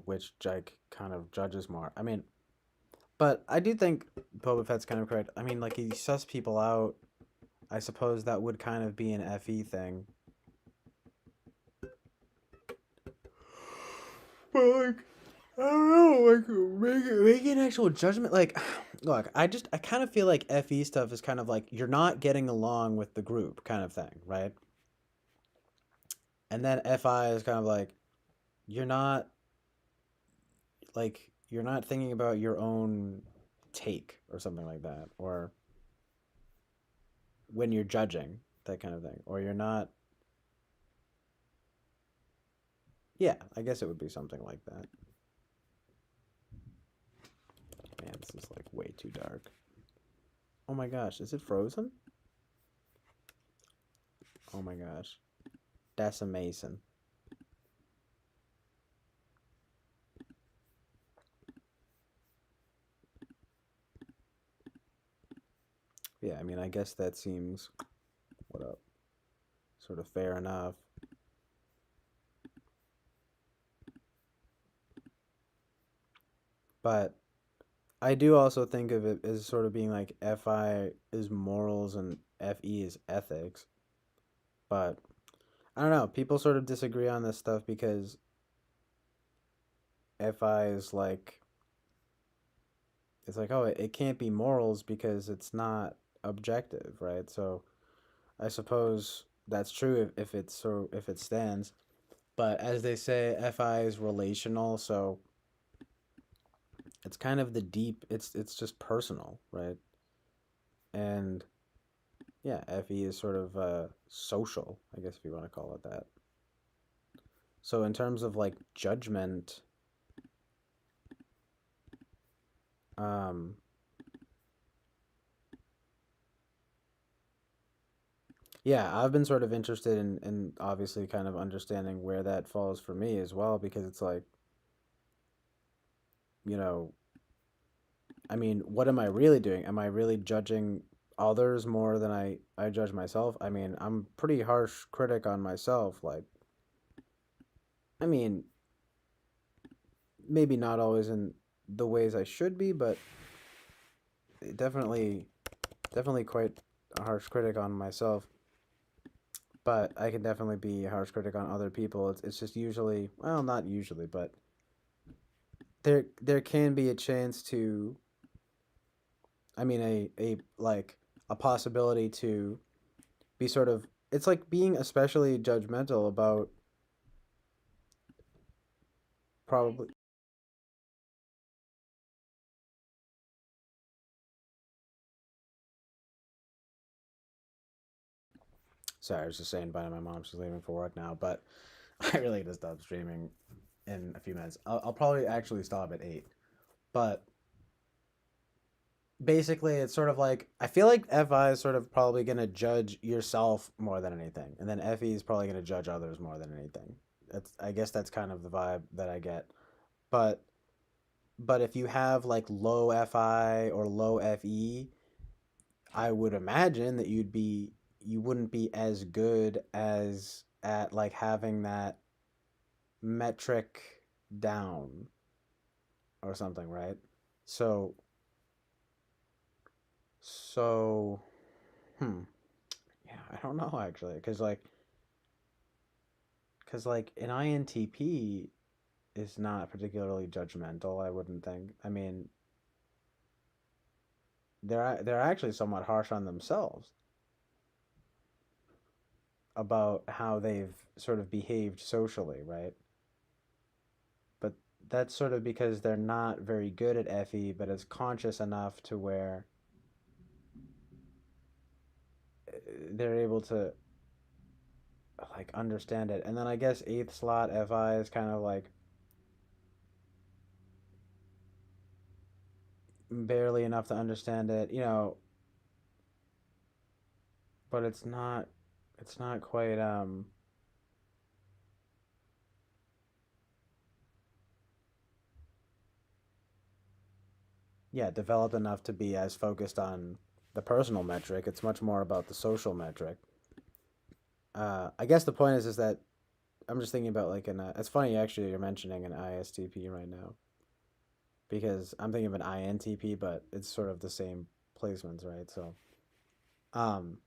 which like kind of judges more. I mean, but I do think Boba Fett's kind of correct. I mean, like he suss people out. I suppose that would kind of be an FE thing. But like, I don't know, like make an actual judgment. Like, look, I kind of feel like FE stuff is kind of like you're not getting along with the group kind of thing, right? And then FI is kind of like you're not you're not thinking about your own take or something like that, or when you're judging that kind of thing, or you're not. Yeah, I guess it would be something like that. Man, this is like way too dark. Oh my gosh, is it frozen? Oh my gosh, that's amazing. Yeah, I mean, I guess that seems what up, sort of fair enough. But I do also think of it as sort of being like FI is morals and FE is ethics. But I don't know. People sort of disagree on this stuff because FI is like it's like, oh, it can't be morals because it's not objective, right? So I suppose that's true if it stands. But as they say, FI is relational, so it's kind of the deep. It's just personal, right? And yeah, FE is sort of social, I guess if you want to call it that. So in terms of like judgment, um, yeah, I've been sort of interested in obviously kind of understanding where that falls for me as well, because it's like, you know, I mean, what am I really doing? Am I really judging others more than I judge myself? I mean, I'm pretty harsh critic on myself. Like, I mean, maybe not always in the ways I should be, but definitely, definitely quite a harsh critic on myself. But I can definitely be a harsh critic on other people. It's just usually, well, not usually, but there can be a chance to, I mean, a like a possibility to be sort of, it's like being especially judgmental about probably. Sorry, I was just saying bye to my mom. She's leaving for work now, but I really need to stop streaming in a few minutes. I'll probably actually stop at 8. But basically, it's sort of like I feel like FI is sort of probably gonna judge yourself more than anything, and then FE is probably gonna judge others more than anything. That's I guess that's kind of the vibe that I get. But But if you have like low FI or low FE, I would imagine that you wouldn't be as good as at like having that metric down or something, right? So so hmm yeah, I don't know actually, cuz like an INTP is not particularly judgmental, I wouldn't think. I mean, they're actually somewhat harsh on themselves about how they've sort of behaved socially, right? But that's sort of because they're not very good at FE, but it's conscious enough to where they're able to like understand it. And then I guess eighth slot FI is kind of like barely enough to understand it, but it's not quite yeah, developed enough to be as focused on the personal metric. It's much more about the social metric. I guess the point is that I'm just thinking about like it's funny actually you're mentioning an ISTP right now because I'm thinking of an INTP, but it's sort of the same placements, right? So, um,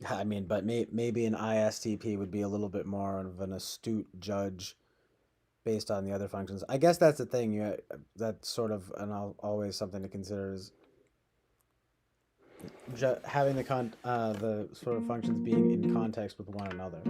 I mean, but maybe an ISTP would be a little bit more of an astute judge based on the other functions. I guess that's the thing. That's sort of always something to consider is having the sort of functions being in context with one another.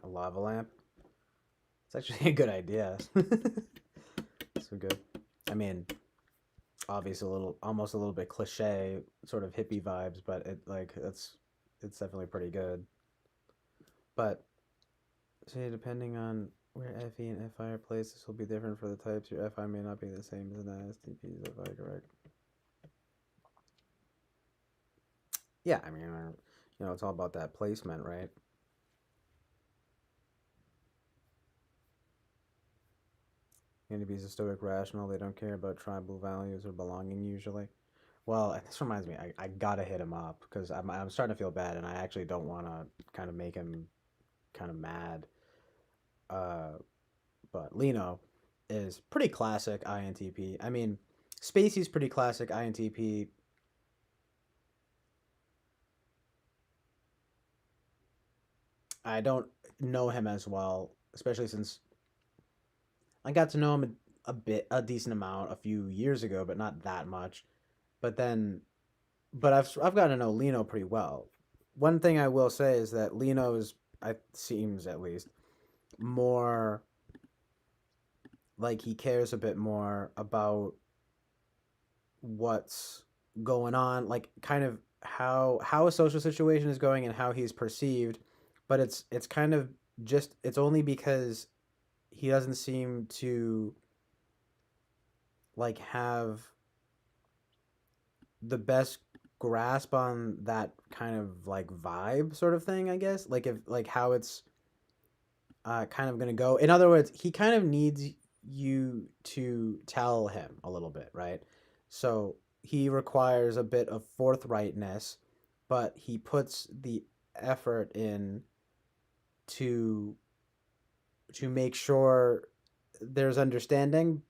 A lava lamp. It's actually a good idea. So good. I mean, obviously almost a little bit cliche, sort of hippie vibes, but it's definitely pretty good. But say depending on where FE and FI are placed, this will be different for the types. Your FI may not be the same as an ISTP's FI, correct? Yeah, I mean, it's all about that placement, right? NDPs are stoic, rational. They don't care about tribal values or belonging usually. Well, and this reminds me, I gotta hit him up because I'm starting to feel bad, and I actually don't want to kind of make him kind of mad. Uh, but Lino is pretty classic INTP. I mean, Spacey's pretty classic INTP. I don't know him as well, especially since I got to know him a decent amount a few years ago, but not that much. But then, but I've gotten to know Lino pretty well. One thing I will say is that Lino is, I seems at least, more like he cares a bit more about what's going on, like kind of how a social situation is going and how he's perceived, but it's kind of just it's only because he doesn't seem to like have the best grasp on that kind of like vibe sort of thing, I guess. Like if like how it's kind of going to go. In other words, he kind of needs you to tell him a little bit, right? So he requires a bit of forthrightness, but he puts the effort in to make sure there's understanding.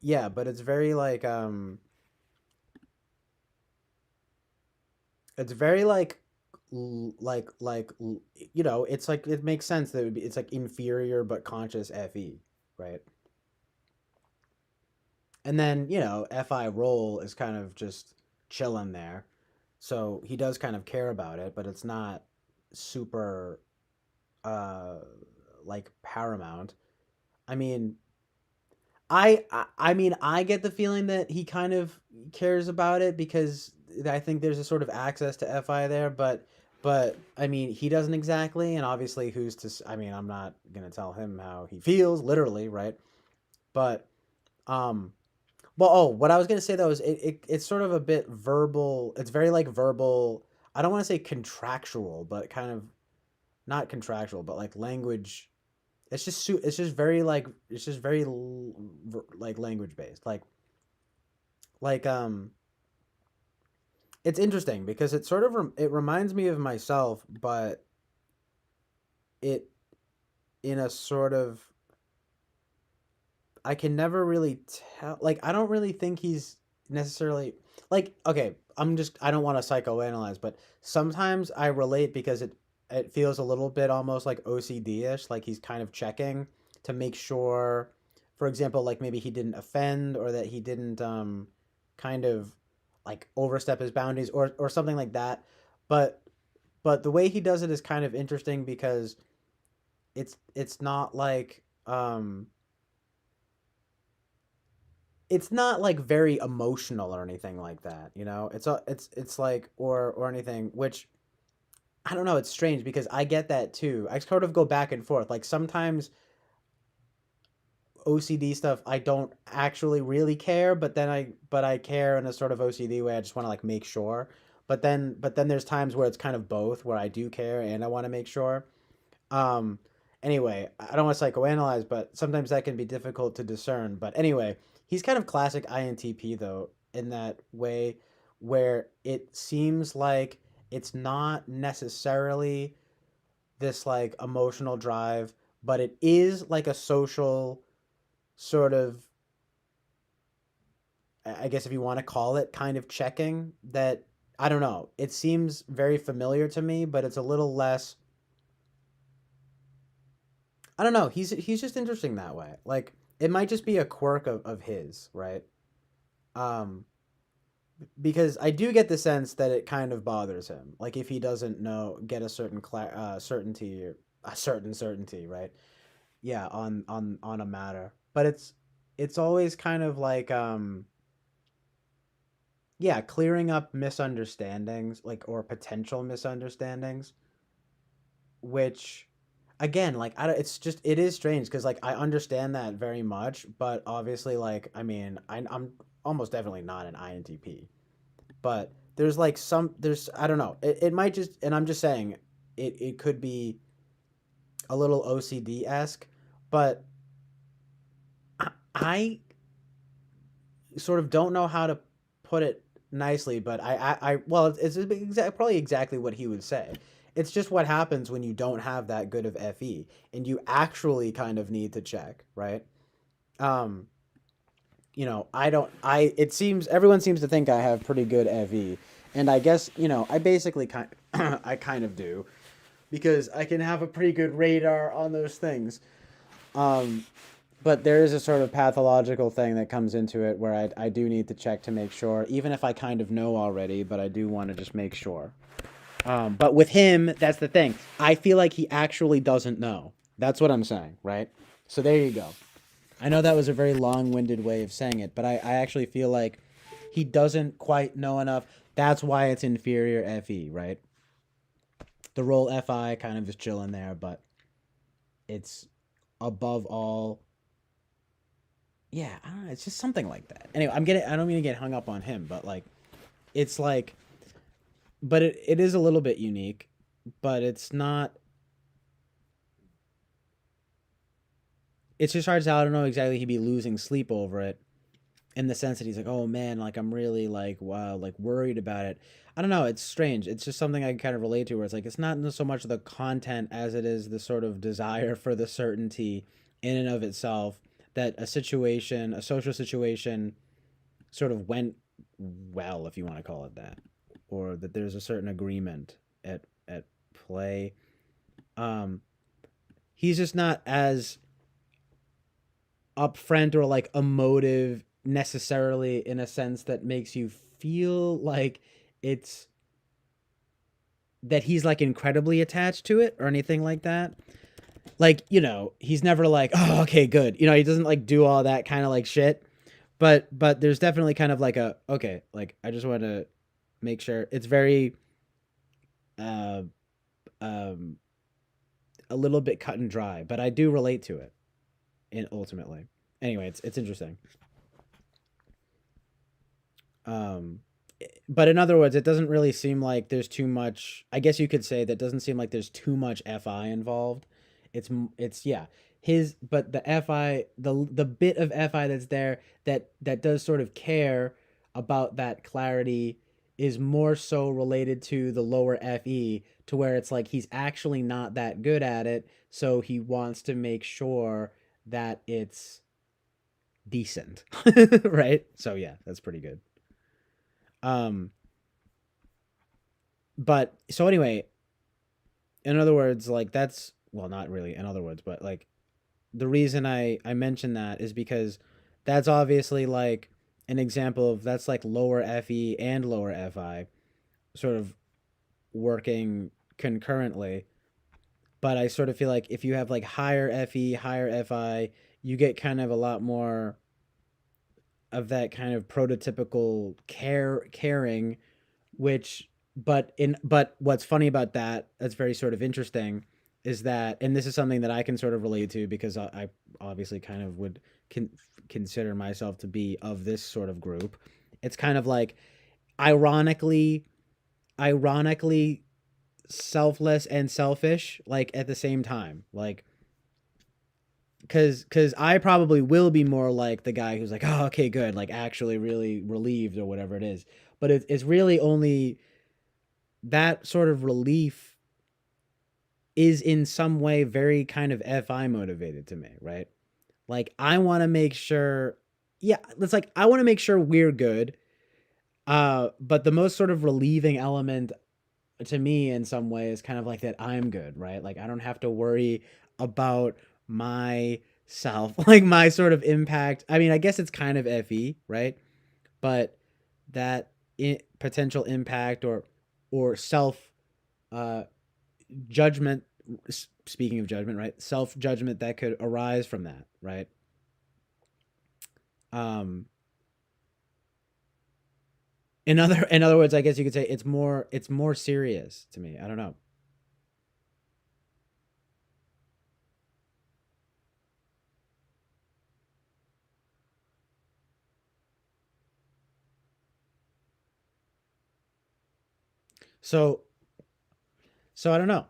Yeah, but it's very like it's very like it's like it makes sense that it's like inferior but conscious FE, right? And then, FI roll is kind of just chilling there. So he does kind of care about it, but it's not super uh like paramount. I mean, I get the feeling that he kind of cares about it because I think there's a sort of access to FI there, but I mean, he doesn't exactly, and obviously who's to I mean, I'm not going to tell him how he feels literally, right? But um well, oh, what I was going to say though is it's sort of a bit verbal. It's very like verbal. I don't want to say contractual, but kind of not contractual, but like language. It's just very like it's just very like language based. Like it's interesting because it sort of it reminds me of myself, but it in a sort of I can never really tell. Like, I don't really think he's necessarily like okay. I don't want to psychoanalyze, but sometimes I relate because it feels a little bit almost like OCD ish. Like he's kind of checking to make sure, for example, like maybe he didn't offend or that he didn't kind of like overstep his boundaries or something like that. But the way he does it is kind of interesting because it's not like it's not like very emotional or anything like that, it's like or anything, which I don't know, it's strange because I get that too. I sort of go back and forth. Like sometimes OCD stuff I don't actually really care, but I care in a sort of OCD way. I just want to like make sure. But then there's times where it's kind of both, where I do care and I want to make sure. Um, anyway, I don't want to psychoanalyze, but sometimes that can be difficult to discern. But anyway, he's kind of classic INTP though, in that way where it seems like it's not necessarily this like emotional drive, but it is like a social sort of, I guess if you want to call it, kind of checking that I don't know. It seems very familiar to me, but it's a little less. I don't know. He's just interesting that way. Like it might just be a quirk of his, right? Um, because I do get the sense that it kind of bothers him. Like if he doesn't get a certain certainty, or a certain certainty, right? Yeah, on a matter. But it's always kind of like yeah, clearing up misunderstandings, like or potential misunderstandings, which again, like it's just it is strange because like I understand that very much, but obviously like I mean I'm almost definitely not an INTP, but there's like there's I don't know, it might just, and I'm just saying it could be a little OCD esque, but I sort of don't know how to put it nicely, but well, it's probably exactly what he would say. It's just what happens when you don't have that good of FE and you actually kind of need to check, right? Um, I don't. It seems everyone seems to think I have pretty good FE, and I guess I basically I kind of do because I can have a pretty good radar on those things. Um, but there is a sort of pathological thing that comes into it where I do need to check to make sure, even if I kind of know already, but I do want to just make sure. But with him, that's the thing. I feel like he actually doesn't know. That's what I'm saying, right? So there you go. I know that was a very long winded way of saying it, but I actually feel like he doesn't quite know enough. That's why it's inferior FE, right? The role FI kind of is chilling there, but it's above all, yeah, I don't know. It's just something like that. Anyway, I don't mean to get hung up on him, but like, it's like, but it is a little bit unique, but it's not. It's just hard to tell. I don't know exactly. He'd be losing sleep over it in the sense that he's like, oh man, like I'm really like wow, like worried about it. I don't know. It's strange. It's just something I can kind of relate to, where it's like it's not so much the content as it is the sort of desire for the certainty in and of itself that a social situation, sort of went well, if you want to call it that, or that there's a certain agreement at play. Um, he's just not as upfront or like emotive necessarily in a sense that makes you feel like it's that he's like incredibly attached to it or anything like that. Like, he's never like, oh, okay, good. He doesn't like do all that kind of like shit. But there's definitely kind of like a okay, like I just want to make sure it's very uh um a little bit cut and dry, but I do relate to it in ultimately. Anyway, it's interesting. Um but in other words, it doesn't really seem like there's too much. I guess you could say that doesn't seem like there's too much fi involved. It's yeah, his but the fi the bit of fi that's there that does sort of care about that clarity is more so related to the lower fe, to where it's like he's actually not that good at it, so he wants to make sure that it's decent. Right, so yeah, that's pretty good. um but so anyway, in other words, like that's well, not really in other words, but like the reason I mentioned that is because that's obviously like an example of that's like lower fe and lower fi sort of working concurrently. But I sort of feel like if you have like higher fe, higher fi, you get kind of a lot more of that kind of prototypical caring, which but what's funny about that that's very sort of interesting is that, and this is something that I can sort of relate to because I obviously kind of would con- consider myself to be of this sort of group. It's kind of like ironically ironically selfless and selfish like at the same time, like because I probably will be more like the guy who's like, oh, okay, good, like actually really relieved or whatever it is. But it's really only that sort of relief is in some way very kind of fi motivated to me, right? Like I want to make sure, yeah, it's like I want to make sure we're good. But the most sort of relieving element to me in some way is kind of like that I'm good, right? Like I don't have to worry about myself, like my sort of impact. I mean, I guess it's kind of fe, right? But that potential impact or self uh judgment, speaking of judgment, right, self judgment that could arise from that, right? um in other words, I guess you could say it's more serious to me. I don't know. So I don't know,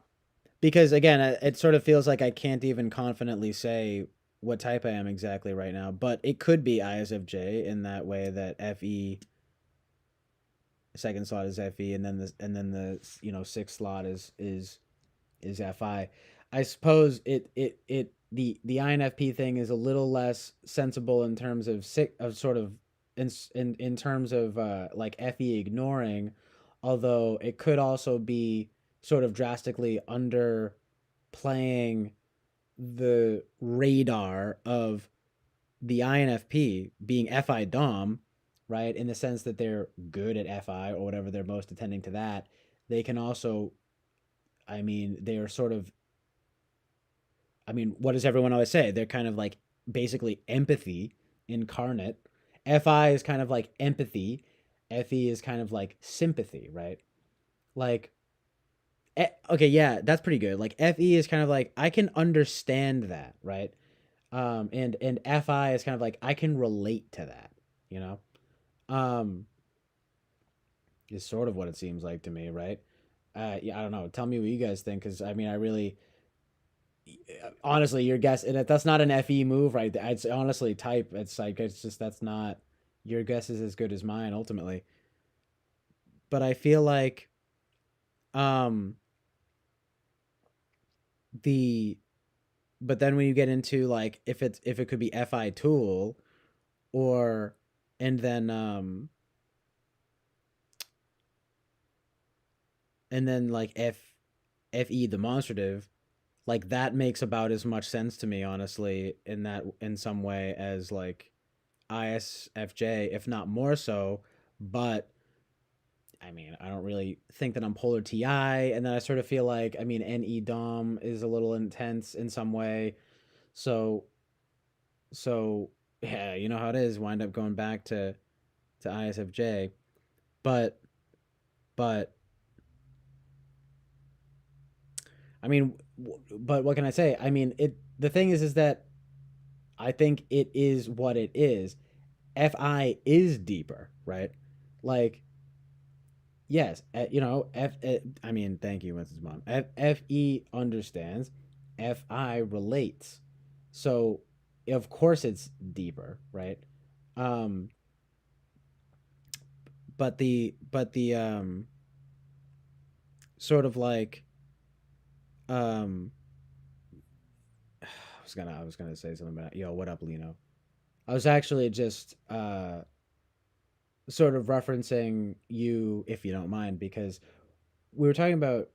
because again, it sort of feels like I can't even confidently say what type I am exactly right now, but it could be ISFJ in that way, that fe second slot is fe, and then the sixth slot is fi. I suppose the INFP thing is a little less sensible in terms of sort of in terms of like fe ignoring, although it could also be sort of drastically underplaying the radar of the INFP being FI Dom, right? In the sense that they're good at FI or whatever they're most attending to that. They can also, I mean, they are sort of, I mean, what does everyone always say? They're kind of like basically empathy incarnate. FI is kind of like empathy. FE is kind of like sympathy, right? Like, okay, yeah, that's pretty good. Like FE is kind of like I can understand that, right? And FI is kind of like I can relate to that, you know? Um, is sort of what it seems like to me, right? Yeah, I don't know. Tell me what you guys think, because I mean, I really, honestly, your guess, and that's not an FE move, right? It's honestly type. It's like it's just that's not your guess is as good as mine ultimately. But I feel like um the but then when you get into like if it could be FI tool or and then like FE demonstrative, like that makes about as much sense to me honestly in that in some way as like ISFJ, if not more so. But I mean, I don't really think that I'm polar TI, and then I sort of feel like, I mean, NE Dom is a little intense in some way. So so yeah, you know how it is. Wind up going back to ISFJ, but but I mean, but what can I say? I mean, it. The thing is that I think it is what it is. Fi is deeper, right? Like, yes, you know, I mean, thank you, Mrs. Mom. Fe understands, Fi relates. So, of course, it's deeper, right? Um, but the sort of like I was gonna say something about, yo, what up, Lino? I was actually just sort of referencing you, if you don't mind, because we were talking about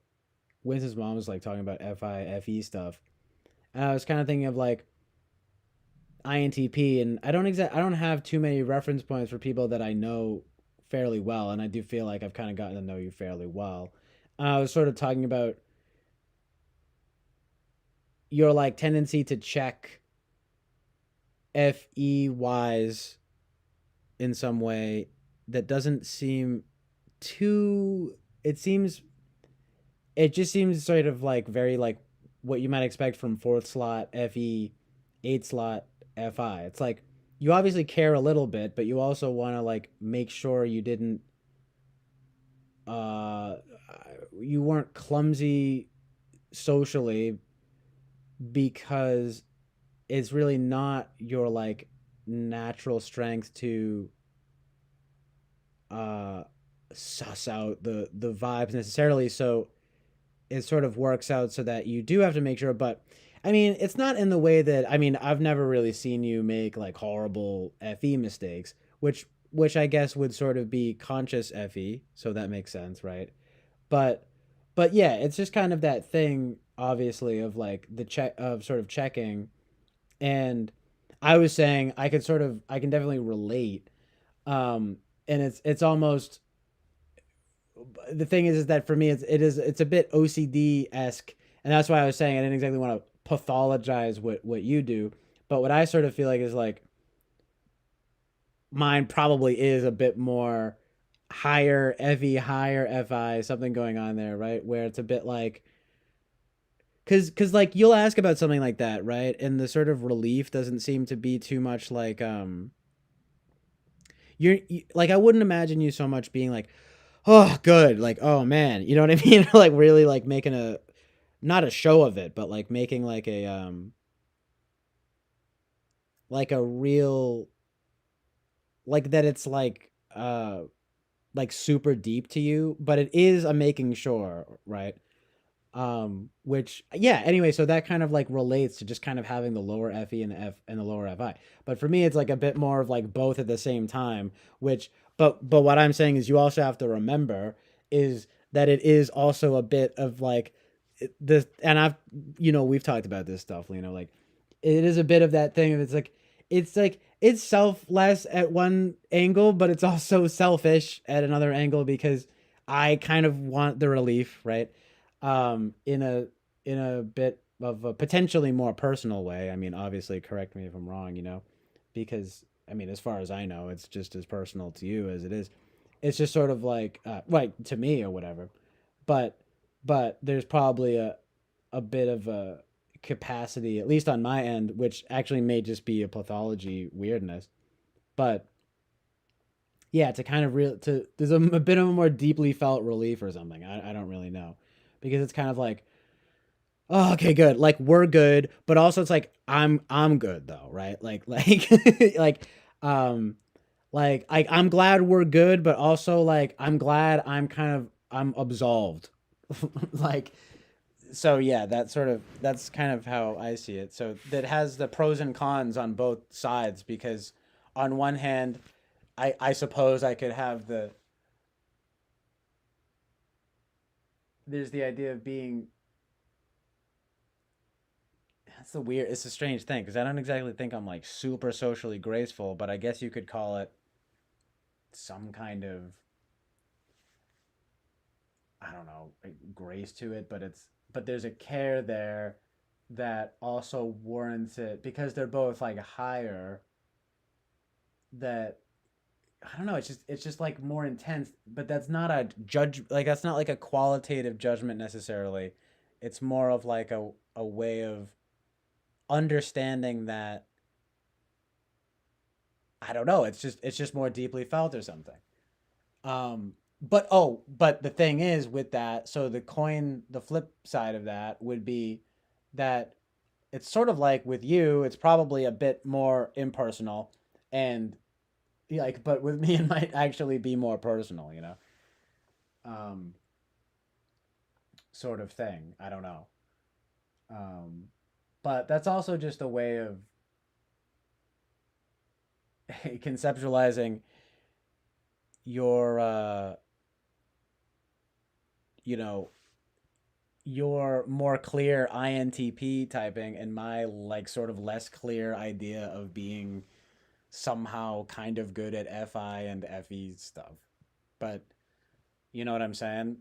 Winston's mom was like talking about FIFE stuff, and I was kind of thinking of like INTP, and I don't have too many reference points for people that I know fairly well, and I do feel like I've kind of gotten to know you fairly well. I was sort of talking about your like tendency to check FEYs in some way that doesn't seem too. It seems. It just seems sort of like very like what you might expect from fourth slot FE, eight slot FI. It's like you obviously care a little bit, but you also want to like make sure you didn't. Uh, you weren't clumsy socially, because it's really not your like natural strength to uh suss out the vibes necessarily. So it sort of works out so that you do have to make sure. But I mean, it's not in the way that, I mean, I've never really seen you make like horrible FE mistakes, which I guess would sort of be conscious FE, so that makes sense, right? But but yeah, it's just kind of that thing, obviously, of like the check of sort of checking. And I was saying I can definitely relate. And it's almost, the thing is that for me it's a bit OCD esque, and that's why I was saying I didn't exactly want to pathologize what you do, but what I sort of feel like is like mine probably is a bit more higher FE, higher FI, something going on there, right? Where it's a bit like, cause like you'll ask about something like that, right? And the sort of relief doesn't seem to be too much like like I wouldn't imagine you so much being like, oh good, like oh man, you know what I mean? Like really like making a, not a show of it, but like making like a real, like that it's like super deep to you, but it is a making sure, right? Which yeah, anyway, so that kind of like relates to just kind of having the lower FE and the F and the lower FI. But for me it's like a bit more of like both at the same time, which but what I'm saying is you also have to remember is that it is also a bit of like this, and I've, you know, we've talked about this stuff, you know, like it is a bit of that thing of it's like it's selfless at one angle, but it's also selfish at another angle, because I kind of want the relief, right? In a bit of a potentially more personal way. I mean, obviously, correct me if I'm wrong, you know, because I mean, as far as I know, it's just as personal to you as it is. It's just sort of like right to me or whatever. But there's probably a bit of a capacity, at least on my end, which actually may just be a pathology weirdness. But yeah, to kind of real to there's a bit of a more deeply felt relief or something. I don't really know, because it's kind of like, oh, okay, good. Like we're good, but also it's like I'm good though, right? Like um I'm glad we're good, but also like I'm glad I'm absolved. Like so yeah, that's kind of how I see it. So that has the pros and cons on both sides, because on one hand, I suppose I could have there's the idea of being it's a strange thing because I don't exactly think I'm like super socially graceful, but I guess you could call it some kind of, I don't know, like grace to it, but there's a care there that also warrants it because they're both like higher, that I don't know, it's just like more intense, but that's not a judge, like that's not like a qualitative judgment necessarily. It's more of like a way of understanding that, I don't know, it's just more deeply felt or something. But the thing is with that, so the flip side of that would be that it's sort of like with you, it's probably a bit more impersonal, and like, but with me, it might actually be more personal, um, sort of thing. I don't know. Um, but that's also just a way of conceptualizing your, you know, your more clear INTP typing and my like sort of less clear idea of being somehow kind of good at FI and FE stuff. But you know what I'm saying?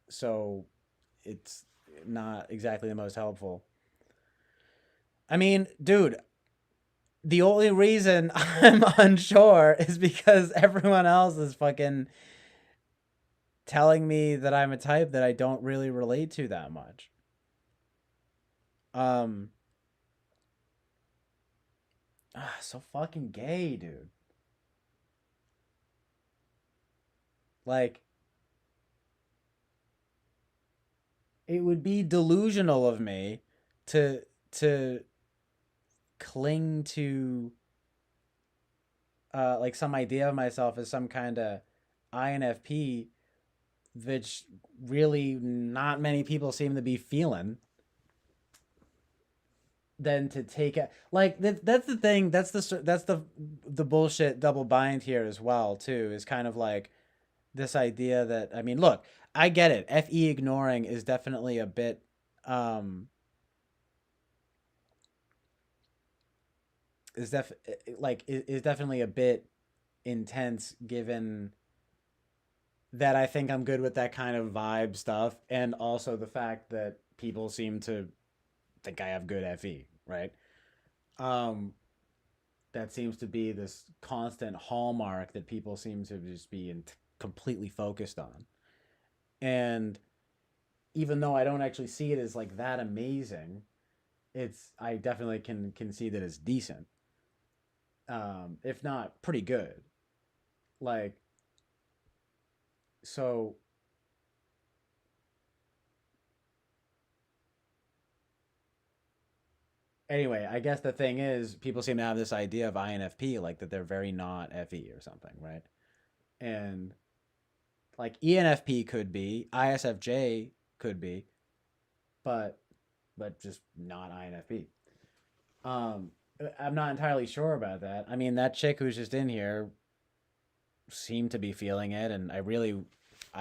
So it's not exactly the most helpful. I mean, dude, the only reason I'm unsure is because everyone else is fucking telling me that I'm a type that I don't really relate to that much. Um, so fucking gay, dude. Like, it would be delusional of me to cling to like some idea of myself as some kind of INFP, which really not many people seem to be feeling. Than to take it like that's the thing. That's the bullshit double bind here as well too. Is kind of like this idea that, I mean, look, I get it. Fe ignoring is definitely a bit um is def like is definitely a bit intense given that I think I'm good with that kind of vibe stuff, and also the fact that people seem to think I have good Fe, right? Um, that seems to be this constant hallmark that people seem to just be completely focused on. And even though I don't actually see it as like that amazing, I definitely can see that it's decent, if not pretty good. Like, so anyway, I guess the thing is, people seem to have this idea of INFP, like that they're very not FE or something, right? And like ENFP could be, ISFJ could be, but just not INFP. Um, I'm not entirely sure about that. I mean, that chick who's just in here seemed to be feeling it, and I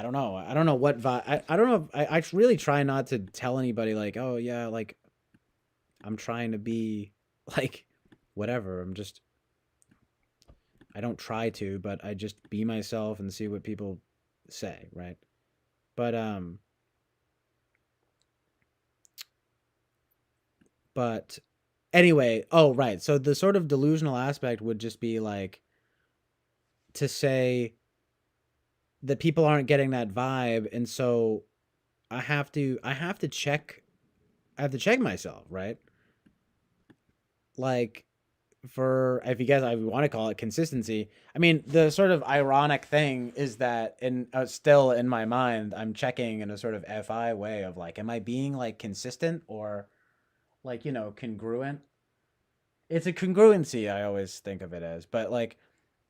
don't know. I don't know what vibe. I don't know. I really try not to tell anybody like, oh yeah, like I'm trying to be like whatever. I don't try to, but I just be myself and see what people say, right? But but anyway, oh right. So the sort of delusional aspect would just be like to say that people aren't getting that vibe, and so I have to check myself, right? Like, for, if you guys, I want to call it consistency. I mean, the sort of ironic thing is that in still in my mind, I'm checking in a sort of FI way of like, am I being like consistent or like, congruent? It's a congruency, I always think of it as, but like,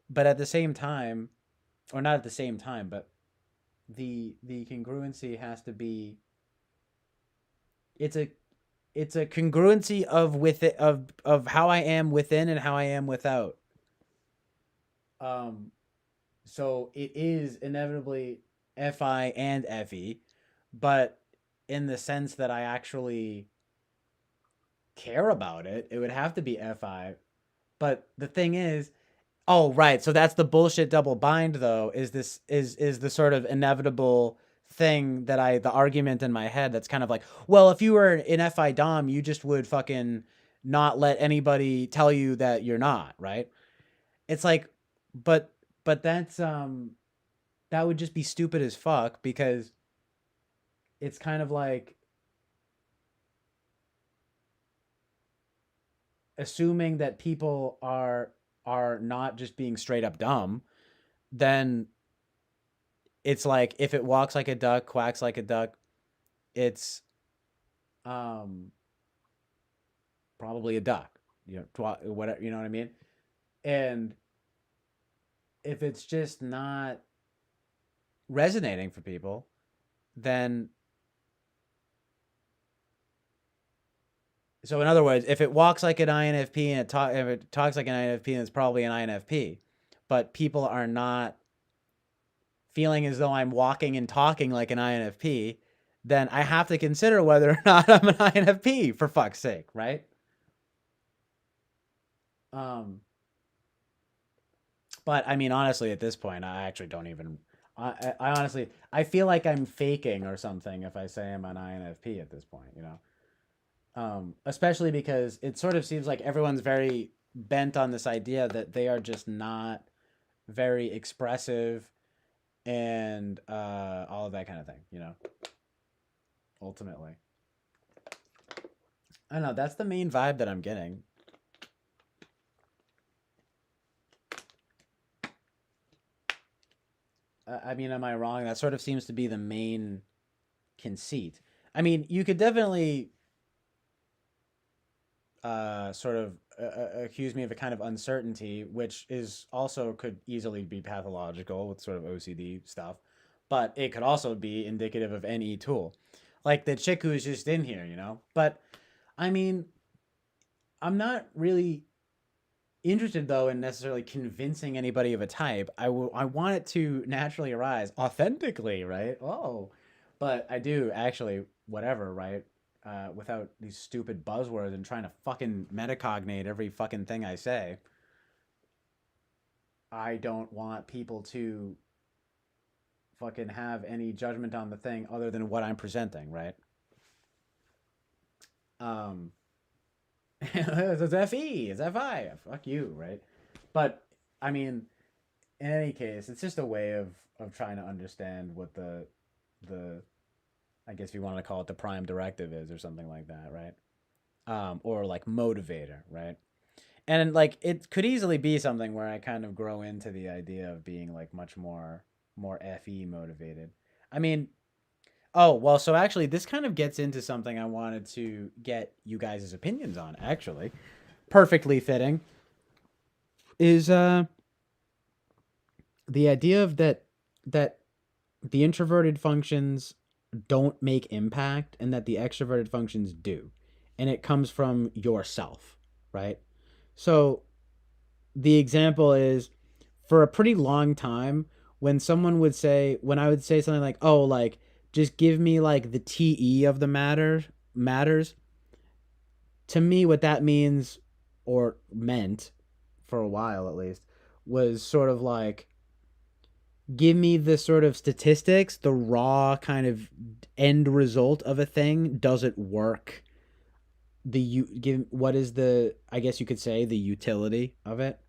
but at the same time, or not at the same time, but the congruency has to be, it's a it's a congruency of with it of how I am within and how I am without. Um, so it is inevitably Fi and Fe, but in the sense that I actually care about it, it would have to be fi. But the thing is, oh, right. So that's the bullshit double bind though, is this is the sort of inevitable thing that the argument in my head that's kind of like, well, if you were in FI Dom, you just would fucking not let anybody tell you that you're not, right? It's like, but that's that would just be stupid as fuck because it's kind of like assuming that people are not just being straight up dumb, then it's like if it walks like a duck, quacks like a duck, it's um probably a duck. You know, whatever, you know what I mean? And if it's just not resonating for people, then so in other words, if it walks like an INFP and if it talks like an INFP, then it's probably an INFP. But people are not feeling as though I'm walking and talking like an INFP, then I have to consider whether or not I'm an INFP, for fuck's sake, right? Um, but I mean, honestly, at this point, I actually don't even. I honestly, I feel like I'm faking or something if I say I'm an INFP at this point, you know. Especially because it sort of seems like everyone's very bent on this idea that they are just not very expressive and all of that kind of thing, you know. Ultimately, I don't know. That's the main vibe that I'm getting. I mean, am I wrong? That sort of seems to be the main conceit. I mean, you could definitely sort of accuse me of a kind of uncertainty, which is also could easily be pathological with sort of OCD stuff, but it could also be indicative of any tool, like the chick who's just in here, you know. But I mean, I'm not really interested though in necessarily convincing anybody of a type. I want it to naturally arise authentically, right? Oh, but I do actually whatever, right? Without these stupid buzzwords and trying to fucking metacognate every fucking thing I say. I don't want people to fucking have any judgment on the thing other than what I'm presenting, right? Um, it's FE, it's FI, fuck you, right? But I mean, in any case, it's just a way of trying to understand what the I guess if you want to call it the prime directive is or something like that, right? Or like motivator, right? And like it could easily be something where I kind of grow into the idea of being like much more FE motivated. I mean, oh, well, so actually this kind of gets into something I wanted to get you guys' opinions on, actually. Perfectly fitting is the idea of that the introverted functions don't make impact and that the extroverted functions do. And it comes from yourself, right? So the example is for a pretty long time when I would say something like, "Oh, like just give me like the TE of the matters." To me what that means or meant for a while at least was sort of like give me the sort of statistics, the raw kind of end result of a thing. Does it work? The you give what is the I guess you could say the utility of it.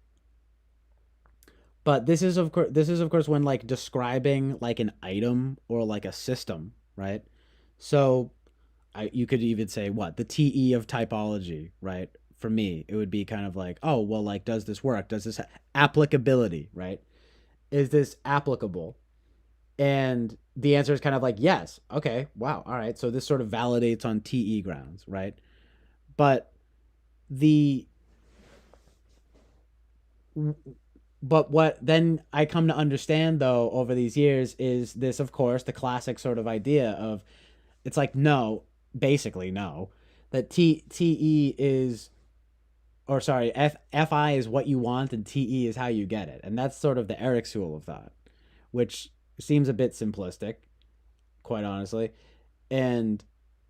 But this is of course when like describing like an item or like a system, right? So you could even say what the TE of typology, right? For me, it would be kind of like, oh, well, like, does this work? Does this applicability, right? Is this applicable? And the answer is kind of like, yes. Okay. Wow. All right. So this sort of validates on TE grounds, right? But the but what then I come to understand though over these years is this, of course, the classic sort of idea of it's like no, basically no, that TE is or sorry, FI is what you want and TE is how you get it. And that's sort of the Eric school of thought, which seems a bit simplistic, quite honestly. And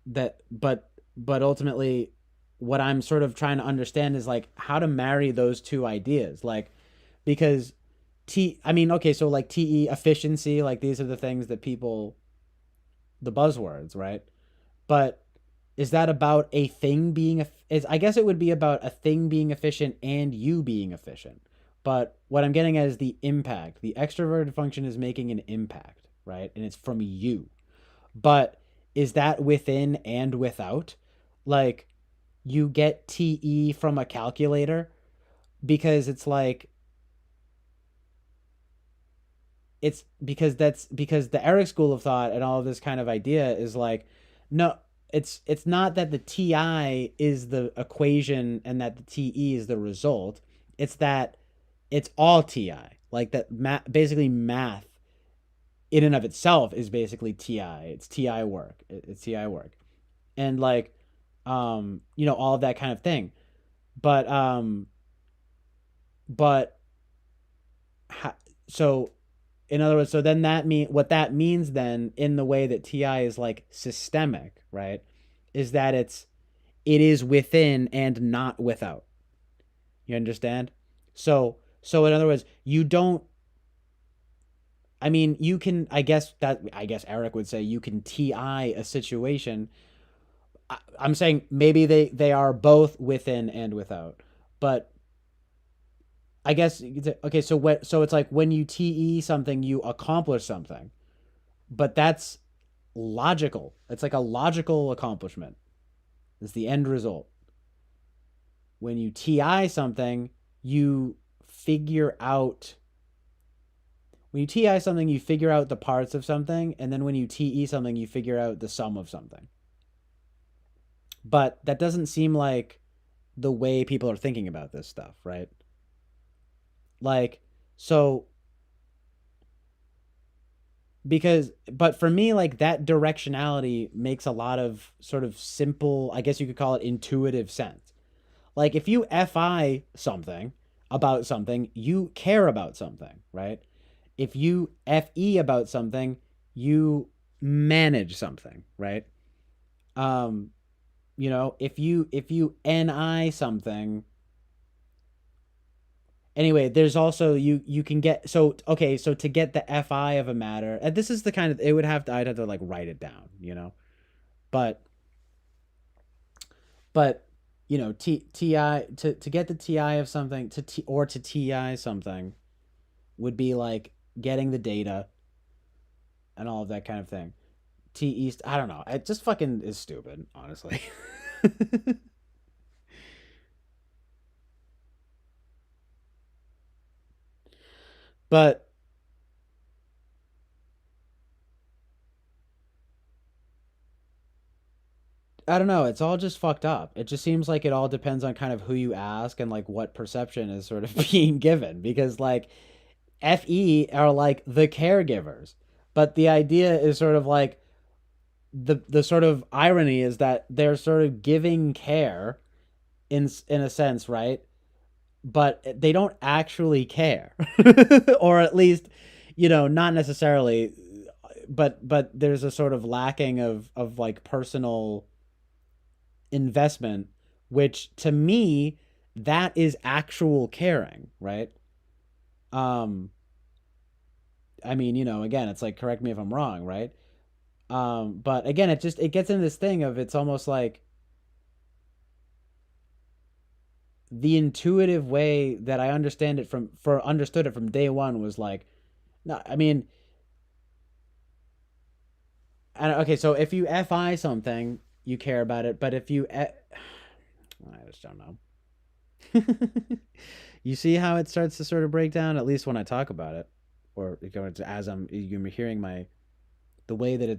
that but ultimately what I'm sort of trying to understand is like how to marry those two ideas. Like, because I mean, okay, so like TE efficiency, like these are the things that people, the buzzwords, right? But is that about a thing being, is, I guess it would be about a thing being efficient and you being efficient. But what I'm getting at is the impact. The extroverted function is making an impact, right? And it's from you. But is that within and without? Like, you get TE from a calculator because it's like, it's because that's because the Eric school of thought and all of this kind of idea is like, no, it's not that the TI is the equation and that the TE is the result. It's that it's all TI. Like that basically math in and of itself is basically TI. It's TI work. It's TI work. And like all of that kind of thing. But but ha- so in other words, so then that mean what that means then in the way that TI is like systemic, right? Is that it is within and not without. You understand? So in other words, you don't, I mean, you can, I guess Eric would say you can TI a situation. I'm saying maybe they are both within and without. But I guess okay, so so it's like when you TE something, you accomplish something. But that's logical. It's like a logical accomplishment. It's the end result. When you TI something, you figure out when you TI something, you figure out the parts of something, and then when you TE something, you figure out the sum of something. But that doesn't seem like the way people are thinking about this stuff, right? Like, so but for me, like that directionality makes a lot of sort of simple, I guess you could call it intuitive sense. Like if you FI something about something, you care about something, right? If you FE about something, you manage something, right? Um, if you NI something, anyway, there's also you can get, so okay, so to get the FI of a matter, and this is the kind of, it would have to, I'd have to like write it down. But but TI, to get the TI of something, or to TI something would be like getting the data and all of that kind of thing. T East, I don't know. It just fucking is stupid, honestly. But I don't know. It's all just fucked up. It just seems like it all depends on kind of who you ask and like what perception is sort of being given. Because like FE are like the caregivers, but the idea is sort of like the sort of irony is that they're sort of giving care in a sense, right? But they don't actually care, or at least not necessarily. But there's a sort of lacking of like personal investment, which to me, that is actual caring, right? um I mean, again, it's like, correct me if I'm wrong, right? But again, it gets in this thing of, it's almost like the intuitive way that I understand it understood it from day one was like, no, I mean, okay, so if you FI something, you care about it, but if you I just don't know. You see how it starts to sort of break down, at least when I talk about it, or as you're hearing my, the way that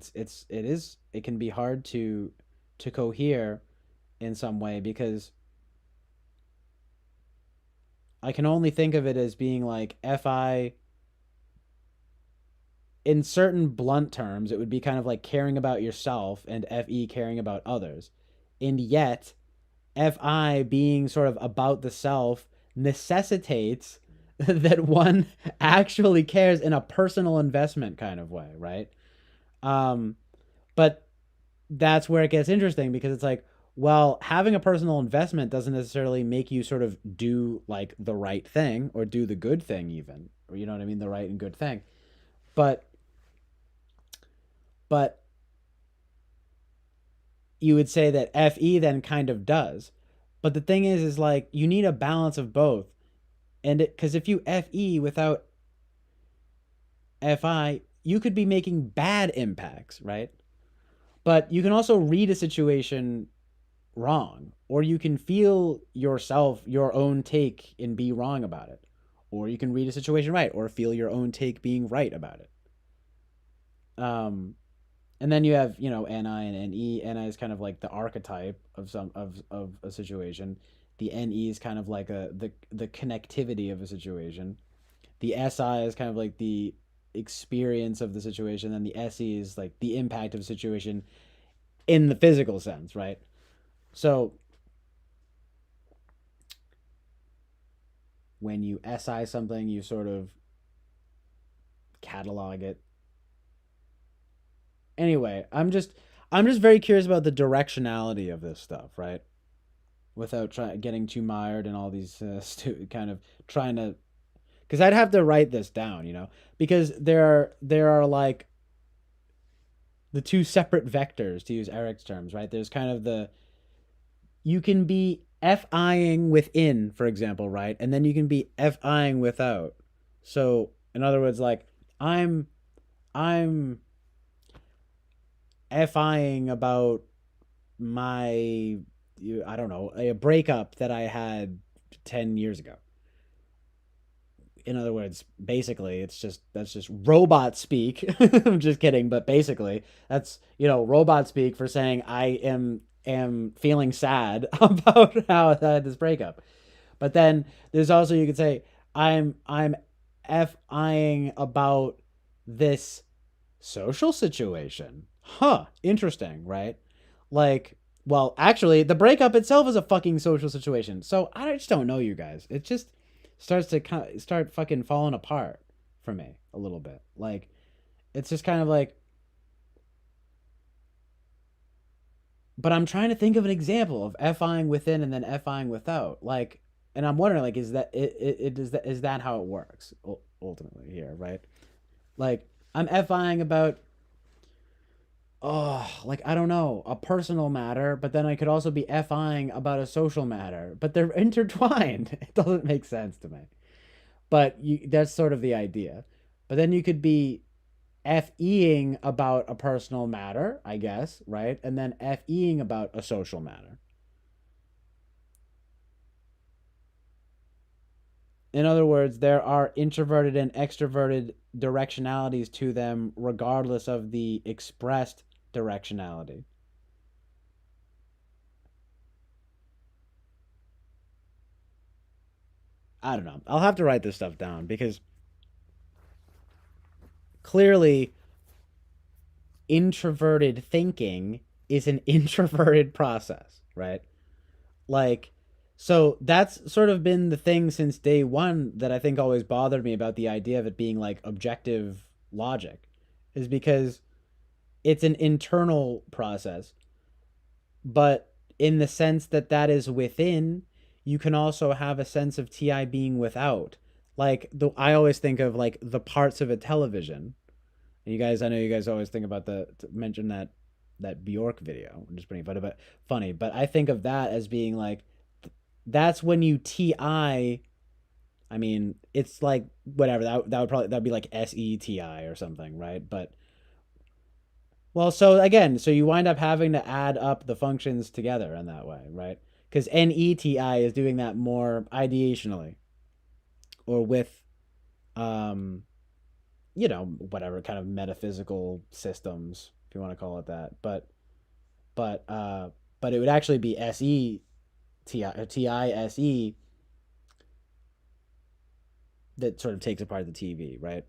it can be hard to cohere in some way, because I can only think of it as being like, FI, in certain blunt terms, it would be kind of like caring about yourself, and FE caring about others. And yet, FI being sort of about the self necessitates that one actually cares in a personal investment kind of way, right? Um, but that's where it gets interesting, because it's like, Well, having a personal investment doesn't necessarily make you sort of do like the right thing or do the good thing even. Or you know what I mean, the right and good thing. But but you would say that FE then kind of does. But the thing is like you need a balance of both. And it cuz if you FE without FI, you could be making bad impacts, right? But you can also read a situation wrong, or you can feel yourself, your own take, and be wrong about it, or you can read a situation right, or feel your own take being right about it. Um, and then you have NI and NE. NI is kind of like the archetype of of a situation. The NE is kind of like the connectivity of a situation. The SI is kind of like the experience of the situation, and the SE is like the impact of a situation in the physical sense, right? So when you SI something, you sort of catalog it. Anyway, I'm just very curious about the directionality of this stuff, right? Without getting too mired in all these kind of trying to, because I'd have to write this down, because there are like the two separate vectors, to use Eric's terms, right? There's kind of the, you can be FIing within, for example, right? And then you can be FIing without. So in other words, like I'm I'm FIing about my, I don't know, a breakup that I had 10 years ago. In other words, basically, that's just robot speak. I'm just kidding, but basically, that's robot speak for saying I am feeling sad about how I had this breakup. But then there's also, you could say, I'm FIing about this social situation. Huh, interesting, right? Like, well, actually, the breakup itself is a fucking social situation. So I just don't know, you guys. It just starts to start fucking falling apart for me a little bit. Like, it's just kind of like, but I'm trying to think of an example of FIing within and then FIing without. Like, and I'm wondering, like, is that is that how it works ultimately here, right? Like, I'm FIing about, like, I don't know, a personal matter, but then I could also be FIing about a social matter, but they're intertwined. It doesn't make sense to me. But that's sort of the idea. But then you could be FEing about a personal matter, I guess, right? And then FEing about a social matter. In other words, there are introverted and extroverted directionalities to them, regardless of the expressed directionality. I don't know. I'll have to write this stuff down because clearly introverted thinking is an introverted process, right? Like, so that's sort of been the thing since day one that I think always bothered me about the idea of it being like objective logic, is because it's an internal process, but in the sense that that is within, you can also have a sense of TI being without. Like, I always think of like the parts of a television. And you guys, I know you guys always think about the to mention that Bjork video, which is pretty funny. But I think of that as being like, that's when you TI. I mean, it's like whatever that would probably that'd be like SETI or something, right? But well, so again, so you wind up having to add up the functions together in that way, right? Because NETI is doing that more ideationally or with um whatever kind of metaphysical systems, if you want to call it that. But but it would actually be TISE that sort of takes apart the TV, right?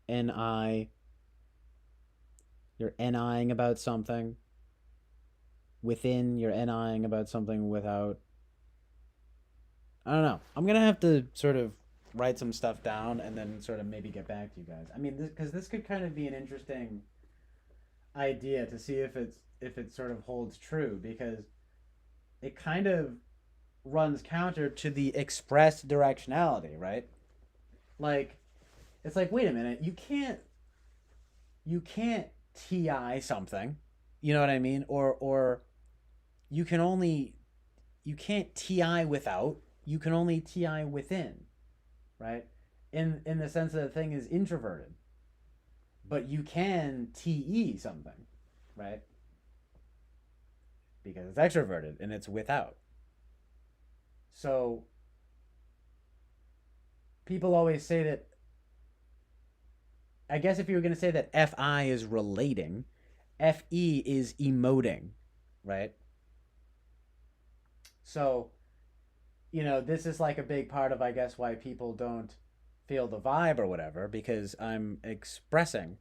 NI, you're NIing about something. Within, you're NIing about something without. I don't know. I'm gonna have to sort of write some stuff down and then sort of maybe get back to you guys. I mean, because this could kind of be an interesting idea to see if it sort of holds true, because it kind of runs counter to the expressed directionality, right? Like, it's like, wait a minute, you can't ti something, you know what I mean? Or you can only you can't ti without, you can only ti within, right? In the sense that the thing is introverted, but you can te something, right? Because it's extroverted and it's without. So people always say that, I guess if you were going to say that fi is relating, fe is emoting, right? So, this is like a big part of, I guess, why people don't feel the vibe or whatever, because I'm expressing.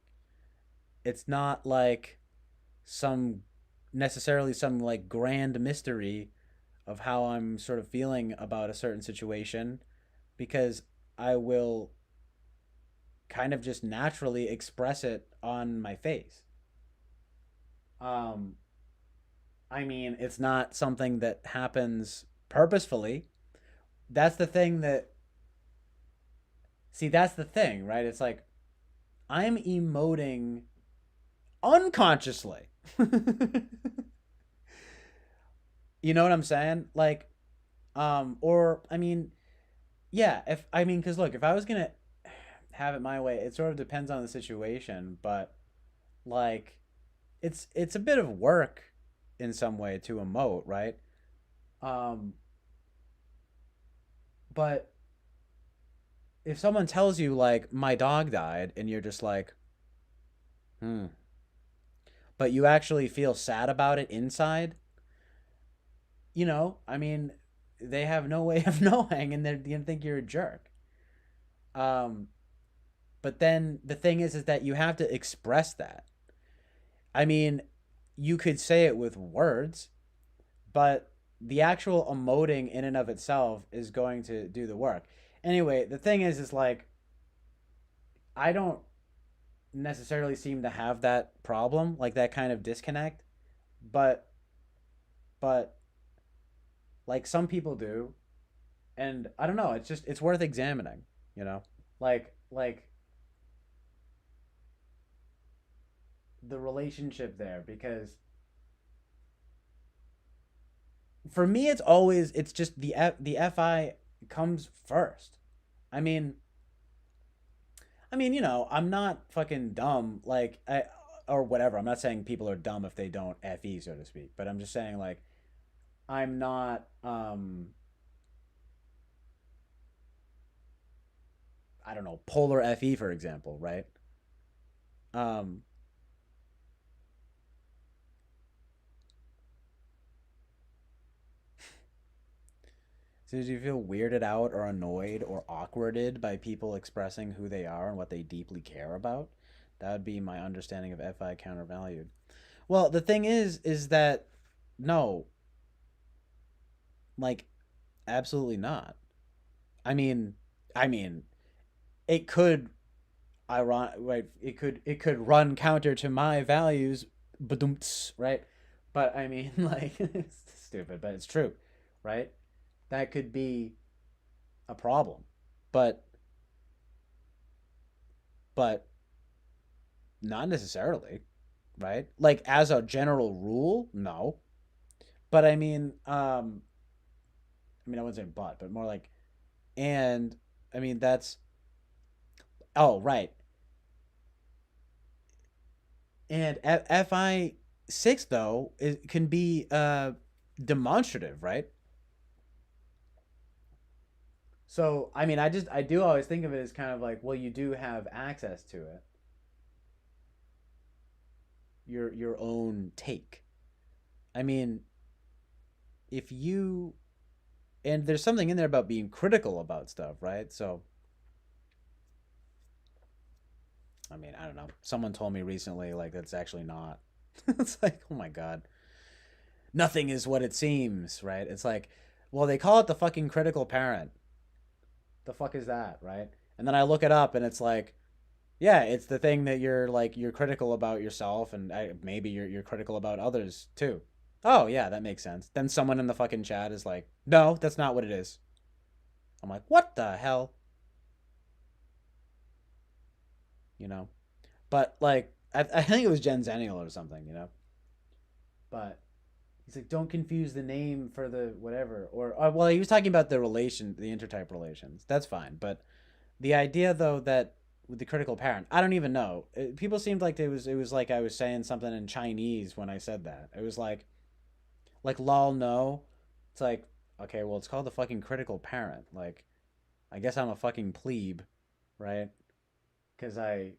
It's not like some necessarily some like grand mystery of how I'm sort of feeling about a certain situation, because I will kind of just naturally express it on my face. Um, I mean, it's not something that happens purposefully. That's the thing that, see, that's the thing, right? It's like I'm emoting unconsciously. You know what I'm saying? Like, or I mean, yeah, if I mean, because look, if I was gonna have it my way, it sort of depends on the situation, but like, it's a bit of work in some way to emote, right? Um, but if someone tells you like my dog died, and you're just like, hmm, but you actually feel sad about it inside, I mean, they have no way of knowing, and they're gonna think you're a jerk. Um, but then the thing is that you have to express that. I mean, you could say it with words, but the actual emoting in and of itself is going to do the work. Anyway, the thing is like, I don't necessarily seem to have that problem, like that kind of disconnect, but but like some people do, and I don't know. It's just it's worth examining, you know, like the relationship there, because for me it's just the fi comes first. I mean, I'm not fucking dumb, like or whatever. I'm not saying people are dumb if they don't fe, so to speak, but I'm just saying like I'm not I don't know, polar fe, for example, right? Um So do you feel weirded out or annoyed or awkwarded by people expressing who they are and what they deeply care about? That would be my understanding of FI countervalued. Well, the thing is that no, like absolutely not. I mean, I mean, it could right, it could run counter to my values, right? But I mean, like, it's stupid, but it's true, right? That could be a problem. But but not necessarily, right? Like as a general rule, no. But I wouldn't say but more like, and I mean that's, oh right. And FI six though it can be demonstrative, right? So I mean, I do always think of it as kind of like, well, you do have access to it, your own take. I mean, if you and there's something in there about being critical about stuff, right? So I mean, I don't know. Someone told me recently, like, that's actually not. It's like, oh my God. Nothing is what it seems, right? It's like, well, they call it the fucking critical parent. The fuck is that, right? And then I look it up and it's like, yeah, it's the thing that you're critical about yourself and maybe you're critical about others too. Oh, yeah, that makes sense. Then someone in the fucking chat is like, "No, that's not what it is." I'm like, "What the hell?" You know? But like I think it was Jen Zenial or something, you know? But he's like, "Don't confuse the name for the whatever." Or well, he was talking about the relation, the intertype relations. That's fine, but the idea though that with the critical parent, I don't even know. People seemed like it was like I was saying something in Chinese when I said that. It was like lol no. It's like okay, well it's called the fucking critical parent. Like I guess I'm a fucking plebe, right? Because I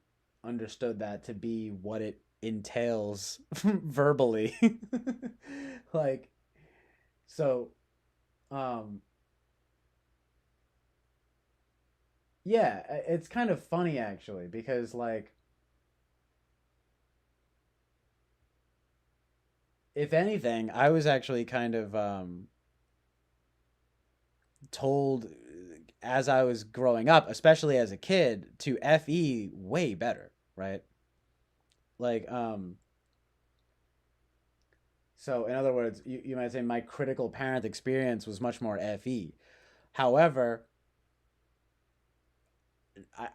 understood that to be what it entails verbally. Like so um yeah, it's kind of funny actually because like if anything, I was actually kind of told as I was growing up, especially as a kid, to FE way better, right? Like, so in other words, you might say my critical parent experience was much more FE. However,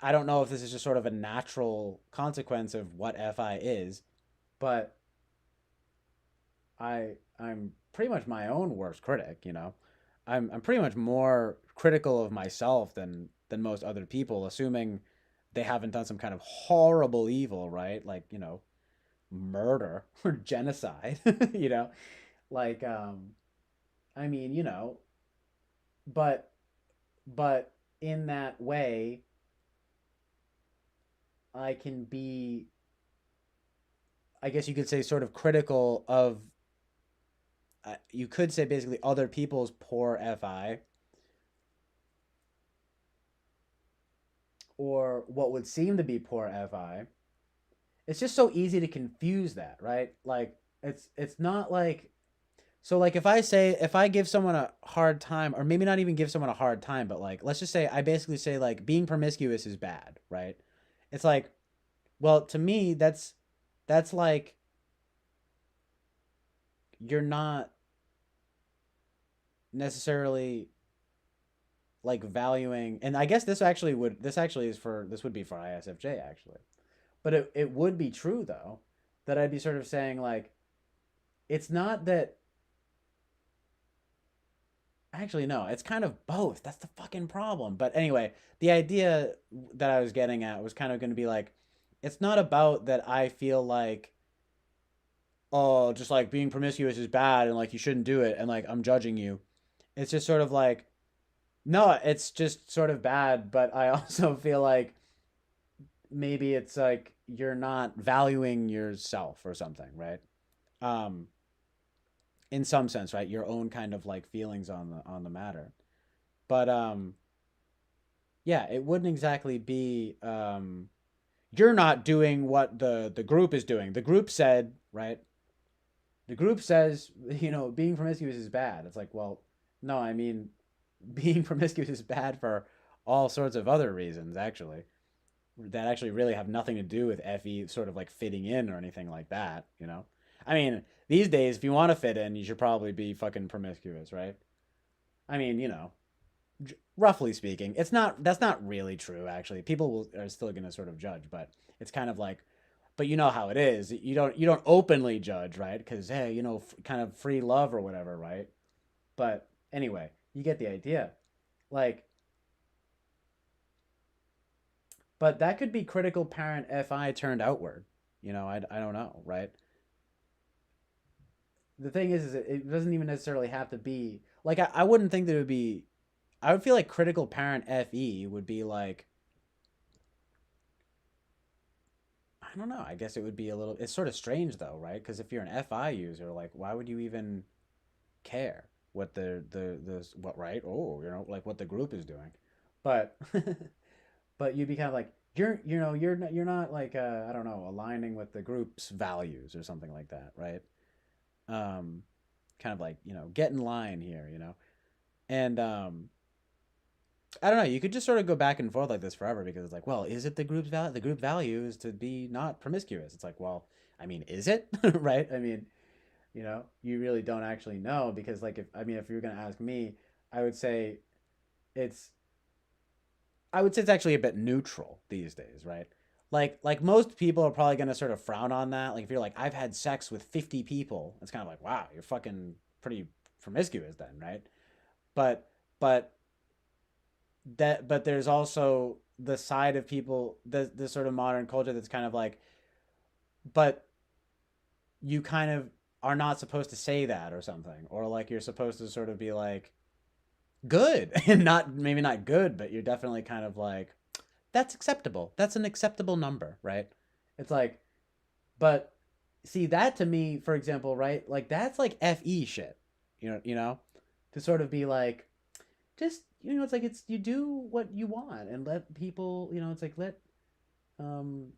I don't know if this is just sort of a natural consequence of what FI is, but I'm pretty much my own worst critic, you know. I'm pretty much more critical of myself than most other people, assuming they haven't done some kind of horrible evil, right? Like, you know, murder or genocide, you know? Like I mean, you know, but but in that way I can be I guess you could say sort of critical of you could say basically other people's poor FI or what would seem to be poor FI. It's just so easy to confuse that, right? Like it's not like so like if I give someone a hard time or maybe not even give someone a hard time, but like let's just say I basically say like being promiscuous is bad, right? It's like well, to me that's like you're not necessarily like valuing and I guess this actually is for this would be for ISFJ actually. But it would be true though that I'd be sort of saying like it's not that actually no, it's kind of both. That's the fucking problem. But anyway, the idea that I was getting at was kind of going to be like it's not about that I feel like oh, just like being promiscuous is bad and like you shouldn't do it and like I'm judging you. It's just sort of like no, it's just sort of bad, but I also feel like maybe it's like you're not valuing yourself or something, right? Um in some sense, right? Your own kind of like feelings on the matter. But yeah, it wouldn't exactly be you're not doing what the group is doing. The group said, right? The group says, you know, being promiscuous is bad. It's like, well, no, I mean being promiscuous is bad for all sorts of other reasons actually that actually really have nothing to do with FE sort of like fitting in or anything like that, you know? I mean, these days, if you want to fit in, you should probably be fucking promiscuous, right? I mean, you know, roughly speaking, it's not, that's not really true, actually. People are still going to sort of judge, but it's kind of like, but you know how it is. You don't openly judge, right? Because, hey, you know, kind of free love or whatever, right? But anyway, you get the idea. Like, but that could be critical parent FI turned outward. You know, I don't know, right? The thing is it doesn't even necessarily have to be like I wouldn't think that it would be I would feel like critical parent FE would be like I don't know. I guess it would be a little it's sort of strange though, right? Because if you're an FI user, like why would you even care what the what right? Oh, you know, like what the group is doing. But but you'd be kind of like you know you're not like I don't know aligning with the group's values or something like that, right? Um, kind of like you know get in line here, you know, and I don't know. You could just sort of go back and forth like this forever because it's like, well, is it the group's value? The group value is to be not promiscuous. It's like, well, I mean, is it? Right? I mean, you really don't actually know because, like, if you were gonna ask me, I would say it's I would say it's actually a bit neutral these days, right? Like most people are probably gonna sort of frown on that. Like if you're like, I've had sex with 50 people, it's kind of like, wow, you're fucking pretty promiscuous then, right? But but but there's also the side of people, the sort of modern culture that's kind of like, but you kind of are not supposed to say that or something, or like you're supposed to sort of be like good and not maybe not good, but you're definitely kind of like that's acceptable. That's an acceptable number, right? It's like, but see that to me, for example, right? Like that's like fe shit, to sort of be like, just it's like it's you do what you want and let people, it's like let um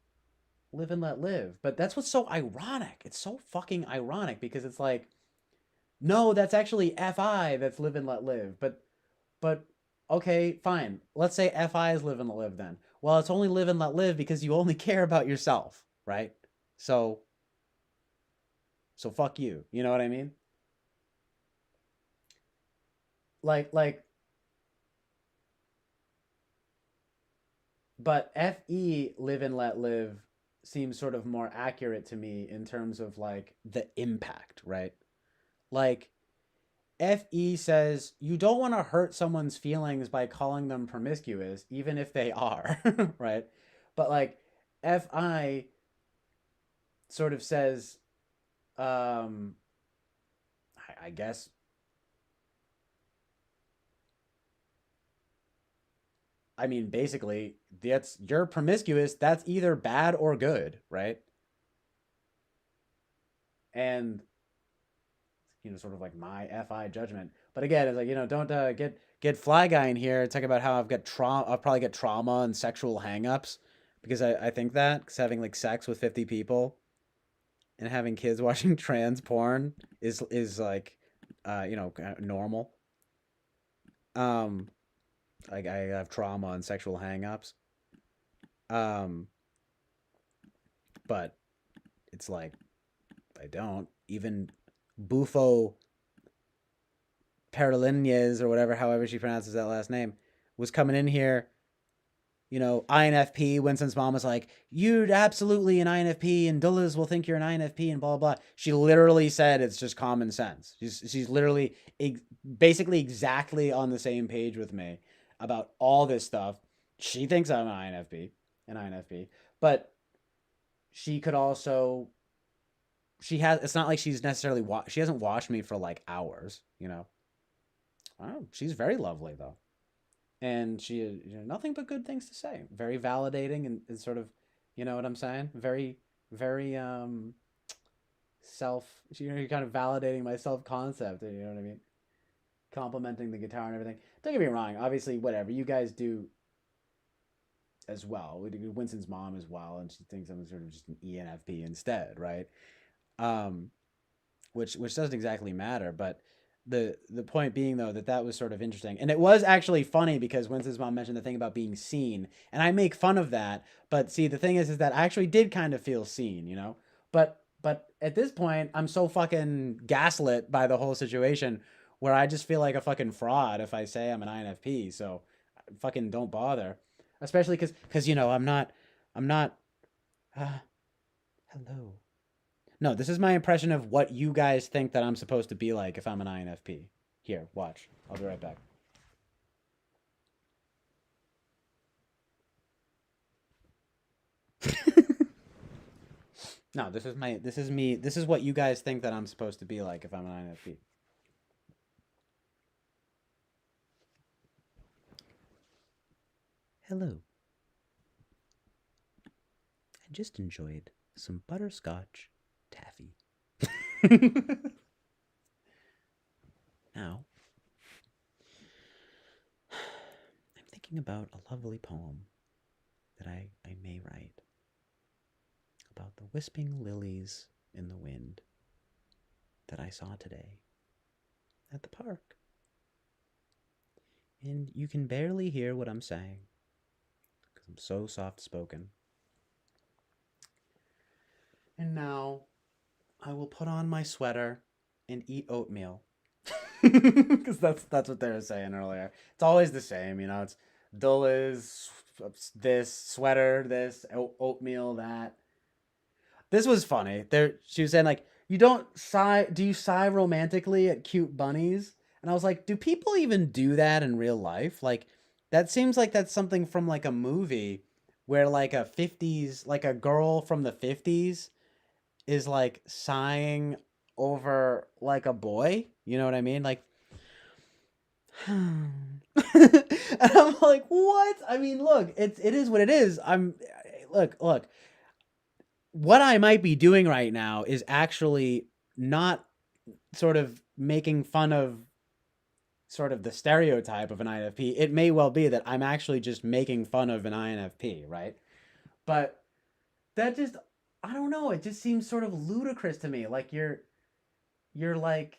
live and let live. But that's what's so ironic. It's so fucking ironic because it's like, no, that's actually fi that's live and let live. But okay, fine. Let's say fi is live and let live then. Well, it's only live and let live because you only care about yourself, right? So fuck you. You know what I mean? Like but fe live and let live seems sort of more accurate to me in terms of like the impact, right? Like fe says you don't want to hurt someone's feelings by calling them promiscuous even if they are, right? But like fi sort of says, um I guess, I mean, basically, that's you're promiscuous. That's either bad or good, right? And sort of like my fi judgment. But again, it's like don't get fly guy in here. Talk about how I've got trauma. I'll probably get trauma and sexual hangups because I think that because having like sex with 50 people and having kids watching trans porn is like, normal. Um, like I have trauma and sexual hangups. Um, but it's like I don't. Even Bufo Perlinez or whatever, however she pronounces that last name, was coming in here, INFP. Winston's mom was like, "You're absolutely an INFP, and Dulles will think you're an INFP, and blah blah." She literally said it's just common sense. She's literally basically exactly on the same page with me about all this stuff. She thinks I'm an INFP, but she could also she has it's not like she's necessarily she hasn't watched me for like hours. Oh, she's very lovely though, and she had nothing but good things to say. Very validating and sort of, you know what I'm saying? Very self. You're kind of validating my self concept. You know what I mean? Complimenting the guitar and everything. Don't get me wrong. Obviously, whatever you guys do as well. We do Winston's mom as well, and she thinks I'm sort of just an ENFP instead, right? Um, which doesn't exactly matter, but the point being though that was sort of interesting, and it was actually funny because Winston's mom mentioned the thing about being seen, and I make fun of that, but see the thing is that I actually did kind of feel seen. But at this point I'm so fucking gaslit by the whole situation where I just feel like a fucking fraud if I say I'm an INFP, so fucking don't bother, especially because I'm not uh, hello. No, this is my impression of what you guys think that I'm supposed to be like if I'm an INFP. Here, watch. I'll be right back. No, this is me. This is what you guys think that I'm supposed to be like if I'm an INFP. Hello. I just enjoyed some butterscotch taffy. Now, I'm thinking about a lovely poem that I may write about the wisping lilies in the wind that I saw today at the park. And you can barely hear what I'm saying because I'm so soft spoken. And now I will put on my sweater and eat oatmeal. Because that's what they were saying earlier. It's always the same, you know. It's dull is this sweater, this oatmeal, that. This was funny. There, she was saying like, you don't sigh. Do you sigh romantically at cute bunnies? And I was like, do people even do that in real life? Like, that seems like that's something from like a movie where like a 50s, like a girl from the 50s is like sighing over like a boy. You know what I mean? Like, and I'm like, what? I mean, look, it is what it is. Look. What I might be doing right now is actually not sort of making fun of sort of the stereotype of an INFP. It may well be that I'm actually just making fun of an INFP, right? But that just, I don't know, it just seems sort of ludicrous to me. Like you're like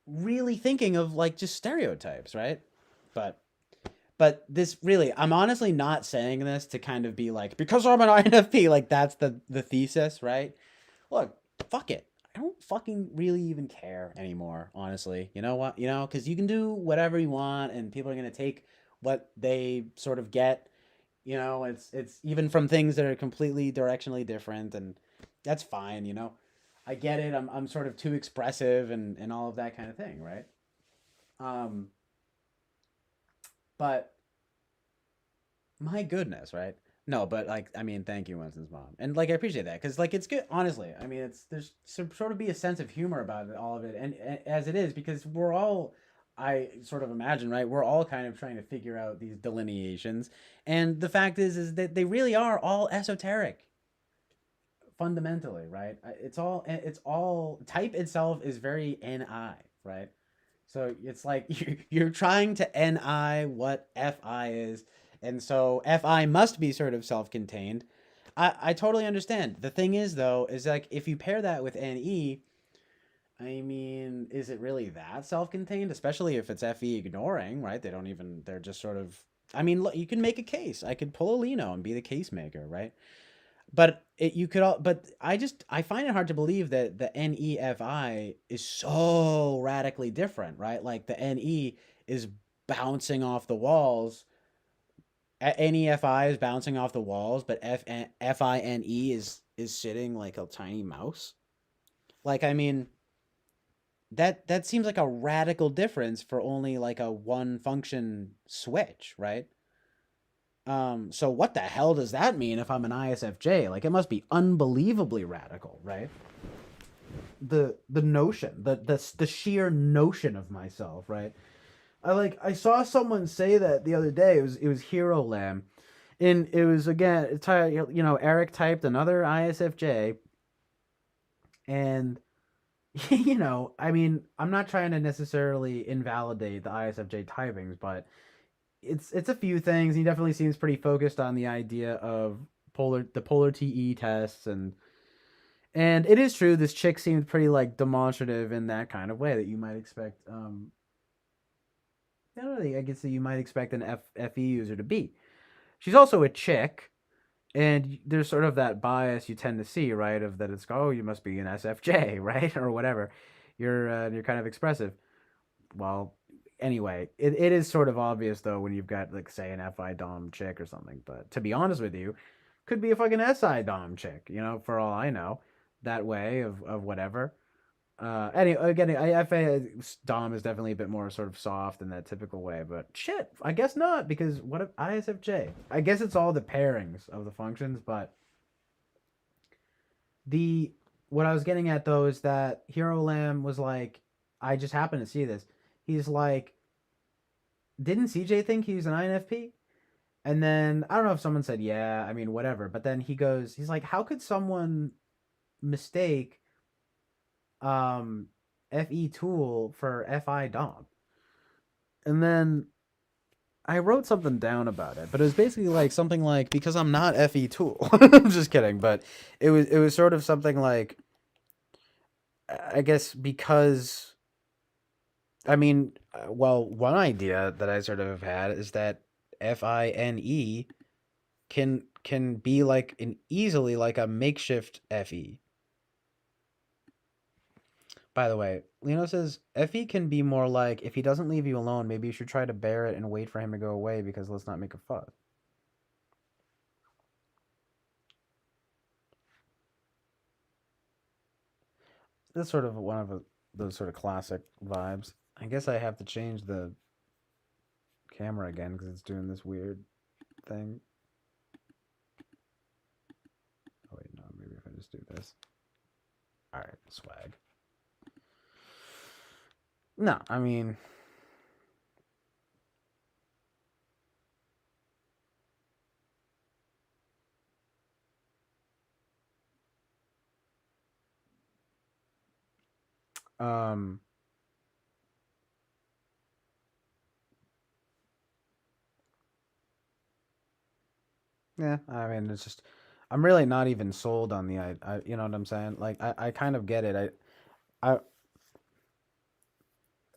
really thinking of like just stereotypes, right? But this really, I'm honestly not saying this to kind of be like, because I'm an INFP, like that's the thesis, right? Look, fuck it. I don't fucking really even care anymore, honestly. You know what? You know, because you can do whatever you want, and people are gonna take what they sort of get. You know, it's even from things that are completely directionally different, and that's fine. You know, I get it. I'm sort of too expressive and all of that kind of thing, right? Um, but my goodness, right? No, but like, I mean, thank you, Winston's mom, and like, I appreciate that because like, it's good. Honestly, I mean, it's there's sort of be a sense of humor about it, all of it, and as it is, because we're all, I sort of imagine, right? We're all kind of trying to figure out these delineations, and the fact is that they really are all esoteric, fundamentally, right? It's all type itself is very ni, right? So it's like you're trying to ni what fi is, and so fi must be sort of self-contained. I totally understand. The thing is though, is like if you pair that with ne, I mean, is it really that self-contained? Especially if it's fe ignoring, right? They don't even. They're just sort of. I mean, look, you can make a case. I could pull a Lino and be the case maker, right? But you could all. But I find it hard to believe that the NEFI is so radically different, right? Like the NE is bouncing off the walls. NEFI is bouncing off the walls, but FINE is sitting like a tiny mouse. Like I mean, that seems like a radical difference for only like a one function switch, right? So what the hell does that mean if I'm an ISFJ? Like it must be unbelievably radical, right? The notion, the sheer notion of myself, right? I saw someone say that the other day. It was Hero Lamb, and it was again Eric typed another ISFJ, and I mean I'm not trying to necessarily invalidate the ISFJ typings, but it's a few things. He definitely seems pretty focused on the idea of polar TE tests, and it is true this chick seemed pretty like demonstrative in that kind of way that you might expect. I don't know, I guess that you might expect an FE user to be. She's also a chick, and there's sort of that bias you tend to see, right? Of that it's you must be an SFJ, right, or whatever. You're kind of expressive. Well, anyway, it is sort of obvious though when you've got like say an FI Dom chick or something. But to be honest with you, could be a fucking SI Dom chick, for all I know, that way of whatever. Anyway, again, FA Dom is definitely a bit more sort of soft in that typical way, but shit, I guess not because what if ISFJ? I guess it's all the pairings of the functions, but the what I was getting at though is that Hero Lamb was like, I just happened to see this. He's like, didn't CJ think he was an INFP? And then I don't know if someone said, yeah, I mean, whatever. But then he's like, how could someone mistake FE tool for FI Dom? And then I wrote something down about it, but it was basically like something like, because I'm not FE tool. I'm just kidding, but it was sort of something like, I guess because I mean, well, one idea that I sort of have had is that FINE can be like an easily like a makeshift FE. By the way, Lino says FE can be more like if he doesn't leave you alone, maybe you should try to bear it and wait for him to go away because let's not make a fuss. That's sort of one of those sort of classic vibes. I guess I have to change the camera again because it's doing this weird thing. Oh wait, no, maybe if I just do this. All right, swag. No, I mean, um, yeah, I mean, it's just I'm really not even sold on the you know what I'm saying? Like I kind of get it. I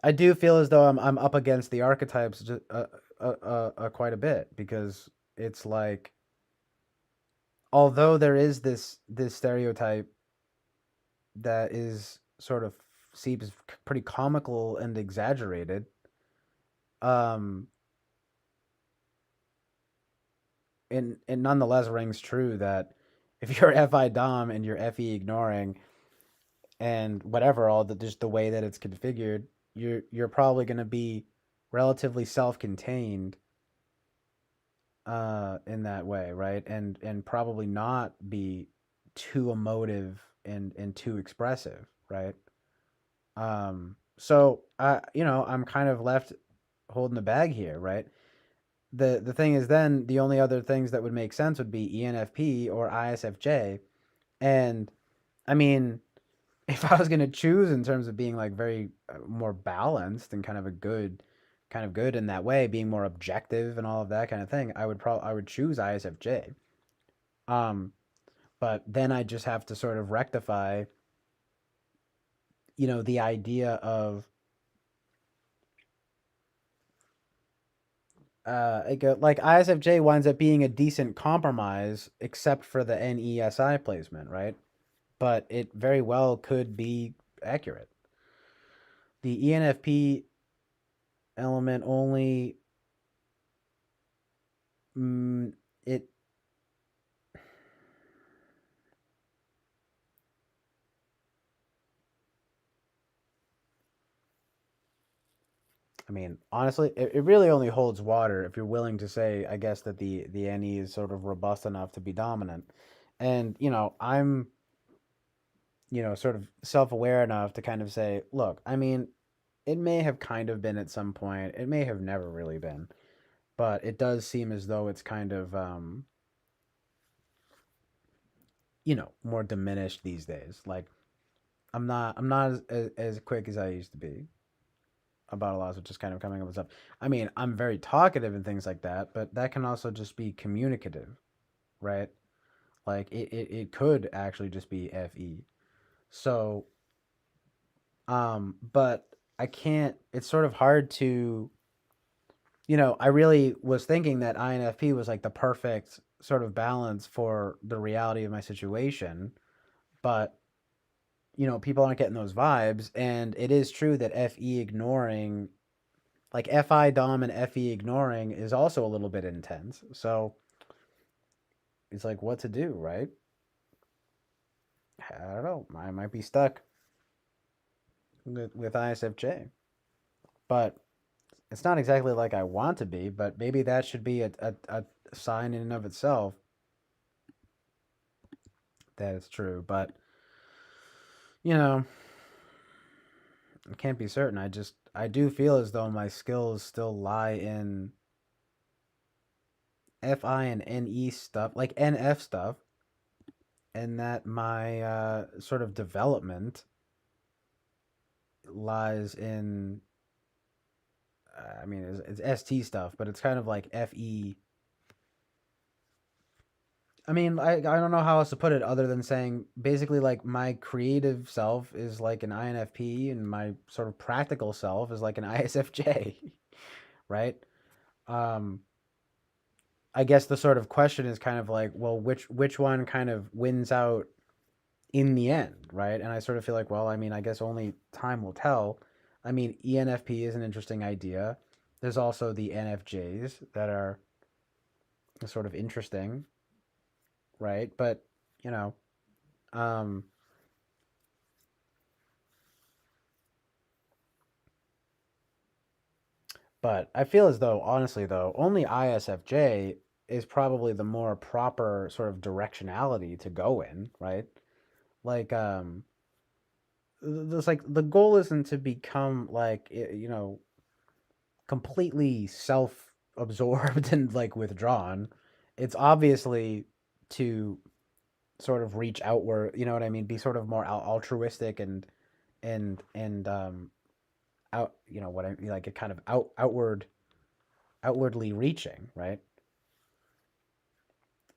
I do feel as though I'm up against the archetypes just, quite a bit because it's like although there is this stereotype that is sort of seems pretty comical and exaggerated, um, and nonetheless rings true that if you're FI Dom and you're FE ignoring and whatever all the just the way that it's configured, you're probably going to be relatively self-contained in that way, right? And probably not be too emotive and too expressive, right? So I you know, I'm kind of left holding the bag here, right? The thing is then the only other things that would make sense would be ENFP or ISFJ. And I mean, if I was going to choose in terms of being like very more balanced and kind of good in that way, being more objective and all of that kind of thing, I would choose ISFJ. Um, but then I just have to sort of rectify, you know, the idea of like ISFJ winds up being a decent compromise, except for the NESI placement, right? But it very well could be accurate. The ENFP element only, mm, it. I mean, honestly, it really only holds water if you're willing to say, I guess, that the NE is sort of robust enough to be dominant. And you know, I'm you know sort of self-aware enough to kind of say, look, I mean, it may have kind of been at some point. It may have never really been, but it does seem as though it's kind of you know, more diminished these days. Like I'm not as quick as I used to be about a lot of just kind of coming up with stuff. I mean, I'm very talkative and things like that, but that can also just be communicative, right? Like it could actually just be FE. So, but I can't, it's sort of hard to, you know, I really was thinking that INFP was like the perfect sort of balance for the reality of my situation, but you know, people aren't getting those vibes. And it is true that FE ignoring, like FI Dom and FE ignoring, is also a little bit intense. So it's like what to do, right? I don't know. I might be stuck with ISFJ, but it's not exactly like I want to be. But maybe that should be a sign in and of itself that it's true. But you know, I can't be certain. I do feel as though my skills still lie in FI and NE stuff, like NF stuff, and that my sort of development lies in. I mean, it's ST stuff, but it's kind of like FE I mean, I don't know how else to put it other than saying basically like my creative self is like an INFP and my sort of practical self is like an ISFJ, right? Um, I guess the sort of question is kind of like, well, which one kind of wins out in the end, right? And I sort of feel like, well, I mean, I guess only time will tell. I mean, ENFP is an interesting idea. There's also the NFJs that are sort of interesting, right? But, you know, um, but I feel as though, honestly, though, only ISFJ is probably the more proper sort of directionality to go in, right? Like, there's like the goal isn't to become like, completely self-absorbed and like withdrawn. It's obviously to sort of reach outward, you know what I mean? Be sort of more altruistic and out, you know what I mean, like a kind of outwardly reaching, right?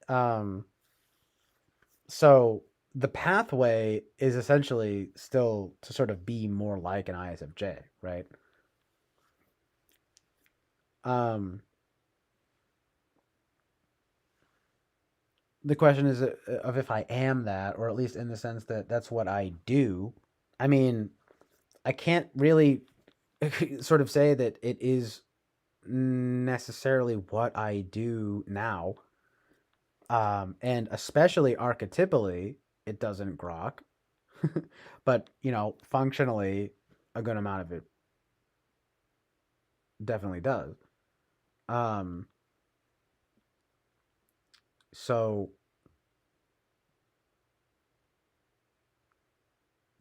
Um, so the pathway is essentially still to sort of be more like an ISFJ, right? Um, the question is of if I am that, or at least in the sense that that's what I do. I mean, I can't really sort of say that it is necessarily what I do now. And especially archetypally, it doesn't grok. But, functionally, a good amount of it definitely does. Um, so,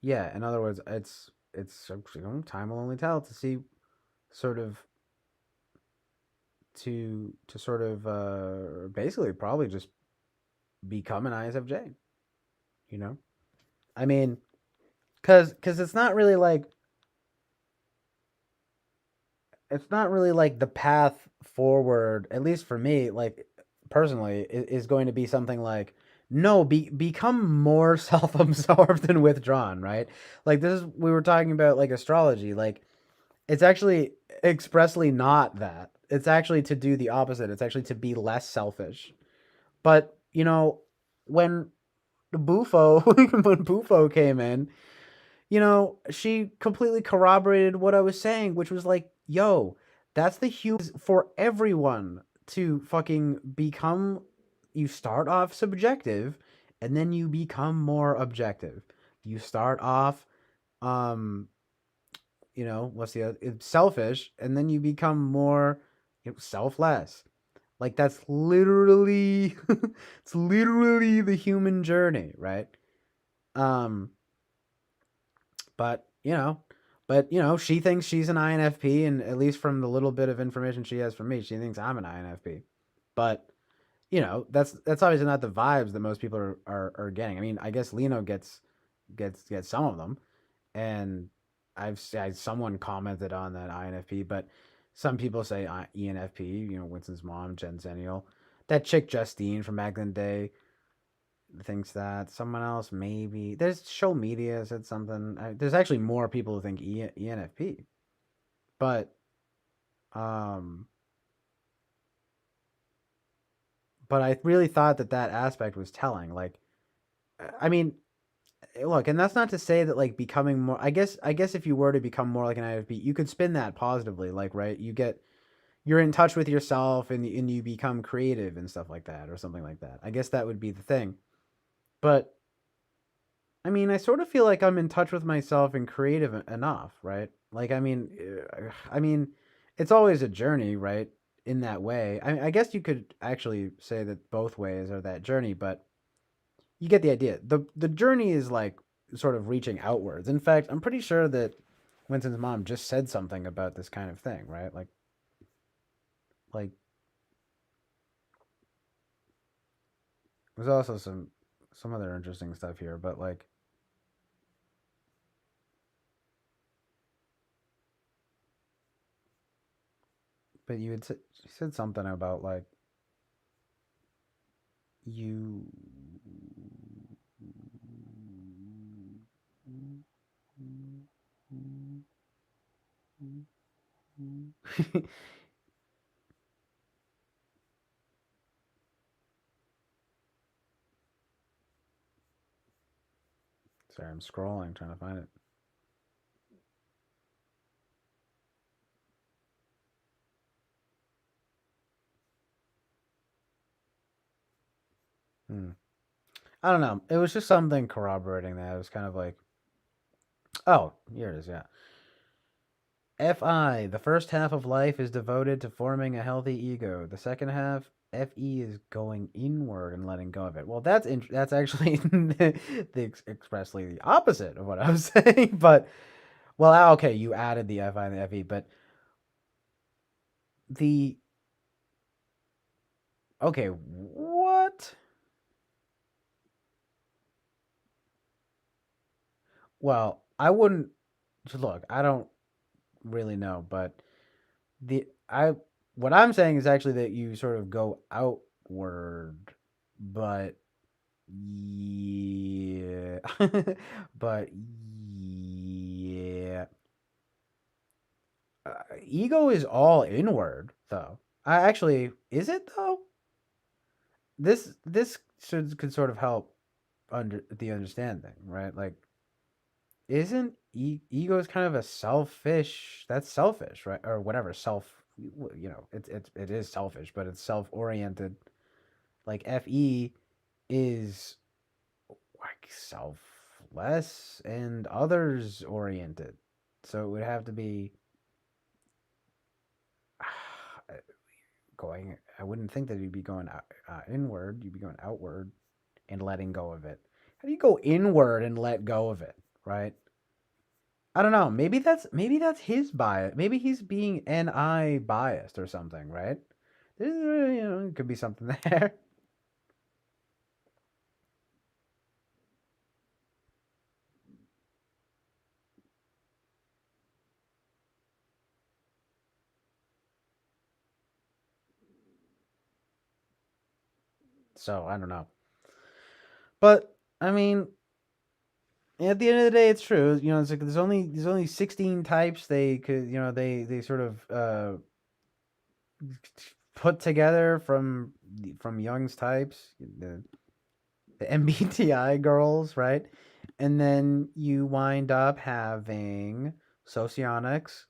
yeah, in other words, time will only tell to see sort of to sort of basically probably just become an ISFJ, you know? I mean, cuz it's not really like the path forward, at least for me, like personally, is going to be something like no, become more self-absorbed and withdrawn, right? Like this is we were talking about like astrology, like it's actually expressly not that. It's actually to do the opposite. It's actually to be less selfish. But, when Bufo when Bufo came in, she completely corroborated what I was saying, which was like, yo, that's the human for everyone to fucking become. You start off subjective and then you become more objective. You start off, um, what's the other? It's selfish, and then you become more selfless. Like that's literally, it's literally the human journey, right? Um, But she thinks she's an INFP, and at least from the little bit of information she has from me, she thinks I'm an INFP. But that's obviously not the vibes that most people are getting. I mean, I guess Lino gets some of them, and someone commented on that INFP, but some people say ENFP. Winston's mom, Jen Zenial, that chick Justine from back in the day thinks that. Someone else maybe. There's show media said something. There's actually more people who think ENFP, but um, but I really thought that aspect was telling. Like, I mean, look, and that's not to say that like becoming more. I guess if you were to become more like an INFP, you could spin that positively. Like, right, you're in touch with yourself and you become creative and stuff like that or something like that. I guess that would be the thing. But I mean, I sort of feel like I'm in touch with myself and creative enough, right? Like, I mean, it's always a journey, right? In that way, I guess you could actually say that both ways are that journey, but you get the idea. The journey is like sort of reaching outwards. In fact, I'm pretty sure that Winston's mom just said something about this kind of thing, right? Like there's also some other interesting stuff here, but like, but she said something about like You. Sorry, I'm scrolling, trying to find it. Hmm. I don't know. It was just something corroborating that. It was kind of like, oh, here it is. Yeah. FI, the first half of life is devoted to forming a healthy ego. The second half, FE, is going inward and letting go of it. Well, that's actually expressly the opposite of what I was saying. But well, okay, you added the FI and the FE, but the okay, what? Well, I wouldn't look. I don't really know, but the I what I'm saying is actually that you sort of go outward, but yeah, but yeah, ego is all inward though. I actually is it though? This should could sort of help under the understanding, right? Like, isn't ego is kind of a selfish? That's selfish, right? Or whatever self. It is selfish, but it's self oriented. Like fe is like selfless and others oriented. So it would have to be going. I wouldn't think that you'd be going inward. You'd be going outward and letting go of it. How do you go inward and let go of it? Right? I don't know. Maybe that's his bias. Maybe he's being NI biased or something. Right? It could be something there. So I don't know. But I mean, at the end of the day, it's true. It's like there's only 16 types they could they sort of put together from Young's types, the MBTI girls, right? And then you wind up having socionics,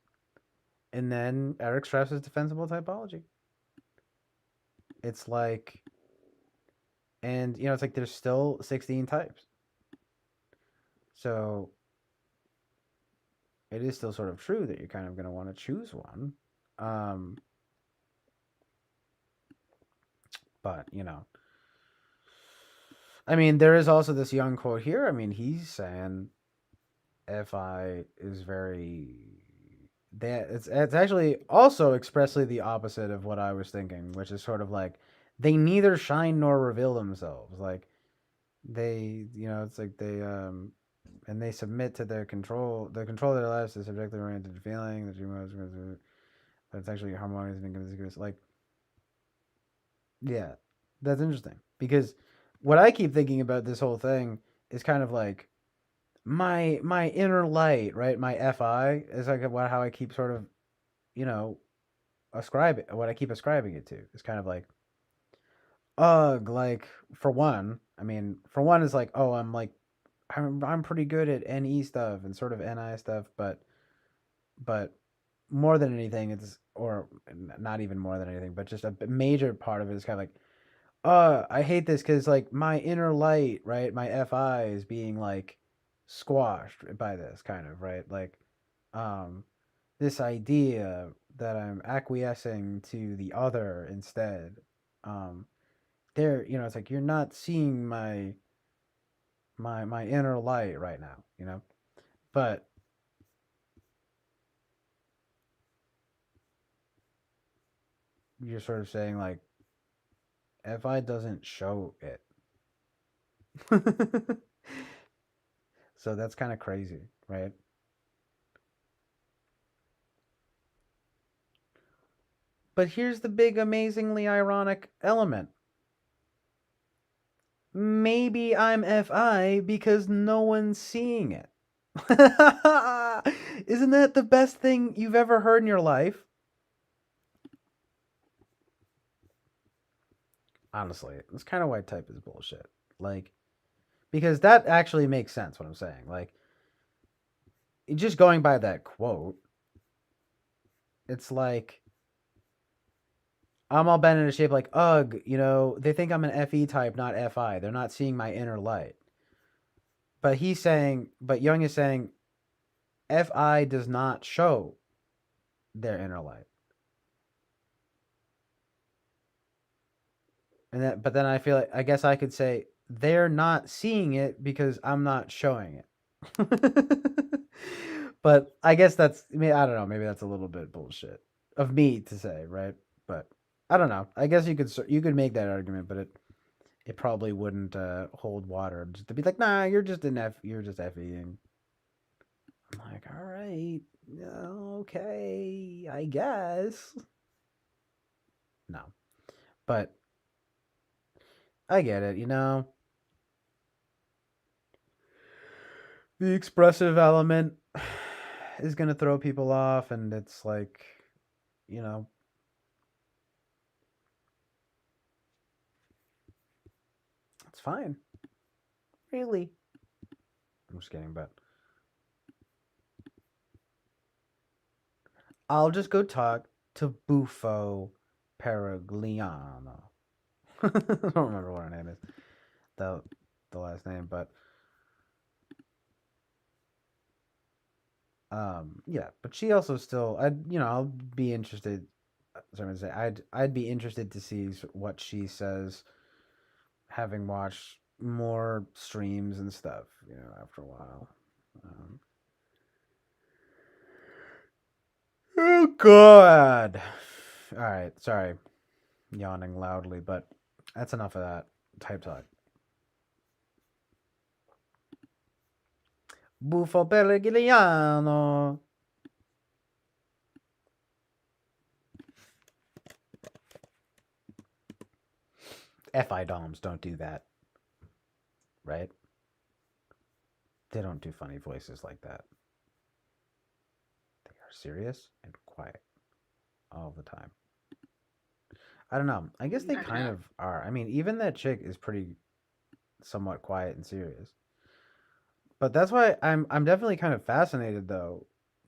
and then Eric Strauss's defensible typology. It's like, and it's like there's still 16 types, so it is still sort of true that you're kind of going to want to choose one. Um, but I mean, there is also this Young quote here. I mean, he's saying FI is very that it's actually also expressly the opposite of what I was thinking, which is sort of like they neither shine nor reveal themselves. Like it's like they and they submit to the control of their lives is subjectively oriented to feeling that but it's actually harmonious and inconspicuous. Like, yeah, that's interesting because what I keep thinking about this whole thing is kind of like my inner light, right? My FI is like how I keep sort of you know what I keep ascribing it to. It's kind of like ugh, like for one, I mean, for one is like, oh, I'm pretty good at NE stuff and sort of NI stuff, but more than anything, it's or not even more than anything, but just a major part of it is kind of like, I hate this because like my inner light, right, my FI is being like squashed by this kind of right, like, um, this idea that I'm acquiescing to the other instead. Um, it's like you're not seeing my inner light right now. But you're sort of saying like FI doesn't show it. So that's kind of crazy, right? But here's the big amazingly ironic element. maybe I'm FI because no one's seeing it. Isn't that the best thing you've ever heard in your life? Honestly, that's kind of why type is bullshit. Like, because that actually makes sense what I'm saying. Like, just going by that quote, it's like I'm all bent into shape like ugh, they think I'm an FE type, not FI. They're not seeing my inner light. But Jung is saying FI does not show their inner light. But then I feel like I guess I could say they're not seeing it because I'm not showing it. But I guess I don't know, maybe that's a little bit bullshit of me to say, right? But I don't know. I guess you could make that argument, but it probably wouldn't hold water just to be like, nah, you're just FEing. I'm like, all right, okay, I guess. No, but I get it. The expressive element is gonna throw people off, and it's like, you know, it's fine. Really. I'm just kidding, but I'll just go talk to Buffo Perigliano. I don't remember what her name is, the the last name, but yeah. But she also still, I'll be interested. Sorry, to say, I'd be interested to see what she says, having watched more streams and stuff. After a while. Um, oh God! All right, sorry, yawning loudly, but that's enough of that type talk. Buffo Pellegrino. FI Doms don't do that, right? They don't do funny voices like that. They are serious and quiet all the time. I don't know. I guess they kind of are. I mean, even that chick is pretty somewhat quiet and serious. But that's why I'm definitely kind of fascinated though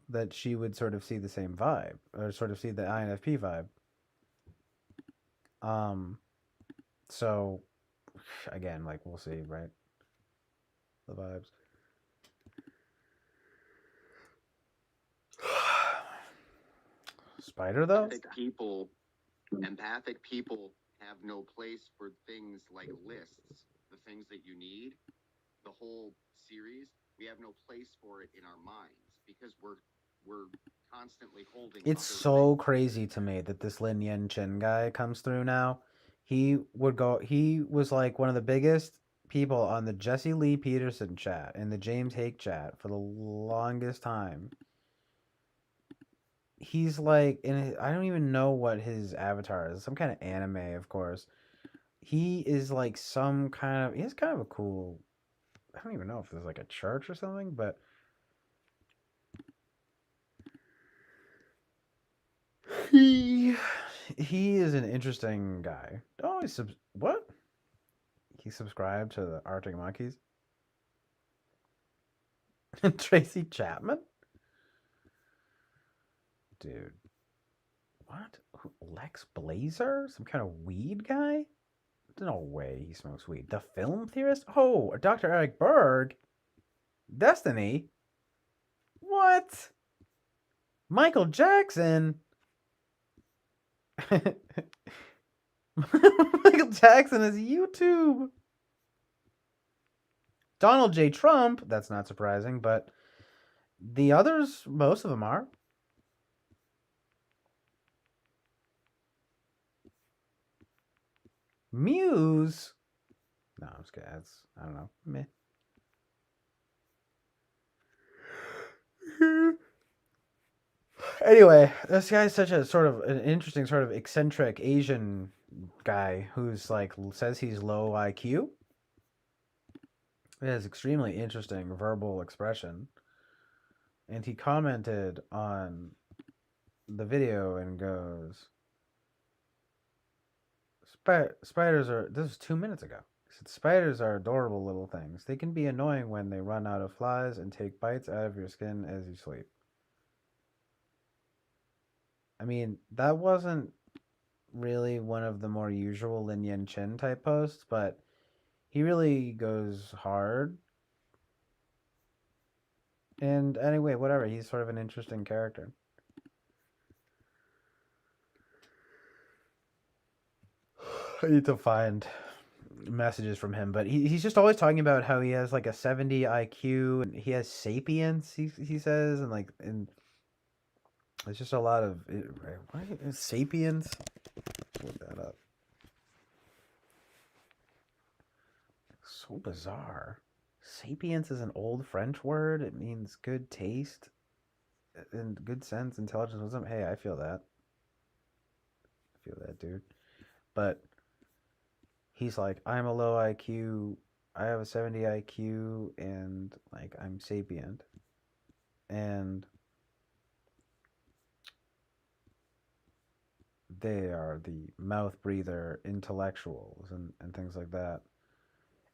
that she would sort of see the same vibe or sort of see the INFP vibe. Um so again, like we'll see, right? The vibes. Spider though? Empathic people have no place for things like lists, the things that you need, the whole series. We have no place for it in our minds because we're constantly holding. It's so crazy to me that this Lin Yen Chen guy comes through now. He was like one of the biggest people on the Jesse Lee Peterson chat and the James Hake chat for the longest time. He's like, and I don't even know what his avatar is. Some kind of anime, of course. He is like he has kind of a cool, I don't even know if there's like a church or something, but he he is an interesting guy. Oh, what? He subscribed to the Arctic Monkeys? Tracy Chapman? Dude, what? Lex Blazer? Some kind of weed guy? No way he smokes weed. The film theorist? Oh, Dr. Eric Berg? Destiny? What? Michael Jackson? Michael Jackson is YouTube. Donald J. Trump? That's not surprising, but the others, most of them are. Muse? No, I'm just kidding. I don't know. Meh. Anyway, this guy's such a sort of an interesting, sort of eccentric Asian guy who's like says he's low IQ. It has extremely interesting verbal expression. And he commented on the video and goes, Spiders are, this was 2 minutes ago. He said, spiders are adorable little things. They can be annoying when they run out of flies and take bites out of your skin as you sleep. I mean, that wasn't really one of the more usual Lin Yen Chin type posts, but he really goes hard. And anyway, whatever. He's sort of an interesting character. I need to find messages from him, but he's just always talking about how he has like a 70 IQ and he has sapience, he says, and like, and it's just a lot of, what is sapience? Look that up. So bizarre. Sapience is an old French word. It means good taste and good sense, intelligence, wisdom. Hey, I feel that. I feel that, dude. But he's like, I'm a low IQ. I have a 70 IQ, and like I'm sapient, and they are the mouth breather intellectuals and things like that.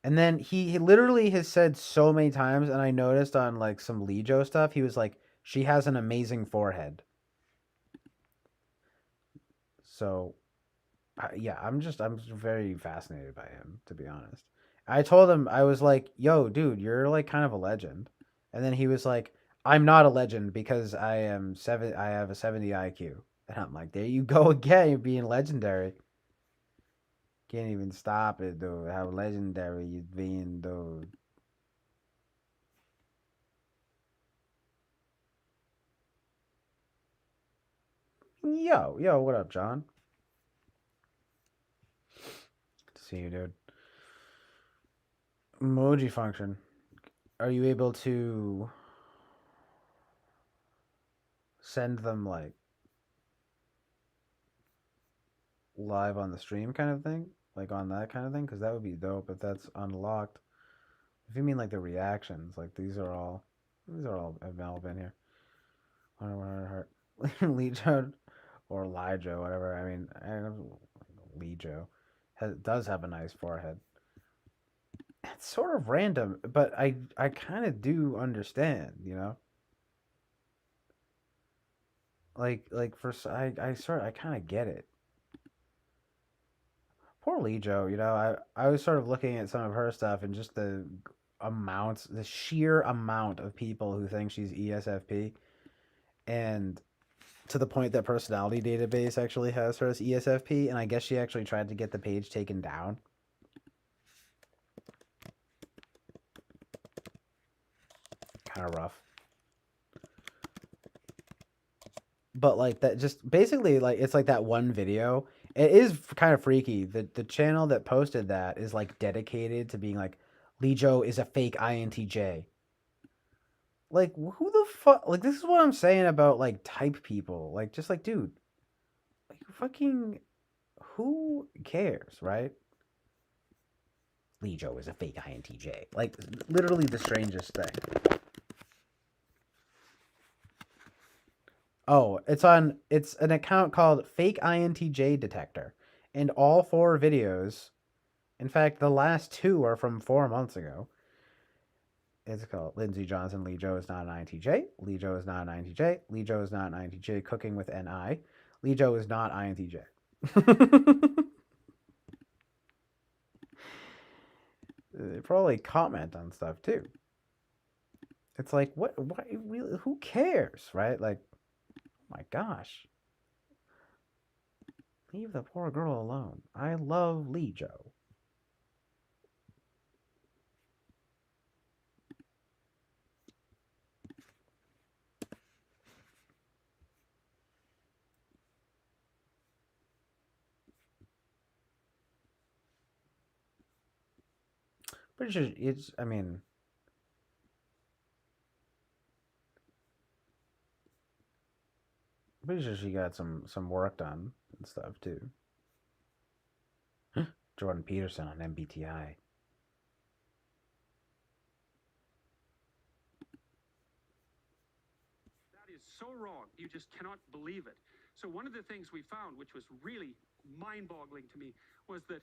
And then he literally has said so many times, and I noticed on like some Lejo stuff, he was like, she has an amazing forehead. So yeah, I'm just very fascinated by him, to be honest. I told him, I was like, yo, dude, you're like kind of a legend. And then he was like, I'm not a legend because I have a 70 IQ. And I'm like, there you go again, you're being legendary. Can't even stop it, dude. How legendary you being, dude. Yo, what up, John? Good to see you, dude. Emoji function. Are you able to send them like live on the stream kind of thing? Like on that kind of thing? Because that would be dope if that's unlocked. If you mean like the reactions, like these are all irrelevant here. Heart, Lejo or Lijo, whatever. I mean, I don't know, Lejo does have a nice forehead. It's sort of random, but I kind of do understand, you know. Like for I kind of get it. Poor Lejo, you know. I was sort of looking at some of her stuff and just the sheer amount of people who think she's ESFP, and to the point that Personality Database actually has her as ESFP, and I guess she actually tried to get the page taken down. Kind of rough. But like that, just basically like it's like that one video. It is kind of freaky. The channel that posted that is like dedicated to being like, Lejo is a fake INTJ. Like who the fuck? Like this is what I'm saying about like type people. Like just like dude, like fucking who cares, right? Lejo is a fake INTJ. Like literally the strangest thing. Oh, it's an account called Fake INTJ Detector. And all four videos, in fact, the last two are from 4 months ago. It's called Lindsey Johnson, Lejo is not an INTJ. Lejo is not an INTJ. Lejo is not an INTJ. Cooking with NI. Lejo is not INTJ. They probably comment on stuff too. It's like, what? Why? Really? Who cares, right? Like, oh my gosh, leave the poor girl alone. I love Lejo. But it's. I mean, pretty sure she got some work done and stuff too. Jordan Peterson on MBTI. so wrong. You just cannot believe it. So one of the things we found, which was really mind-boggling to me, was that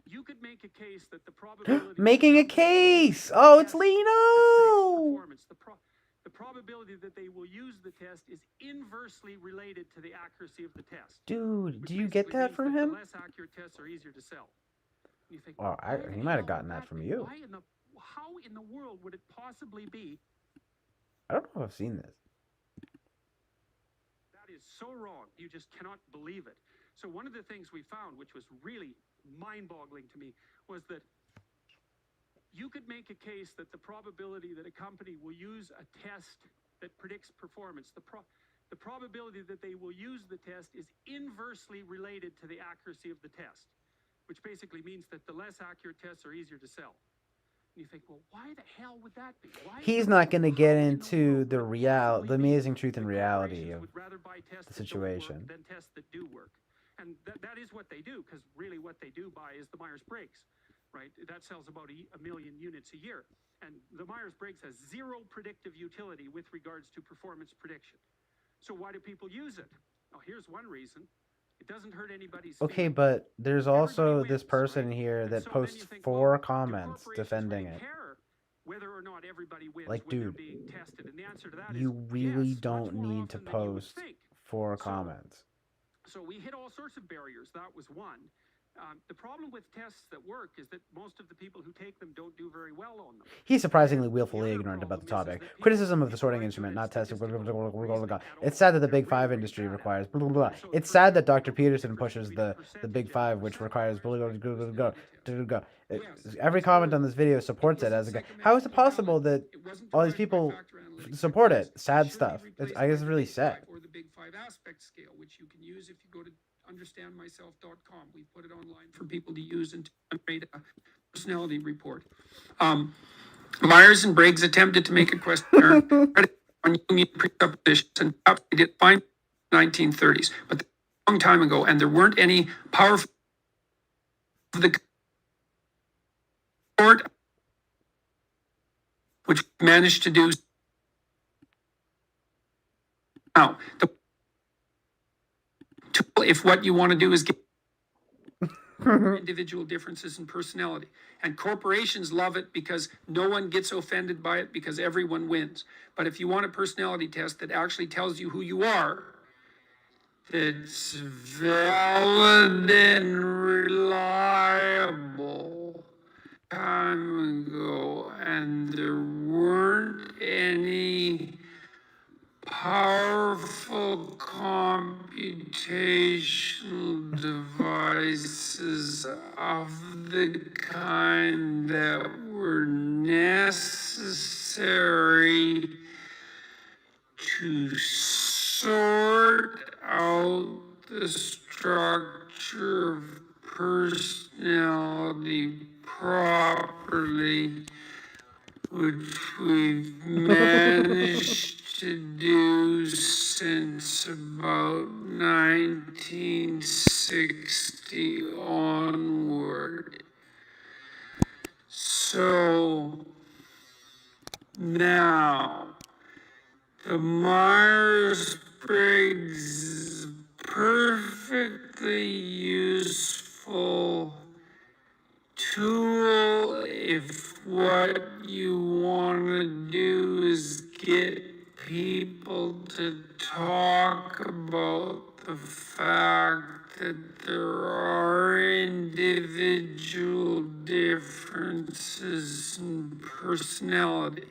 you could make a case that the probability Making a case. Oh, it's Lino. the probability that they will use the test is inversely related to the accuracy of the test. Dude, do you get that from him? The less accurate tests are easier to sell. You think, well, he might have gotten that from you. How in the world would it possibly be? I don't know if I've seen this. That is so wrong. You just cannot believe it. So one of the things we found, which was really mind-boggling to me, was that you could make a case that the probability that a company will use a test that predicts performance, the probability that they will use the test is inversely related to the accuracy of the test, which basically means that the less accurate tests are easier to sell. And you think, well, why the hell would that be? He's not going to get into the amazing truth and reality of the situation. Than tests that do work. And that is what they do, because really what they do buy is the Myers-Briggs, right? That sells about a million units a year. And the Myers-Briggs has zero predictive utility with regards to performance prediction. So why do people use it? Well, here's one reason. It doesn't hurt anybody's Okay, feelings. but there's also Everybody this wins, person right? here And that so posts then you think, 4 well, do comments corporations defending really it. care whether or not everybody wins Like, when they're dude, being tested? And the answer to that you is really yes, don't much more need to often than you would post think. 4 comments. So we hit all sorts of barriers. That was one. The problem with tests that work is that most of the people who take them don't do very well on them. He's surprisingly willfully ignorant about the topic. Criticism of the sorting instrument, not testing. It's sad that the Big Five industry requires. Blah, blah, blah. It's sad that Dr. Peterson pushes the Big Five, which requires. Every comment on this video supports it as a guy. How is it possible that all these people support it? Sad stuff. I guess it's really sad. Or the Big Five aspect scale, which you can use if you go to understandmyself.com. We put it online for people to use and to create a personality report. Myers and Briggs attempted to make a questionnaire on Jungian presuppositions, and perhaps they did fine in the 1930s, but that's a long time ago, and there weren't any powerful the court which managed to do. Now, if what you want to do is get individual differences in personality, and corporations love it because no one gets offended by it because everyone wins. But if you want a personality test that actually tells you who you are, that's valid and reliable, time ago, and there weren't any powerful computational devices of the kind that were necessary to sort out the structure of personality properly, which we've managed to do since about 1960 onward. So now, the Myers-Briggs is perfectly useful tool if what you want to do is get people to talk about the fact that there are individual differences in personality.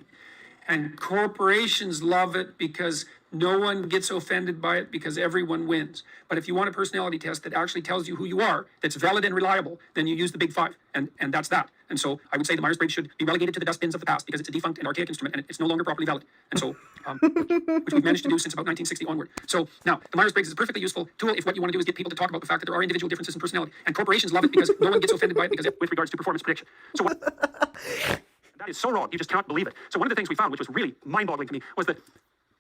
And corporations love it because no one gets offended by it because everyone wins. But if you want a personality test that actually tells you who you are, that's valid and reliable, then you use the Big Five. And that's that. And so I would say the Myers-Briggs should be relegated to the dustbins of the past because it's a defunct and archaic instrument and it's no longer properly valid. And so, which we've managed to do since about 1960 onward. So now, the Myers-Briggs is a perfectly useful tool if what you want to do is get people to talk about the fact that there are individual differences in personality. And corporations love it because no one gets offended by it because with regards to performance prediction. So that is so wrong. You just cannot believe it. So one of the things we found, which was really mind-boggling to me, was that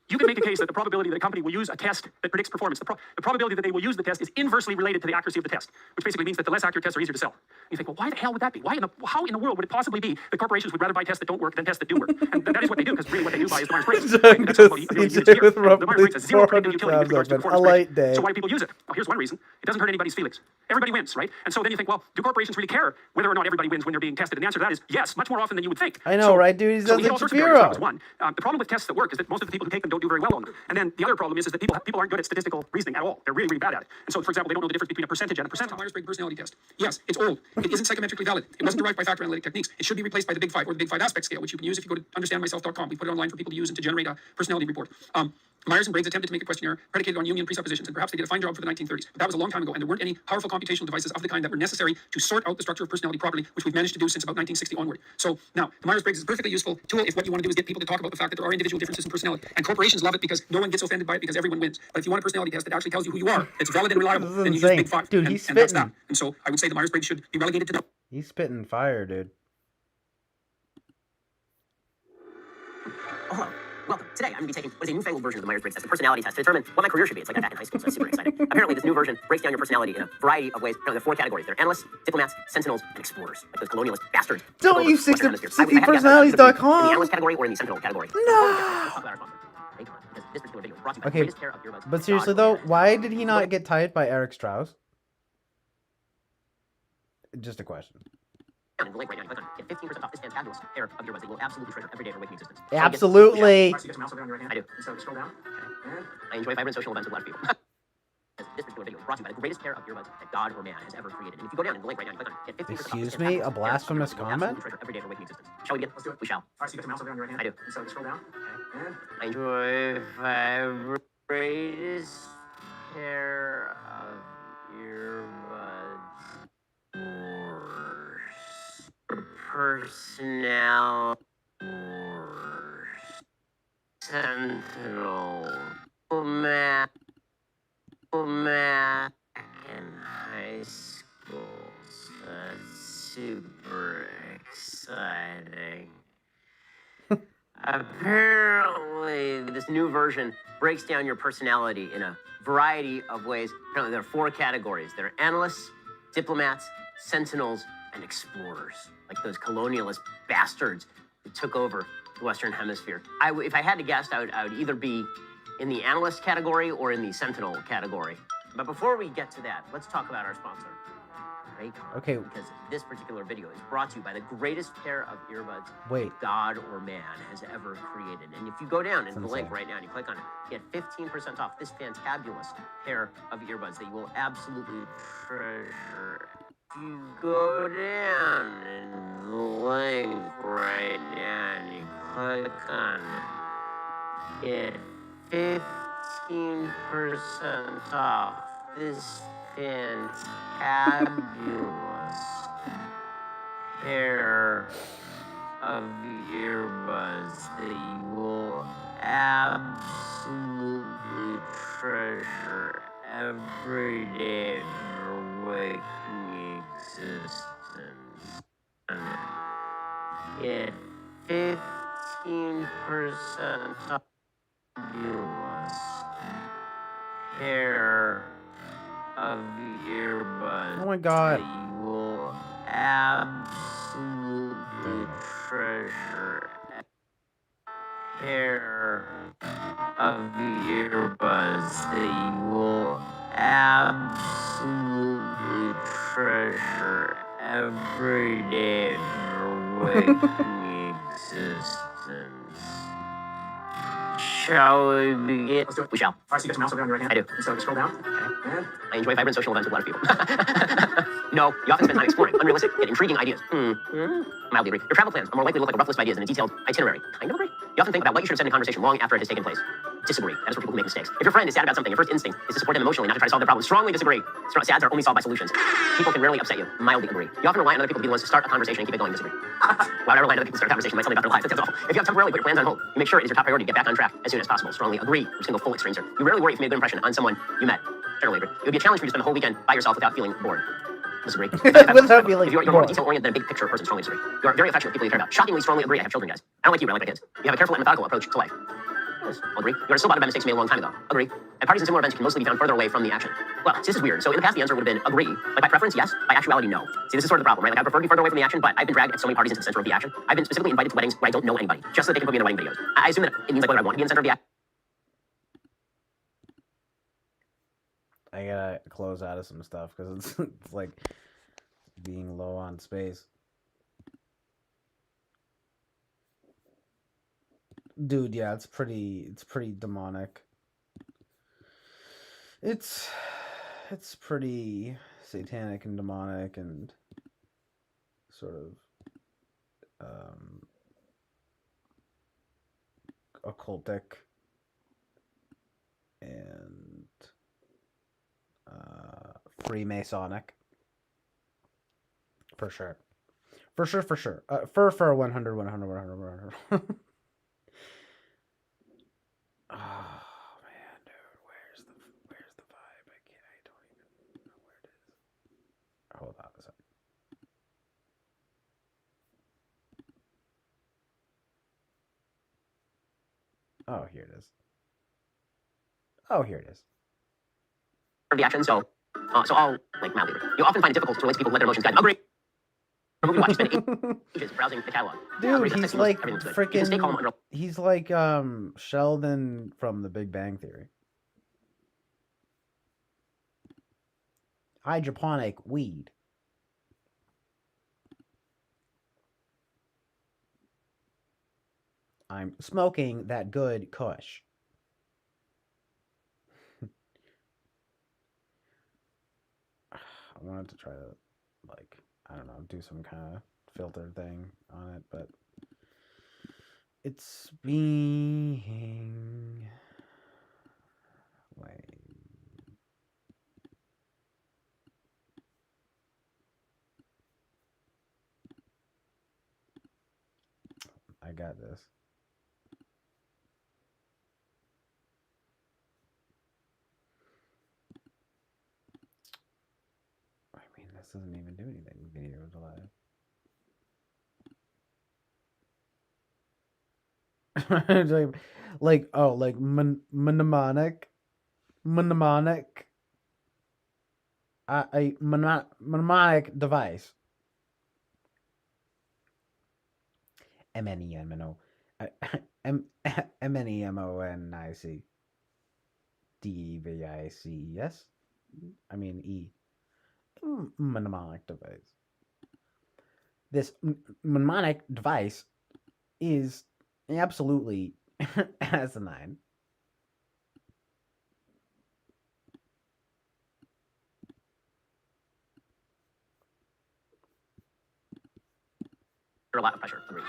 you can make a case that the probability that a company will use a test that predicts performance, the probability that they will use the test is inversely related to the accuracy of the test, which basically means that the less accurate tests are easier to sell. And you think, well, why the hell would that be? How in the world would it possibly be that corporations would rather buy tests that don't work than tests that do work? And that is what they do, because really what they do buy is the Myers-Briggs. Doug That's about just a million eats units it a year. with And the roughly Myers-Briggs has zero 400 predictive utility with regards to times performance. a light day. So why do people use it? Well, here's one reason. It doesn't hurt anybody's feelings. Everybody wins, right? And so then you think, well, do corporations really care whether or not everybody wins when they're being tested? And the answer to that is yes, much more often than you would think. I know, right, dude? He So sounds we hit all like sorts of barriers. That Shapiro. was one. The problem with tests that work is that most of the people who take them don't do very well on them. And then the other problem is that people aren't good at statistical reasoning at all. They're really, really bad at it. And so, for example, they don't know the difference between a percentage and a percentile. Myers-Briggs personality test. Yes, it's old. It isn't psychometrically valid. It wasn't derived by factor analytic techniques. It should be replaced by the Big Five or the Big Five aspect scale, which you can use if you go to understandmyself.com. We put it online for people to use and to generate a personality report. Myers and Briggs attempted to make a questionnaire predicated on Jungian presuppositions, and perhaps they did a fine job for the 1930s. But that was a long time ago, and there weren't any powerful computational devices of the kind that were necessary to sort out the structure of personality properly, which we've managed to do since about 1960 onward. So now, the Myers-Briggs is a perfectly useful tool if what you want to do is get people to talk about the fact that there are individual differences in personality. And corporations love it because no one gets offended by it because everyone wins. But if you want a personality test that actually tells you who you are, that's valid and reliable, This is then you use insane. Big Five. Dude, and, he's and that's that. spitting. And so I would say the Myers-Briggs should be relegated to no. He's spitting fire, dude. Oh, hello. Welcome. Today I'm going to be taking what is a newfangled version of the Myers-Briggs test, the personality test, to determine what my career should be. It's like I'm back in high school, so it's super exciting. Apparently, this new version breaks down your personality in a variety of ways. Apparently, there are 4 categories. There are analysts, diplomats, sentinels, and explorers, like those colonialist bastards. Don't use Western hemisphere. I had to guess, 60personalities.com. in the analyst category or in the sentinel category. No. Talk about our sponsor, Parental, because this particular video is brought to you by Okay, the greatest pair of earbuds. But seriously though, why did he not get typed by Eric Strauss? Just a question. In the link right now, you click on it. Get 15% off this fantabulous pair of earbuds that you will absolutely treasure every day of your waking existence. So Absolutely. I do. So scroll down. I enjoy vibrant social events with a lot of people. This particular video is brought to you by the greatest pair of earbuds that God or man has ever created. And if you go down in the link right now, you click on it. Get 15% off Excuse this me? fantabulous A blasphemous pair of earbuds comment? that you will absolutely treasure every day of your waking existence. Shall we begin? Let's do it. We shall. Alright, so you got your mouse over on your right hand. I do. So scroll down. And I enjoy Greatest pair of earbuds or personnel or sentinel math in high school. So that's super exciting. apparently this new version breaks down your personality in a variety of ways. Apparently there are 4 categories. There are analysts, diplomats, sentinels, and explorers, like those colonialist bastards who took over the Western Hemisphere. If I had to guess, I would either be in the analyst category or in the sentinel category. But before we get to that, let's talk about our sponsor, Parental. Okay. Because this particular video is brought to you by the greatest pair of earbuds Wait. God or man has ever created. And if you go down into the link insane. right now and you click on it, you get 15% off this fantabulous pair of earbuds that you will absolutely treasure. If you go down in the link right now and you click on it, get 15% off this fantabulous pair of earbuds that you will absolutely treasure every day of your waking existence. Get 15% off fabulous pair of earbuds Oh my God. that you will absolutely treasure. Pair of earbuds that you will absolutely treasure every day of your waking existence. Shall we begin? Let's do it. We shall. Alright, so you got your mouse over on your right hand. I do. So scroll down. And I enjoy vibrant social events with a lot of people. No, you often spend time exploring unrealistic yet intriguing ideas. Mildly agree. Your travel plans are more likely to look like a rough list of ideas than a detailed itinerary. Kind of agree. You often think about what you should have said in conversation long after it has taken place. Disagree. That is for people who make mistakes. If your friend is sad about something, your first instinct is to support them emotionally, not to try to solve their problem. Strongly disagree. Sads are only solved by solutions. People can rarely upset you. Mildly agree. You often rely on other people to be the ones to start a conversation and keep it going. Disagree. Why would I rely on other people to start a conversation about something about their lives? That sounds awful. If you have temporarily put your plans on hold, you make sure it is your top priority to get back on track as soon as possible. Strongly agree. We're just gonna go full extremes here. You rarely worry if you made a good impression on someone you met. Generally agree. It would be a challenge for you to spend the whole weekend by yourself without feeling bored. Disagree. Without feeling If you're more bored. detail-oriented than a big picture person, strongly disagree. You are very affectionate with people you care about. Shockingly strongly agree. I have children, guys. I don't like you, but I like my kids. You have a careful and methodical approach to life. this. Agree. You are still bothered by mistakes made a long time ago. Agree. And parties in similar events can mostly be found further away from the action. Well, see, this is weird. So in the past, the answer would have been agree. Like by preference, yes. By actuality, no. See, this is sort of the problem, right? Like I prefer to be further away from the action, but I've been dragged at so many parties into the center of the action. I've been specifically invited to weddings where I don't know anybody, just so that they can put me in the wedding videos. I assume that it means like whether I want to be in the center of the action. I gotta close out of some stuff because it's like being low on space. Dude, yeah, it's pretty demonic. It's pretty satanic and demonic and sort of occultic and Freemasonic. For sure. For 100. Oh man, dude, where's the vibe? I don't even know where it is. Hold on a second. Oh, here it is. Oh, here it is. The action, so I'll like mildly agree. You often find it difficult to relate to people who let their emotions guide them. Agree. From a movie watch, spend 8 pages browsing the catalog. Dude, he's like freaking. Stay calm under. He's like Sheldon from The Big Bang Theory. Hydroponic weed. I'm smoking that good kush. I wanted to try to, like, I don't know, do some kind of filter thing on it, but it's being lame. I got this. I mean, this doesn't even do anything. Video is alive. like mnemonic. A mnemonic device. mmmm. mmonic. device. I mean E. Mnemonic device. This mnemonic device is absolutely asinine. Under a lot of pressure. Agree.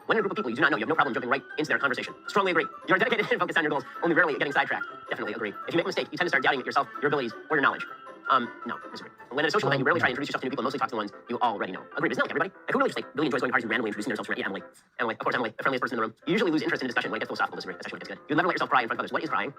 When in a group of people you do not know, you have no problem jumping right into their conversation. Strongly agree. You are dedicated and focused on your goals, only rarely getting sidetracked. Definitely agree. If you make a mistake, you tend to start doubting yourself, your abilities, or your knowledge. No, disagree. When in a social event, you rarely try to introduce yourself to new people and mostly talk to the ones you already know. Agree. Isn't that like everybody? Like, who really just like really enjoys going to parties and randomly introducing themselves? Yeah, Emily. Emily, of course, Emily, the friendliest person in the room. You usually lose interest in discussion when it gets philosophical. Disagree. That's actually when it gets good. You'll never let yourself cry in front of others. What is crying?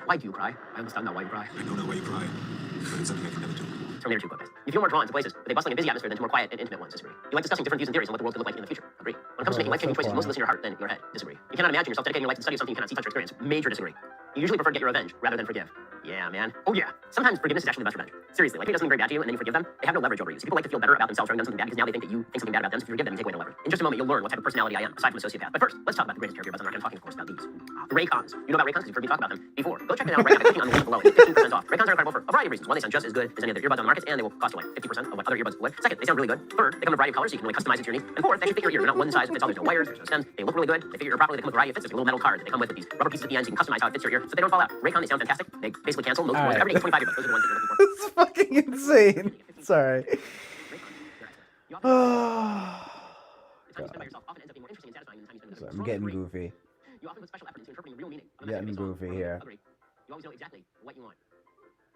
Why do you cry? I understand now why you cry. I don't know why you cry, but it's something I can never do. Terminator 2 quote best. You feel more drawn to places with a bustling and busy atmosphere than to more quiet and intimate ones. Disagree. You like discussing different views and theories on what the world could look like in the future. Agree. When it comes to making life-changing choices, you mostly listen to your heart than your head. Disagree. You cannot imagine yourself dedicating your life to study of something you cannot see, touch, or experience. Major disagree. You usually prefer to get your revenge rather than forgive. Yeah, man. Oh yeah. Sometimes forgiveness is actually the best revenge. Seriously, like if they do something very bad to you and then you forgive them, they have no leverage over you. So people like to feel better about themselves for having done something bad because now they think that you think something bad about them. So if you forgive them, you take away the leverage. In just a moment, you'll learn what type of personality I am, aside from a sociopath. But first, let's talk about the greatest character earbuds. I'm not going to talk, of course, about these. The Raycons. You know about Raycons because you've heard me talk about them before. Go check them out right now by clicking on the link below. It's 15% off. Raycons are incredible for a variety of reasons. One, they sound just as good as any other earbuds on the market, and they will cost you like 50% of what other earbuds would. Second, they sound really good. Third, they come in a variety of colors, so you can really customize it to your needs. And fourth, they actually fit your ear. They're not one size fits all. There's no wires, there's no stems. They look really good. They fit your ear properly. They come with a variety of fits. There's a little metal card that they come with these rubber pieces at the end, so you can customize how it fits your ear, so they don't fall out. Raycon, they sound fantastic. They basically cancel most noise. Every 25 earbuds. Those are the ones that you're looking for. This is fucking insane. Sorry. I'm getting goofy. You often put special effort into interpreting real meaning. Getting goofy here. Agree. You always know exactly what you want.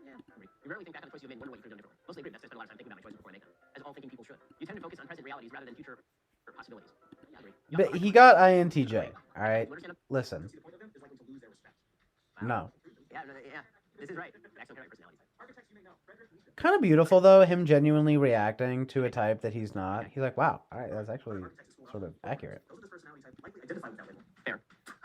Yeah, agree. You rarely think back on the choices you made and wonder what you could have done differently. Mostly agree. That's why I spend a lot of time thinking about my choices before I make them, as all thinking people should. You tend to focus on present realities rather than future possibilities. Yeah, agree. But he got INTJ. All right. Listen. No. Yeah, this is right. Excellent personalities. Kind of beautiful though, him genuinely reacting to a type that he's not. He's like, wow, all right, that's actually sort of accurate. Fair.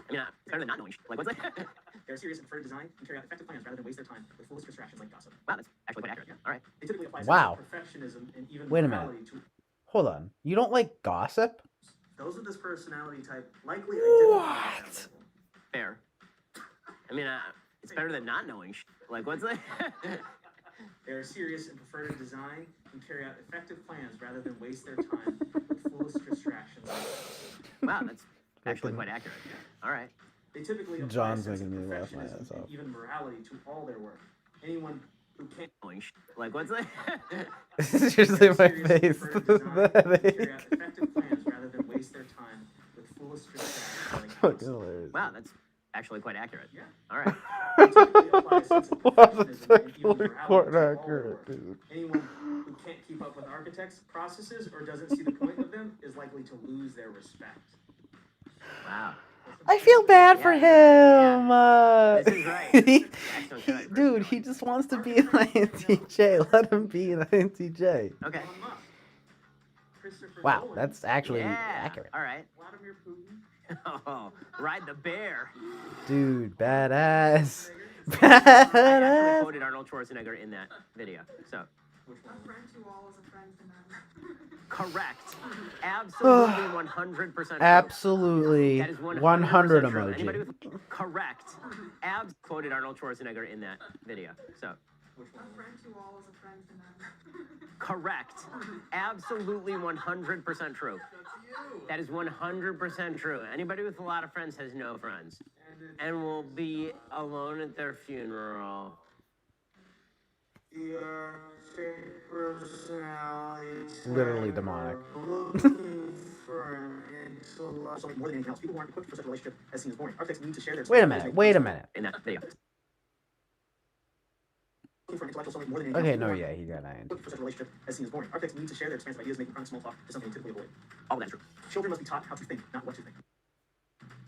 I mean, it's better than not knowing. Like, what's that? They're serious and prefer to design and carry out effective plans rather than waste their time with foolish distractions like gossip. Wow, that's actually quite accurate. All right. They typically apply Wow. perfectionism and even Wait a minute. morality to Hold on. You don't like gossip? those with this personality type likely What? Fair. I mean, it's better than not knowing. Like, what's that? They are serious and prefer to design and carry out effective plans rather than waste their time with foolish distractions. Wow, that's actually quite accurate. All right. They typically apply John's a sense of making me laugh my perfectionism ass and off. even morality to all their work. Anyone who can't Knowing. Like, what's that? This is seriously my serious and face. prefer to design The and carry out headache. effective plans rather than waste their time with foolish distractions like Fucking gossip. hilarious. Wow, that's actually quite accurate. Yeah. All right. They typically apply a sense of Wow, perfectionism that's and even actually morality quite to all their accurate, work. dude. Anyone who can't keep up with architects' processes or doesn't see the point of them is likely to lose their respect. Wow. I feel bad for Yeah, him. This is right. Excellent good. Dude, he just wants to be an INTJ. Let him be an INTJ. Okay. Elon Musk, Christopher Wow, Nolan, that's actually Yeah. accurate. All right. Vladimir Putin, Oh, ride the bear. Dude, badass. I actually Badass. quoted Arnold Schwarzenegger in that video. So, which one? A friend to all is a friend to none. correct. Absolutely 100% true. Absolutely. That is 100% 100 true. Anybody emoji. with correct. Quoted Arnold Schwarzenegger in that video. So, Which one? A friend to all is a friend to none. correct. Absolutely 100% true. That is 100% true. Anybody with a lot of friends has no friends and will be alone at their funeral. Your fake personality. Literally demonic. Looking for an intellect. So, more than anything else, people who aren't equipped for such a relationship as seen as boring. Architects need to share their Wait a minute. Wait a minute. In that video. Looking for an intellectual something more than anything Okay, else. no, People yeah, aren't he got INTJ. equipped for such a relationship as seen as boring. Architects need to share their expansive ideas, making front small talk to something they typically avoid. All of that is true. Children must be taught how to think, not what to think.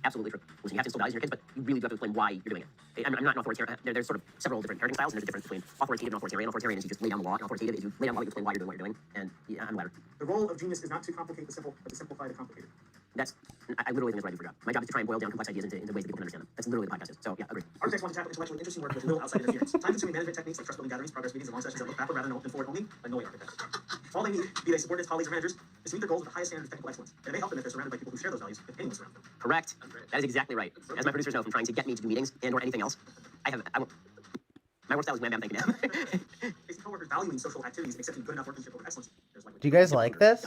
Absolutely true. Listen, you have to instill values in your kids, but you really do have to explain why you're doing it. I'm not an authoritarian. There's sort of several different parenting styles, and there's a difference between authoritative and authoritarian. Authoritarian is you just lay down the law, and authoritative is you lay down the law, you explain why you're doing what you're doing. And yeah, I'm the latter. The role of genius is not to complicate the simple, but to simplify the complicated. That's, I literally think that's what I do for a job. My job is to try and boil down complex ideas into ways that people can understand them. That's literally the podcast is. So yeah, agree. Architects want to tackle intellectually interesting work with little outside interference. Time-consuming management techniques like trust-building gatherings, progress meetings, and long sessions that look backward rather than forward only annoy architects. All they need, be they subordinates, colleagues, or managers, is to meet their goals with the highest standard of technical excellence. And it may help them if they're surrounded by people who share those values, if anyone surrounds them. Correct. That is exactly right. As my producers know from trying to get me to do meetings and or anything else, my work style is wham bam, thank you, ma'am. Facing coworkers valuing social activities and accepting good enough workmanship over excellence. There's likely Do you guys like this?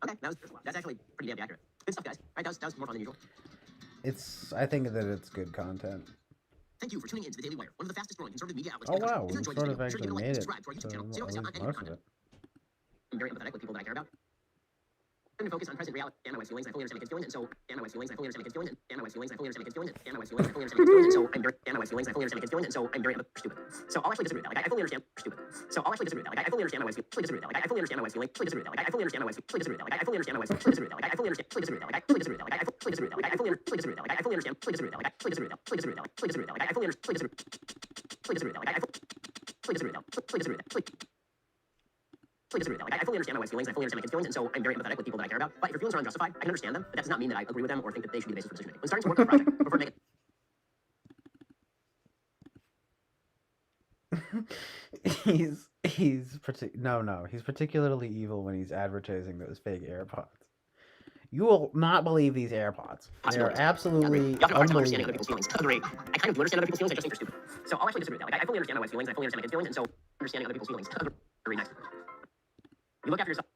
Okay, that's actually pretty damn accurate. Good stuff, guys. Right, that was more fun than usual. I think that it's good content. Thank you for tuning in to the Daily Wire, one of the fastest growing conservative media outlets Oh in the country. wow, If we you enjoyed sort this of video, be sure to give it a actually like made and it subscribe to our YouTube to channel so you don't miss out on any most of content. it. I'm very empathetic with people that I care about. I'm going to focus on present reality and my wife's feelings, and I fully understand my kids' feelings, and so and my wife's feelings, and I fully understand my kids' feelings, and my wife's feelings, and I fully understand my kids' feelings, and my wife's feelings, and I fully understand my kids' feelings, and so I'm very and my wife's feelings, and I fully understand my kids' feelings, and so I'm very stupid. So I'll actually disagree with that. Like I fully understand stupid. So I'll actually disagree with that. Like I fully understand my wife's feelings. Actually disagree with that. Like I fully understand my wife's feelings. Actually disagree with that. Like I fully understand my wife's feelings. Actually disagree with that. Like I fully understand my wife's feelings. Actually disagree with that. Like I fully understand. Actually disagree with that. Like I fully disagree with that. Like I fully disagree with that. Like I fully disagree with that. Like I fully understand. Actually disagree with that. Like I fully disagree with that. Actually disagree with that. Like I fully disagree with that. Like I fully understand. Actually disagree with that. Like I fully disagree with that. Actually disagree with that. Like I fully understand my wife's feelings, and I fully understand my kids' feelings, and so I'm very empathetic with people that I care about. But if your feelings are unjustified, I can understand them, but that does not mean that I agree with them or think that they should be the basis for decision making. When starting to work on a project, I prefer to make he's particularly evil when he's advertising those fake AirPods. You will not believe these AirPods. They are absolutely you have to have a hard time understanding other unbelievable. people's feelings. Agree. I kind of do understand other people's feelings, I just think they're stupid. So I'll actually disagree with that. Like I fully understand my wife's feelings, and I fully understand my kids' feelings, and so understanding other people's feelings. Agree next. You look after yourself.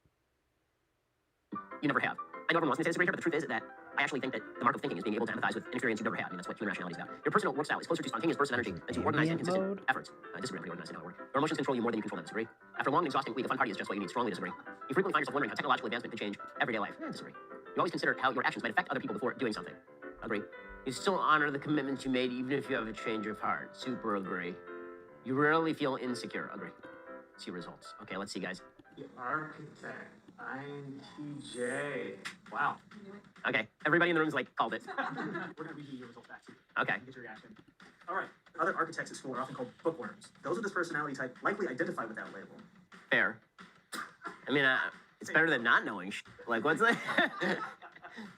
You never have. I know everyone wants me to say this right here, but the truth is that I actually think that the mark of thinking is being able to empathize with an experience you've never had. I mean, that's what human rationality is about. Your personal work style is closer to spontaneous bursts of energy than to organized and consistent Mode? efforts. Disagree, I'm pretty organized, I know how it works. Your emotions control you more than you control them. Disagree. After a long and exhausting week, a fun party is just what you need. Strongly disagree. You frequently find yourself wondering how technological advancement could change everyday life. Disagree. You always consider how your actions might affect other people before doing something. Agree. You still honor the commitments you made even if you have a change of heart. Super agree. You rarely feel insecure. Agree. See results. Okay, let's see, guys. The architect, INTJ. Wow. Okay, everybody in the room's like, called it. We're gonna read you your results back too. Okay. Get your reaction. All right. Other architects at school are often called bookworms. Those with this personality type likely identify with that label. Fair. I mean, it's better than not knowing. Like, what's that?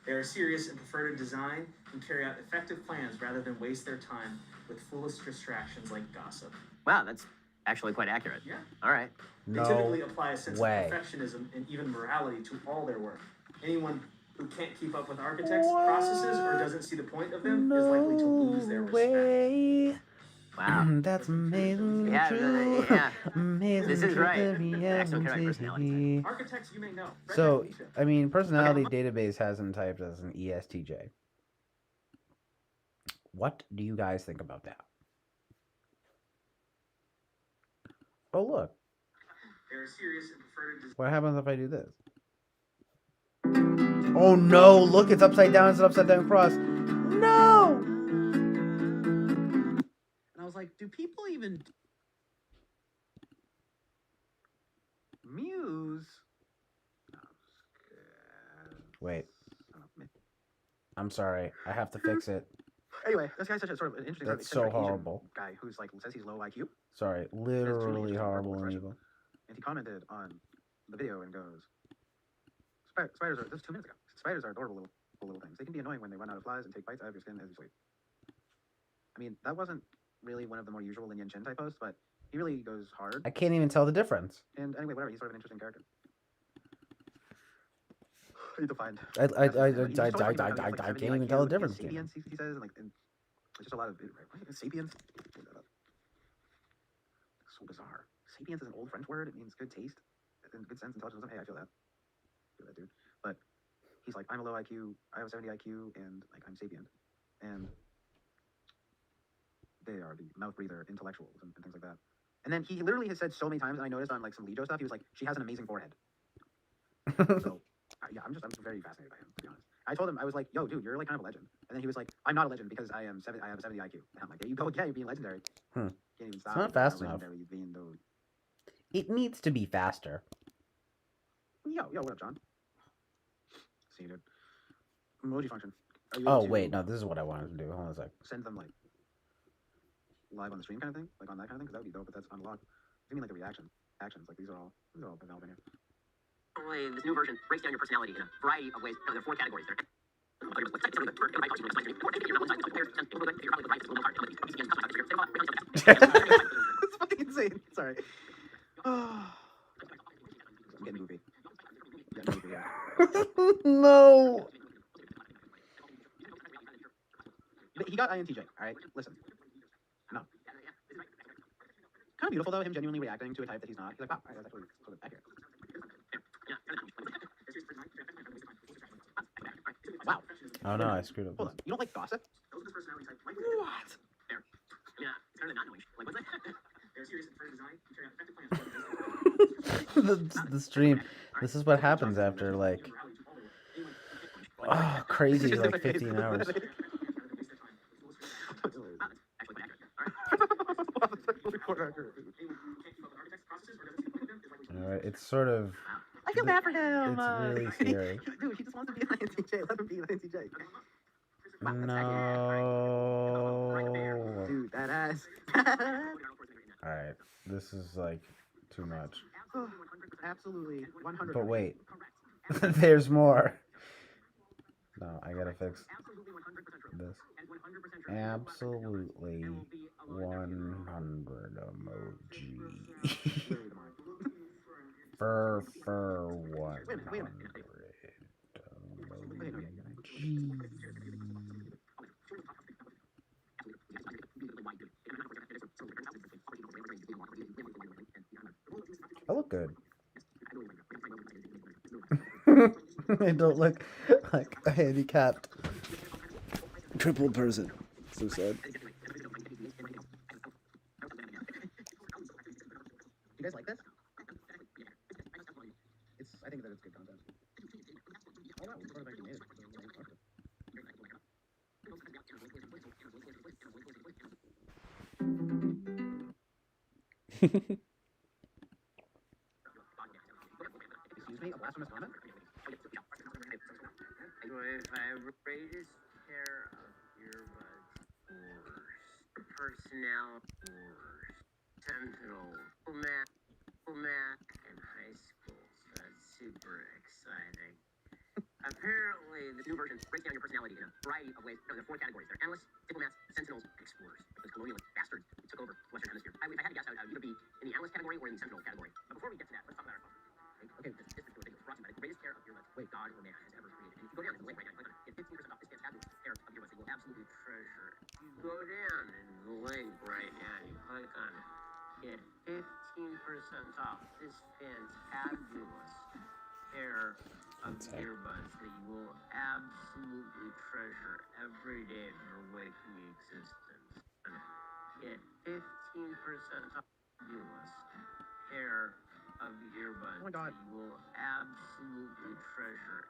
They are serious and prefer to design can carry out effective plans rather than waste their time with foolish distractions like gossip. Wow, that's actually quite accurate. Yeah. All right. They No typically apply a sense way. of perfectionism and even morality to all their work. Anyone who can't keep up with architects' processes or doesn't see the point of them is likely to lose their respect. Way. Wow. That's amazing. Yeah, True. yeah. Amazing. This is true right. reality. Excellent character personality. Architects you may know. So, I mean, personality database has him typed as an ESTJ. What do you guys think about that? Oh, look. They're serious and prefer to What happens if I do this? Oh no, look, it's upside down. It's an upside down cross. No! And I was like, do people even muse? Wait. I'm sorry. I have to fix it. Anyway, this guy's such a sort of an interesting That's sort of so Asian horrible. guy who's like says he's low IQ, Sorry. really Literally interesting horrible and expression. evil. and he commented on the video and goes, "Spiders are this was 2 minutes ago. Spiders are adorable little things. They can be annoying when they run out of flies and take bites out of your skin as you sleep." I mean, that wasn't really one of the more usual Lin Yin Chin type posts, but he really goes hard. I can't even tell the difference. And anyway, whatever. He's sort of an interesting character. I need to find. I can't even tell the difference. Sapiens, he says, and it's just a lot of sapiens. So bizarre. Sapiens is an old French word. It means good taste, and good sense, intelligence. Hey, I feel that, dude. But he's like, I'm a low IQ. I have a 70 IQ, and like I'm sapient, and they are the mouth breather intellectuals and things like that. And then he literally has said so many times, and I noticed on like some Lijo stuff, he was like, she has an amazing forehead. So yeah, I'm very fascinated by him, to be honest. I told him, I was like, yo, dude, you're like kind of a legend. And then he was like, I'm not a legend because I have a 70 IQ. And I'm like, there you go again, you're being legendary. Hmm. Can't even stop. It's not fast enough. Being the... It needs to be faster. Yo, what up, John? See you, dude. Emoji function. Oh, wait, no, this is what I wanted to do. Hold on a sec. Send them like live on the stream kind of thing, like on that kind of thing, because that would be dope. But that's unlocked. I mean, like the actions, like these are all developing here. This new version breaks down your personality in a variety of ways. There are 4 categories there. That's fucking insane. Sorry. I'm getting goofy. No. But he got INTJ. All right, listen. No. Kind of beautiful though, him genuinely reacting to a type that he's not. He's like, wow, that's actually sort of accurate. Wow. Oh no, I screwed up. Hold on. You don't like gossip? Those are the personality types. Like What? There. Yeah, it's kind of not knowing. Like, what's that? they're serious and prefer to design and carry out effective plans. the stream. This is what happens after like crazy like 15 hours. All right, it's sort of. I feel bad for him. It's really scary. Dude, he just wants to be an INTJ. Let him be an INTJ. No. Dude, that ass. All right, this is like too much. Absolutely, 100. But wait, there's more. No, I gotta fix this. Absolutely 100 emoji. Fur 100 emoji. I look good. I don't look like a handicapped triple person. So sad. You guys like this? I think that it's good content. Oh wow, we sort of actually made it. Excuse me, a blasphemous comment? If I greatest pair of earbuds or personality or sentinel math in high school, so that's super exciting. Apparently, This new version breaks down your personality in a variety of ways. No, there are 4 categories. There are analysts, diplomats, sentinels, and explorers. Those colonial bastards who took over the Western Hemisphere. If I had to guess, I would either be in the analyst category or in the sentinel category. But before we get to that, let's talk about our phone. Okay, this particular thing was brought to you by the greatest pair of earbuds God or man has ever created. And if you go down, there's a link right now. Click on it. Get 15% off this fantastic pair of earbuds that you will absolutely treasure. You go down and the link right now, you click on it. Get 15% off this fantabulous pair of earbuds that you will absolutely treasure every day of your waking existence. Get 15% off fabulous pair of earbuds that you will absolutely treasure.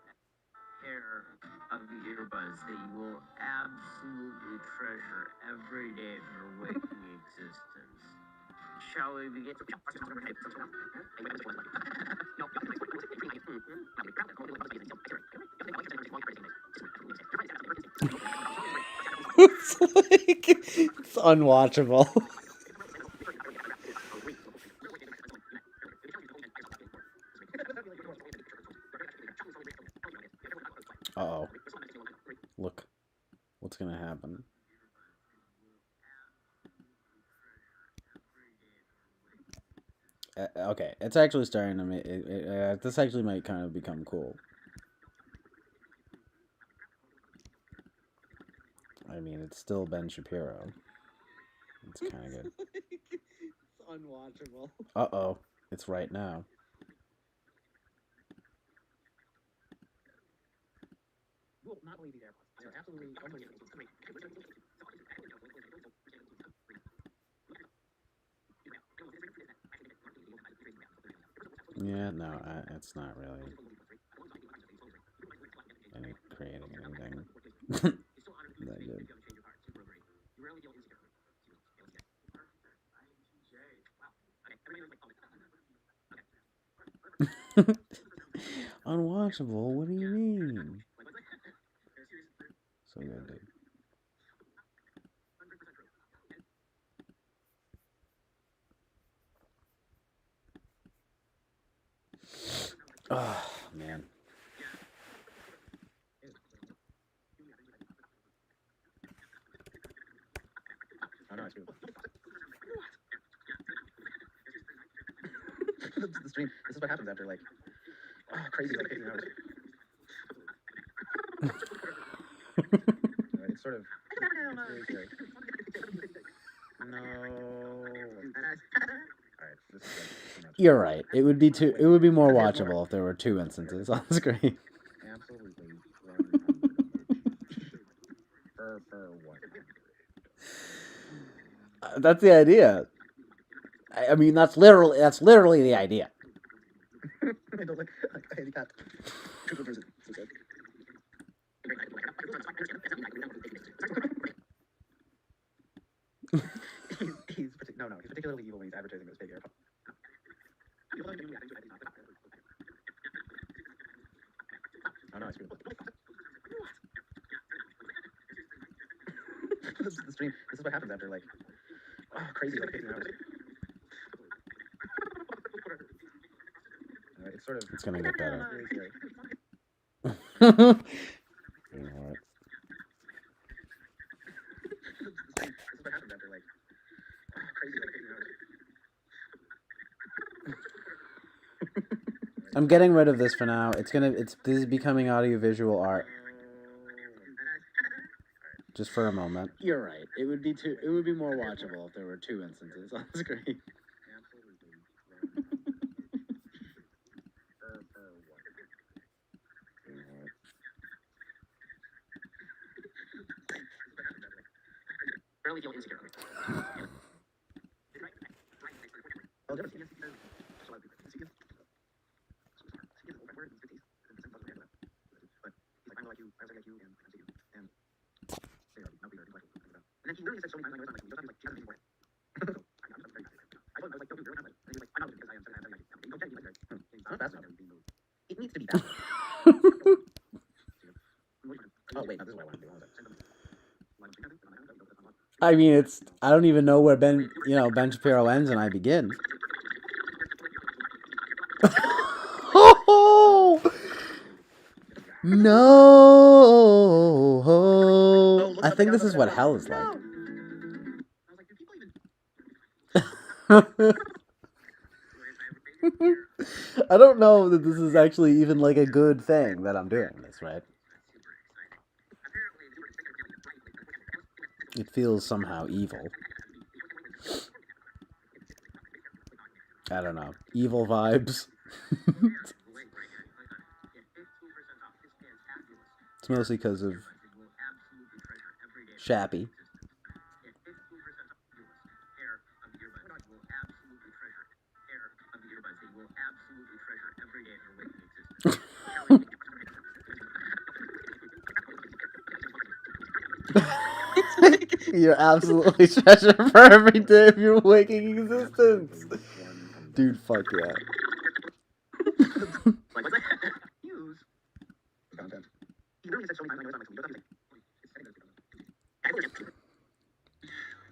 Pair of earbuds that you will absolutely treasure every day of your waking existence. Shall we begin? It's like it's unwatchable. Uh-oh. Look. What's gonna happen? Okay, it's actually starting to make this actually might kind of become cool. I mean, it's still Ben Shapiro. It's kind of good. It's unwatchable. Uh-oh. It's right now. You will not believe these AirPods. They're absolutely unbelievable. Yeah, no, it's not really creating anything that good. Unwatchable? What do you mean? So good, dude. Oh, man. Oh, no, it's beautiful. The stream. This is what happens after, like, crazy, like, 15 hours. It's sort of... It's really scary. No... Alright, this is, like, too much. You're right. It would be more watchable if there were 2 instances on the screen. Absolutely. For what? That's the idea. I mean, that's literally the idea. I don't like handicapped. He's particularly evil when he's advertising those fake AirPods. Oh no, it's beautiful. This is the stream. This is what happens after, like, crazy, like, 15 hours. It's sort of... It's gonna get better. Really scary. Alright. This is what happens after, like, crazy, like, 15 hours. I'm getting rid of this for now. This is becoming audiovisual art. Just for a moment. You're right. It would be more watchable if there were 2 instances on the screen. Barely feel insecure. And then he literally said so many times, I'm like, she has amazing forehead. I was like, no, dude, you're not. And he's like, I'm not because I am 7 times. Okay, he's like, it's not fast enough. It needs to be fast. Oh, wait, no, this is what I want to do. I mean, I don't even know where Ben Shapiro ends and I begin. No. I think this is what hell is like. I don't know that this is actually even like a good thing that I'm doing this, right? It feels somehow evil. I don't know. Evil vibes. It's mostly because of Shappy. You're absolutely treasure for every day of your waking existence. Dude, fuck yeah.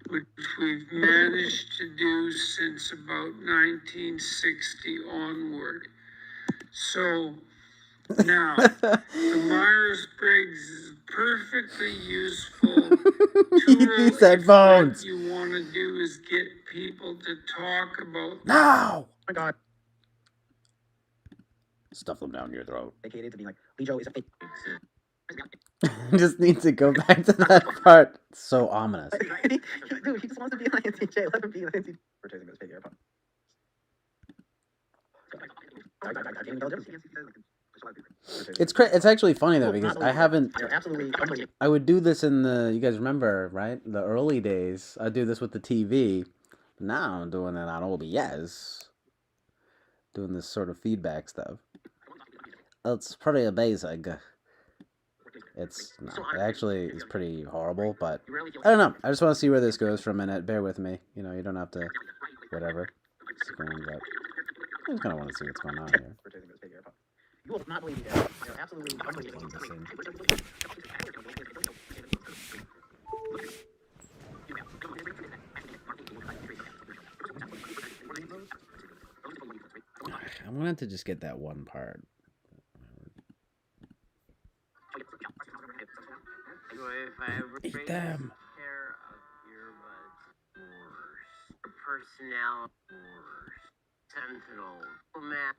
Which we've managed to do since about 1960 onward. So now, the Myers-Briggs is perfectly useful Eat tool these if headphones. what you want to do is get people to talk about Now! Oh my god. Stuff them down your throat. Dedicated to being like, Lijo is a fake. Just need to go back to that part. It's so ominous. Dude, he just wants to be like TJ. Let him be like TJ. For choosing this fake AirPod. It's actually funny though because I haven't. They're absolutely unbelievable. I would do this in the. You guys remember, right? The early days. I do this with the TV. Now I'm doing it on OBS. Doing this sort of feedback stuff. It's pretty amazing. It's no, it actually is pretty horrible, but I don't know. I just want to see where this goes for a minute. Bear with me. You know, you don't have to. Whatever. Screen, but I just kind of want to see what's going on here. For choosing this fake AirPod. You will not believe they're absolutely unbelievable. I wanted to just get that one part. If I ever Eat break them. a pair of earbuds, worse. Personality, worse. Sentinel, Mac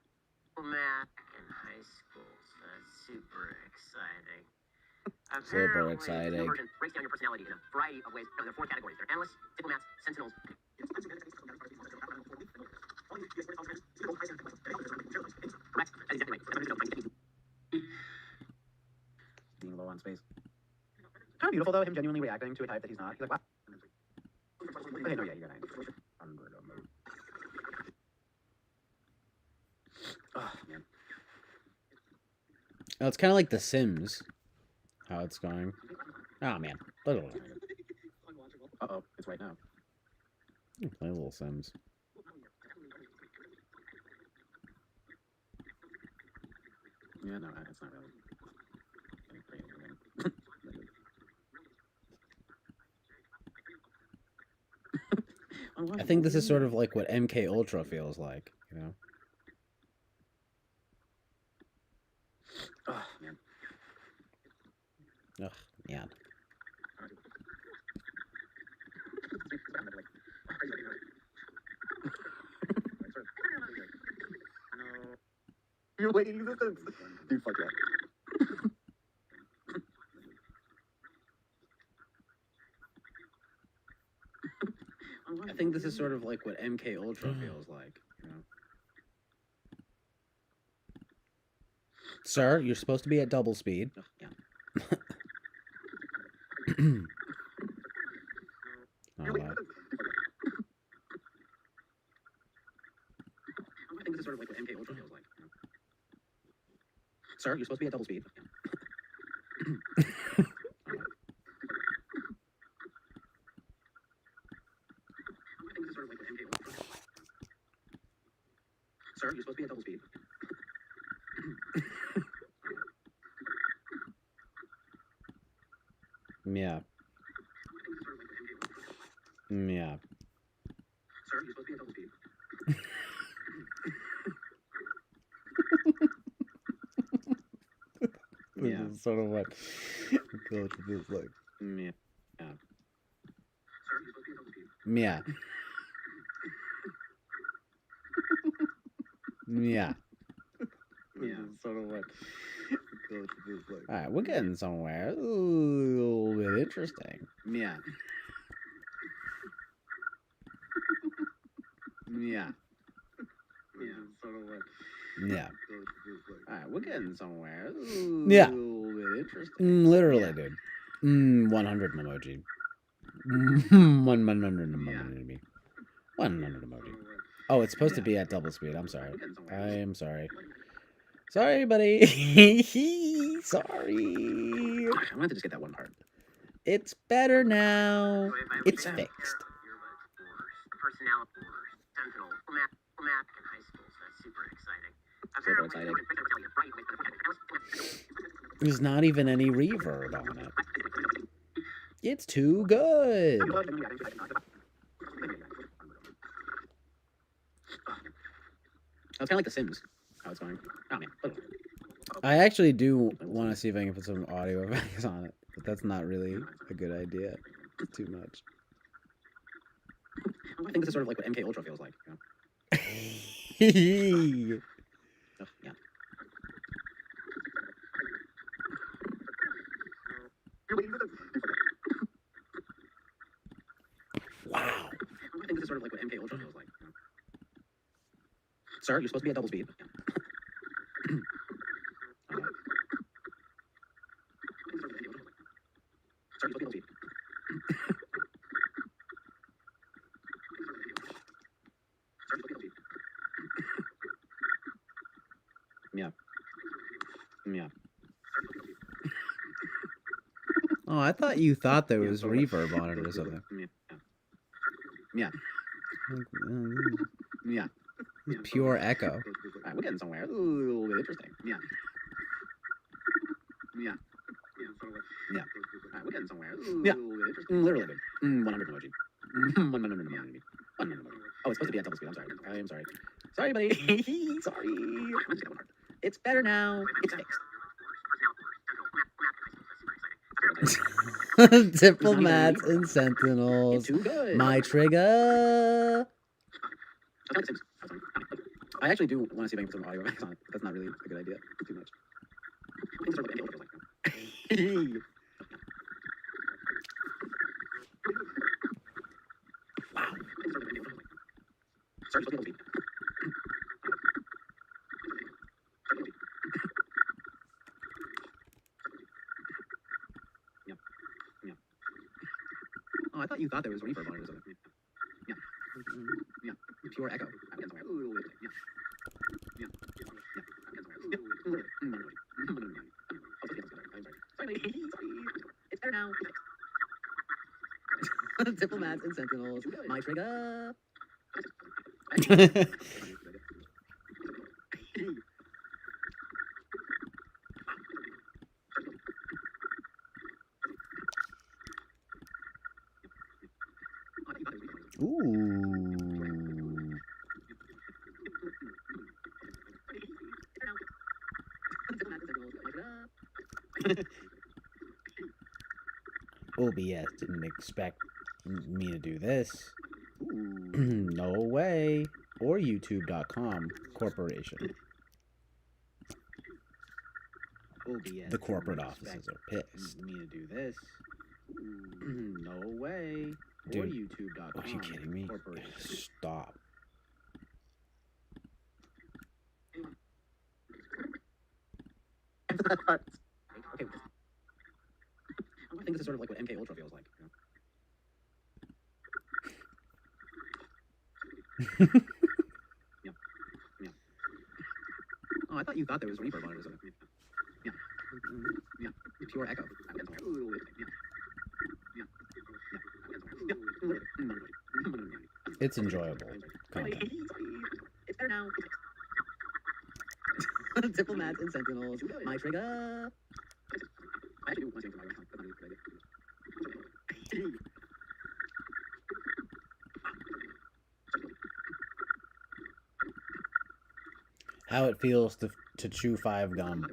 in high school, so that's super exciting. Super exciting. Version breaks down your personality in a variety of ways. There are 4 categories. There are analysts, diplomats, sentinels. Correct. That's exactly right. Being low on space. Kind of beautiful though, him genuinely reacting to a type that he's not. He's like, wow. Okay, no, yeah, you're right. Oh, man. Oh, it's kind of like The Sims. How it's going. Oh, man. Uh-oh, it's right now. Play a little Sims. Yeah, no, it's not really. I think this is sort of like what MK Ultra feels like, you know? Oh, man. Ugh, man. You're waking existence. Dude, fuck yeah. I think this is sort of like what MK Ultra feels like, you know? Sir, you're supposed to be at double speed. Ugh, yeah. Not allowed. I think this is sort of like what MK Ultra feels like. Sir, you're supposed to be at double speed. Sir, you're supposed to be at double speed. Yeah. Yeah. Sir, you're supposed to be at double speed. Yeah. is sort of what coach is like. Yeah. Yeah. Yeah. Yeah. Sort of what coach is like. All right, we're getting somewhere. Ooh, a little bit interesting. Yeah. Yeah. Yeah. Sort of what Yeah. coach is like. All right, we're getting somewhere. Yeah. A little bit interesting. Literally, Yeah. dude. 100 emoji. 100 emoji. 100 emoji. Oh, it's supposed to be at double speed. I'm sorry. I am sorry. Sorry, buddy. Sorry. I wanted to just get that one part. It's better now. So if I It's look at fixed. earbuds or personality or Sentinel, math in high school, so that's super exciting. Super exciting. There's not even any reverb on it. It's too good. It's kind of like The Sims, how it's going. Oh man. I actually do want to see if I can put some audio effects on it, but that's not really a good idea. It's too much. I think this is sort of like what MK Ultra feels like. You know? Yeah. Wow. I think this is sort of like what MK Ultra feels like. You know? Sir, you're supposed to be at double speed. Sir, you're supposed to be at double speed. Yeah. Yeah. Oh, I thought you thought there was reverb on it or something. Yeah. Yeah. It's pure echo. Alright, we're getting somewhere. Ooh, a little bit interesting. Yeah. Yeah. Yeah. Alright, we're getting somewhere. Ooh, yeah. A little bit interesting. Literally good. 100 emoji. 100 emoji. 100 emoji. Oh, it's supposed to be at double speed. I'm sorry. I am sorry. Sorry, buddy. Sorry. It's better now. It's fixed. Diplomats and sentinels. Too good. My trigger. I actually do want to see if I can put some audio effects on it, but that's not really a good idea. Too much. I think it's sort of what MK Ultra feels like. Wow. Sorry, supposed to be double speed. Yeah. Yeah. Oh, I thought you thought there was reverb on it or something. Yeah. Yeah. Pure echo. I'm getting somewhere. Ooh, yeah. Yeah. It's better now. Diplomats and sentinels. My trigger. Ooh. OBS didn't expect me to do this. No way. Or YouTube.com Corporation. OBS The corporate didn't offices expect are pissed. me to do this. No way. Dude, or YouTube.com. Are you kidding me? Corporation. Stop. Okay. I think this is sort of like what MK Ultra feels like. You know? Yeah. Yeah. Oh, I thought you thought there was reverb on it or something. Yeah. Yeah. Pure echo. It's enjoyable content. It's better now. Diplomats and sentinels. My trigger. I actually do want to see something. That's not a good idea. How it feels to chew 5 gum.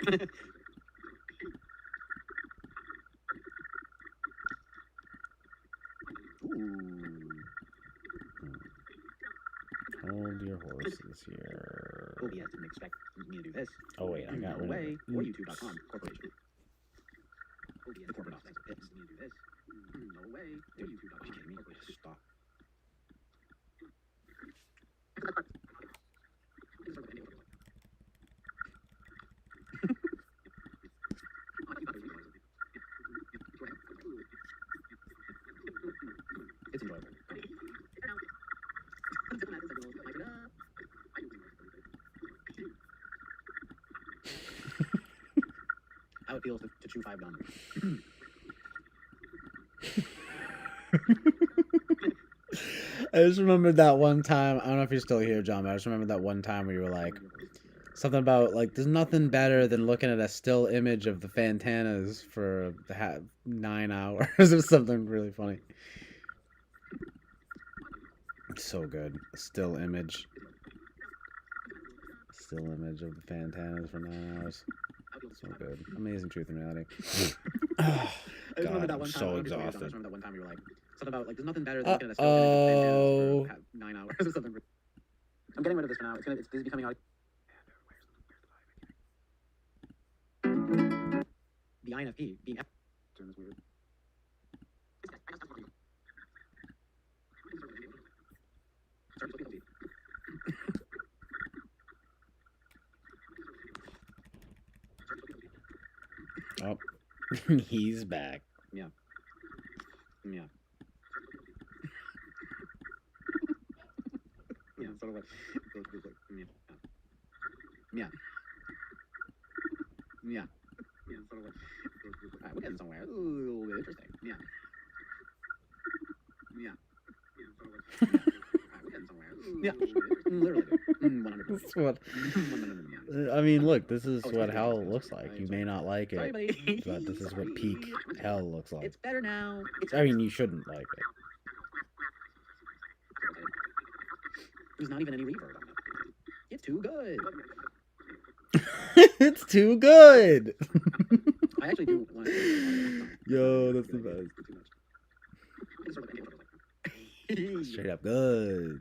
Hold your horses here. OBS didn't expect me to do this. Oh wait, I got rid of it. Or YouTube.com Corporation. OBS, the corporate office expects me to do this. No way. Or YouTube.com Corporation. Stop. It's enjoyable. How it feels to chew 5 gum. I just remembered that one time. I don't know if you're still here, John, but I just remembered that one time where you were like, something about, like, there's nothing better than looking at a still image of the Fantanas for 9 hours or something really funny. So good. A still image. Still image of the Fantanas for 9 hours. So good. Amazing truth and reality. I just remember God, that I'm one time. so I just exhausted. remember that one time you were like, something about, like, there's nothing better than looking at a still image of the Fantanas for 9 hours or something. I'm getting rid of this for now. This is becoming out. The INFP being doing this weird. Oh, he's back. Yeah. Yeah. Yeah, sort of like, yeah. Yeah. Yeah, sort of like, alright, we're getting somewhere. Ooh, interesting. Yeah. Yeah. Yeah, sort of like, alright, we're getting somewhere. Ooh, literally. 100%. This is what, 100%. I mean, look, this is what hell looks like. You may not like Sorry, it, buddy. but this is what peak hell looks like. It's better now. I mean, you shouldn't like it. There's not even any reverb on it. It's too good. It's too good. I actually do want to. Yo, that's the best. Straight up good.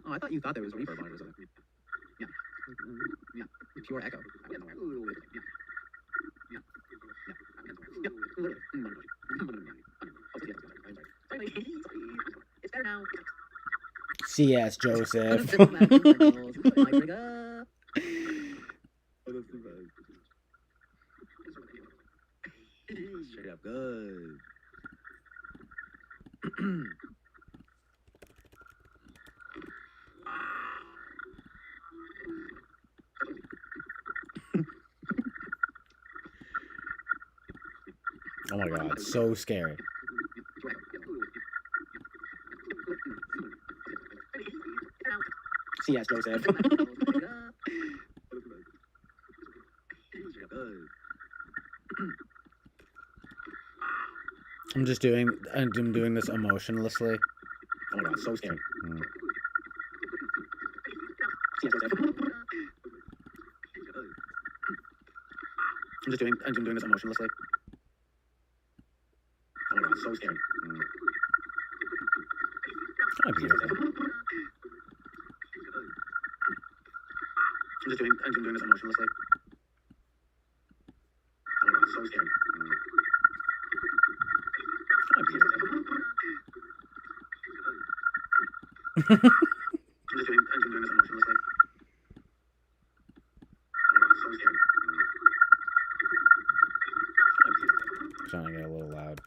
Oh, I thought you thought there was reverb on it or something. Yeah. Yeah. Pure echo. Yeah. It's better now. C.S. Joseph. Straight up good. Oh my god, so scary. C.S. Joseph. I'm doing this emotionlessly. Oh my god, so scary. Mm. C.S. Joseph. I'm doing this emotionlessly. Oh my god, so scary. Mm. Kind of beautiful. I'm doing this emotionlessly. Oh my god, so scary. Mm. Kind of beautiful. I'm doing this emotionlessly. Oh my god, so scary. Trying to get a little loud.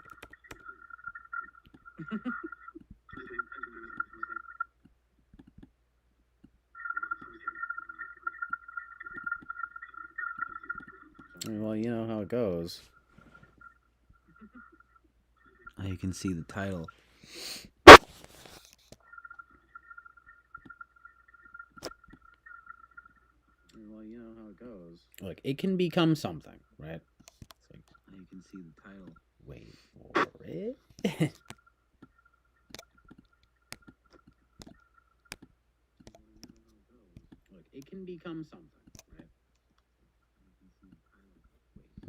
Well, you know how it goes. You can see the title. Well, you know how it goes. Look, it can become something, right? It's like, You can see the title. wait for it. Look, it can become something, right?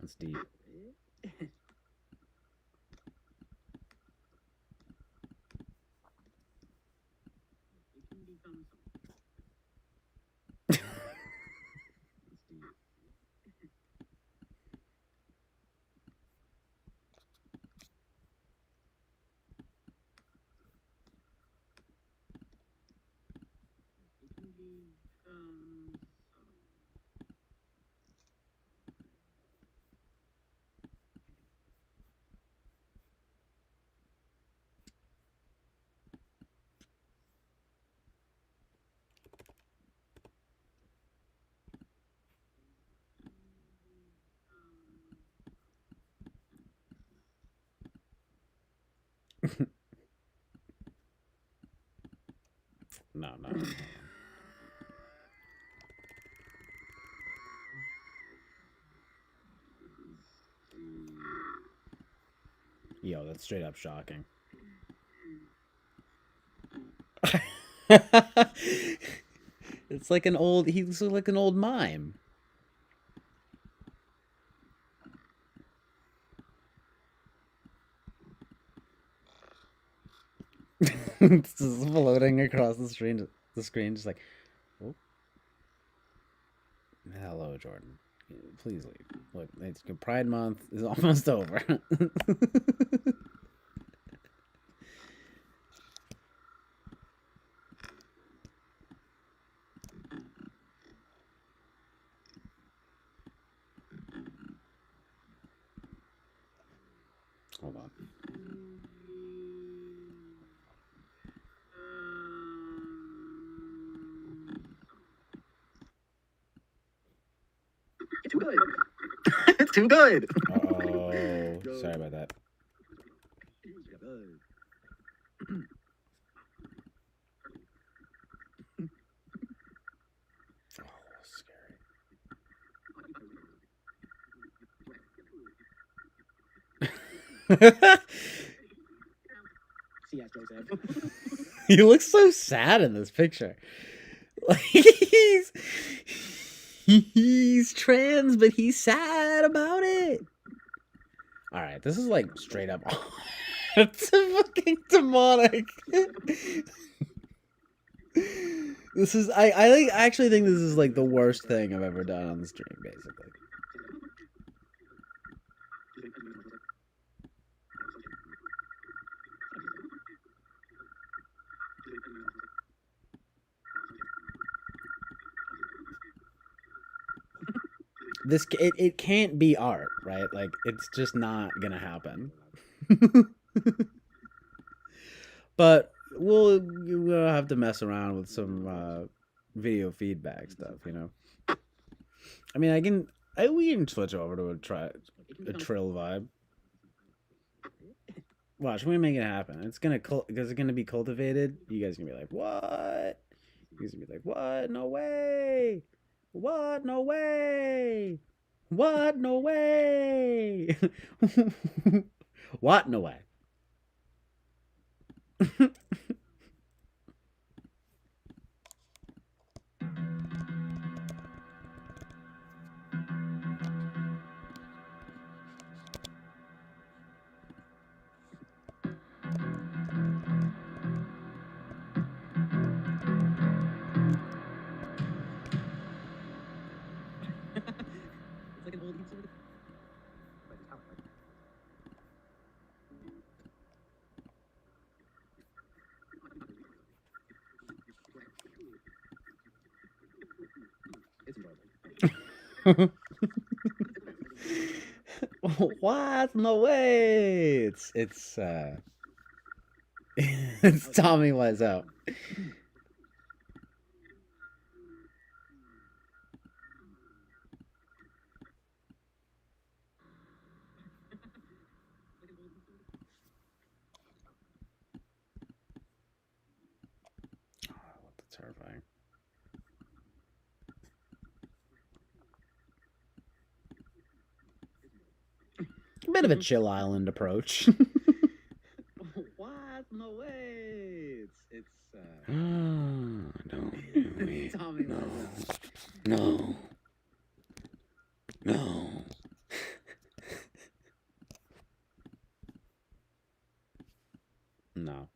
That's deep. It can become something. That's deep. It can become no. Yo, that's straight up shocking. It's like an old. He looks like an old mime. It's just floating across the screen. The screen, just like, oh. Hello, Jordan. Please leave. Look, it's Pride Month is almost over. Hold on. Too good. It's too good. Oh, sorry about that. Oh, scary. C.S. Joseph. He looks so sad in this picture. Like he's trans, but he's sad about it. All right, this is like straight up. It's fucking demonic. This is I actually think this is like the worst thing I've ever done on the stream, basically. It can't be art, right? Like it's just not gonna happen. But we'll have to mess around with some video feedback stuff, you know. I mean, we can switch over to a trill vibe. Watch, we're gonna make it happen. It's gonna be cultivated. You guys are gonna be like, what? You guys are gonna be like, what? No way! What? No way! What? No way! What? No way! It's like an old sort of. What? No way! It's it's Tommy Wiseau. Oh, that's terrifying. bit of a chill island approach. What? No way. It's Don't wait. tell me No. no. No. No.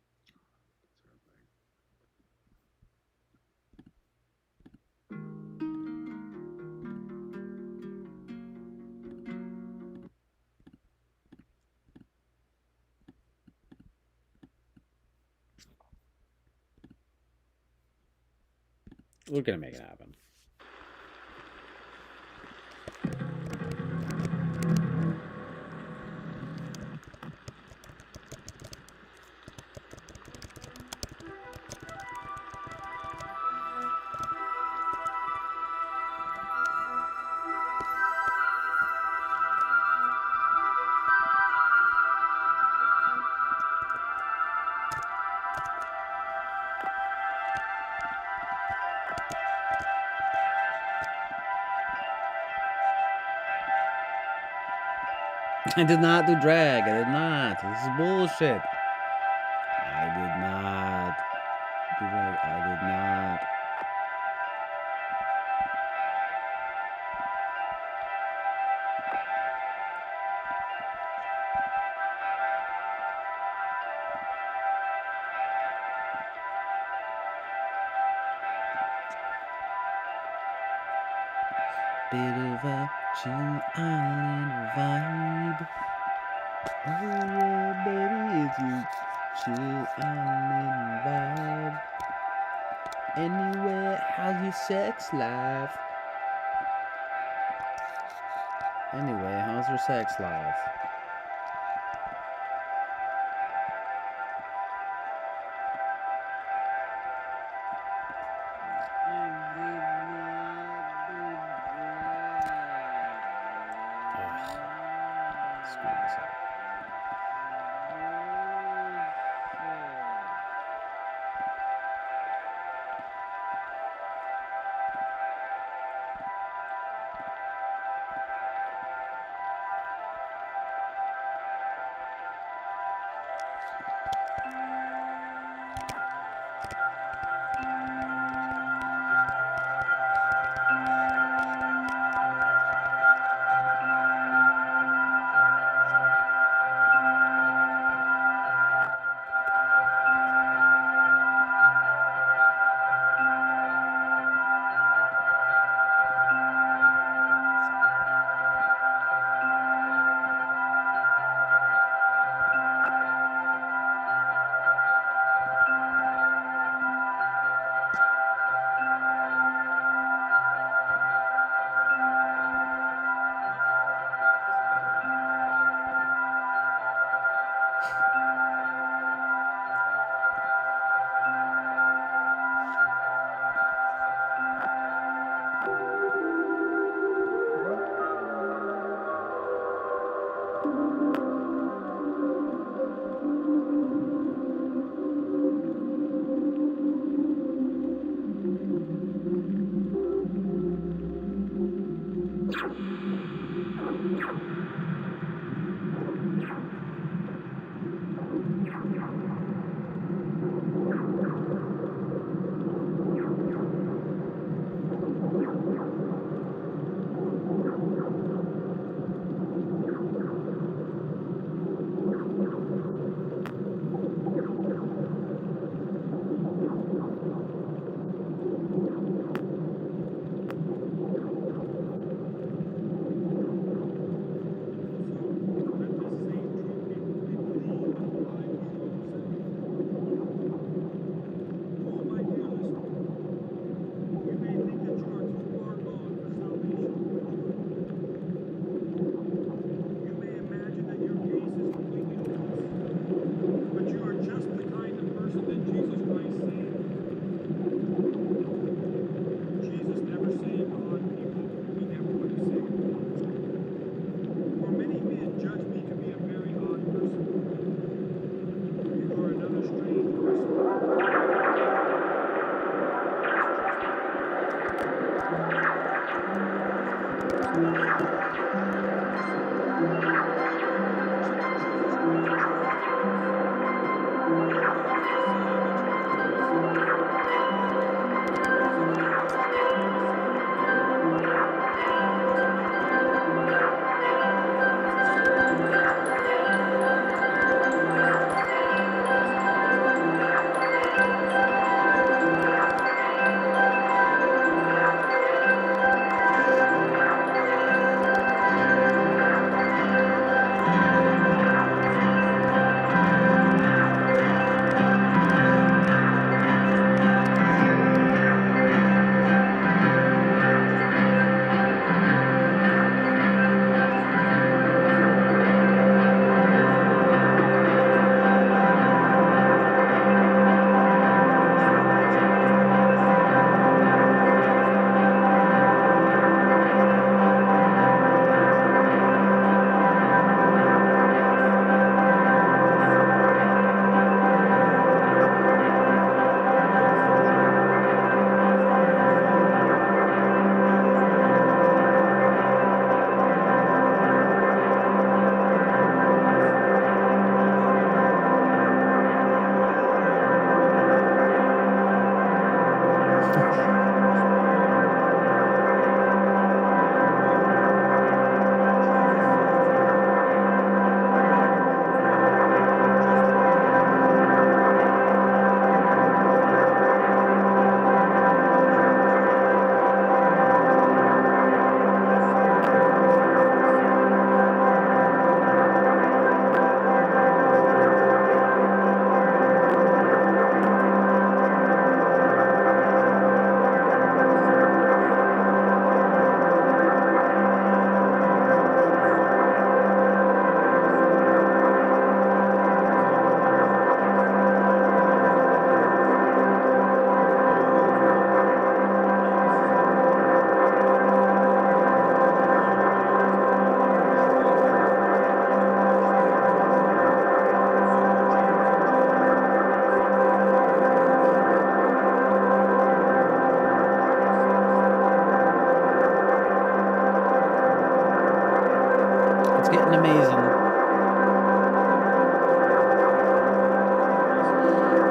We're gonna make it happen. I did not do drag. I did not. This is bullshit. I did not do drag. I did not. Bit of a chill island vibe. Oh yeah, baby, it's a chill island vibe. Anyway, how's your sex life? Anyway, how's your sex life? Screw this up.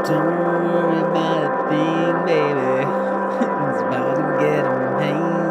Don't worry about a thing, baby. It's about to get amazing.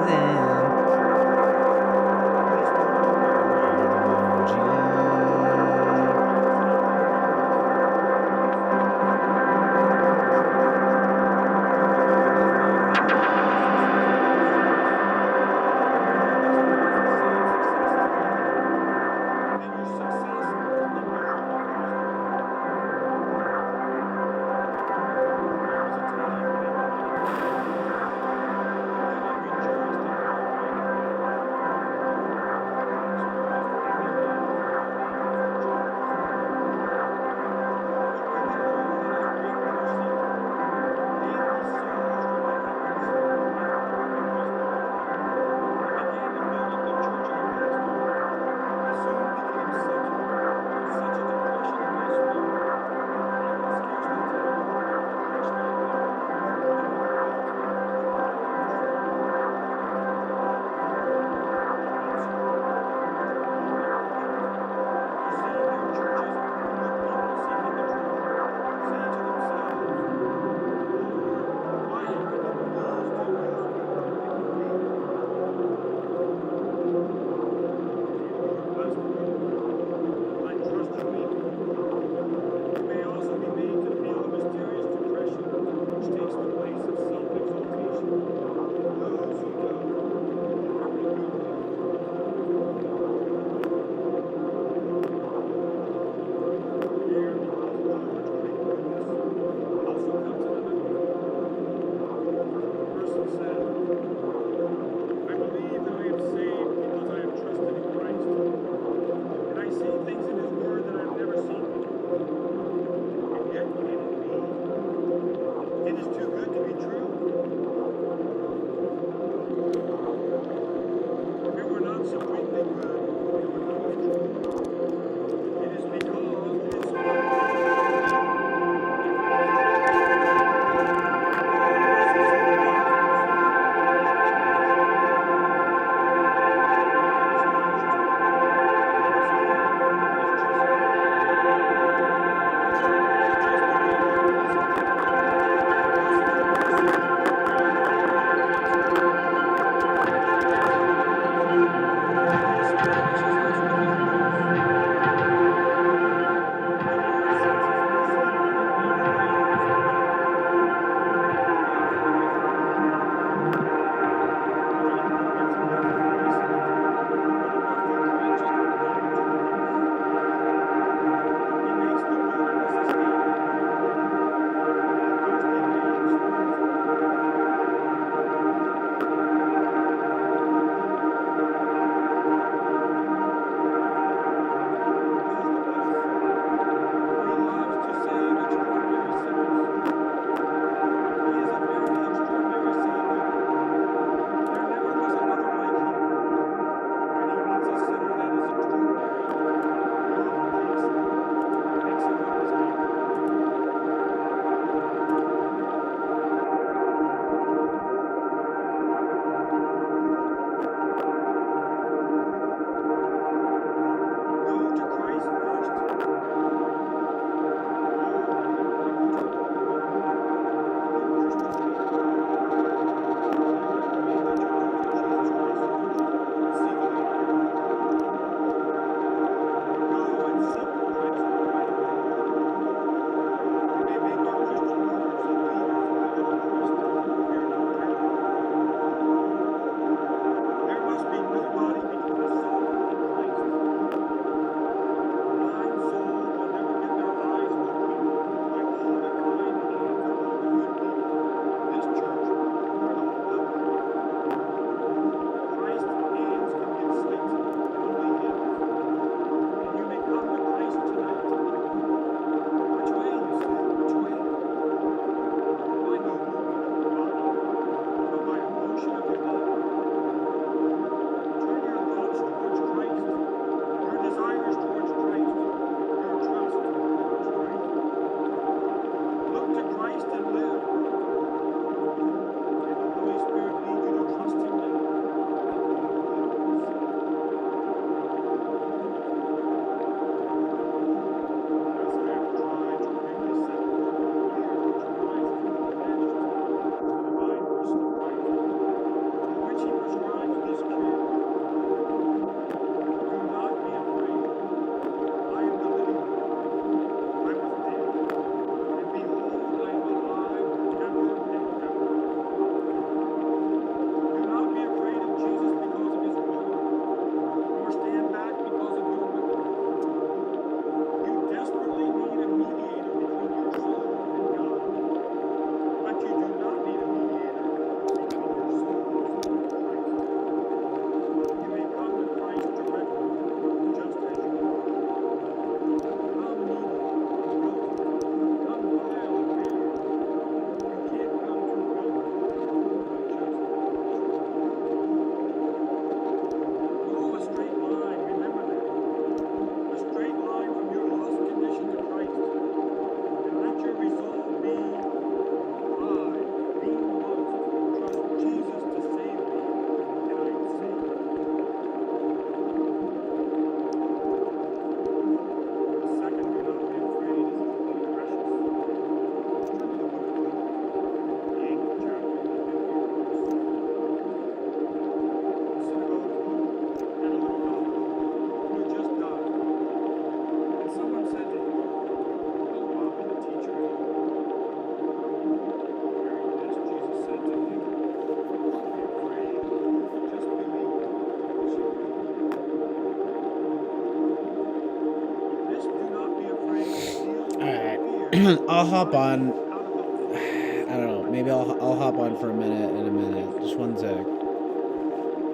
I'll hop on. I don't know. Maybe I'll hop on for a minute in a minute. Just one sec.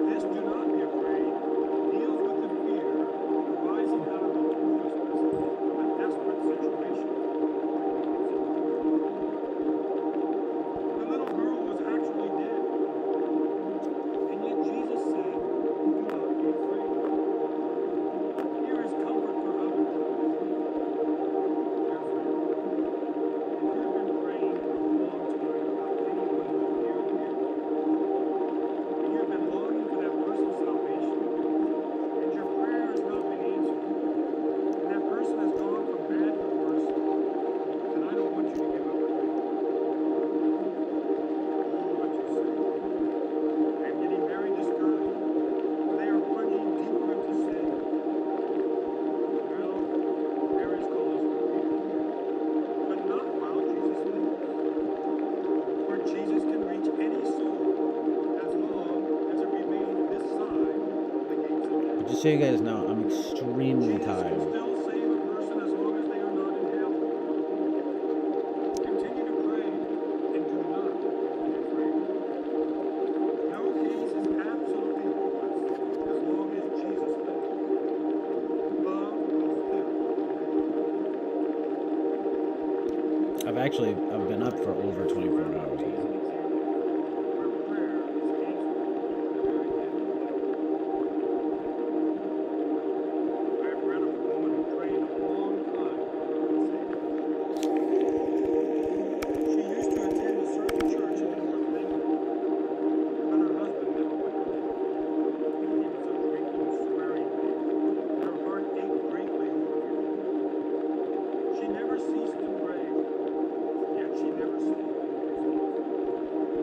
This do not be afraid deals with the fear arising out of the hopelessness of a desperate situation. The little girl was actually dead, and yet Jesus said, "Do not be afraid." Here is comfort for others. Dear friend, if you've been praying for a long time about anyone who's near you, and you've been longing for that person's salvation, and your prayer has not been answered, and that person has gone from bad to worse, then I don't want you to give up praying. Oh, but you say, I'm getting very discouraged, for they are plunging deeper into sin. Well, there is cause for fear, but not while Jesus lives. For Jesus can reach any soul as long as it remains this side of the gates of death. Just so you guys know, I'm extremely Jesus can tired. still save a person as long as they are not in hell. Continue to pray and do not be afraid. No case is absolutely hopeless as long as Jesus lives. Love will still I've been up for over 24 hours now. where prayer is answered to the very end of life. I've read of a woman who prayed a long time for her Savior. She used to attend a certain church in North England, but her husband never went with her. He was a drinking, swearing man, and her heart ached greatly over him. She never ceased to pray, yet she never saved any souls.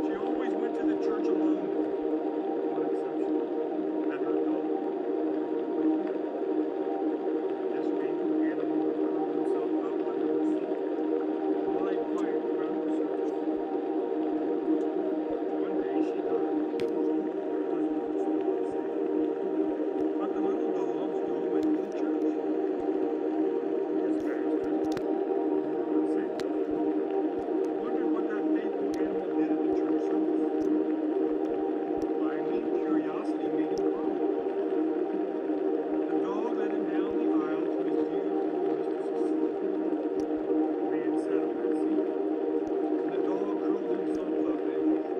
She always went to the church alone, with one exception, that her dog was with her. This faithful animal would curl himself up under her seat and lie quiet throughout the service. One day she died. Her husband was still unsaved. But the little dog still went to the church. His master, unsaved husband, wondered what that faithful animal did at the church service. Finally, curiosity made him follow. The dog led him down the aisle to his dear old mistress's seat. The man sat on that seat, and the dog curled himself up as usual.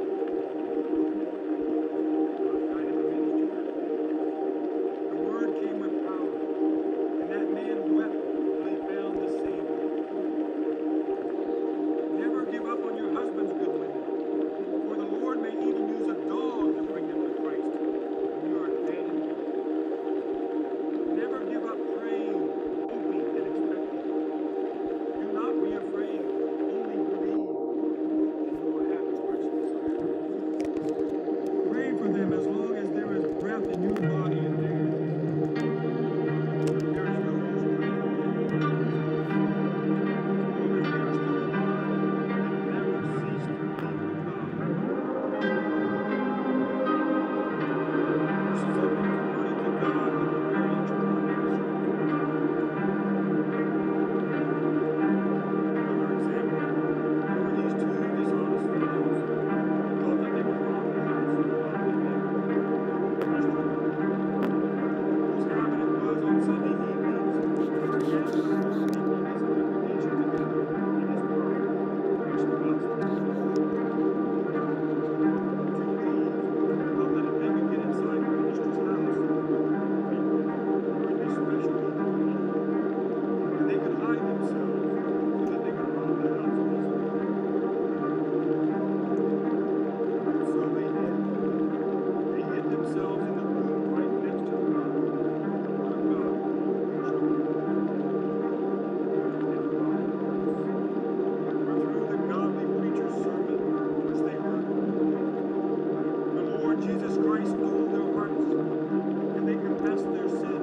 What kind of a minister? The word came with power, and that man wept till he found the Savior. Never give up on your husband's good women, for the Lord may even use a dog to bring them to Christ when you are abandoning him. Never give up praying, hoping, and expecting. Do not be afraid, only believe, and you will have your heart's desire. Pray for them as long as there is breath in your body and theirs. There is no use praying for them who are dead. As long as they are still alive, then never cease to believe in God. Persons have been converted to God under very extraordinary circumstances. Another example, there were these two dishonest fellows who thought that they would rob the house of a godly man, a Christian, whose habit it was on Sunday evenings to gather the whole people of his congregation together in his parlor to preach the gospel. The two thieves thought that if they could get inside the minister's house, during this special evening meeting, then they could hide themselves so that they could rob the house easily. So they did. They hid themselves in the room right next to the God where the word of God was being preached over them. And the Bible was. For through the godly preacher's sermon which they heard proclaimed, the Lord Jesus Christ knew their hearts, and they confessed their sin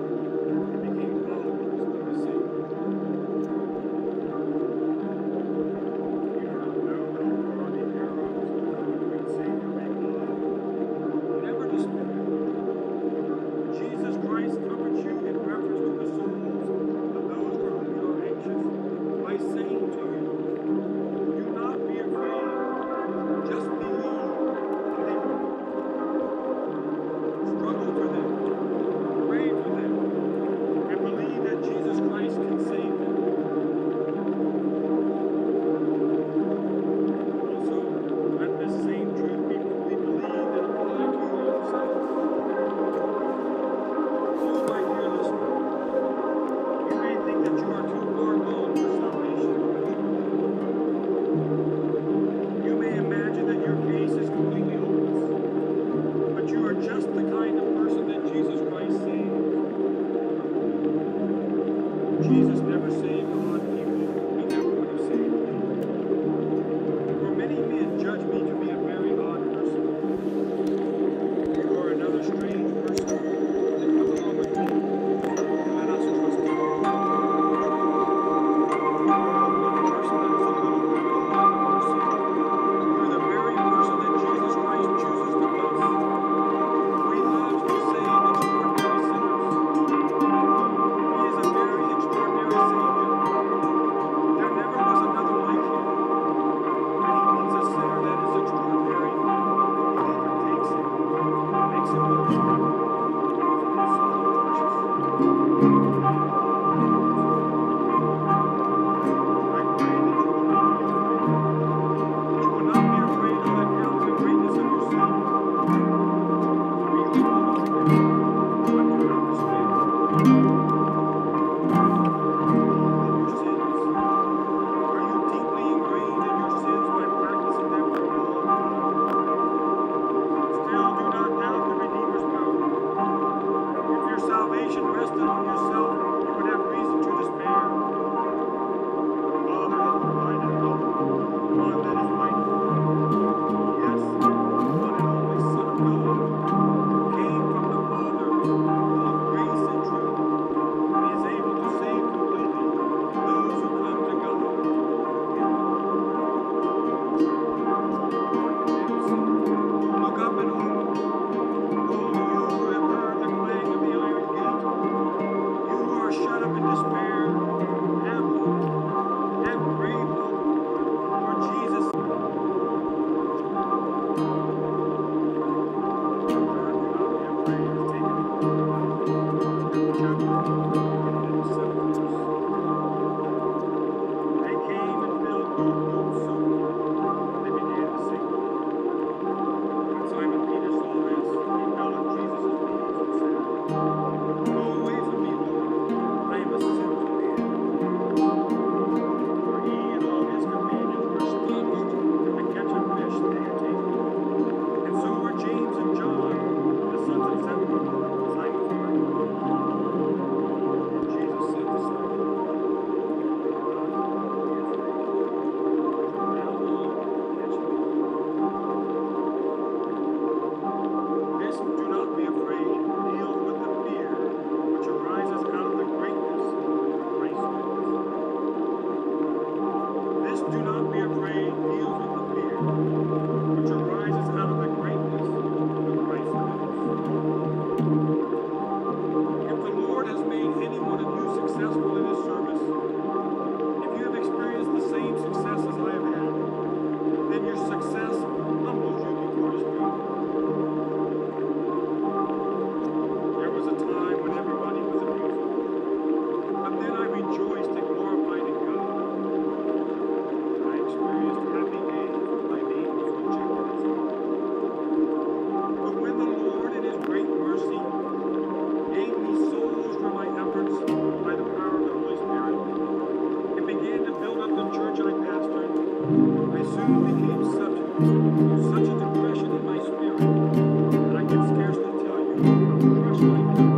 and became followers of the Savior. never saved odd people, we never would have saved me. For many men judge me to be a very odd person. You are another strange person. Then come along with me. Let us trust in you. You are one person that is a little bit like mercy. You are the very person that Jesus Christ chooses to bless. For he loves to save extraordinary sinners. He is a very extraordinary Savior. There never was another like him. And he meets a sinner that is extraordinary. He overtakes him, makes him look smart. He's Saul of Tarsus. I pray that you will not be afraid. That you will not be afraid of that arrogant greatness of yourself. For you will look at it, but do not despair. Are you deeply ingrained in your sins by practicing them for a long time? Still do not doubt the Redeemer's power. If your salvation rested on yourself, you would have reason to despair. The Father has provided help, one that is mighty. Yes, the one and only Son of God, who came from the Father, full of grace and truth, and is able to save completely those who come to God. Look up and hope. All you who have heard the clang of the iron gate, you who are shut up in despair, have hope, have brave hope, for Jesus. Do not be afraid. It's taken from chapter 8, and 7 verse. They came and filled both boats so full, they began to sink. When Simon Peter saw this, he fell at Jesus' knees and said, Go away from me, Lord, I am a sinful man. For he and all his companions were astonished at the catch of fish they had taken. And so were James and John, the sons of Zebedee, Simon's brothers. And Jesus said to Simon, Do not be afraid. From now on, catch me. This do not be afraid deals with the fear which arises out of the greatness of Christ's goodness. This do not be afraid deals with the fear which arises out of the greatness of Christ's goodness. If the Lord has made any one of you successful in his service, if you have experienced the same success as I have had, then your success humbles you before his throne. There was a time when everybody was abusing me, but then I rejoiced and glorified in God. I experienced happy days when my name was rejected as evil. But when the Lord in his great mercy gave me souls for my efforts by the power of the Holy Spirit and began to build up the church I pastored, I soon became subject to such a depression in my spirit that I can scarcely tell you how crushed I felt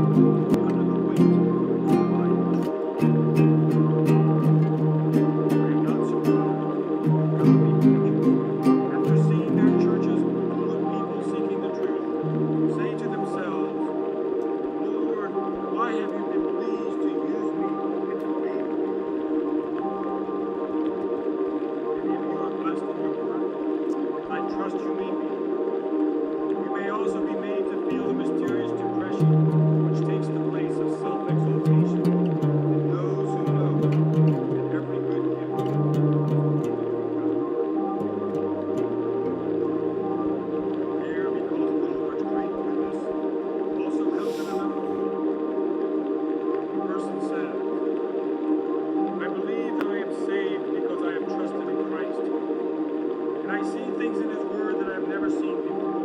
under the weight of my control. I am not surprised. God be praised. After seeing their churches full of people seeking the truth, say to themselves, Lord, why have you been pleased to use me in the name of you? Many of you are blessed in your work. I trust you may be. You may also be made to feel the mysterious depression which takes the place of self-exaltation in those who know that every good gift comes from God. Here, because of the Lord's great goodness, also comes in another form. A person says, I believe that I am saved because I have trusted in Christ. And I see things in his word that I have never seen before.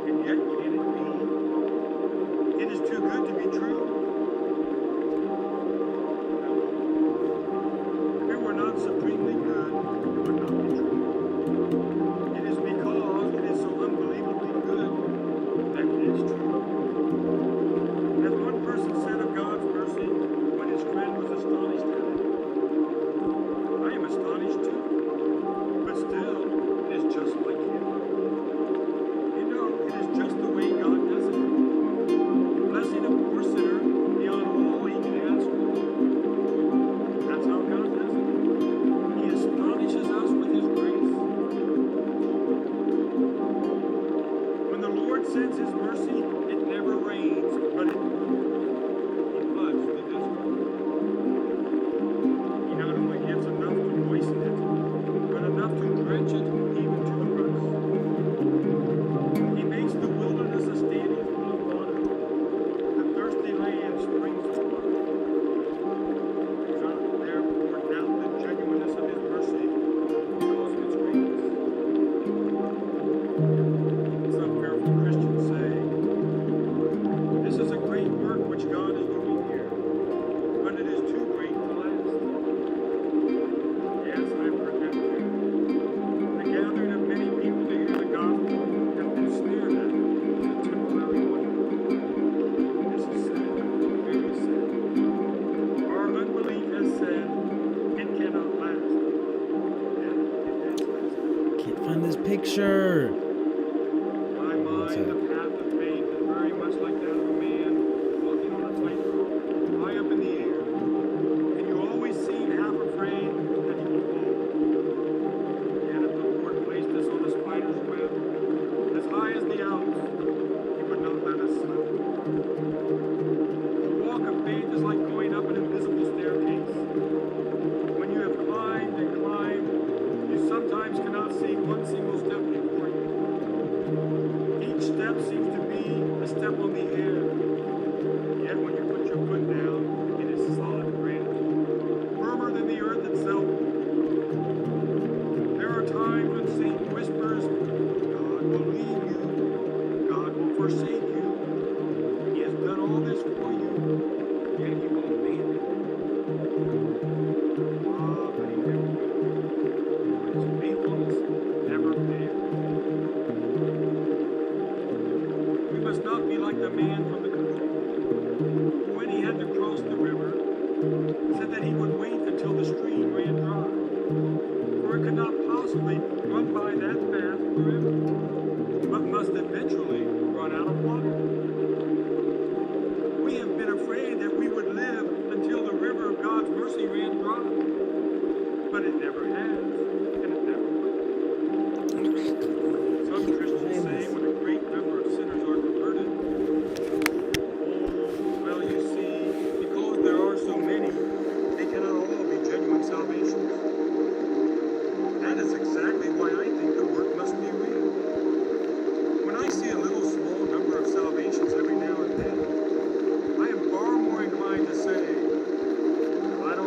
And yet, can it be? It is too good to be true. No. If it were not supremely good, it would not be true. It is because it is so unbelievably good that it is true. As one person said of God's mercy when his friend was astonished picture. My mind, the path of faith is very much like that of a man walking on a tightrope, high up in the air. And you always seem half afraid that you will fall. Yet if the Lord placed us on a spider's web, as high as the Alps, He would not let us slip. The walk of faith is like going up an invisible staircase. When you have climbed and climbed, you sometimes cannot see one single step before you. Each step seems to be a step on the air. Yet when you put your foot down, it is solid granite, firmer than the earth itself. There are times when Satan whispers, God will leave you, God will forsake you. He has done all this for you, yet He won't abandon you. Ah, but He never will. His faithfulness never fails. We must not be like the man from the country, who when he had to cross the river, said that he would wait until the stream ran dry, for it could not possibly run by that fast forever, but must eventually run out of water. We have been afraid that we would live until the river of God's mercy ran dry, but it never has, and it never will. Some Christians say when a great number of sinners are converted, well, you see, because there are so many, they cannot all be genuine salvations. That is exactly why I think the work must be real. When I see a little small number of salvations every now and then, I am far more inclined to say, I don't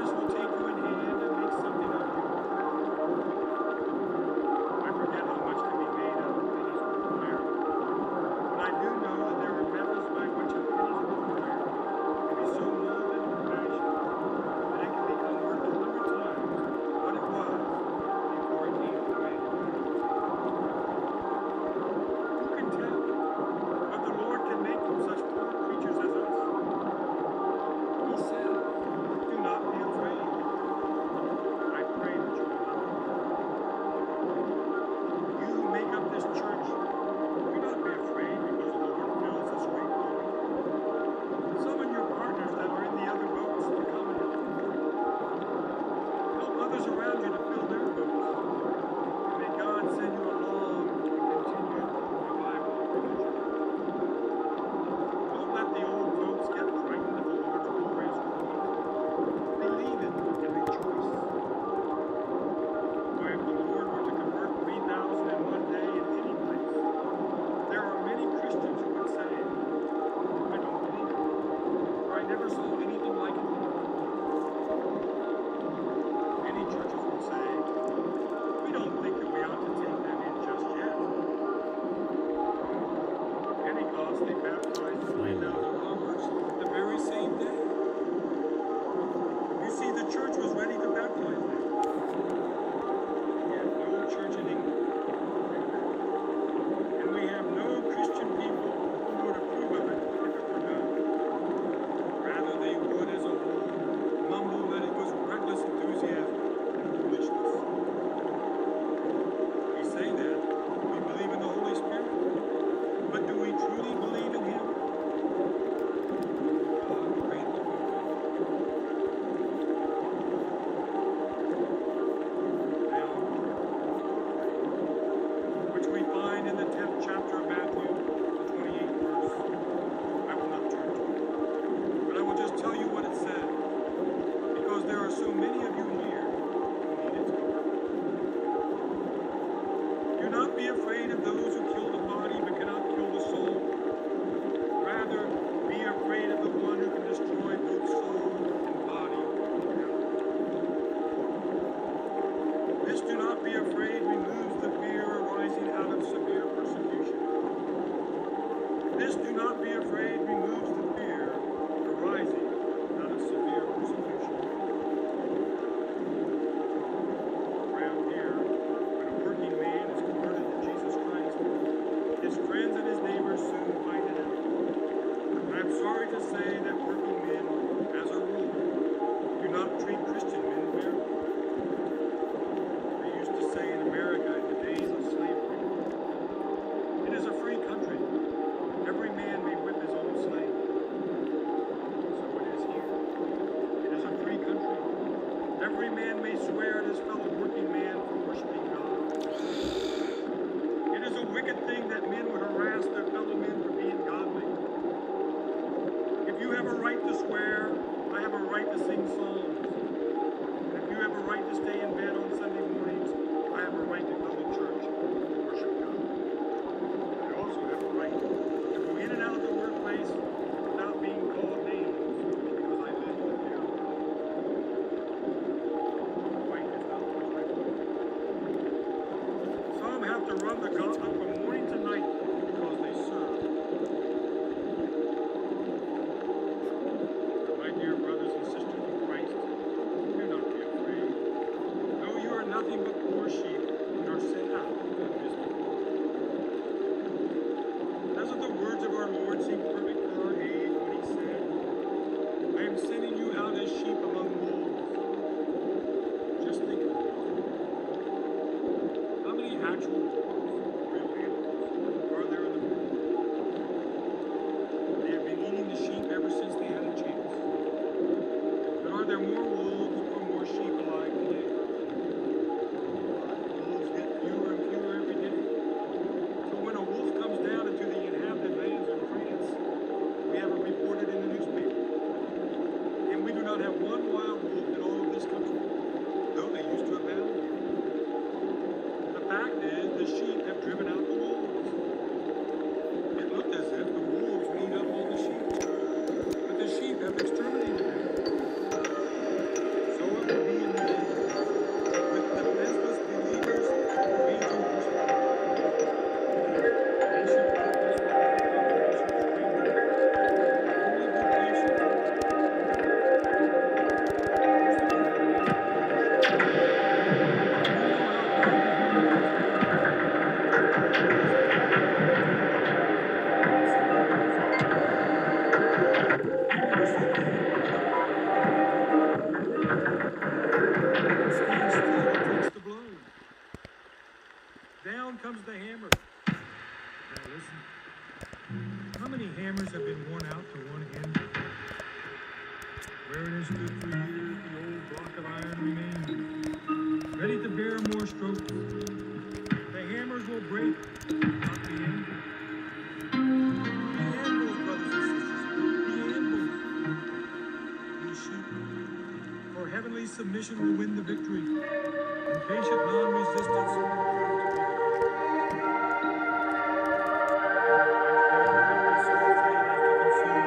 Jesus will take you in hand and make something of you. I forget how much can be made out of pennies worth of iron, but I do know that there are methods by which a penny's worth of iron can be so molded and fashioned that it can become worth 100 times what it was before it came to manufacture. Who can tell what the Lord can make from such poor creatures as us? He said, do not be afraid. I pray that you will not be. You who make up this church, do not be afraid because the Lord fills this great boat. Summon your partners that are in the other boats to come and help you. Help others around you to fill their boats. And may God send you along and continued revival of religion. Don't let the old folks get frightened of the Lord's glorious coming. Believe it and rejoice. Why, if the Lord were to convert 3,000 in one day in any place, there are many Christians who would say, I don't believe it, for I never saw anything like it before. Many churches would say, we don't think that we ought to take them in just yet. Pentecost, they baptized 3,000 converts the very same day. You see, the church was ready to baptize them. Yet no church in England did that. And we have no Christian people who would approve of it if it were done. Rather, they would, as a whole, mumble that it was reckless enthusiasm and foolishness. We say that we believe in the Holy Spirit, but do we truly believe in Him? God grant that we will. Now, which we find in the 10th chapter of Matthew, the 28th verse. I will not turn to it, but I will just tell you what it said, because there are so many of you here who need its comfort. Do not be afraid of those who kill the body but cannot kill the soul. Rather, be afraid of the one who can destroy both soul and body in hell. This do not be afraid removes the fear arising out of severe persecution. This do not be afraid removes the fear arising out of severe persecution. Around here, when a working man is converted to Jesus Christ, his friends and his neighbors soon find it out. I'm sorry to say that working men, as a rule, do not treat Christian men fairly. They used to say in America in the days of slavery, it is a free country. Every man may whip his own slave. So it is here. It is a free country. Every man may swear at his fellow working man for worshiping God. It is a wicked thing that men would harass their fellow men for being godly. If you have a right to swear, I have a right to sing psalms. And if you have a right to stay in bed on Sunday mornings, I have a right to go to church and worship God. I also have a right to go in and out of the workplace without being called names because I live in the town. Right is not always right. Some have to run the gauntlet from morning to night because they serve. My dear brothers and sisters in Christ, do not be afraid. Though you are nothing but poor sheep and are sent out in this world. Doesn't the words of our Lord seem perfect for our age when He said, I am sending you out as sheep among wolves? Just think of it. How many actual wolves, real animals, are there in the world? They have been eating the sheep ever since they had a chance. But are there more wolves or more sheep alive today? Wolves get fewer and fewer every day. So when a wolf comes down into the inhabited lands of France, we have it reported in the newspaper. And we do not have one Where it has stood for years, the old block of iron remains, ready to bear more strokes. The hammers will break, not the anvil. The anvils, brothers and sisters, the anvils. We sheep, for heavenly submission will win the victory, and patient non-resistance will prove to be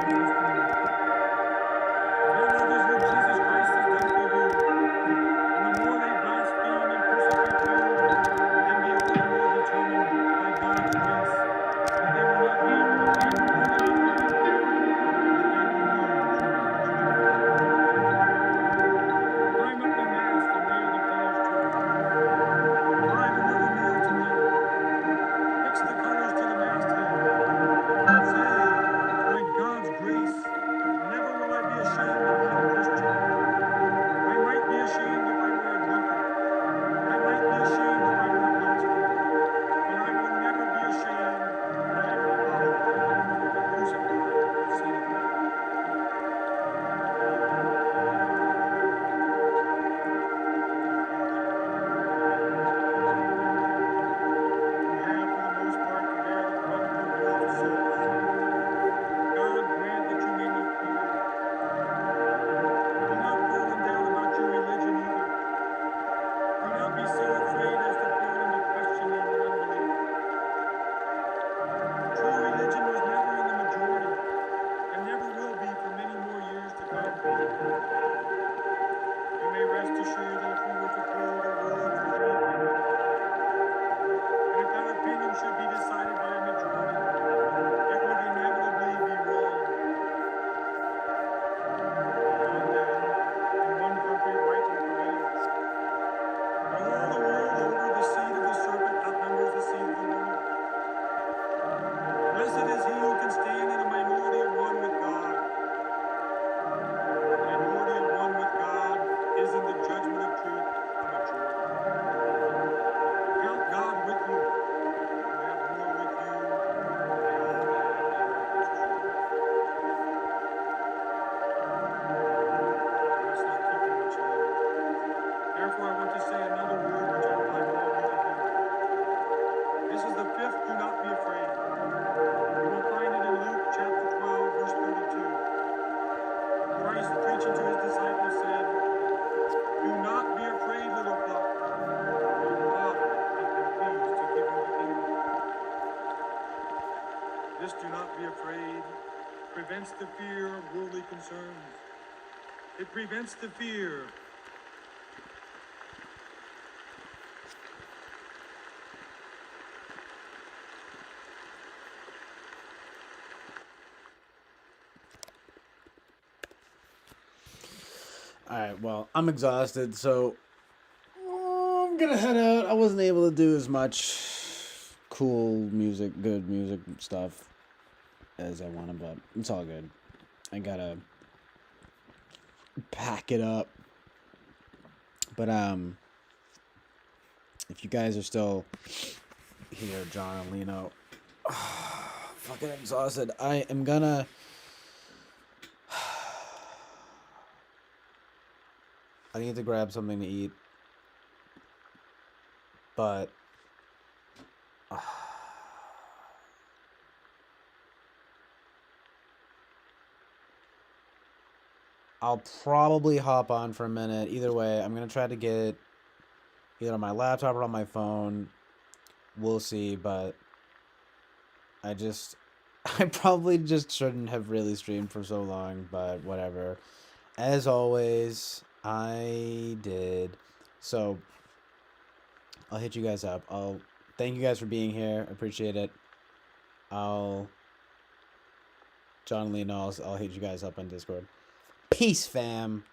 the victory. Tell others what Jesus Christ has done for you. And the more they blaspheme and persecute you, then be all the more determined by God's grace that they will not be able to find room in your heart, that they will know true religion. Climb up the mast and nail the colors to it. Climb another nail tonight. Fix the colors to the masthead. Say, by God's grace, never will I be ashamed of being a Christian. I might be ashamed if I were a drunkard. I might be ashamed if I were a blasphemer. But I will never be ashamed that I am a follower of the crucified Son of God. You have, for the most part, to bear the brunt of the world's assaults. God grant that you may not fear. Do not pull them down about your religion either. Do not be so afraid as to fall into questioning and unbelief. True religion was never in the majority, and never will be for many more years to come. You may rest assured that if we were to poll the world for any opinion, and if that opinion should be decided by a majority, it would inevitably be wrong. Now and then, in one country, right will prevail. But all the world over, the seed of the serpent outnumbers the seed of the woman. Blessed is he who can stand in a minority of one with God. A minority of one with God is in the judgment of truth a majority. Count God with you, who have more with you than all that is true. I must not keep you much longer. Therefore, I want to say another word which I would like all of you to hear. This is the fifth, do not be afraid. You will find it in Luke chapter 12, verse 32. Christ, preaching to his disciples, said, do not be afraid, little flock. Your Father has been pleased to give you the kingdom. This do not be afraid prevents the fear of worldly concerns. It prevents the fear. All right, well, I'm exhausted, so I'm gonna head out. I wasn't able to do as much cool music, good music stuff as I wanted, but it's all good. I gotta pack it up. But if you guys are still here, John and Lino, fucking exhausted. I am gonna I need to grab something to eat, but I'll probably hop on for a minute. Either way, I'm gonna try to get either on my laptop or on my phone. We'll see, but I probably just shouldn't have really streamed for so long, but whatever. As always, I did. So I'll hit you guys up. I'll thank you guys for being here. Appreciate it. John Lee Knowles, I'll hit you guys up on Discord. Peace, fam.